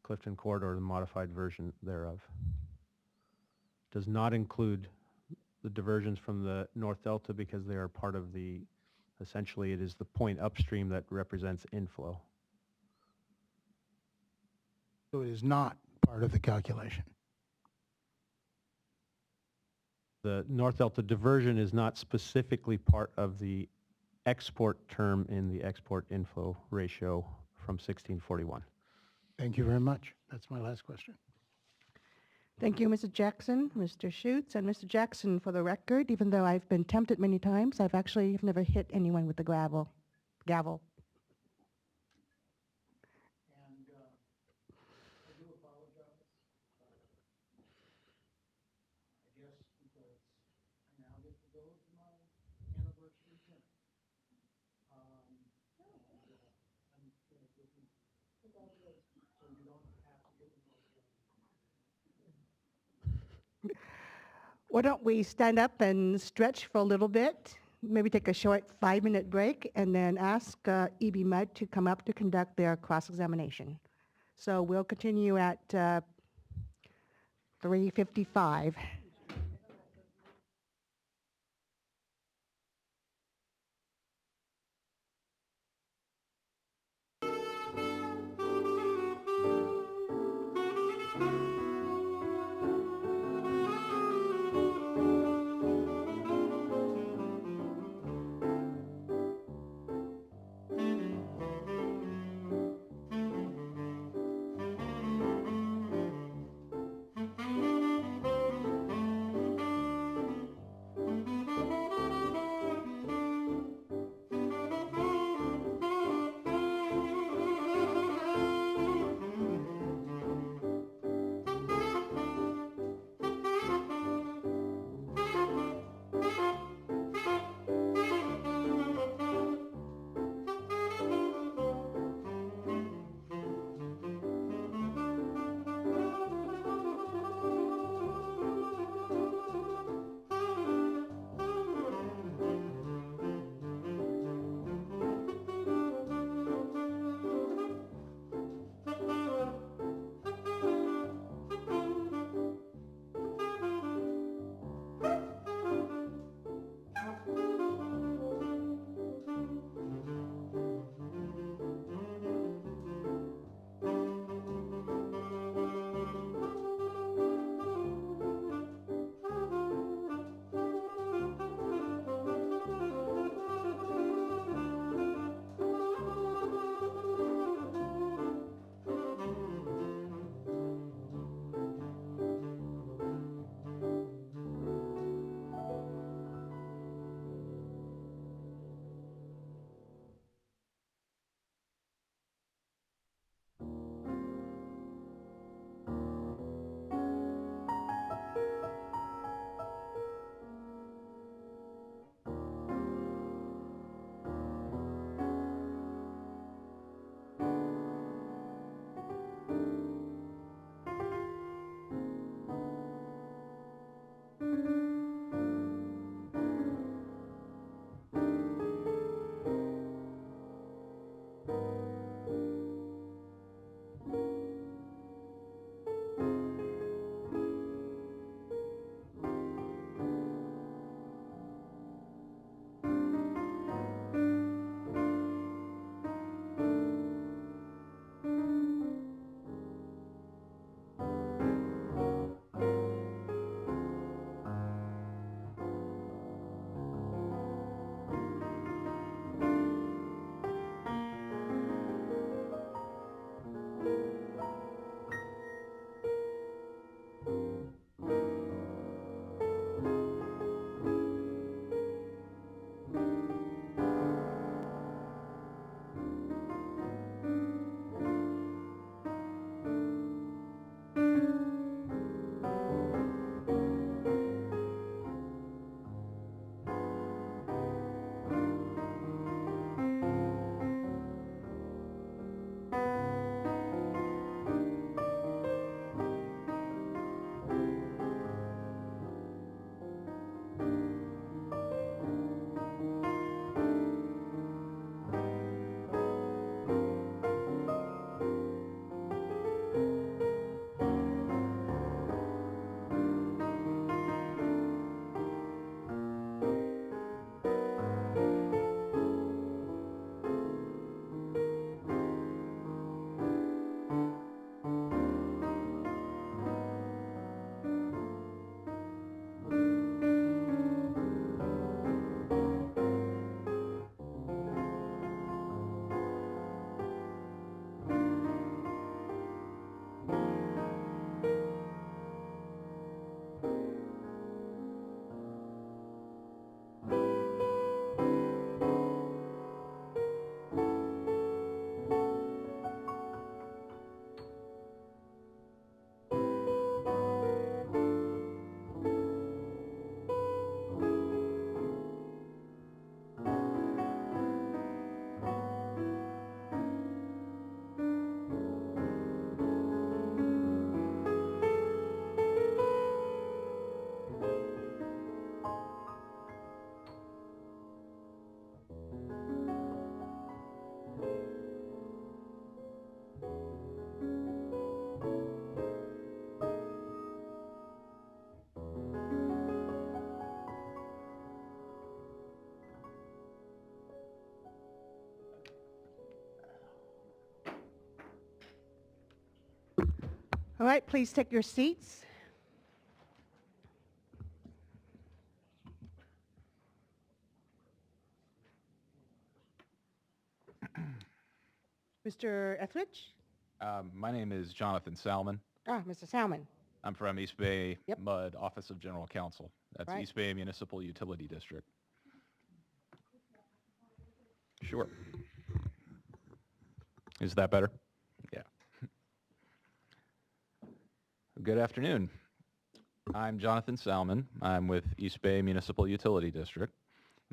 Clifton Corridor, the modified version thereof. Does not include the diversions from the North Delta because they are part of the, essentially it is the point upstream that represents inflow. So it is not part of the calculation. The North Delta diversion is not specifically part of the export term in the export inflow ratio from 1641. Thank you very much. That's my last question. Thank you, Mr. Jackson, Mr. Schutz, and Mr. Jackson, for the record. Even though I've been tempted many times, I've actually never hit anyone with the gavel. And I do apologize. I guess because I now get to go to my anniversary dinner. I'm going to give you congratulations, so you don't have to give them all again. Why don't we stand up and stretch for a little bit, maybe take a short 5-minute break, and then ask E.B. Mudd to come up to conduct their cross-examination. So we'll continue at 3:55. All right, please take your seats. Mr. Etheridge? My name is Jonathan Salmon. Mr. Salmon. I'm from East Bay Yep. MUD, Office of General Counsel. That's Right. East Bay Municipal Utility District. Sure. Is that better? Yeah. Good afternoon. I'm Jonathan Salmon. I'm with East Bay Municipal Utility District.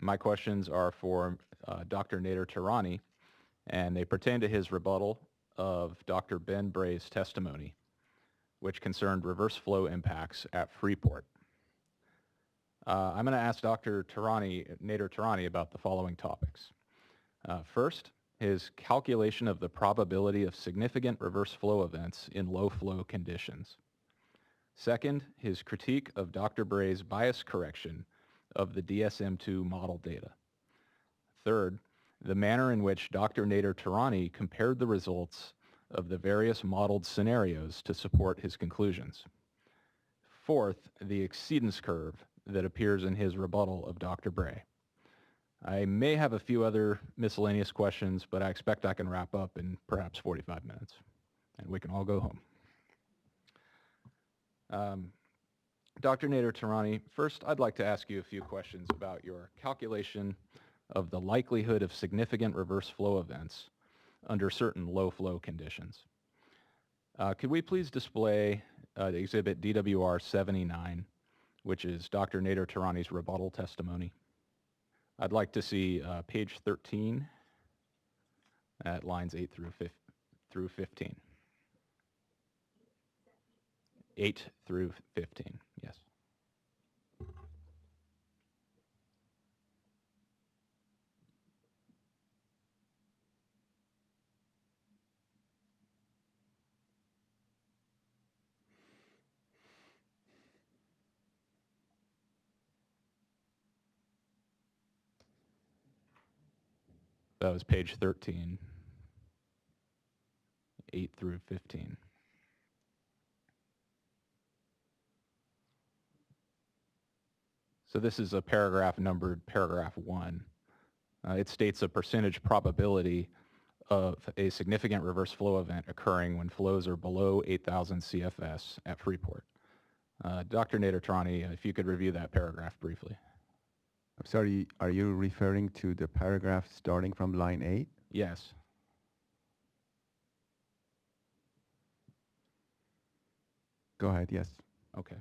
My questions are for Dr. Nader Tarani, and they pertain to his rebuttal of Dr. Ben Bray's testimony, which concerned reverse flow impacts at Freeport. I'm going to ask Dr. Nader Tarani about the following topics. First, his calculation of the probability of significant reverse flow events in low flow conditions. Second, his critique of Dr. Bray's bias correction of the DSM-2 model data. Third, the manner in which Dr. Nader Tarani compared the results of the various modeled scenarios to support his conclusions. Fourth, the exceedance curve that appears in his rebuttal of Dr. Bray. I may have a few other miscellaneous questions, but I expect I can wrap up in perhaps 45 minutes, and we can all go home. Dr. Nader Tarani, first I'd like to ask you a few questions about your calculation of the likelihood of significant reverse flow events under certain low flow conditions. Could we please display the exhibit DWR 79, which is Dr. Nader Tarani's rebuttal testimony? I'd like to see page 13 at lines 8 through 15. 8 through 15, yes. That was page 13, 8 through 15. So this is a paragraph numbered paragraph 1. It states a percentage probability of a significant reverse flow event occurring when flows are below 8,000 CFS at Freeport. Dr. Nader Tarani, if you could review that paragraph briefly. I'm sorry, are you referring to the paragraph starting from line 8? Yes. Go ahead, yes. Okay.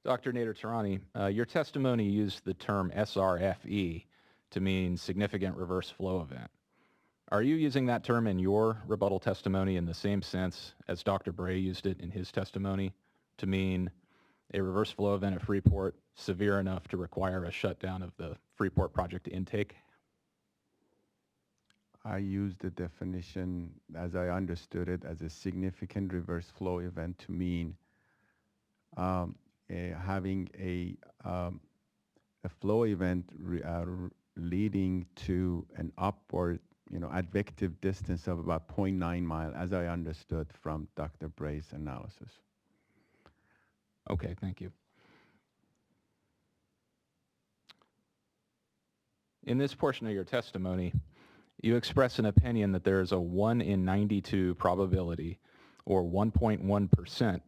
Dr. Nader Tarani, your testimony used the term SRFE to mean significant reverse flow event. Are you using that term in your rebuttal testimony in the same sense as Dr. Bray used it in his testimony to mean a reverse flow event at Freeport severe enough to require a shutdown of the Freeport project intake? I used the definition, as I understood it, as a significant reverse flow event to mean having a flow event leading to an upward, advective distance of about 0.9 mile, as I understood from Dr. Bray's analysis. Okay, thank you. In this portion of your testimony, you express an opinion that there is a 1 in 92 probability, or 1.1%,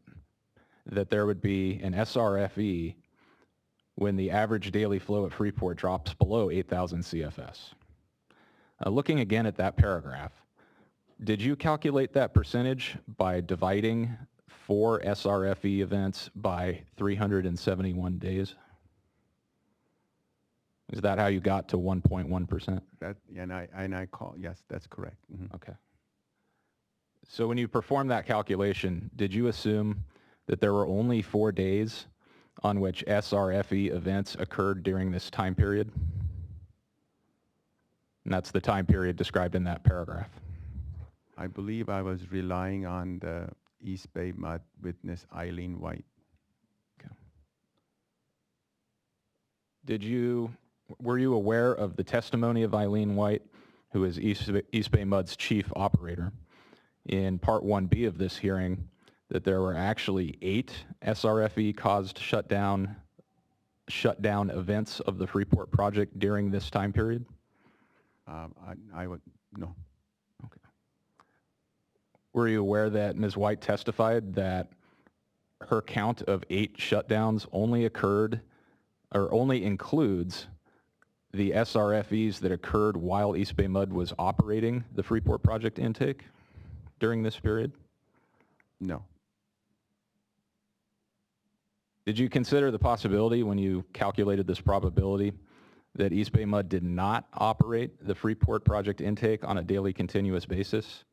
that there would be an SRFE when the average daily flow at Freeport drops below 8,000 CFS. Looking again at that paragraph, did you calculate that percentage by dividing 4 SRFE events by 371 days? Is that how you got to 1.1%? Yes, that's correct. Mm-hmm. Okay. So when you performed that calculation, did you assume that there were only 4 days on which SRFE events occurred during this time period? And that's the time period described in that paragraph. I believe I was relying on the East Bay MUD witness Eileen White. Okay. Were you aware of the testimony of Eileen White, who is East Bay MUD's chief operator, in Part 1B of this hearing that there were actually 8 SRFE-caused shutdown events of the Freeport project during this time period? I would, no. Okay. Were you aware that Ms. White testified that her count of 8 shutdowns only occurred or only includes the SRFEs that occurred while East Bay Mud was operating the Freeport project intake during this period? No. Did you consider the possibility when you calculated this probability that East Bay Mud did not operate the Freeport project intake on a daily continuous basis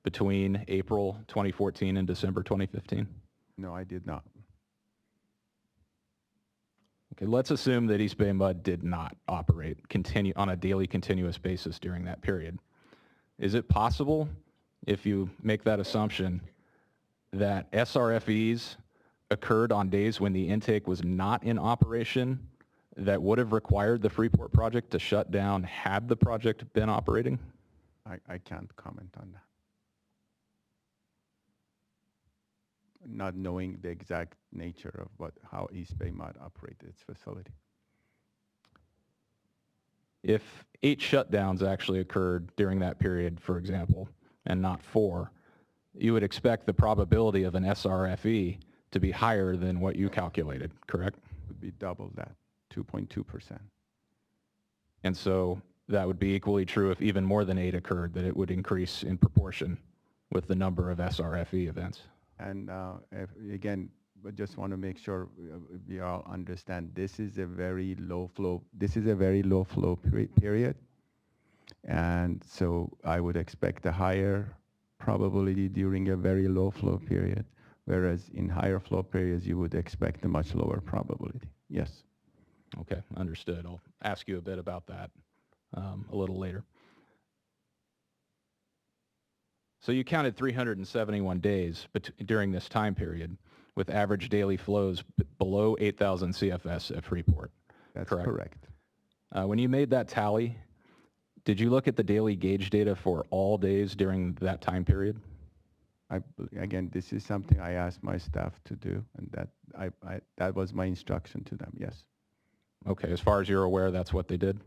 between April 2014 and December 2015? No, I did not. Okay, let's assume that East Bay Mud did not operate on a daily continuous basis during that period. Is it possible, if you make that assumption, that SRFEs occurred on days when the intake was not in operation that would have required the Freeport project to shut down had the project been operating? I can't comment on that. Not knowing the exact nature of how East Bay Mud operated its facility. If 8 shutdowns actually occurred during that period, for example, and not 4, you would expect the probability of an SRFE to be higher than what you calculated, correct? Would be double that, 2.2%. And so that would be equally true if even more than 8 occurred, that it would increase in proportion with the number of SRFE events. And again, I just want to make sure we all understand this is a very low flow. This is a very low flow period, and so I would expect a higher probability during a very low flow period, whereas in higher flow periods you would expect a much lower probability. Yes. Okay, understood. I'll ask you a bit about that a little later. So you counted 371 days during this time period with average daily flows below 8,000 CFS at Freeport. That's correct. When you made that tally, did you look at the daily gauge data for all days during that time period? Again, this is something I asked my staff to do, and that was my instruction to them, yes. Okay, as far as you're aware, that's what they did?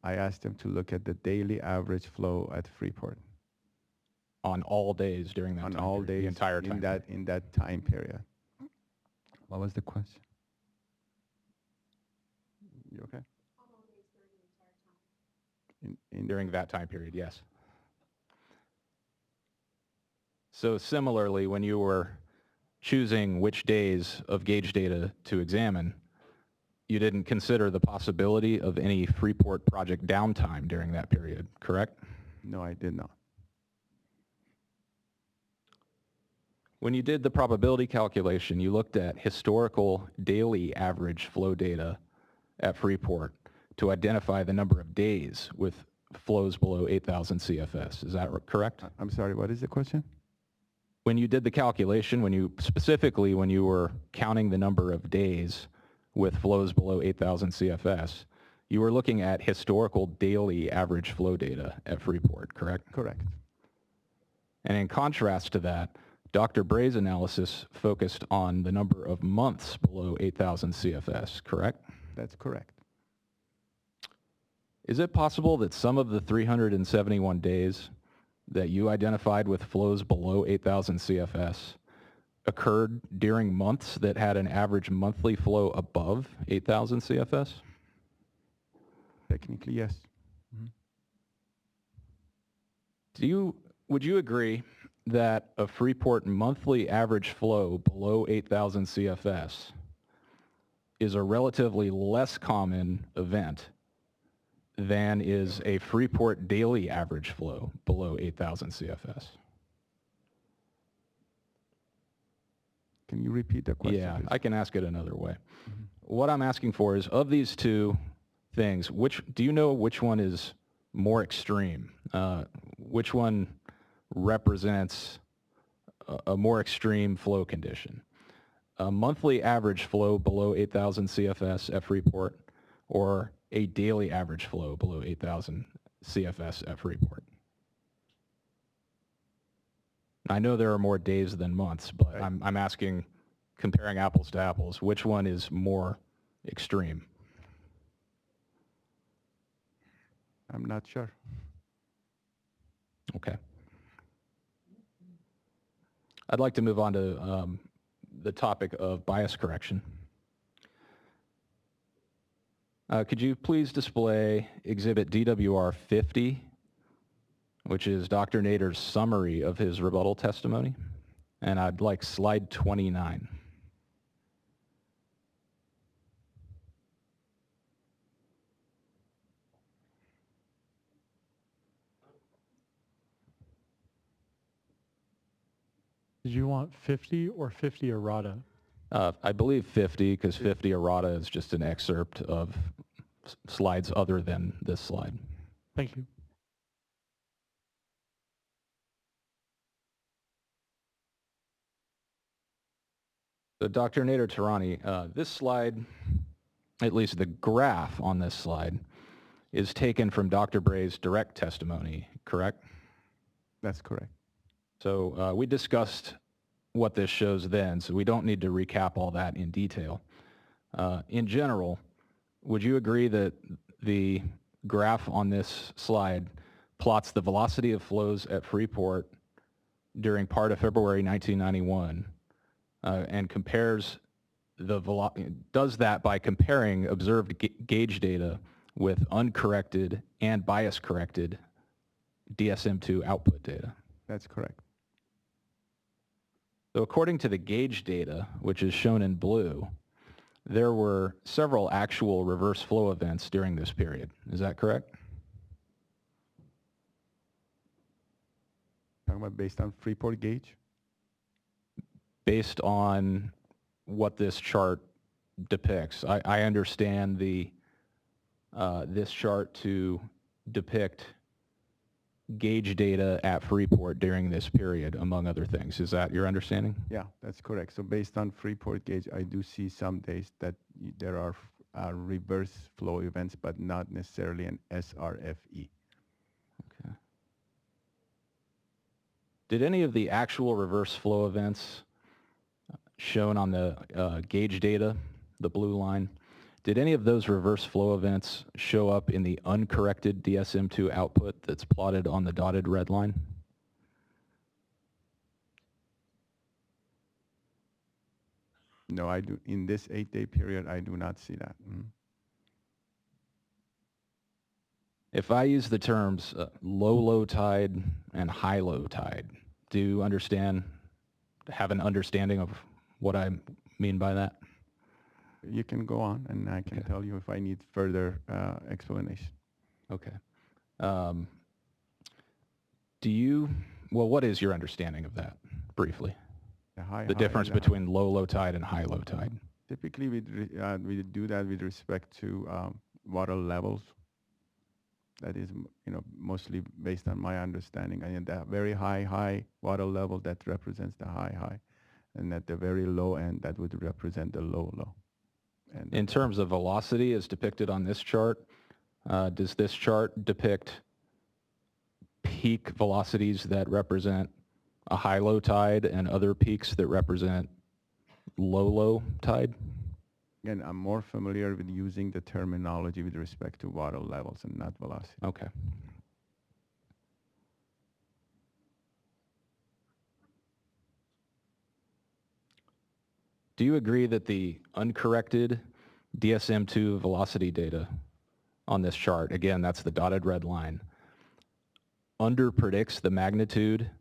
I asked them to look at the daily average flow at Freeport. On all days during that time period? On all days, the entire time period? In that time period. What was the question? You okay? During that time period, yes. So similarly, when you were choosing which days of gauge data to examine, you didn't consider the possibility of any Freeport project downtime during that period, correct? No, I did not. When you did the probability calculation, you looked at historical daily average flow data at Freeport to identify the number of days with flows below 8,000 CFS. Is that correct? I'm sorry, what is the question? When you did the calculation, specifically when you were counting the number of days with flows below 8,000 CFS, you were looking at historical daily average flow data at Freeport, correct? Correct. And in contrast to that, Dr. Bray's analysis focused on the number of months below 8,000 CFS, correct? That's correct. Is it possible that some of the 371 days that you identified with flows below 8,000 CFS occurred during months that had an average monthly flow above 8,000 CFS? Technically, yes. Mm-hmm. Would you agree that a Freeport monthly average flow below 8,000 CFS is a relatively less common event than is a Freeport daily average flow below 8,000 CFS? Can you repeat the question? Yeah, please? I can ask it another way. Mm-hmm. What I'm asking for is, of these two things, do you know which one is more extreme? Which one represents a more extreme flow condition? A monthly average flow below 8,000 CFS at Freeport, or a daily average flow below 8,000 CFS at Freeport? I know there are more days than months, but Right. I'm asking, comparing apples to apples, which one is more extreme? I'm not sure. Okay. I'd like to move on to the topic of bias correction. Could you please display Exhibit DWR 50, which is Dr. Nader's summary of his rebuttal testimony? And I'd like slide 29. Did you want 50 or 50 errata? I believe 50, because 50 errata is just an excerpt of slides other than this slide. Thank you. So Dr. Nader Tarani, this slide, at least the graph on this slide, is taken from Dr. Bray's direct testimony, correct? That's correct. So we discussed what this shows then, so we don't need to recap all that in detail. In general, would you agree that the graph on this slide plots the velocity of flows at Freeport during part of February 1991 and compares does that by comparing observed gauge data with uncorrected and bias-corrected DSM-2 output data? That's correct. So according to the gauge data, which is shown in blue, there were several actual reverse flow events during this period. Is that correct? Talking about based on Freeport gauge? Based on what this chart depicts. I understand this chart to depict gauge data at Freeport during this period, among other things. Is that your understanding? Yeah, that's correct. So based on Freeport gauge, I do see some days that there are reverse flow events, but not necessarily an SRFE. Okay. Did any of the actual reverse flow events shown on the gauge data, the blue line, did any of those reverse flow events show up in the uncorrected DSM-2 output that's plotted on the dotted red line? No, I do. In this 8-day period, I do not see that. If I use the terms low tide and high low tide, do you have an understanding of what I mean by that? You can go on, and I can tell you if I need further explanation. Okay. What is your understanding of that, briefly? The difference between low tide and high low tide. Typically, we do that with respect to water levels. That is, mostly based on my understanding. And that very high water level, that represents the high. And at the very low end, that would represent the low. And in terms of velocity as depicted on this chart, does this chart depict peak velocities that represent a high-low tide and other peaks that represent low tide? Again, I'm more familiar with using the terminology with respect to water levels and not velocity. Okay. Do you agree that the uncorrected DSM-2 velocity data on this chart, again, that's the dotted red line, underpredicts the magnitude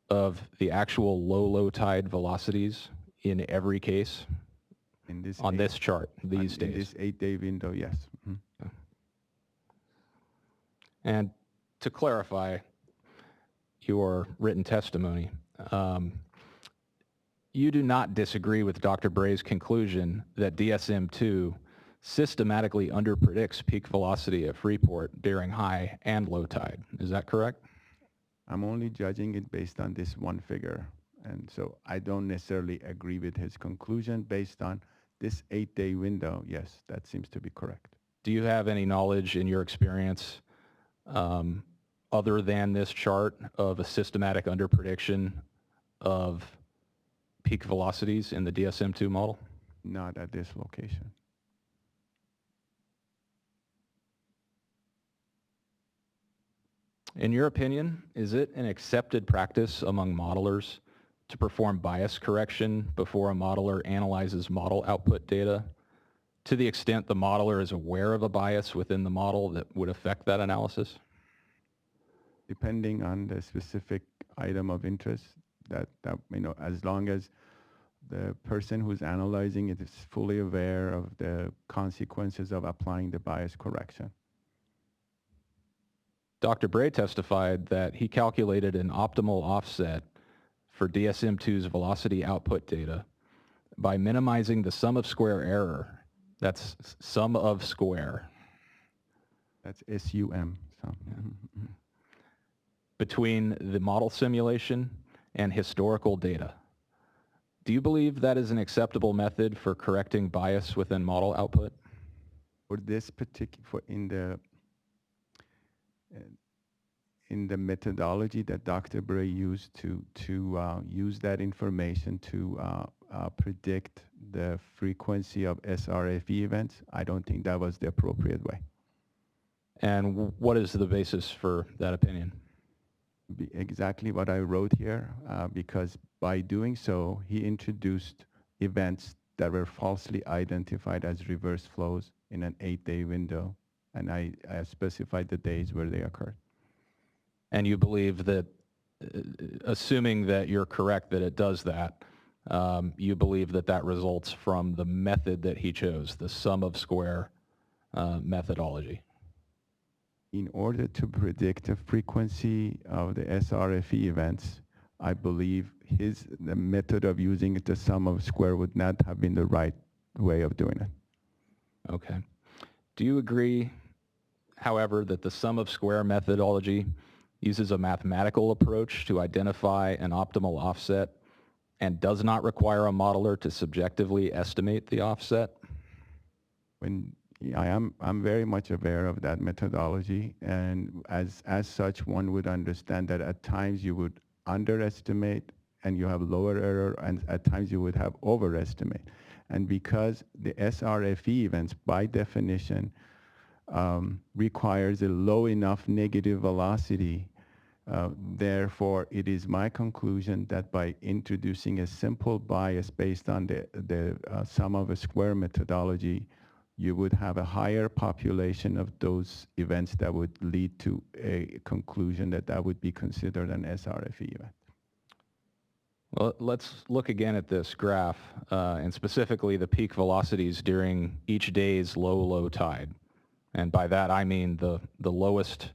of the actual low tide velocities in every case on this chart these days? In this 8-day window, yes. Okay. And to clarify your written testimony, you do not disagree with Dr. Bray's conclusion that DSM-2 systematically underpredicts peak velocity at Freeport during high and low tide. Is that correct? I'm only judging it based on this one figure. And so I don't necessarily agree with his conclusion based on this 8-day window. Yes, that seems to be correct. Do you have any knowledge in your experience other than this chart of a systematic underprediction of peak velocities in the DSM-2 model? Not at this location. In your opinion, is it an accepted practice among modelers to perform bias correction before a modeler analyzes model output data, to the extent the modeler is aware of a bias within the model that would affect that analysis? Depending on the specific item of interest, that as long as the person who's analyzing it is fully aware of the consequences of applying the bias correction. Dr. Bray testified that he calculated an optimal offset for DSM-2's velocity output data by minimizing the sum of square error. That's sum of square. That's SUM. So. Yeah. Between the model simulation and historical data. Do you believe that is an acceptable method for correcting bias within model output? For this particular, in the methodology that Dr. Bray used to use that information to predict the frequency of SRFE events, I don't think that was the appropriate way. And what is the basis for that opinion? Exactly what I wrote here, because by doing so, he introduced events that were falsely identified as reverse flows in an 8-day window, and I specified the days where they occurred. And you believe that, assuming that you're correct that it does that, you believe that that results from the method that he chose, the sum of square methodology? In order to predict the frequency of the SRFE events, I believe the method of using the sum of square would not have been the right way of doing it. Okay. Do you agree, however, that the sum of square methodology uses a mathematical approach to identify an optimal offset and does not require a modeler to subjectively estimate the offset? I'm very much aware of that methodology, and as such, one would understand that at times you would underestimate and you have lower error, and at times you would have overestimate. And because the SRFE events, by definition, requires a low enough negative velocity, therefore, it is my conclusion that by introducing a simple bias based on the sum of a square methodology, you would have a higher population of those events that would lead to a conclusion that would be considered an SRFE event. Well, let's look again at this graph, and specifically the peak velocities during each day's low tide. And by that, I mean the lowest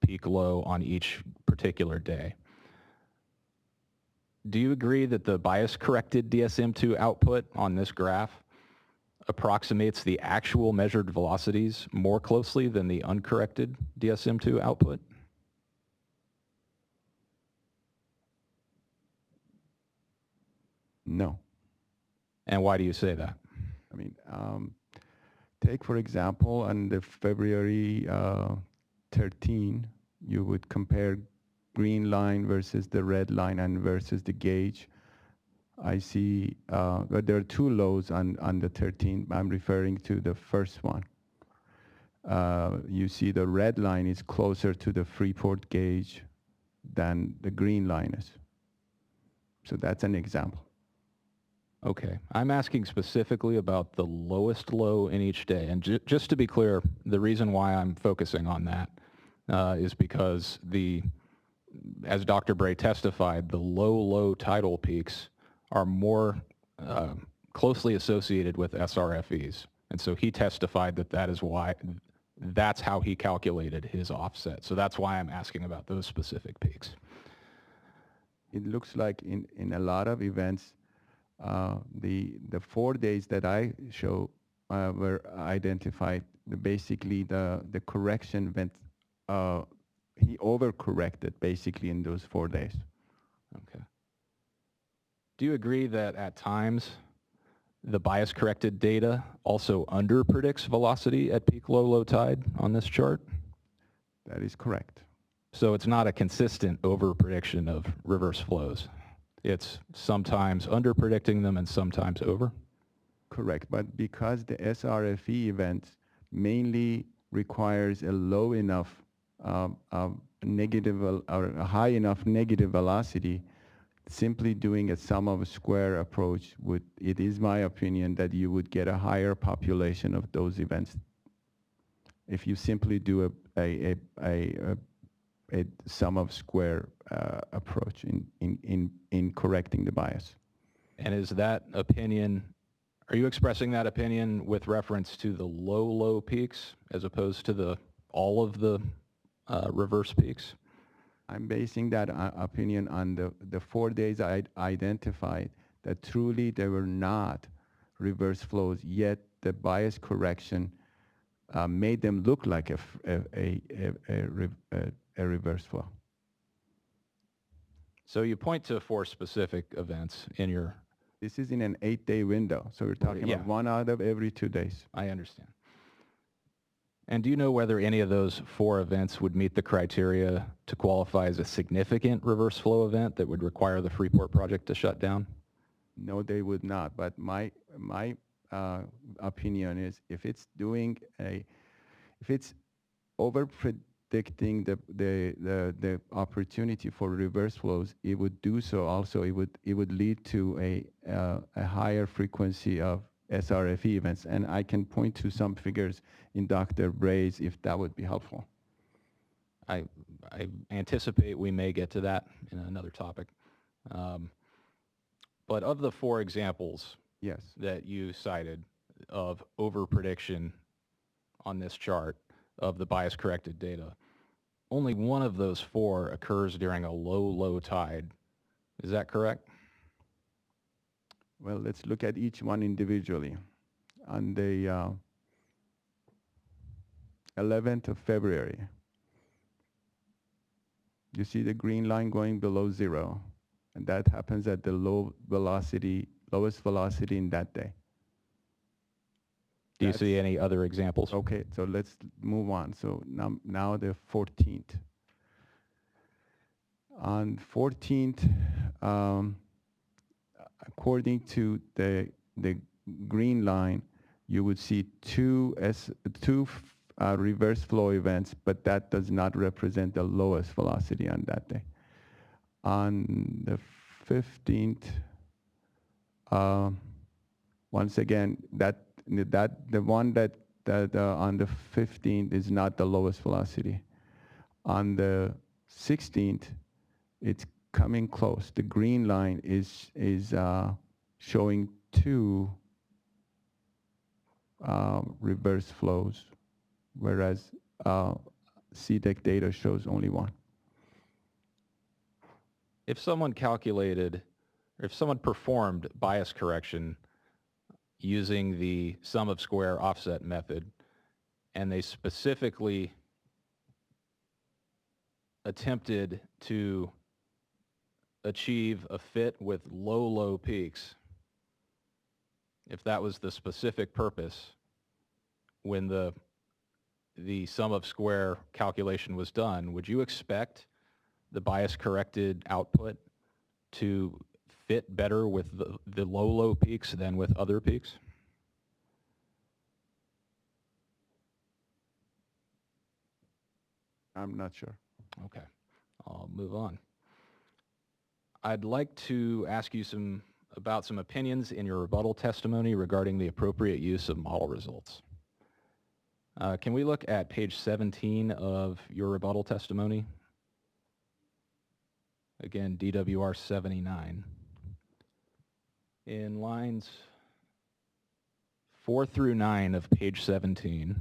peak low on each particular day. Do you agree that the bias-corrected DSM-2 output on this graph approximates the actual measured velocities more closely than the uncorrected DSM-2 output? No. And why do you say that? I mean, take for example, on the February 13, you would compare green line versus the red line and versus the gauge. I see there are two lows on the 13. I'm referring to the first one. You see the red line is closer to the Freeport gauge than the green line is. So that's an example. Okay. I'm asking specifically about the lowest low in each day. And just to be clear, the reason why I'm focusing on that is because as Dr. Bray testified, the low tidal peaks are more closely associated with SRFEs. And so he testified that's how he calculated his offset. So that's why I'm asking about those specific peaks. It looks like in a lot of events, the 4 days that I show were identified. Basically, the correction went, he overcorrected basically in those 4 days. Okay. Do you agree that at times the bias-corrected data also underpredicts velocity at peak low tide on this chart? That is correct. So it's not a consistent overprediction of reverse flows? It's sometimes under predicting them and sometimes over? Correct, but because the SRFE event mainly requires a low enough or a high enough negative velocity, simply doing a sum of square approach it is my opinion that you would get a higher population of those events if you simply do a sum of square approach in correcting the bias. And is that opinion, are you expressing that opinion with reference to the low peaks as opposed to all of the reverse peaks? I'm basing that opinion on the 4 days I identified that truly they were not reverse flows, yet the bias correction made them look like a reverse flow. So you point to 4 specific events in your... This is in an 8-day window, so we're talking about 1 out of every 2 days. I understand. And do you know whether any of those 4 events would meet the criteria to qualify as a significant reverse flow event that would require the Freeport project to shut down? No, they would not. But my opinion is if it's over predicting the opportunity for reverse flows, it would do so also. It would lead to a higher frequency of SRFE events, and I can point to some figures in Dr. Bray's if that would be helpful. I anticipate we may get to that in another topic. But of the 4 examples that you cited of over-prediction on this chart of the bias-corrected data, only one of those 4 occurs during a low tide. Is that correct? Well, let's look at each one individually. On the 11th of February, you see the green line going below 0, and that happens at the lowest velocity in that day. Do you see any other examples? Okay, so let's move on. So now the 14th. On 14th, according to the green line, you would see two reverse flow events, but that does not represent the lowest velocity on that day. On the 15th, once again, the one that on the 15th is not the lowest velocity. On the 16th, it's coming close. The green line is showing 2 reverse flows, whereas CDEC data shows only 1. If someone performed bias correction using the sum of square offset method, and they specifically attempted to achieve a fit with low peaks, if that was the specific purpose when the sum of square calculation was done, would you expect the bias corrected output to fit better with the low peaks than with other peaks? I'm not sure. Okay, I'll move on. I'd like to ask you about some opinions in your rebuttal testimony regarding the appropriate use of model results. Can we look at page 17 of your rebuttal testimony? Again, DWR 79. In lines 4 through 9 of page 17,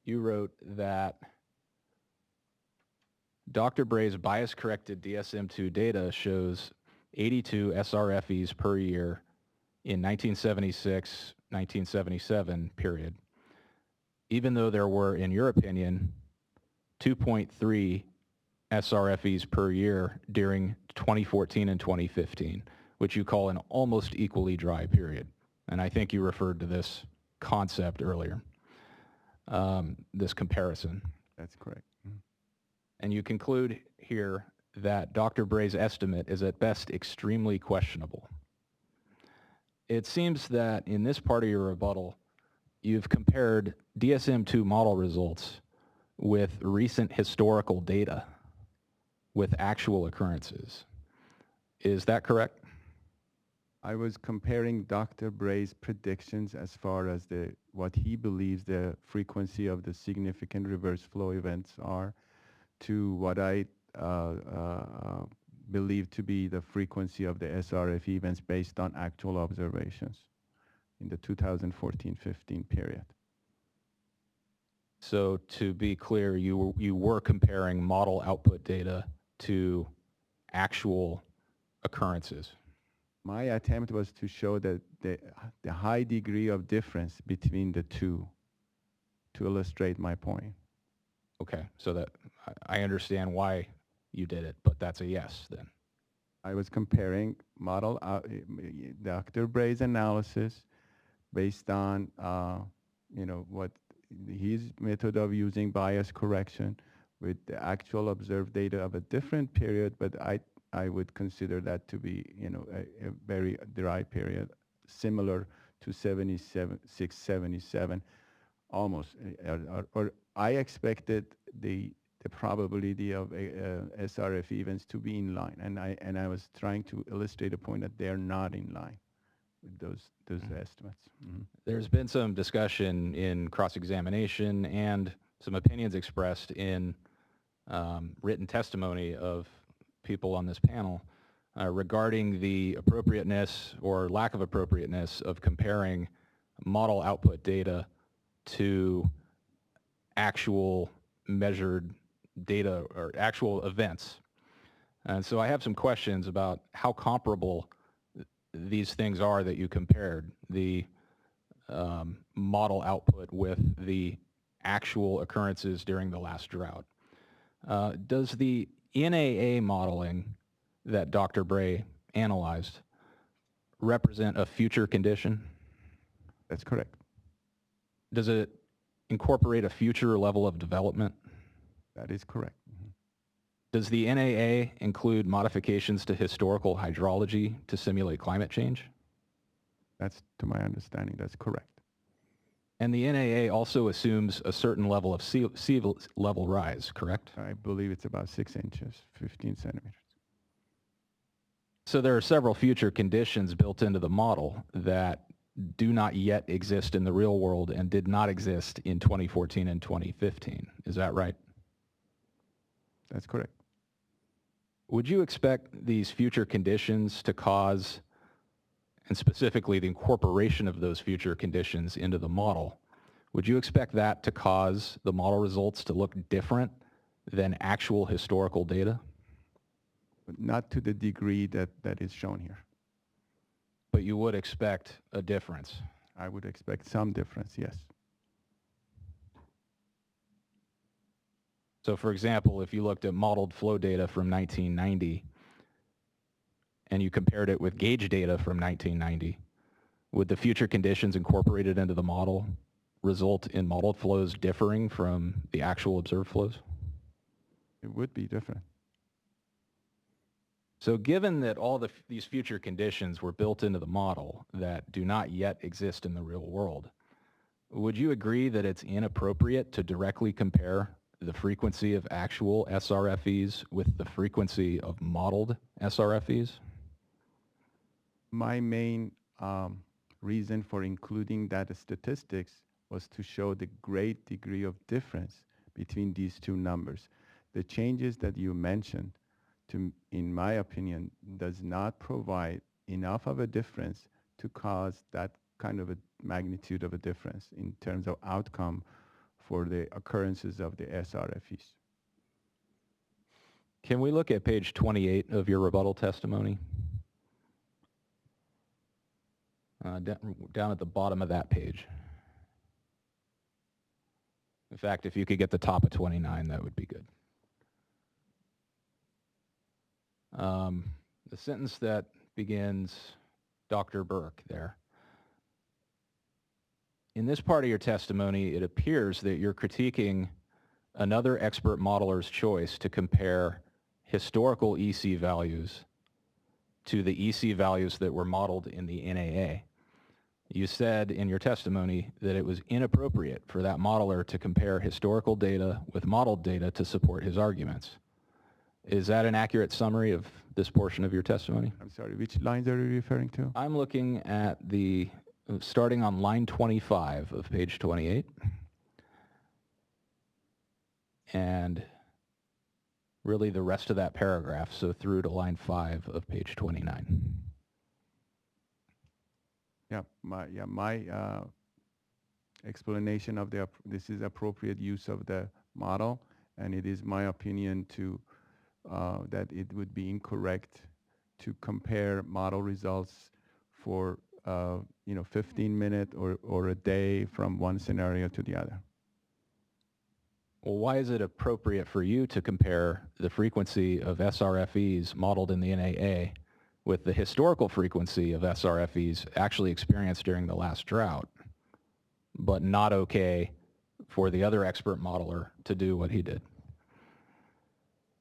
you wrote that Dr. Bray's bias-corrected DSM-2 data shows 82 SRFEs per year in 1976-1977 period, even though there were, in your opinion, 2.3 SRFEs per year during 2014 and 2015, which you call an almost equally dry period. And I think you referred to this concept earlier, this comparison. That's correct. And you conclude here that Dr. Bray's estimate is at best extremely questionable. It seems that in this part of your rebuttal, you've compared DSM-2 model results with recent historical data with actual occurrences. Is that correct? I was comparing Dr. Bray's predictions as far as what he believes the frequency of the significant reverse flow events are to what I believe to be the frequency of the SRF events based on actual observations in the 2014-15 period. So to be clear, you were comparing model output data to actual occurrences. My attempt was to show that the high degree of difference between the two to illustrate my point. Okay, so that I understand why you did it, but that's a yes then. I was comparing Dr. Bray's analysis based on what his method of using bias correction with the actual observed data of a different period, but I would consider that to be a very dry period, similar to 76, 77, almost. Or I expected the probability of SRF events to be in line, and I was trying to illustrate a point that they're not in line with those estimates. Mm-hmm. There's been some discussion in cross-examination and some opinions expressed in written testimony of people on this panel regarding the appropriateness or lack of appropriateness of comparing model output data to actual measured data or actual events. And so I have some questions about how comparable these things are that you compared, the model output with the actual occurrences during the last drought. Does the NAA modeling that Dr. Bray analyzed represent a future condition? That's correct. Does it incorporate a future level of development? That is correct. Mm-hmm. Does the NAA include modifications to historical hydrology to simulate climate change? That's, to my understanding, that's correct. And the NAA also assumes a certain level of sea level rise, correct? I believe it's about 6 inches, 15 centimeters. So there are several future conditions built into the model that do not yet exist in the real world and did not exist in 2014 and 2015. Is that right? That's correct. Would you expect these future conditions to cause, and specifically the incorporation of those future conditions into the model, would you expect that to cause the model results to look different than actual historical data? But not to the degree that is shown here. But you would expect a difference? I would expect some difference, yes. So for example, if you looked at modeled flow data from 1990 and you compared it with gauge data from 1990, would the future conditions incorporated into the model result in modeled flows differing from the actual observed flows? It would be different. So given that all these future conditions were built into the model that do not yet exist in the real world, would you agree that it's inappropriate to directly compare the frequency of actual SRFEs with the frequency of modeled SRFEs? My main reason for including that statistics was to show the great degree of difference between these two numbers. The changes that you mentioned, in my opinion, does not provide enough of a difference to cause that kind of a magnitude of a difference in terms of outcome for the occurrences of the SRFEs. Can we look at page 28 of your rebuttal testimony? Down at the bottom of that page. In fact, if you could get the top of 29, that would be good. The sentence that begins, Dr. Burke there. In this part of your testimony, it appears that you're critiquing another expert modeler's choice to compare historical EC values to the EC values that were modeled in the NAA. You said in your testimony that it was inappropriate for that modeler to compare historical data with modeled data to support his arguments. Is that an accurate summary of this portion of your testimony? I'm sorry, which lines are you referring to? I'm looking at starting on line 25 of page 28. And really the rest of that paragraph, so through to line 5 of page 29. My explanation of this is appropriate use of the model, and it is my opinion that it would be incorrect to compare model results for 15-minute or a day from one scenario to the other. Well, why is it appropriate for you to compare the frequency of SRFEs modeled in the NAA with the historical frequency of SRFEs actually experienced during the last drought, but not okay for the other expert modeler to do what he did?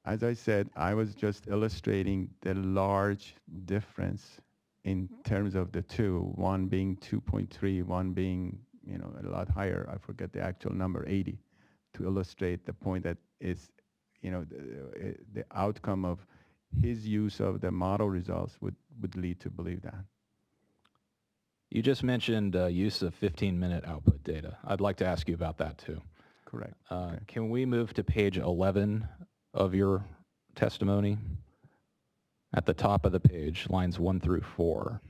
As I said, I was just illustrating the large difference in terms of the two, one being 2.3, one being a lot higher. I forget the actual number, 80, to illustrate the point that it's, the outcome of his use of the model results would lead to believe that. You just mentioned use of 15-minute output data. I'd like to ask you about that too. Correct. Can we move to page 11 of your testimony? At the top of the page, lines 1 through 4.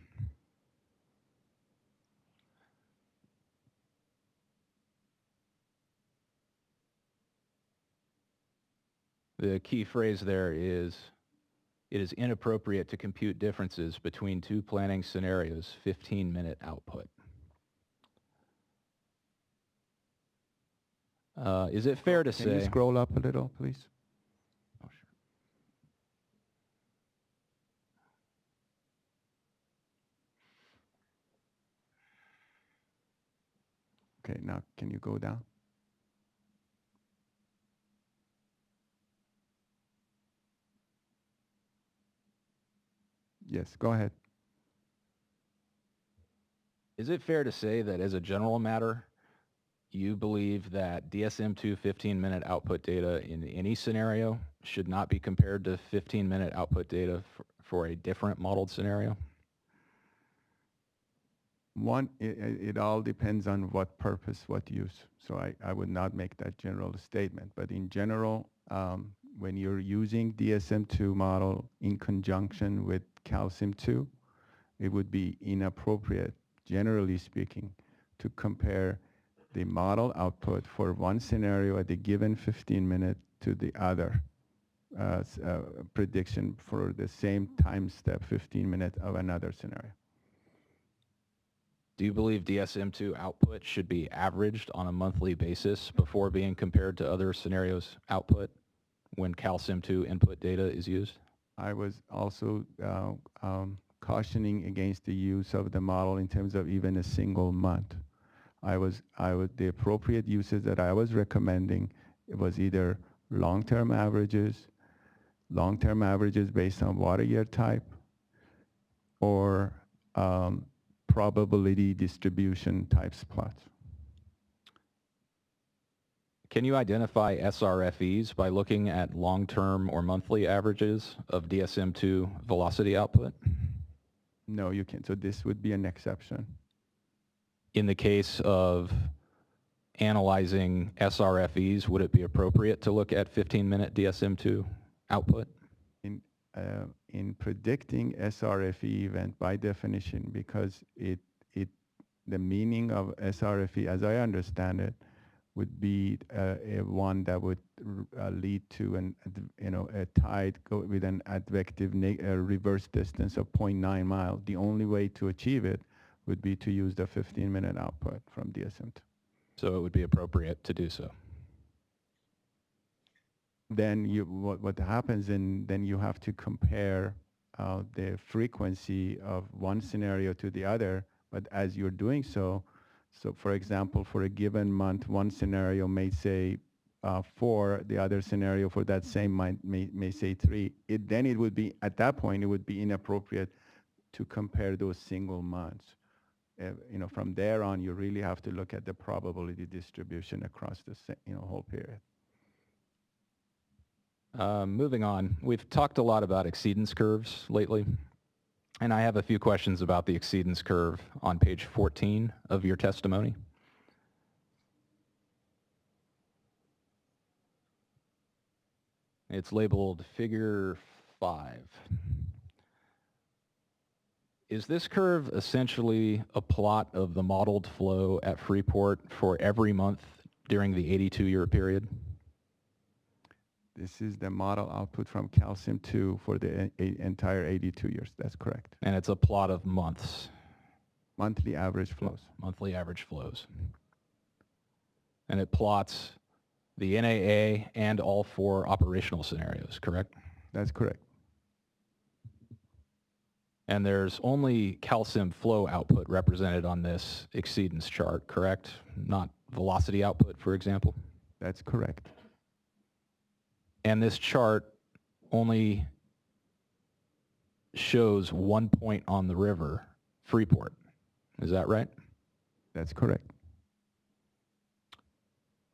The key phrase there is, it is inappropriate to compute differences between two planning scenarios, 15-minute output. Is it fair to say... Can you scroll up a little, please? Oh, sure. Okay, now can you go down? Yes, go ahead. Is it fair to say that as a general matter, you believe that DSM-2 15-minute output data in any scenario should not be compared to 15-minute output data for a different modeled scenario? One, it all depends on what purpose, what use. So I would not make that general statement. But in general, when you're using DSM-2 model in conjunction with calcium-2, it would be inappropriate, generally speaking, to compare the model output for one scenario at a given 15-minute to the other prediction for the same time step, 15-minute of another scenario. Do you believe DSM-2 output should be averaged on a monthly basis before being compared to other scenarios' output when calcium-2 input data is used? I was also cautioning against the use of the model in terms of even a single month. The appropriate uses that I was recommending, it was either long-term averages based on water year type, or probability distribution types plots. Can you identify SRFEs by looking at long-term or monthly averages of DSM-2 velocity output? No, you can't. So this would be an exception. In the case of analyzing SRFEs, would it be appropriate to look at 15-minute DSM-2 output? In predicting SRFE event, by definition, because the meaning of SRFE, as I understand it, would be one that would lead to a tide with an advective reverse distance of 0.9 miles. The only way to achieve it would be to use the 15-minute output from DSM-2. So it would be appropriate to do so. Then what happens, and then you have to compare the frequency of one scenario to the other. But as you're doing so for example, for a given month, one scenario may say 4, the other scenario for that same may say 3, then it would be, at that point, it would be inappropriate to compare those single months. From there on, you really have to look at the probability distribution across the whole period. Moving on, we've talked a lot about exceedance curves lately, and I have a few questions about the exceedance curve on page 14 of your testimony. It's labeled Figure 5. Is this curve essentially a plot of the modeled flow at Freeport for every month during the 82-year period? This is the model output from calcium 2 for the entire 82 years. That's correct. And it's a plot of months? Monthly average flows. Monthly average flows. And it plots the NAA and all 4 operational scenarios, correct? That's correct. And there's only calcium flow output represented on this exceedance chart, correct? Not velocity output, for example? That's correct. And this chart only shows 1 point on the river, Freeport. Is that right? That's correct.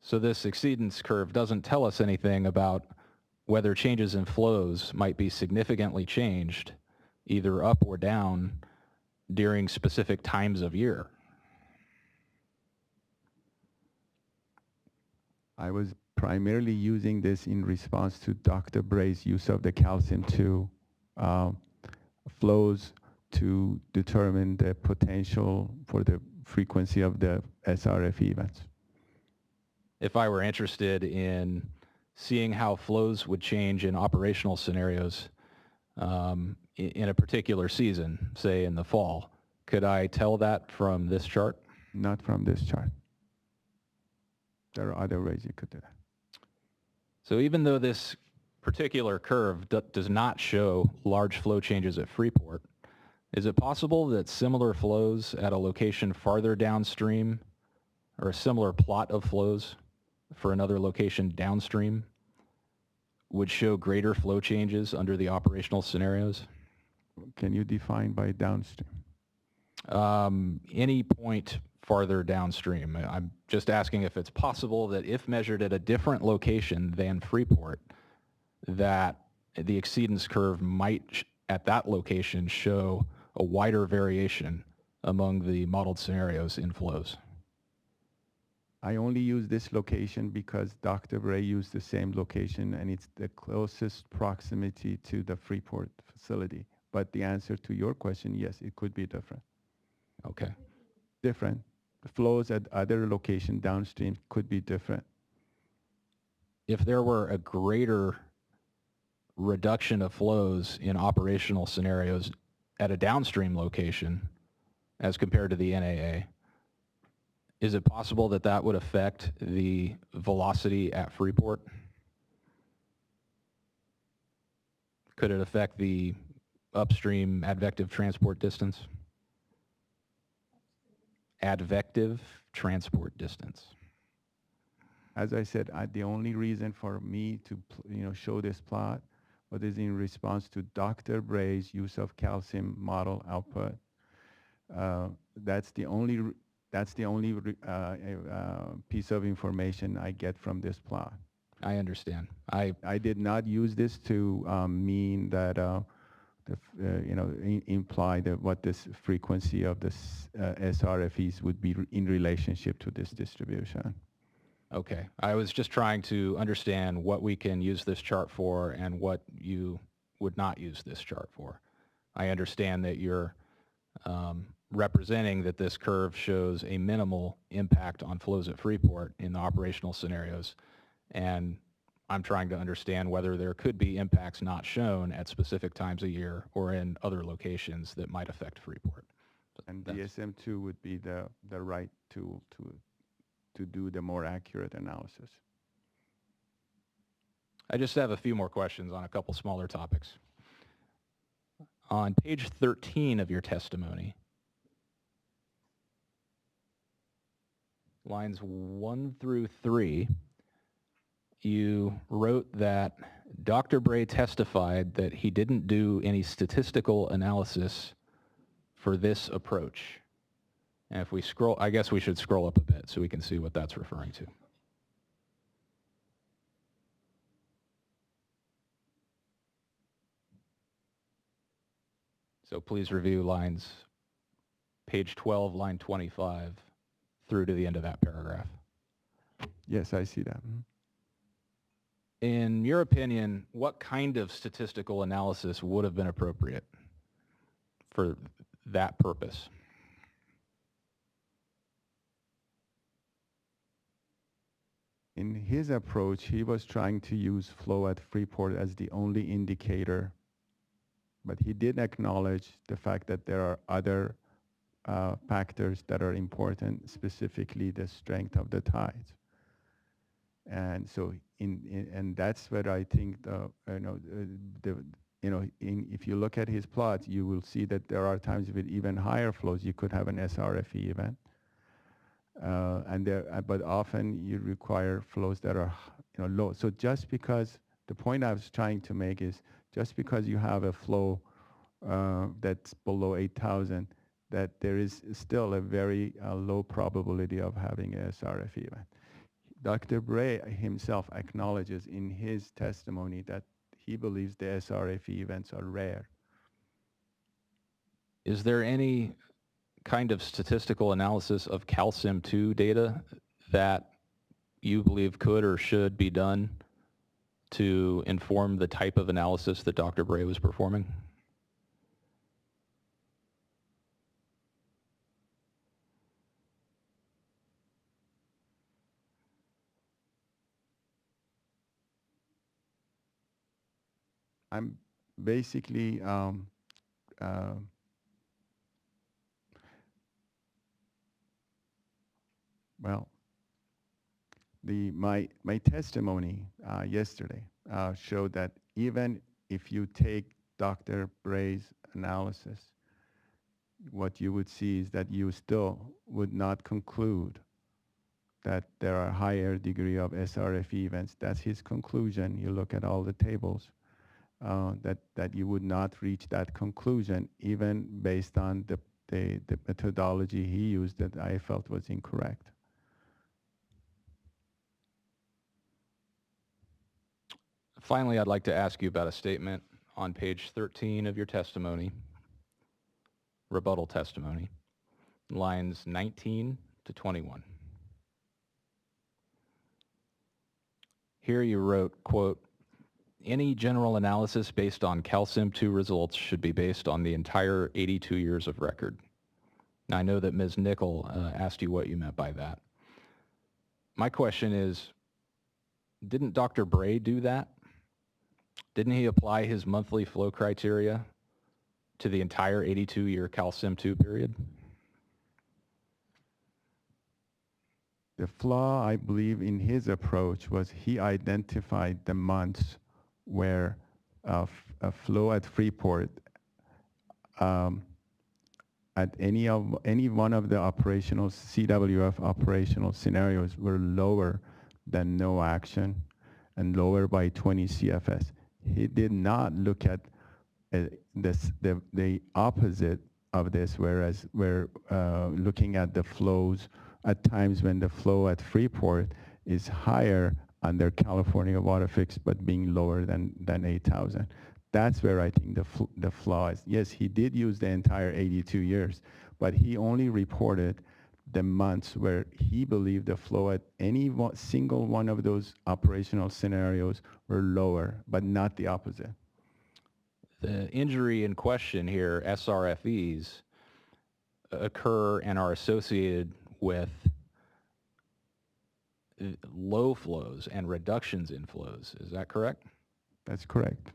So this exceedance curve doesn't tell us anything about whether changes in flows might be significantly changed, either up or down, during specific times of year. I was primarily using this in response to Dr. Bray's use of the calcium 2 flows to determine the potential for the frequency of the SRF events. If I were interested in seeing how flows would change in operational scenarios in a particular season, say in the fall, could I tell that from this chart? Not from this chart. There are other ways you could do that. So even though this particular curve does not show large flow changes at Freeport, is it possible that similar flows at a location farther downstream, or a similar plot of flows for another location downstream, would show greater flow changes under the operational scenarios? Can you define by downstream? Any point farther downstream. I'm just asking if it's possible that if measured at a different location than Freeport, that the exceedance curve might at that location show a wider variation among the modeled scenarios in flows. I only use this location because Dr. Bray used the same location and it's the closest proximity to the Freeport facility. But the answer to your question, yes, it could be different. Okay. Different. The flows at other location downstream could be different. If there were a greater reduction of flows in operational scenarios at a downstream location as compared to the NAA, is it possible that that would affect the velocity at Freeport? Could it affect the upstream advective transport distance? Advective transport distance. As I said, the only reason for me to show this plot was in response to Dr. Bray's use of calcium model output. That's the only piece of information I get from this plot. I understand. I did not use this to mean that imply that what this frequency of this SRFEs would be in relationship to this distribution. Okay. I was just trying to understand what we can use this chart for and what you would not use this chart for. I understand that you're representing that this curve shows a minimal impact on flows at Freeport in the operational scenarios, and I'm trying to understand whether there could be impacts not shown at specific times a year or in other locations that might affect Freeport. And DSM-2 would be the right tool to do the more accurate analysis. I just have a few more questions on a couple smaller topics. On page 13 of your testimony, lines 1 through 3, you wrote that Dr. Bray testified that he didn't do any statistical analysis for this approach. And if we scroll, I guess we should scroll up a bit so we can see what that's referring to. So please review lines, page 12, line 25, through to the end of that paragraph. Yes, I see that. In your opinion, what kind of statistical analysis would have been appropriate for that purpose? In his approach, he was trying to use flow at Freeport as the only indicator, but he did acknowledge the fact that there are other factors that are important, specifically the strength of the tides. And so, and that's where I think if you look at his plots, you will see that there are times with even higher flows. You could have an SRFE event, but often you require flows that are low. So just because the point I was trying to make is just because you have a flow that's below 8,000, that there is still a very low probability of having a SRFE event. Dr. Bray himself acknowledges in his testimony that he believes the SRFE events are rare. Is there any kind of statistical analysis of CalSim-2 data that you believe could or should be done to inform the type of analysis that Dr. Bray was performing? I'm basically my testimony yesterday showed that even if you take Dr. Bray's analysis, what you would see is that you still would not conclude that there are higher degree of SRFE events. That's his conclusion. You look at all the tables. That you would not reach that conclusion even based on the methodology he used that I felt was incorrect. Finally, I'd like to ask you about a statement on page 13 of your testimony, rebuttal testimony, lines 19 to 21. Here you wrote, quote, "Any general analysis based on CalSim-2 results should be based on the entire 82 years of record." Now, I know that Ms. Nickel asked you what you meant by that. My question is, didn't Dr. Bray do that? Didn't he apply his monthly flow criteria to the entire 82-year CalSim-2 period? The flaw, I believe, in his approach was he identified the months where a flow at Freeport at any one of the operational CWF operational scenarios were lower than no action and lower by 20 CFS. He did not look at the opposite of this, whereas we're looking at the flows at times when the flow at Freeport is higher under California WaterFix, but being lower than 8,000. That's where I think the flaw is. Yes, he did use the entire 82 years, but he only reported the months where he believed the flow at any single one of those operational scenarios were lower, but not the opposite. The injury in question here, SRFEs, occur and are associated with low flows and reductions in flows. Is that correct? That's correct.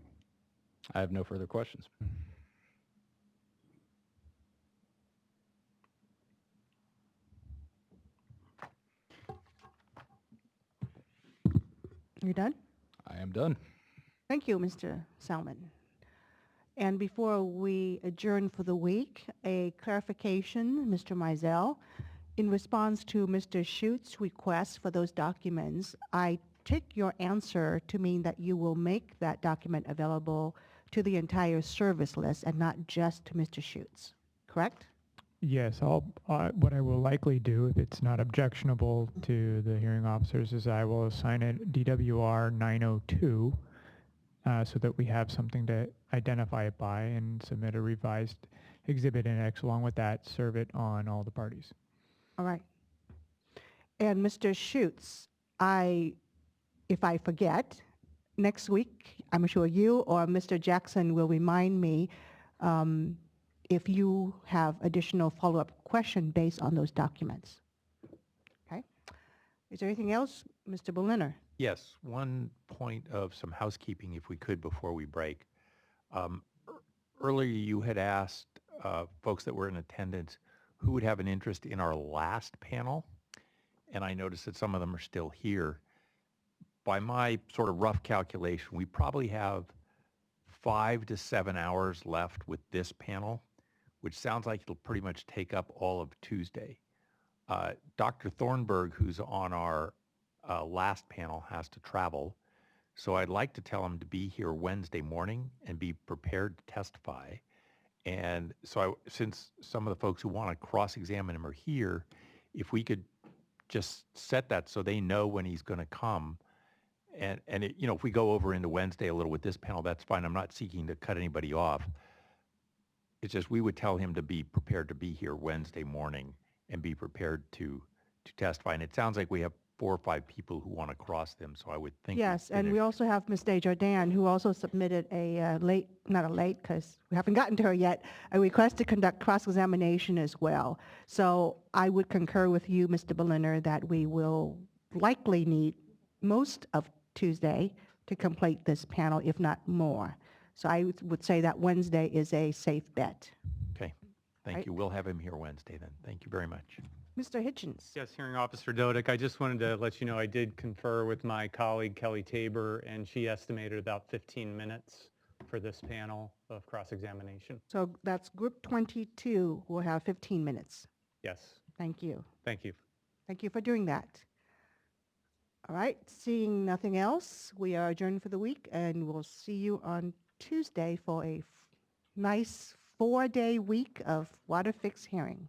I have no further questions. You done? I am done. Thank you, Mr. Salmon. And before we adjourn for the week, a clarification, Mr. Mizell. In response to Mr. Schutz's request for those documents, I take your answer to mean that you will make that document available to the entire service list and not just to Mr. Schutz, correct? Yes, what I will likely do, if it's not objectionable to the hearing officers, is I will assign it DWR 902 so that we have something to identify it by and submit a revised exhibit index along with that, serve it on all the parties. All right. And Mr. Schutz, if I forget, next week, I'm sure you or Mr. Jackson will remind me if you have additional follow-up question based on those documents. Okay. Is there anything else, Mr. Berliner? Yes, one point of some housekeeping, if we could, before we break. Earlier, you had asked folks that were in attendance who would have an interest in our last panel, and I noticed that some of them are still here. By my sort of rough calculation, we probably have 5 to 7 hours left with this panel, which sounds like it'll pretty much take up all of Tuesday. Dr. Thornburg, who's on our last panel, has to travel. So I'd like to tell him to be here Wednesday morning and be prepared to testify. And so since some of the folks who want to cross-examine him are here, if we could just set that so they know when he's going to come. And it, you know, if we go over into Wednesday a little with this panel, that's fine. I'm not seeking to cut anybody off. It's just we would tell him to be prepared to be here Wednesday morning and be prepared to testify. And it sounds like we have 4 or 5 people who want to cross them, so I would think. Yes, and we also have Ms. Desjardins, who also submitted a not a late, because we haven't gotten to her yet, a request to conduct cross-examination as well. So I would concur with you, Mr. Berliner, that we will likely need most of Tuesday to complete this panel, if not more. So I would say that Wednesday is a safe bet. Okay, thank you. We'll have him here Wednesday then. Thank you very much. Mr. Hitchens. Yes, Hearing Officer Dodick, I just wanted to let you know I did confer with my colleague Kelly Tabor, and she estimated about 15 minutes for this panel of cross-examination. So that's group 22 will have 15 minutes. Yes. Thank you. Thank you. Thank you for doing that. All right, seeing nothing else, we are adjourned for the week, and we'll see you on Tuesday for a nice 4-day week of WaterFix hearing.